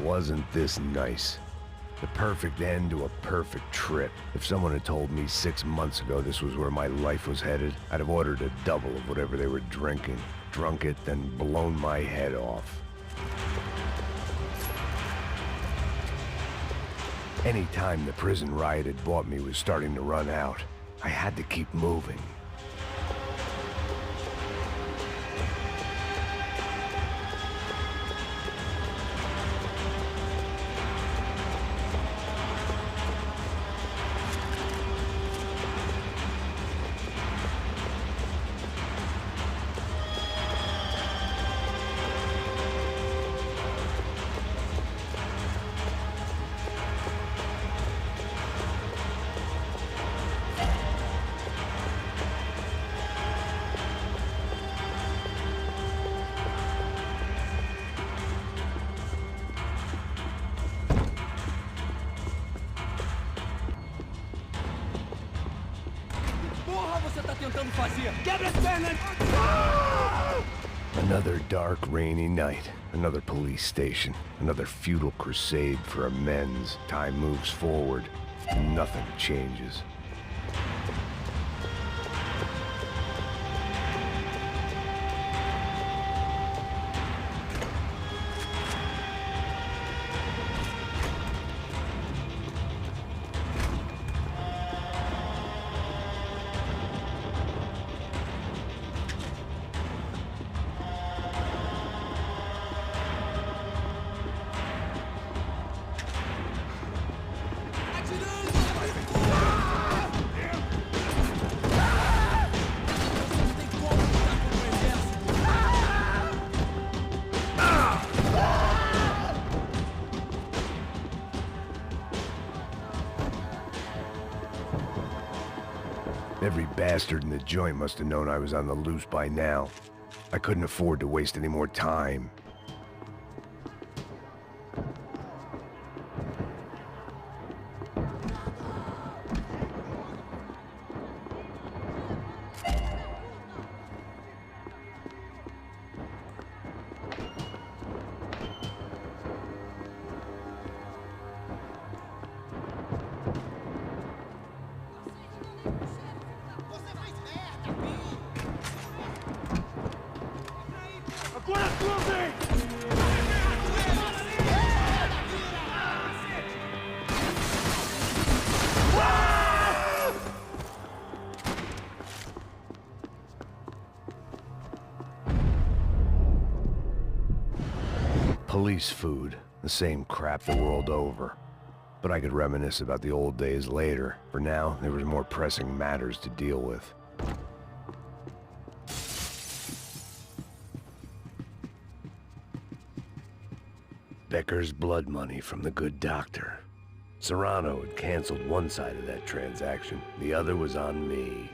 Wasn't this nice? The perfect end to a perfect trip. If someone had told me 6 months ago this was where my life was headed, I'd have ordered a double of whatever they were drinking, drunk it, then blown my head off. Any time the prison riot had bought me was starting to run out. I had to keep moving. Another dark, rainy night. Another police station. Another futile crusade for amends. Time moves forward. Nothing changes. Every bastard in the joint must have known I was on the loose by now. I couldn't afford to waste any more time. Police food, the same crap the world over. But I could reminisce about the old days later. For now, there was more pressing matters to deal with. Becker's blood money from the good doctor. Serrano had canceled one side of that transaction. The other was on me.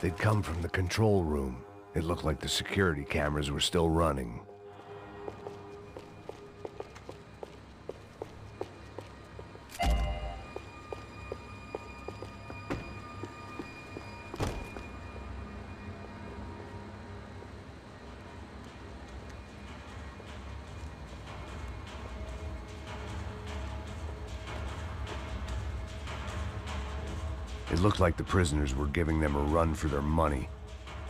They'd come from the control room. It looked like the security cameras were still running. It looked like the prisoners were giving them a run for their money.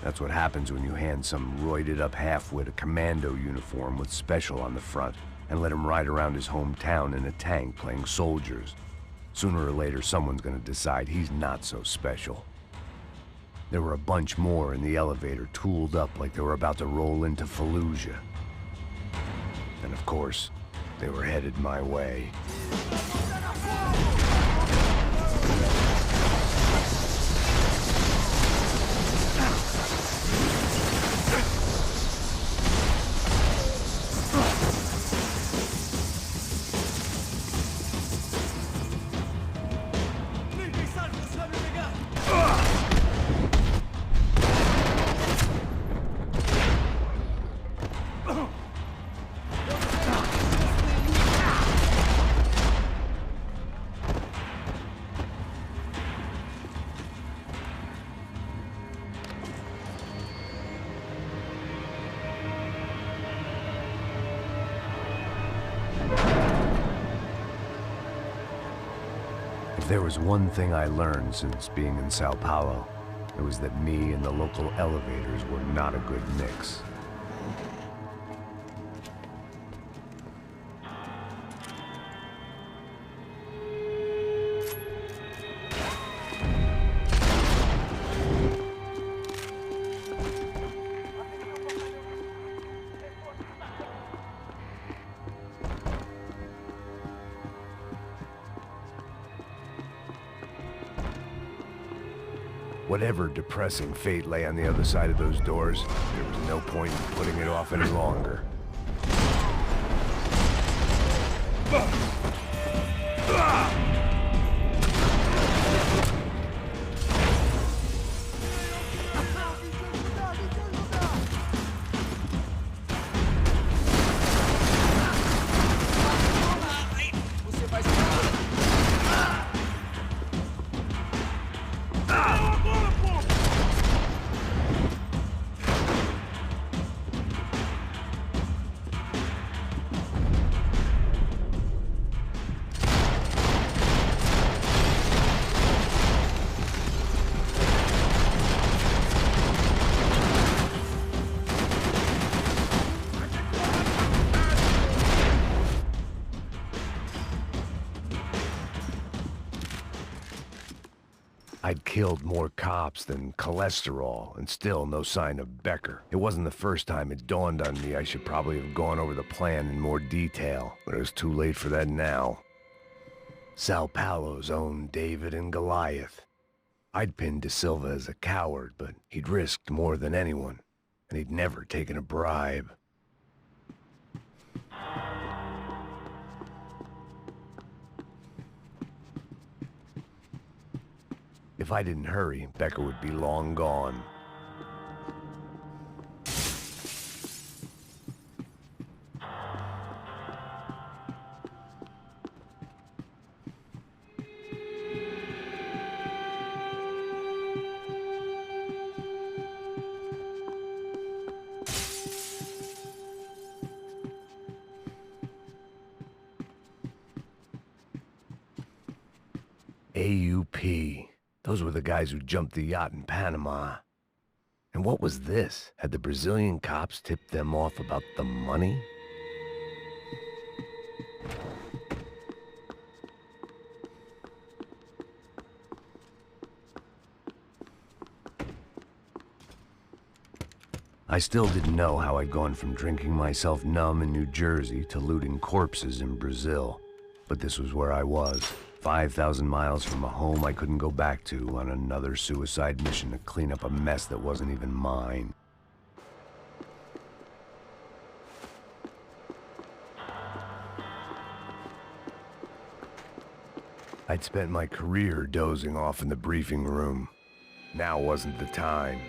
That's what happens when you hand some roided-up halfwit a commando uniform with special on the front and let him ride around his hometown in a tank playing soldiers. Sooner or later, someone's gonna decide he's not so special. There were a bunch more in the elevator, tooled up like they were about to roll into Fallujah. And of course, they were headed my way. If there was one thing I learned since being in São Paulo, it was that me and the local elevators were not a good mix. Whatever depressing fate lay on the other side of those doors, there was no point in putting it off any longer. I'd killed more cops than cholesterol, and still no sign of Becker. It wasn't the first time it dawned on me I should probably have gone over the plan in more detail, but it was too late for that now. São Paulo's own David and Goliath. I'd pinned De Silva as a coward, but he'd risked more than anyone, and he'd never taken a bribe. If I didn't hurry, Becker would be long gone. AUP. Those were the guys who jumped the yacht in Panama. And what was this? Had the Brazilian cops tipped them off about the money? I still didn't know how I'd gone from drinking myself numb in New Jersey to looting corpses in Brazil. But this was where I was. 5,000 miles from a home I couldn't go back to on another suicide mission to clean up a mess that wasn't even mine. I'd spent my career dozing off in the briefing room. Now wasn't the time.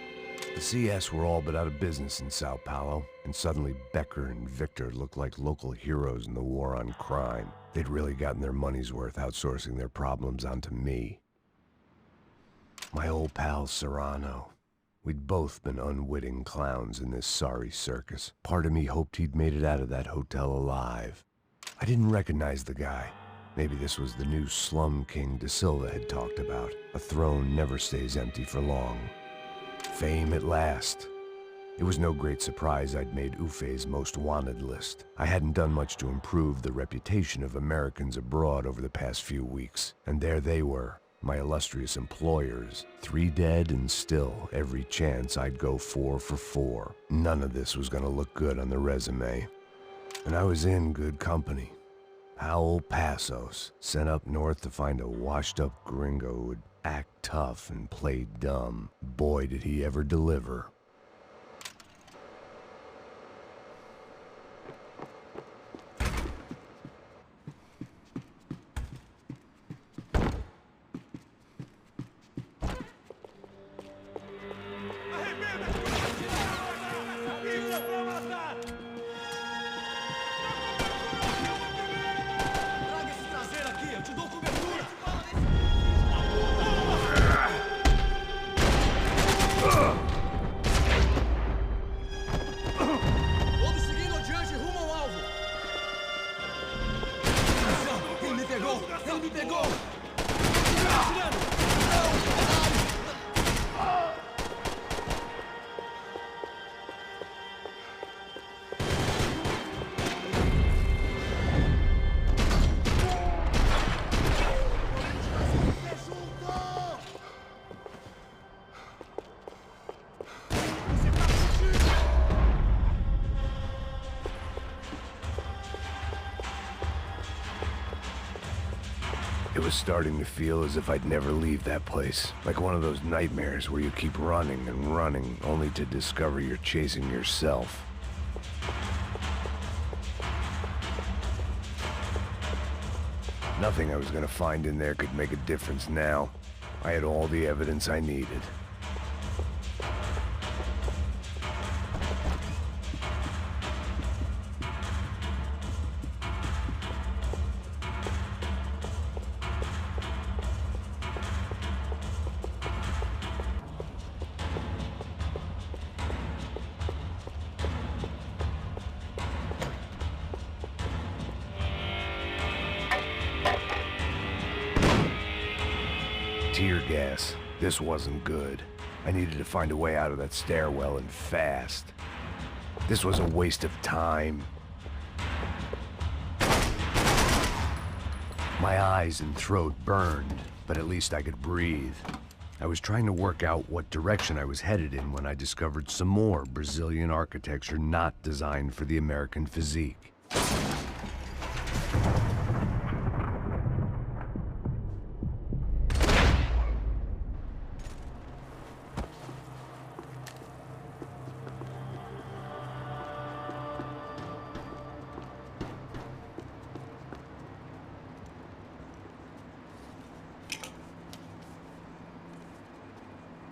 The CS were all but out of business in São Paulo, and suddenly Becker and Victor looked like local heroes in the war on crime. They'd really gotten their money's worth outsourcing their problems onto me. My old pal Serrano. We'd both been unwitting clowns in this sorry circus. Part of me hoped he'd made it out of that hotel alive. I didn't recognize the guy. Maybe this was the new slum king De Silva had talked about. A throne never stays empty for long. Fame at last. It was no great surprise I'd made Ufe's most wanted list. I hadn't done much to improve the reputation of Americans abroad over the past few weeks, and there they were, my illustrious employers. 3 dead and still every chance I'd go 4 for 4. None of this was gonna look good on the resume. And I was in good company. Powell Passos, sent up north to find a washed-up gringo who'd act tough and play dumb. Boy, did he ever deliver. was starting to feel as if I'd never leave that place. Like one of those nightmares where you keep running and running, only to discover you're chasing yourself. Nothing I was gonna find in there could make a difference now. I had all the evidence I needed. Tear gas. This wasn't good. I needed to find a way out of that stairwell and fast. This was a waste of time. My eyes and throat burned, but at least I could breathe. I was trying to work out what direction I was headed in when I discovered some more Brazilian architecture not designed for the American physique.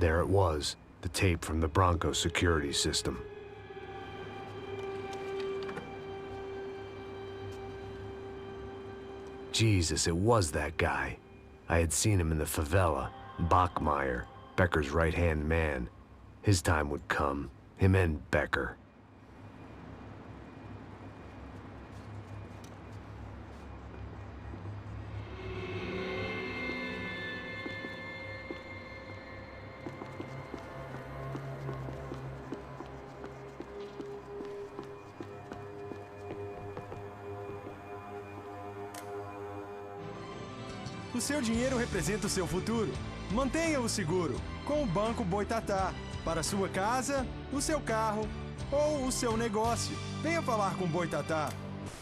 There it was, the tape from the Bronco security system. Jesus, it was that guy. I had seen him in the favela, Bachmeyer, Becker's right-hand man. His time would come, him and Becker. O seu dinheiro representa o seu futuro. Mantenha-o seguro com o Banco Boitatá. Para sua casa, o seu carro ou o seu negócio. Venha falar com Boitatá.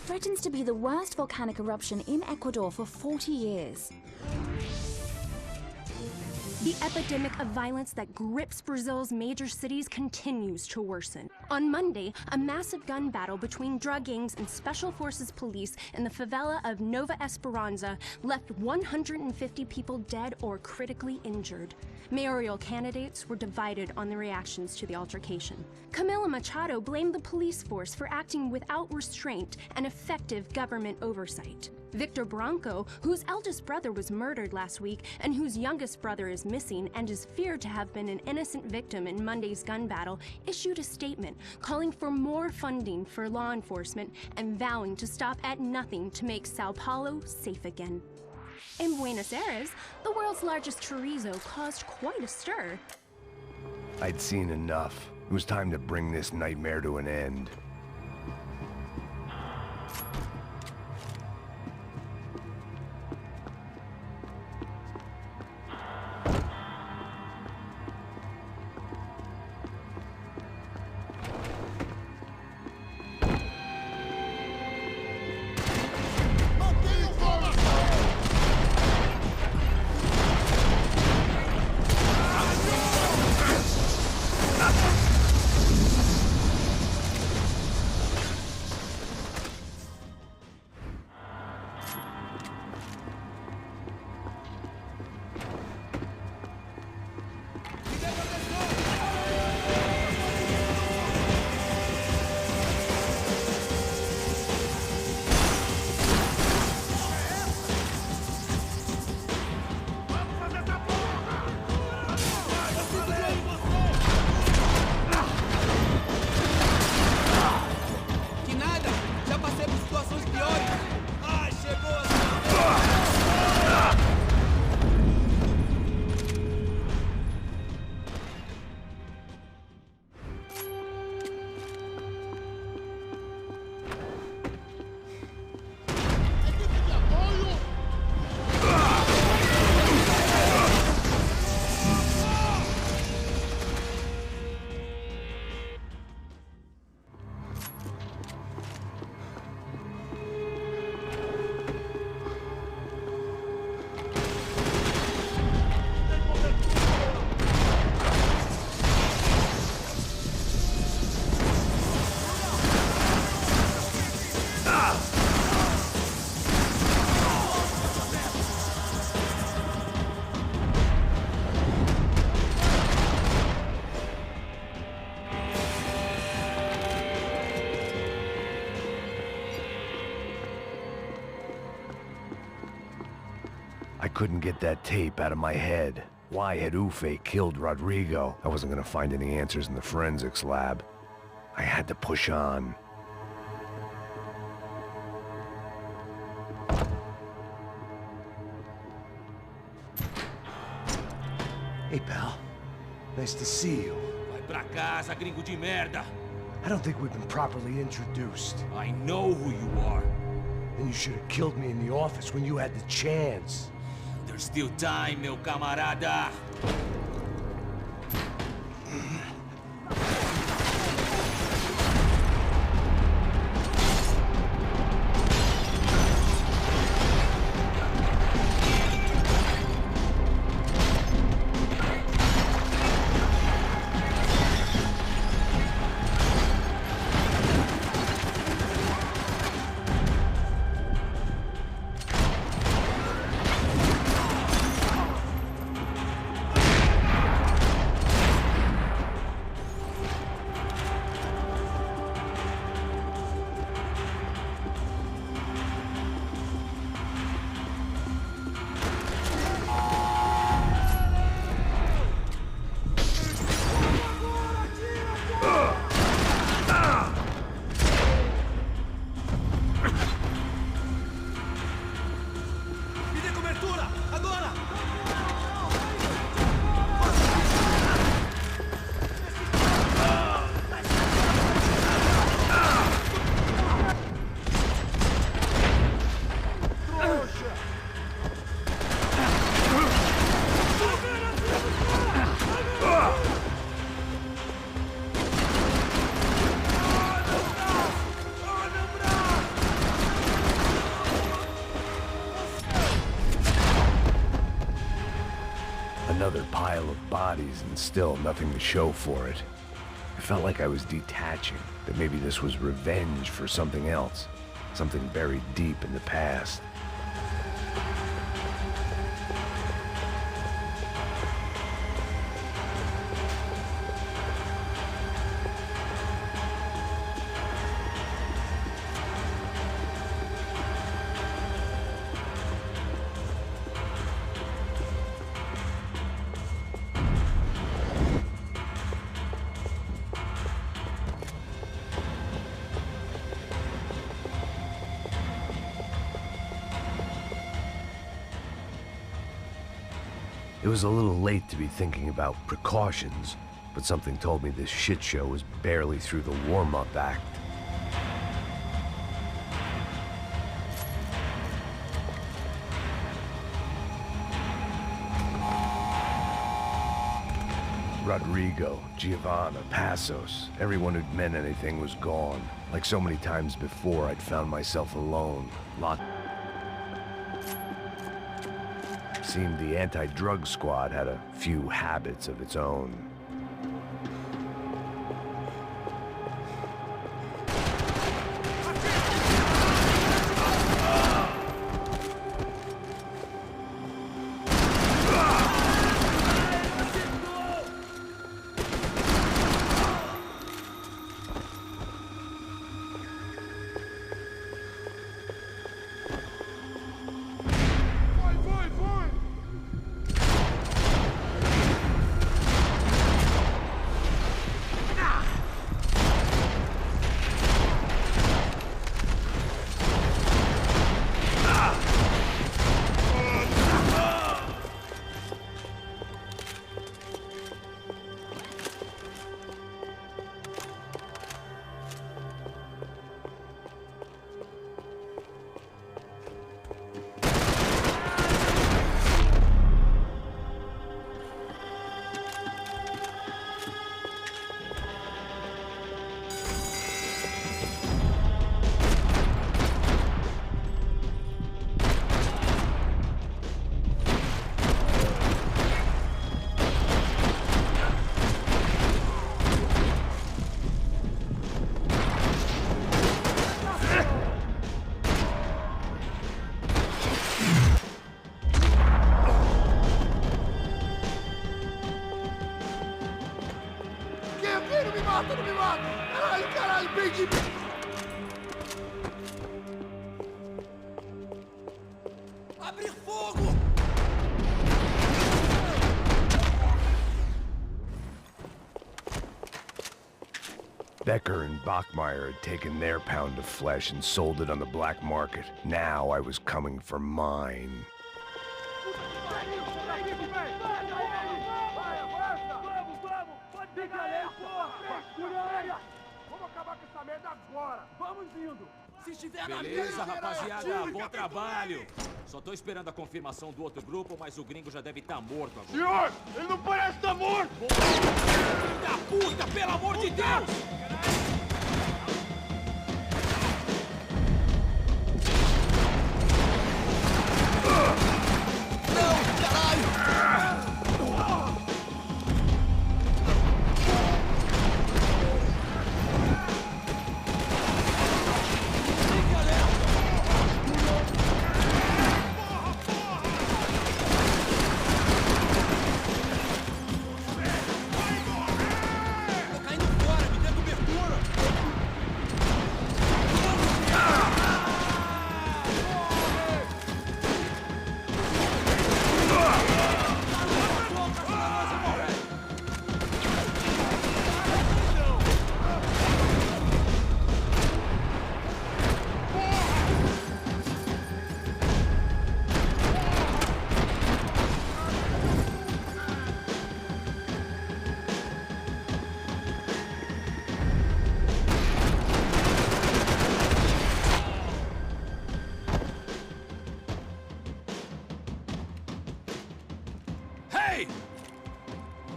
Threatens to be the worst volcanic eruption in Ecuador for 40 years. The epidemic of violence that grips Brazil's major cities continues to worsen. On Monday, a massive gun battle between drug gangs and special forces police in the favela of Nova Esperança left 150 people dead or critically injured. Mayoral candidates were divided on the reactions to the altercation. Camila Machado blamed the police force for acting without restraint and effective government oversight. Victor Branco, whose eldest brother was murdered last week and whose youngest brother is missing and is feared to have been an innocent victim in Monday's gun battle, issued a statement calling for more funding for law enforcement and vowing to stop at nothing to make São Paulo safe again. In Buenos Aires, the world's largest chorizo caused quite a stir. I'd seen enough. It was time to bring this nightmare to an end. couldn't get that tape out of my head. Why had Ufe killed Rodrigo? I wasn't gonna find any answers in the forensics lab. I had to push on. Hey, pal. Nice to see you. Vai pra casa, gringo de merda. I don't think we've been properly introduced. I know who you are. Then you should have killed me in the office when you had the chance. There's still time, meu camarada. Another pile of bodies and still nothing to show for it. I felt like I was detaching, that maybe this was revenge for something else, something buried deep in the past. It was a little late to be thinking about precautions, but something told me this shit show was barely through the warm-up act. Rodrigo, Giovanna, Passos, everyone who'd meant anything was gone. Like so many times before, I'd found myself alone, locked. Seemed the anti-drug squad had a few habits of its own. Não me mata! Caralho, perdi! Abrir fogo! Becker and Bachmeyer had taken their pound of flesh and sold it on the black market. Now I was coming for mine. Beleza, rapaziada, bom trabalho. Só tô esperando a confirmação do outro grupo, mas o gringo já deve estar morto agora. Senhor, ele não parece estar morto! Filho da puta, pelo amor de Deus! Não, caralho!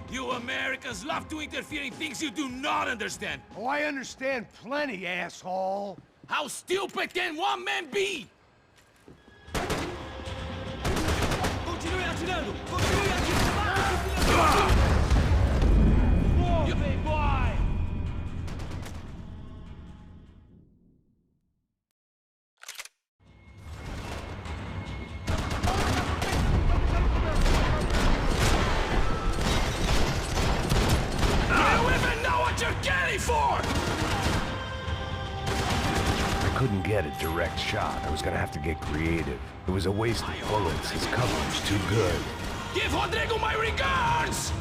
You Americans love to interfere in things you do not understand. Oh, I understand plenty, asshole. How stupid can one man be? Continue atirando! Continue atirando! You big boy! I couldn't get a direct shot. I was gonna have to get creative. It was a waste of bullets. His cover was too good. Give Rodrigo my regards!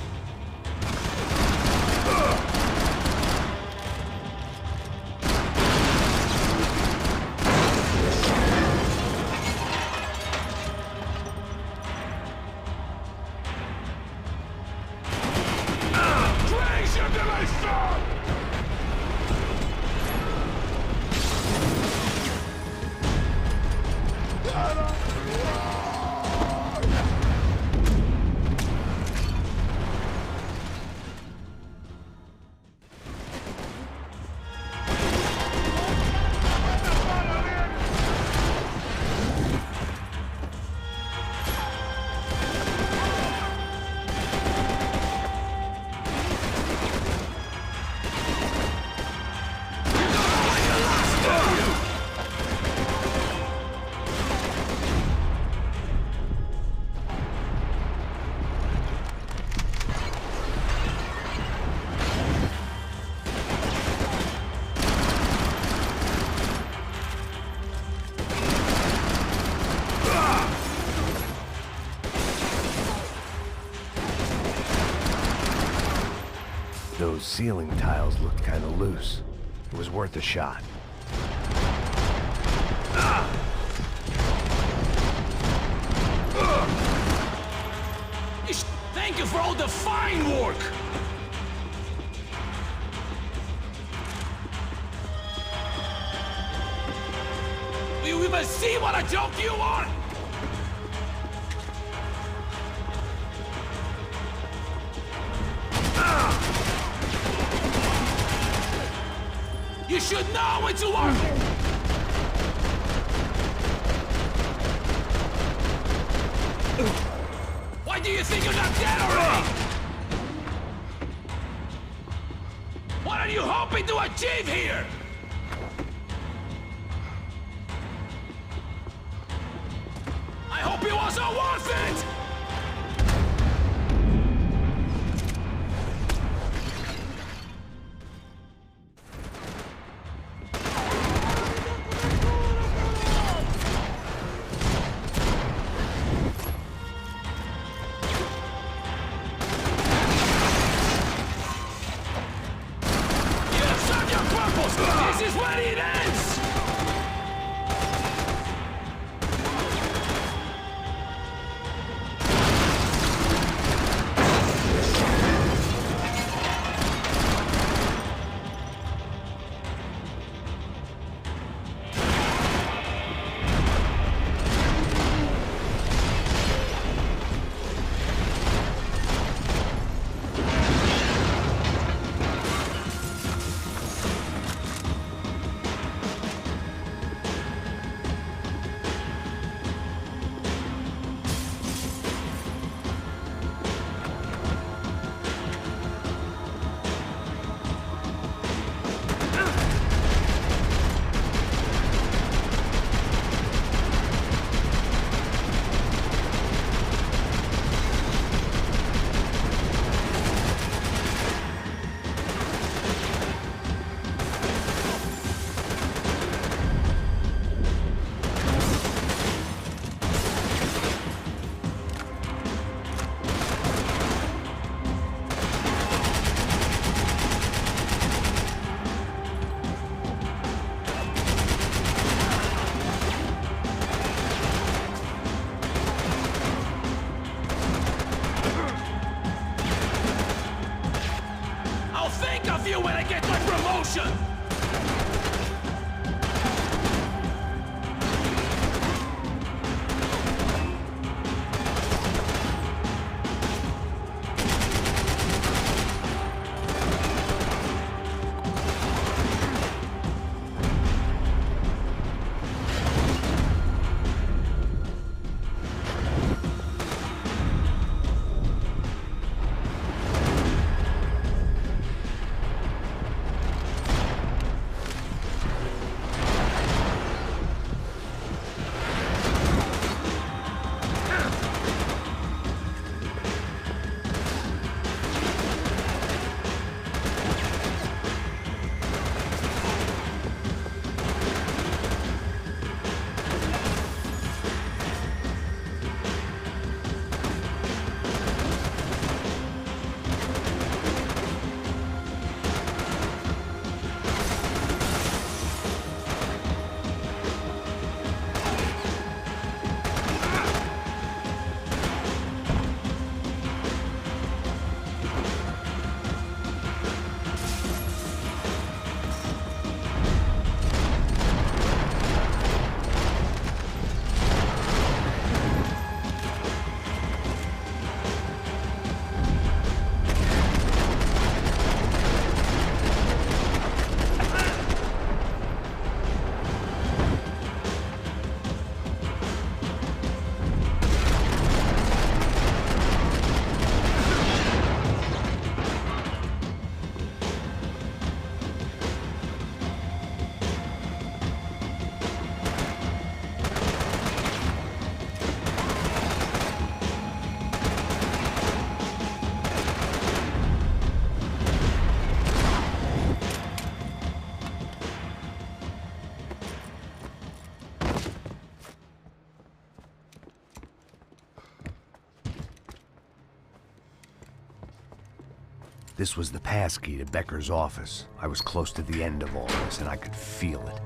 Those ceiling tiles looked kind of loose. It was worth a shot. Thank you for all the fine work! Do you even see what a joke you are? You should know when to work! Why do you think you're not dead already? What are you hoping to achieve here? I hope it was all worth it! Serve your of you when I get my promotion! This was the passkey to Becker's office. I was close to the end of all this, and I could feel it.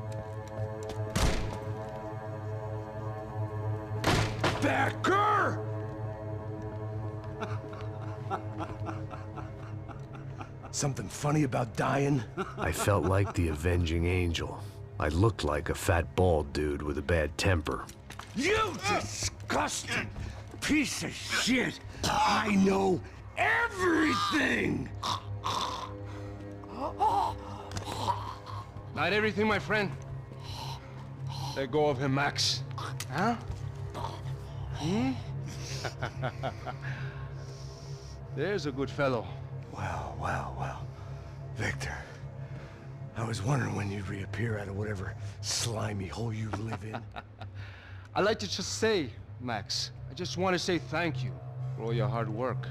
Becker! Something funny about dying? I felt like the avenging angel. I looked like a fat bald dude with a bad temper. You disgusting piece of shit! I know everything! Not everything, my friend. Let go of him, Max. Huh? Hmm? There's a good fellow. Well, well, well. Victor, I was wondering when you'd reappear out of whatever slimy hole you live in. I'd like to just say, Max, I just want to say thank you for all your hard work,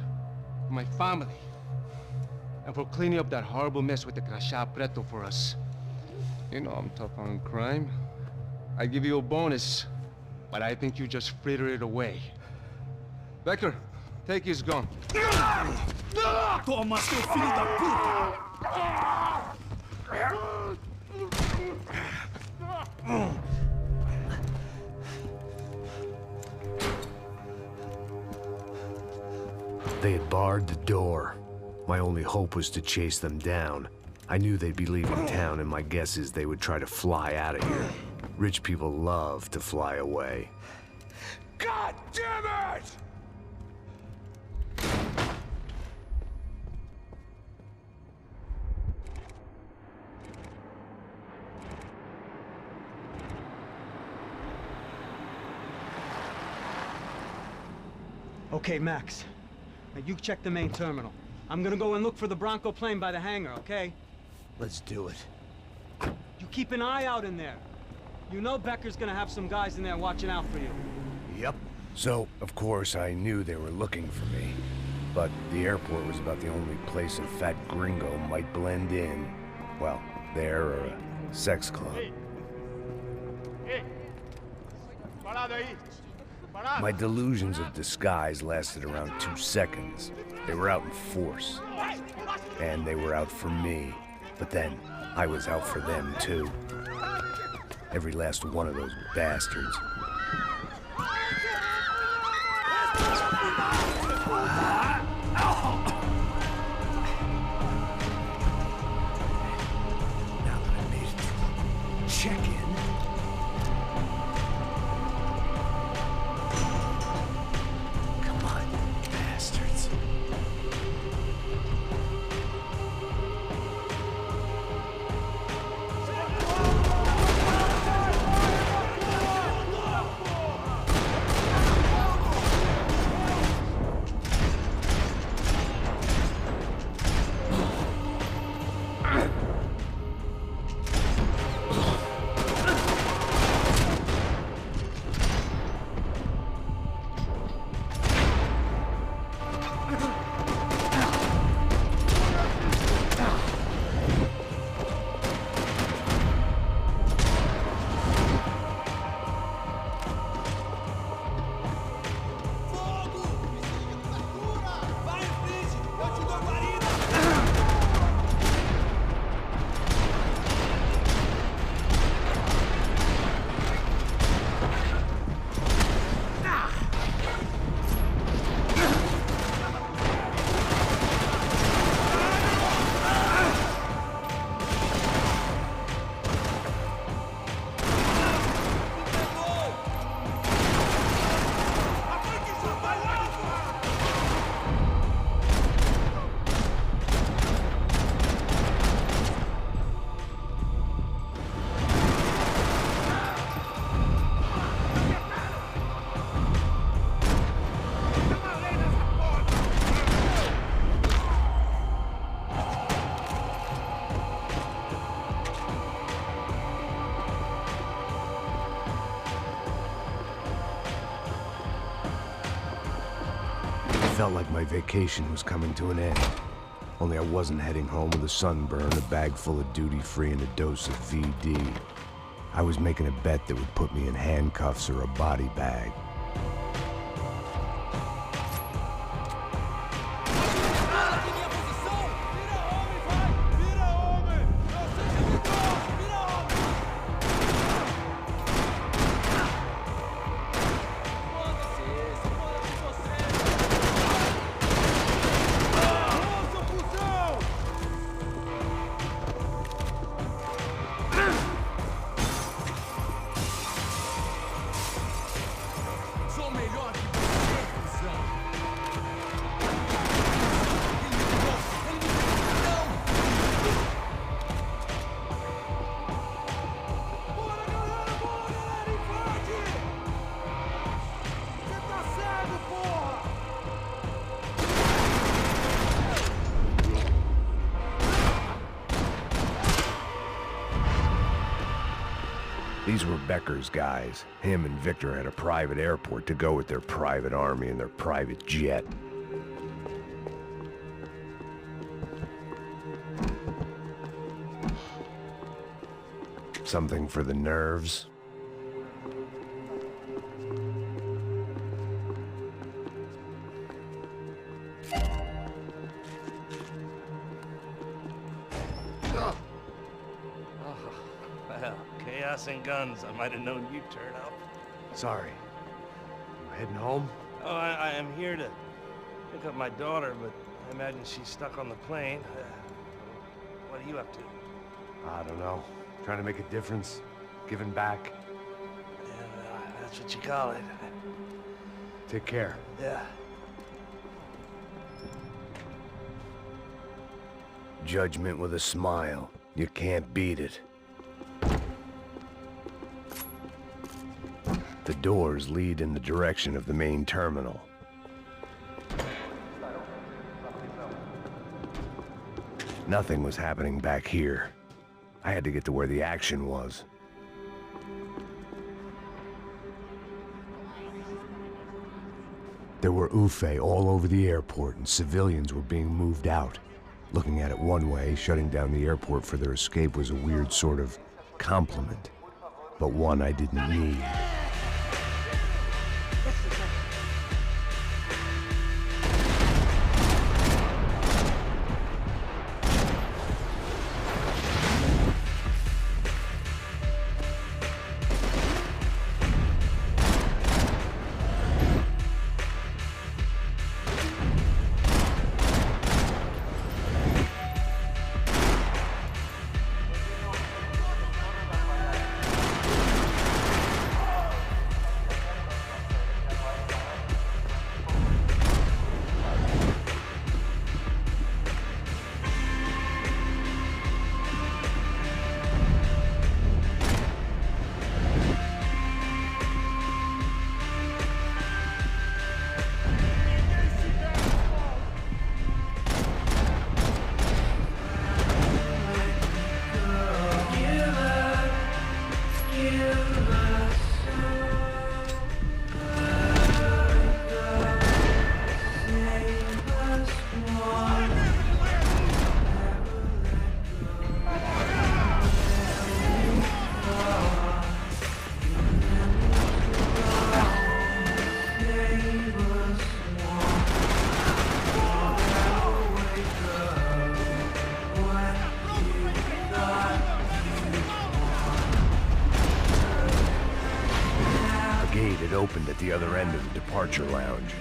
for my family, and for cleaning up that horrible mess with the Crachá Preto for us. You know I'm tough on crime. I give you a bonus, but I think you just fritter it away. Becker, take his gun. Toma, seu filho da puta! They had barred the door. My only hope was to chase them down. I knew they'd be leaving town, and my guess is they would try to fly out of here. Rich people love to fly away. God damn it! Okay, Max. Now you check the main terminal. I'm gonna go and look for the Bronco plane by the hangar, okay? Let's do it. You keep an eye out in there. You know Becker's gonna have some guys in there watching out for you. Yep. So, of course, I knew they were looking for me. But the airport was about the only place a fat gringo might blend in. Well, there or a sex club. My delusions of disguise lasted around 2 seconds. They were out in force. And they were out for me. But then, I was out for them, too. Every last one of those bastards. Felt like my vacation was coming to an end. Only I wasn't heading home with a sunburn, a bag full of duty-free, and a dose of VD. I was making a bet that would put me in handcuffs or a body bag. These were Becker's guys. Him and Victor had a private airport to go with their private army and their private jet. Something for the nerves. Well, chaos and guns. I might have known you'd turn up. Sorry. You heading home? Oh, I am here to pick up my daughter, but I imagine she's stuck on the plane. What are you up to? I don't know. Trying to make a difference. Giving back. Yeah, well, that's what you call it. Take care. Yeah. Judgment with a smile. You can't beat it. The doors lead in the direction of the main terminal. Nothing was happening back here. I had to get to where the action was. There were UFE all over the airport, and civilians were being moved out. Looking at it one way, shutting down the airport for their escape was a weird sort of compliment, but one I didn't need. Opened at the other end of the departure lounge.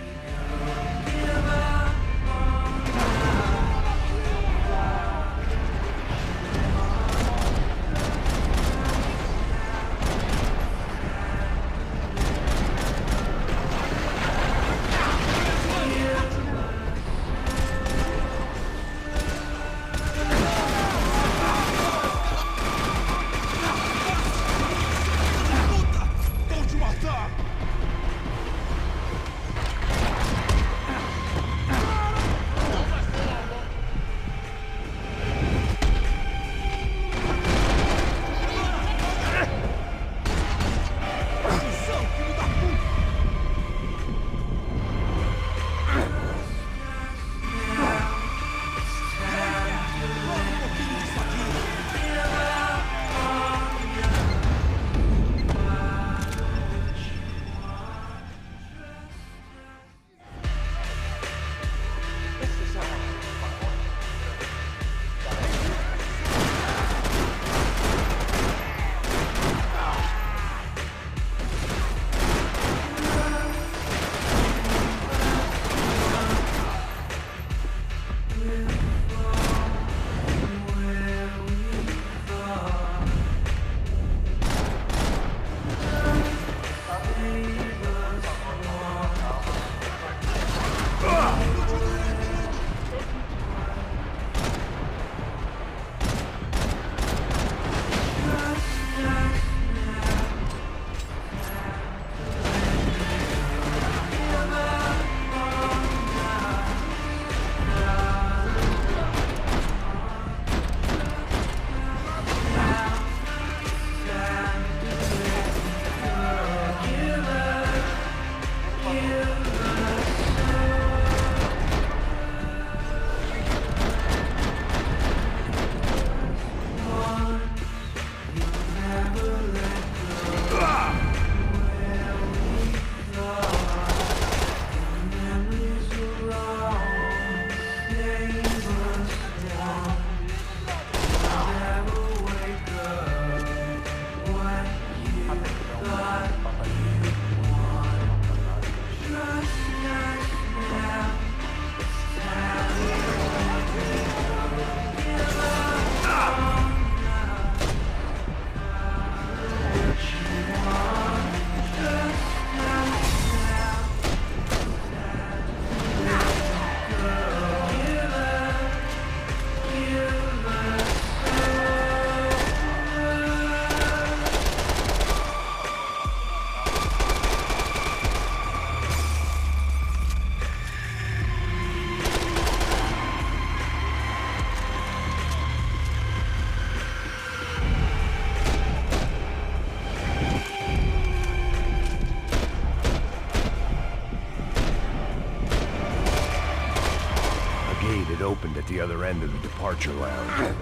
gate had opened at the other end of the departure lounge.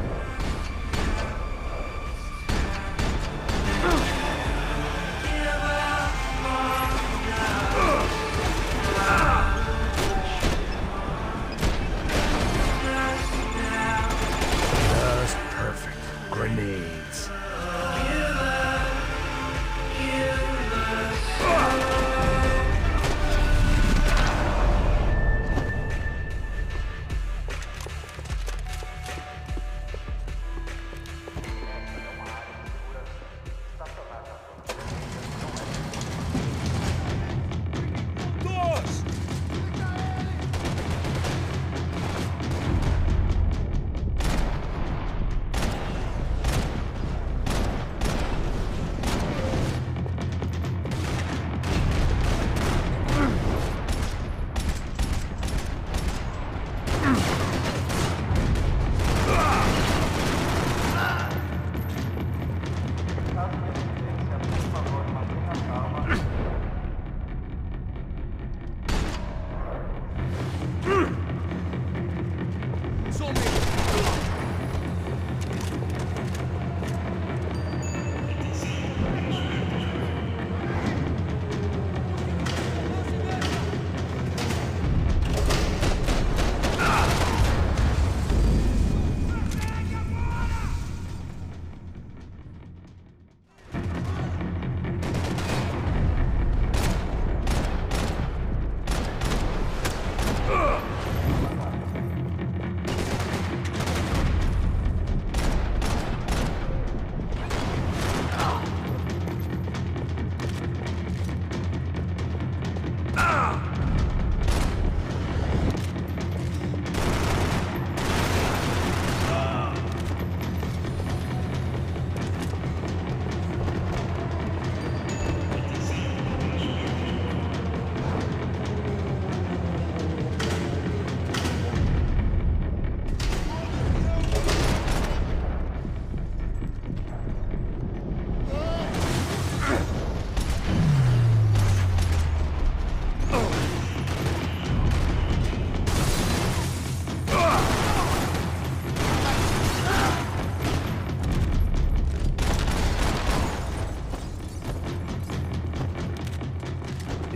Just perfect. Grenades.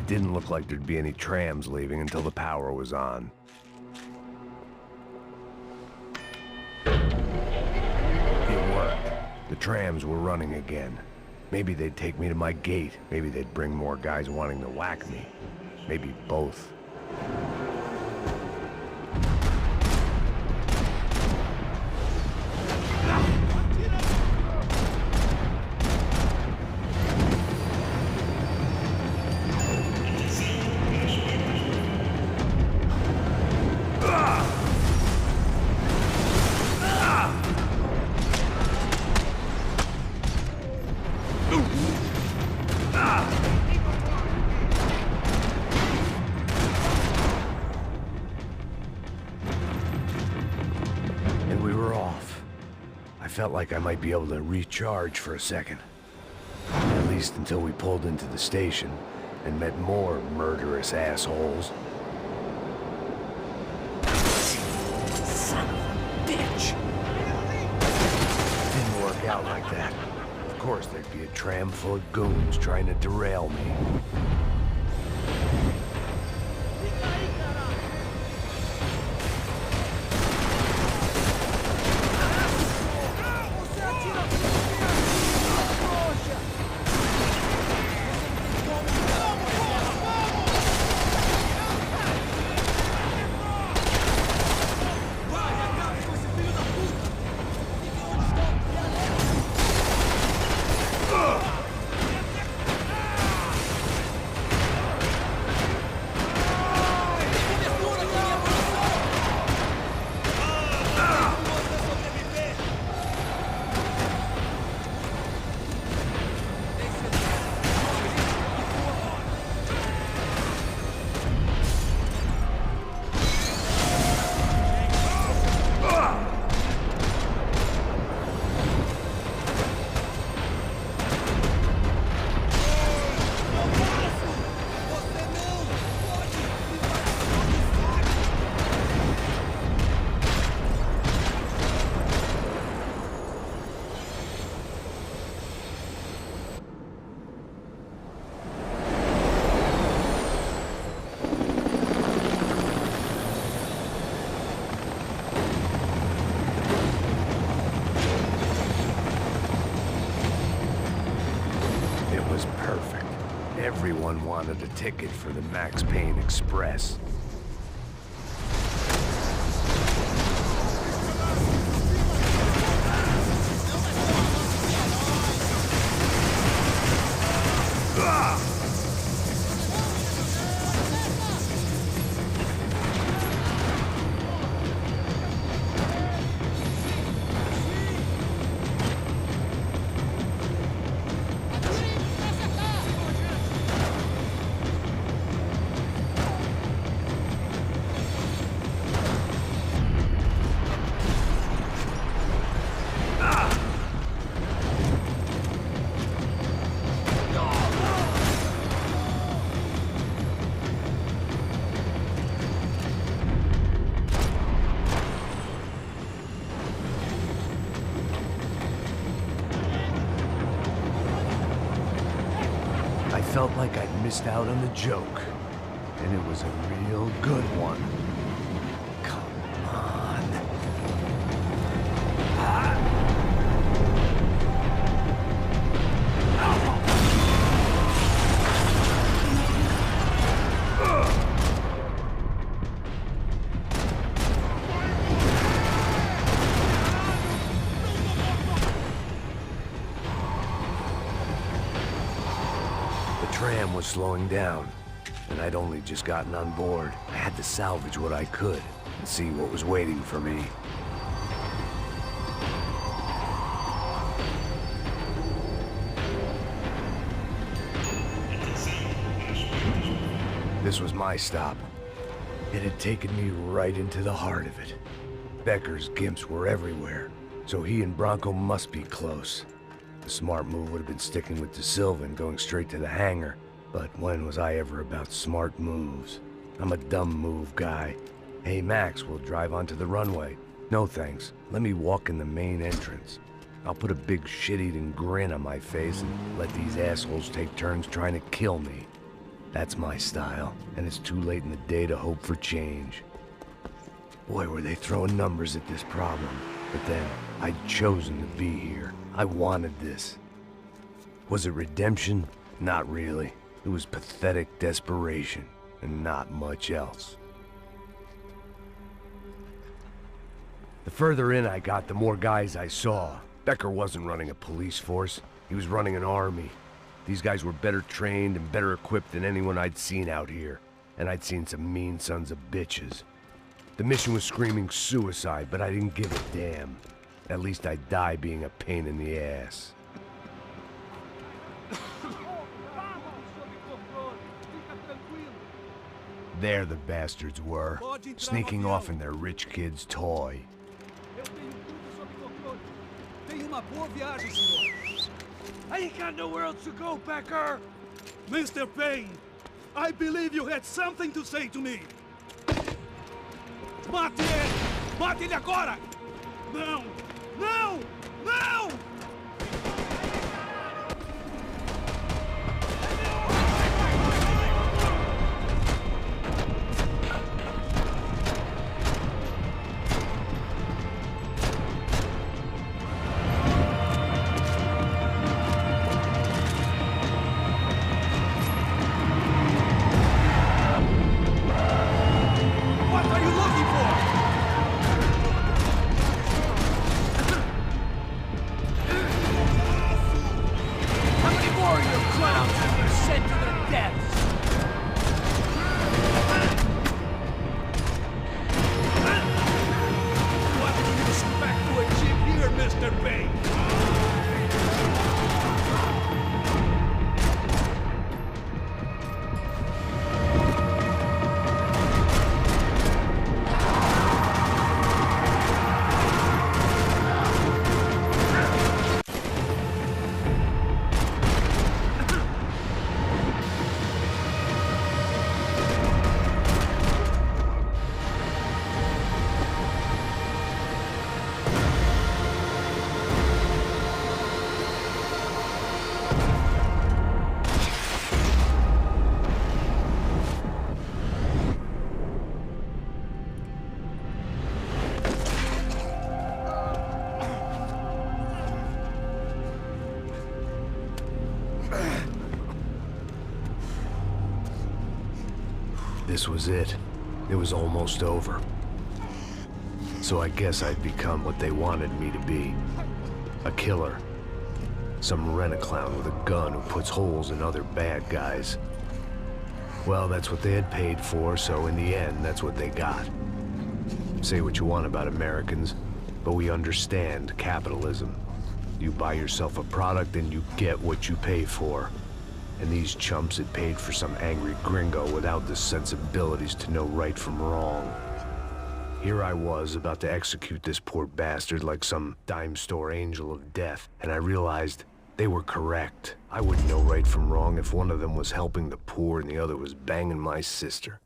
Didn't look like there'd be any trams leaving until the power was on. It worked. The trams were running again. Maybe they'd take me to my gate. Maybe they'd bring more guys wanting to whack me. Maybe both. Felt like I might be able to recharge for a second. At least until we pulled into the station and met more murderous assholes. Son of a bitch! Didn't work out like that. Of course there'd be a tram full of goons trying to derail me. Everyone wanted a ticket for the Max Payne Express. I felt like I'd missed out on the joke, and it was a real good one. Come on. The tram was slowing down, and I'd only just gotten on board. I had to salvage what I could and see what was waiting for me. This was my stop. It had taken me right into the heart of it. Becker's gimps were everywhere, so he and Bronco must be close. The smart move would have been sticking with De Silva and going straight to the hangar, but when was I ever about smart moves? I'm a dumb move guy. Hey Max, we'll drive onto the runway. No thanks, let me walk in the main entrance. I'll put a big shit-eating grin on my face and let these assholes take turns trying to kill me. That's my style, and it's too late in the day to hope for change. Boy, were they throwing numbers at this problem. But then, I'd chosen to be here. I wanted this. Was it redemption? Not really. It was pathetic desperation, and not much else. The further in I got, the more guys I saw. Becker wasn't running a police force. He was running an army. These guys were better trained and better equipped than anyone I'd seen out here. And I'd seen some mean sons of bitches. The mission was screaming suicide, but I didn't give a damn. At least I'd die being a pain in the ass. There the bastards were, sneaking off in their rich kid's toy. I ain't got nowhere else to go, Becker! Mr. Payne, I believe you had something to say to me. Mate ele! Mate ele agora! Não! Não! Não! This was it. It was almost over. So I guess I'd become what they wanted me to be. A killer. Some rent-a-clown with a gun who puts holes in other bad guys. Well, that's what they had paid for, so in the end, that's what they got. Say what you want about Americans, but we understand capitalism. You buy yourself a product and you get what you pay for. And these chumps had paid for some angry gringo without the sensibilities to know right from wrong. Here I was, about to execute this poor bastard like some dime store angel of death, and I realized they were correct. I wouldn't know right from wrong if one of them was helping the poor and the other was banging my sister.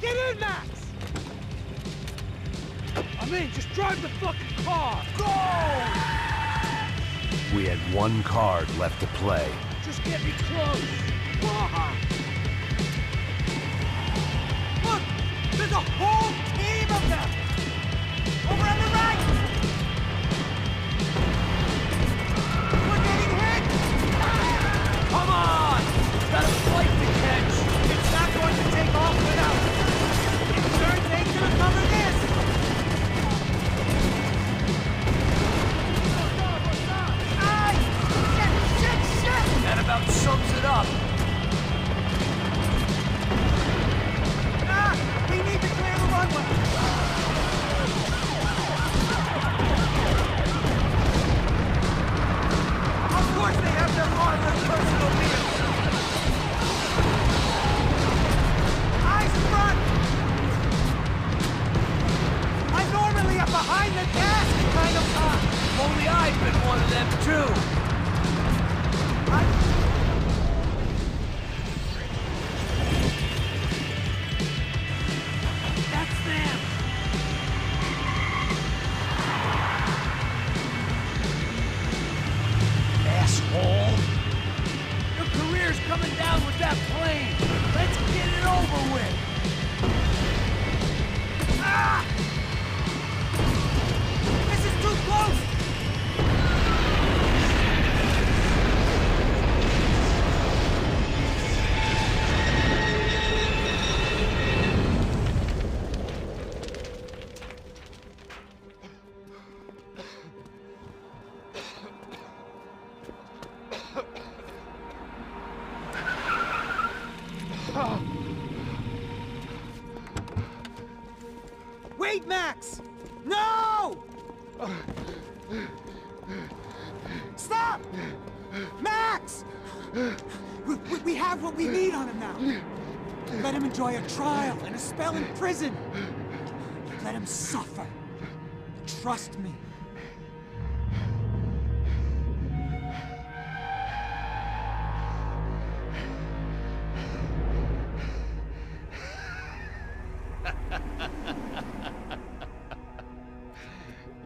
Get in, Max! I'm in, just drive the fucking car! Go! We had one card left to play. Just get me close! Look! There's a whole team of them! Over on the right! We're getting hit! Come on! We've got a flight to catch! It's not going to take off without... Insurance ain't gonna cover this! Aye! Shit! That about sums it up. We need to clear the runway! Of course they have their armored personal vehicles! Eyes front! I'm normally a behind-the-desk kind of cop! Only I've been one of them, too! That's them! Asshole! Your career's coming down with that plane! Let's get it over with! Ah! This is too close! Wait, Max! No! Stop! Max! We have what we need on him now. Let him enjoy a trial and a spell in prison. Let him suffer. Trust me.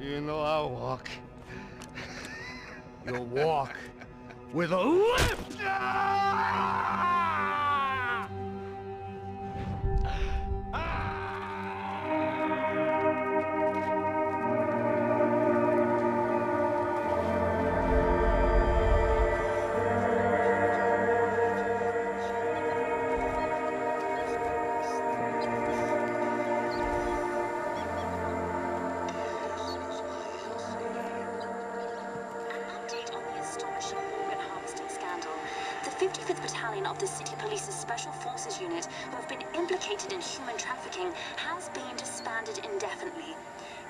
You know I'll walk. You'll walk with a lift! The 55th Battalion of the City Police's Special Forces Unit, who have been implicated in human trafficking, has been disbanded indefinitely.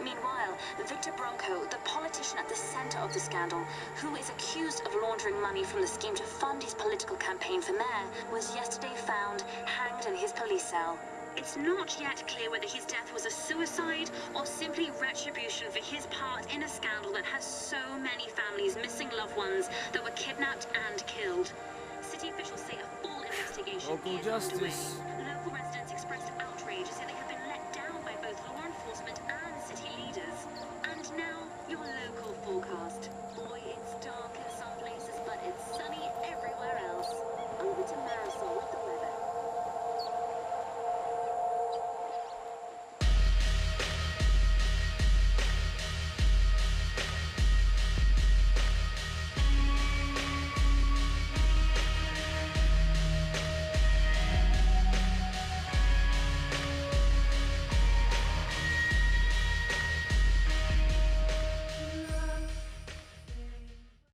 Meanwhile, Victor Bronco, the politician at the center of the scandal, who is accused of laundering money from the scheme to fund his political campaign for mayor, was yesterday found hanged in his police cell. It's not yet clear whether his death was a suicide or simply retribution for his part in a scandal that has so many families missing loved ones that were kidnapped and killed. City officials say a full investigation is underway.